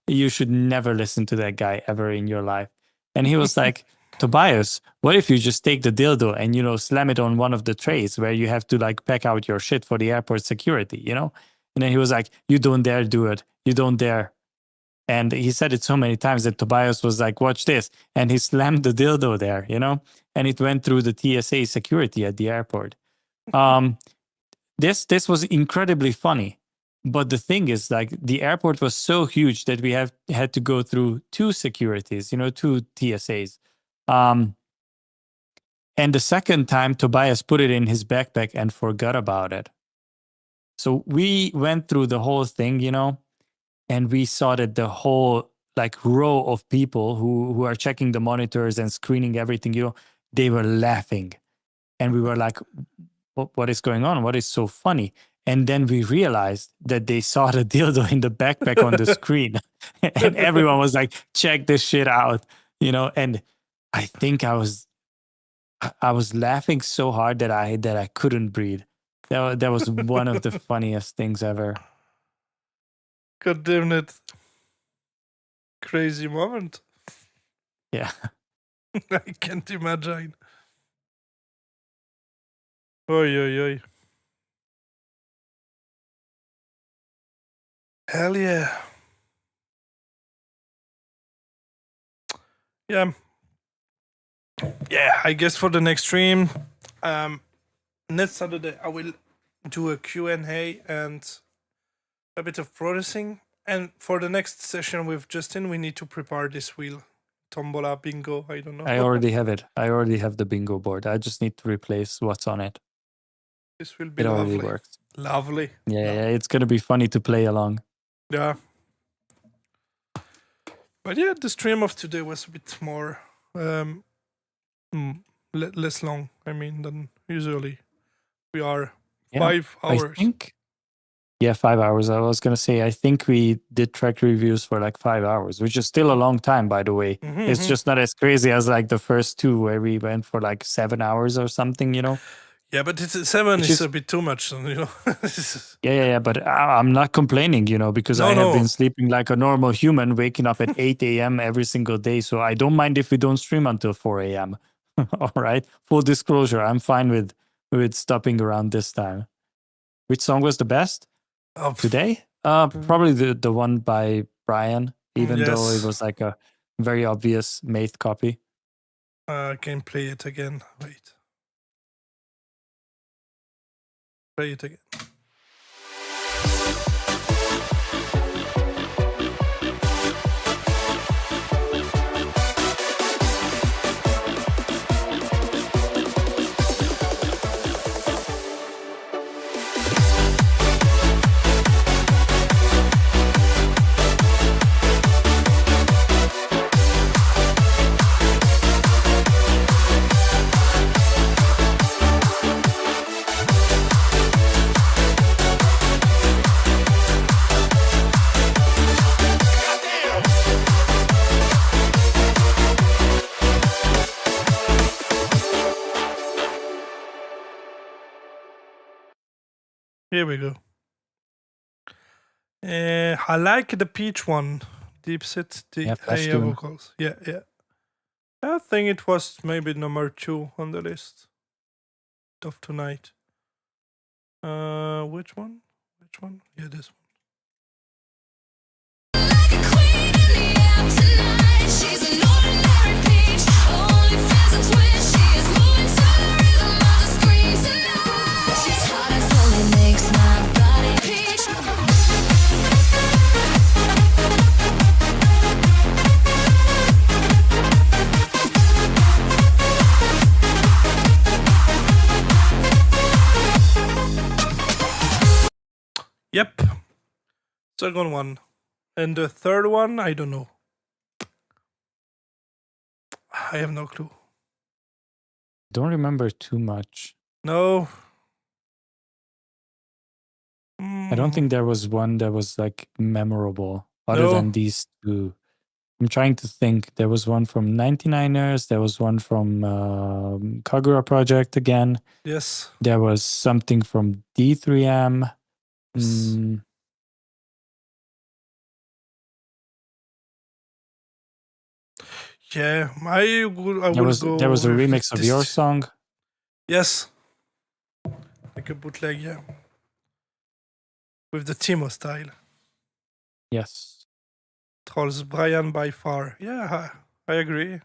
You should never listen to that guy ever in your life. And he was like, Tobias, what if you just take the dildo and slam it on one of the trays where you have to like pack out your shit for the airport security, And then he was like, you don't dare do it. You don't dare. And he said it so many times that Tobias was like, watch this. And he slammed the dildo there, and it went through the TSA security at the airport. This was incredibly funny. But the thing is, like, the airport was so huge that we had to go through two securities, two TSAs. And the second time, Tobias put it in his backpack and forgot about it. So we went through the whole thing, and we saw that the whole like row of people who are checking the monitors and screening everything, they were laughing. And we were like, what is going on? What is so funny? And then we realized that they saw the dildo in the backpack on the screen. And everyone was like, check this shit out, and I think I was laughing so hard that I couldn't breathe. That was one of the funniest things ever.
God damn it. Crazy moment.
Yeah.
I can't imagine. Oi, oi, oi. Hell yeah. Yeah. Yeah, I guess for the next stream, next Saturday I will do a Q&A and a bit of processing. And for the next session with Justin, we need to prepare this wheel. Tombola, bingo, I don't know.
I already have it. I already have the bingo board. I just need to replace what's on it.
This will be
It already
lovely.
works.
Lovely.
Yeah, it's going to be funny to play along.
Yeah. But yeah, the stream of today was a bit more less long, than usually. We are
Yeah,
5 hours.
I think. Yeah, 5 hours. I was going to say, I think we did track reviews for like 5 hours, which is still a long time, by the way. It's just not as crazy as like the first two where we went for like 7 hours or something,
Yeah, but it's 7
Which
is
is-
a bit too much, you know.
Yeah. But I'm not complaining, because
No,
I have
no.
been sleeping like a normal human, waking up at 8 a.m. every single day. So I don't mind if we don't stream until 4 a.m. All right. Full disclosure, I'm fine with stopping around this time. Which song was the best
Oh,
today? Probably the one by Brian, even though it
yes.
was like a very obvious Math copy.
I can play it again. Wait. Play it again. Here we go. I like the peach one. Deep set, the
Yeah, Flash
AI
tune.
vocals. Yeah. I think it was maybe number 2 on the list of tonight. Which one? Yeah, this one. Yep. Second one. And the third one, I don't know. I have no clue.
Don't remember too much.
No.
I don't think there was one that was like memorable other
No.
than these two. I'm trying to think. There was one from 99ers. There was one from Kagura Project again.
Yes.
There was something from D3M.
Yes. Yeah, I would
There was
go.
a
with
remix of
this-
your song.
Yes. Like a bootleg, yeah. With the Timo style.
Yes.
Trolls Brian by far. Yeah, I agree.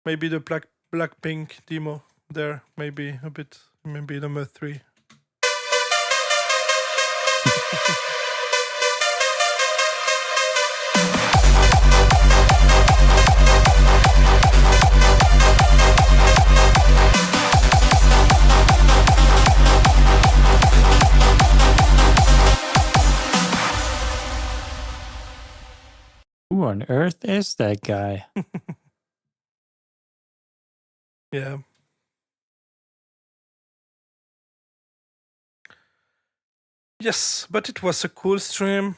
Maybe the Blackpink demo there. Maybe a bit. Maybe number 3.
Who on earth is that guy?
Yeah. Yes, but it was a cool stream.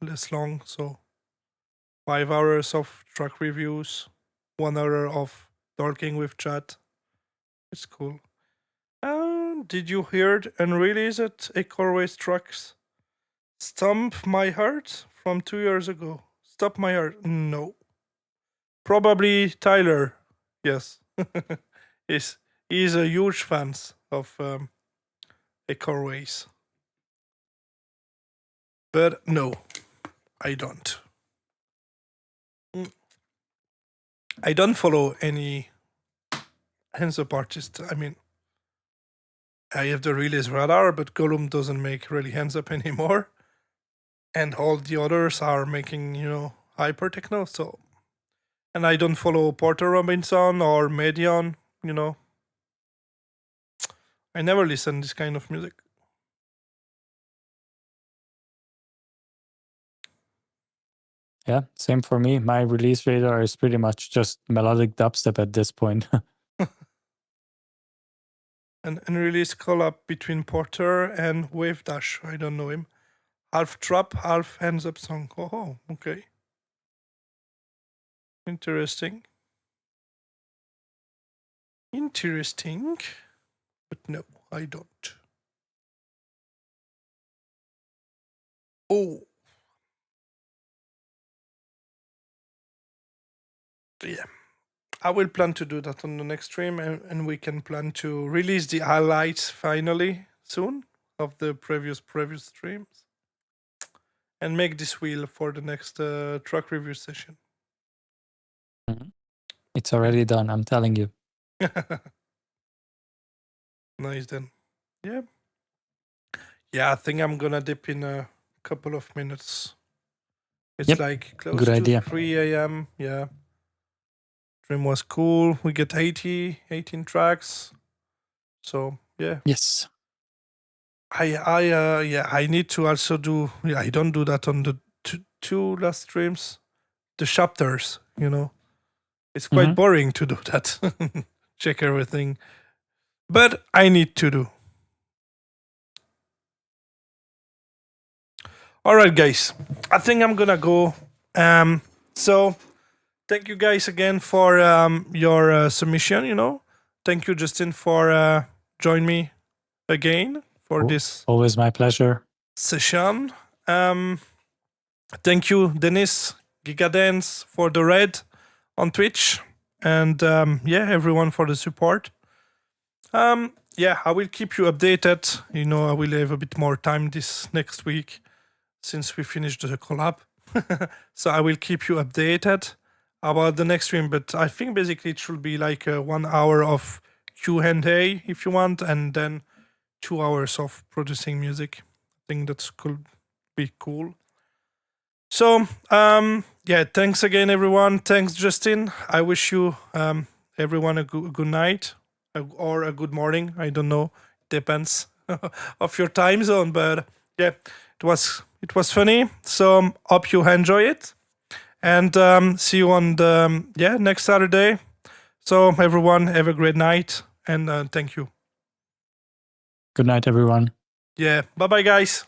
Less long, so 5 hours of track reviews, 1 hour of talking with chat. It's cool. Did you hear the unreleased Ecorways tracks? Stomp My Heart from 2 years ago. Stop My Heart. No. Probably Tyler. Yes. He's a huge fan of Ecorways. But no, I don't. I don't follow any hands up artist. I mean, I have the release radar, but Gollum doesn't make really hands up anymore. And all the others are making, hyper techno. So, and I don't follow Porter Robinson or Medion, I never listen this kind of music.
Yeah, same for me. My release radar is pretty much just melodic dubstep at this point.
An unreleased collab between Porter and Wave Dash. I don't know him. Half trap, half hands up song. Oh, okay. Interesting. Interesting. But no, I don't. Oh. Yeah. I will plan to do that on the next stream, and we can plan to release the highlights finally soon of the previous streams, and make this wheel for the next track review session.
It's already done, I'm telling you.
Nice then. Yeah. Yeah, I think I'm gonna dip in a couple of minutes. It's
Yep.
like close
Good
to
idea.
3 a.m. Yeah. Stream was cool. We get 18 tracks. So yeah.
Yes.
I need to also do. Yeah, I don't do that on the two last streams. The chapters, it's quite boring to do that. Check everything, but I need to do. All right, guys. I think I'm gonna go. So thank you guys again for your submission. Thank you, Justin, for joining me again for this
Always my pleasure.
session. Thank you, Dennis Gigadance, for the red on Twitch, and everyone for the support. I will keep you updated. I will have a bit more time this next week since we finished the collab. So I will keep you updated about the next stream, but I think basically it should be like 1 hour of Q&A if you want, and then 2 hours of producing music. I think that could be cool. So, thanks again, everyone. Thanks, Justin. I wish you, everyone, a good night or a good morning. I don't know. Depends of your time zone. But yeah, it was funny. So, hope you enjoy it. And see you on the next Saturday. So, everyone, have a great night. And thank you.
Good night, everyone.
Yeah. Bye-bye, guys.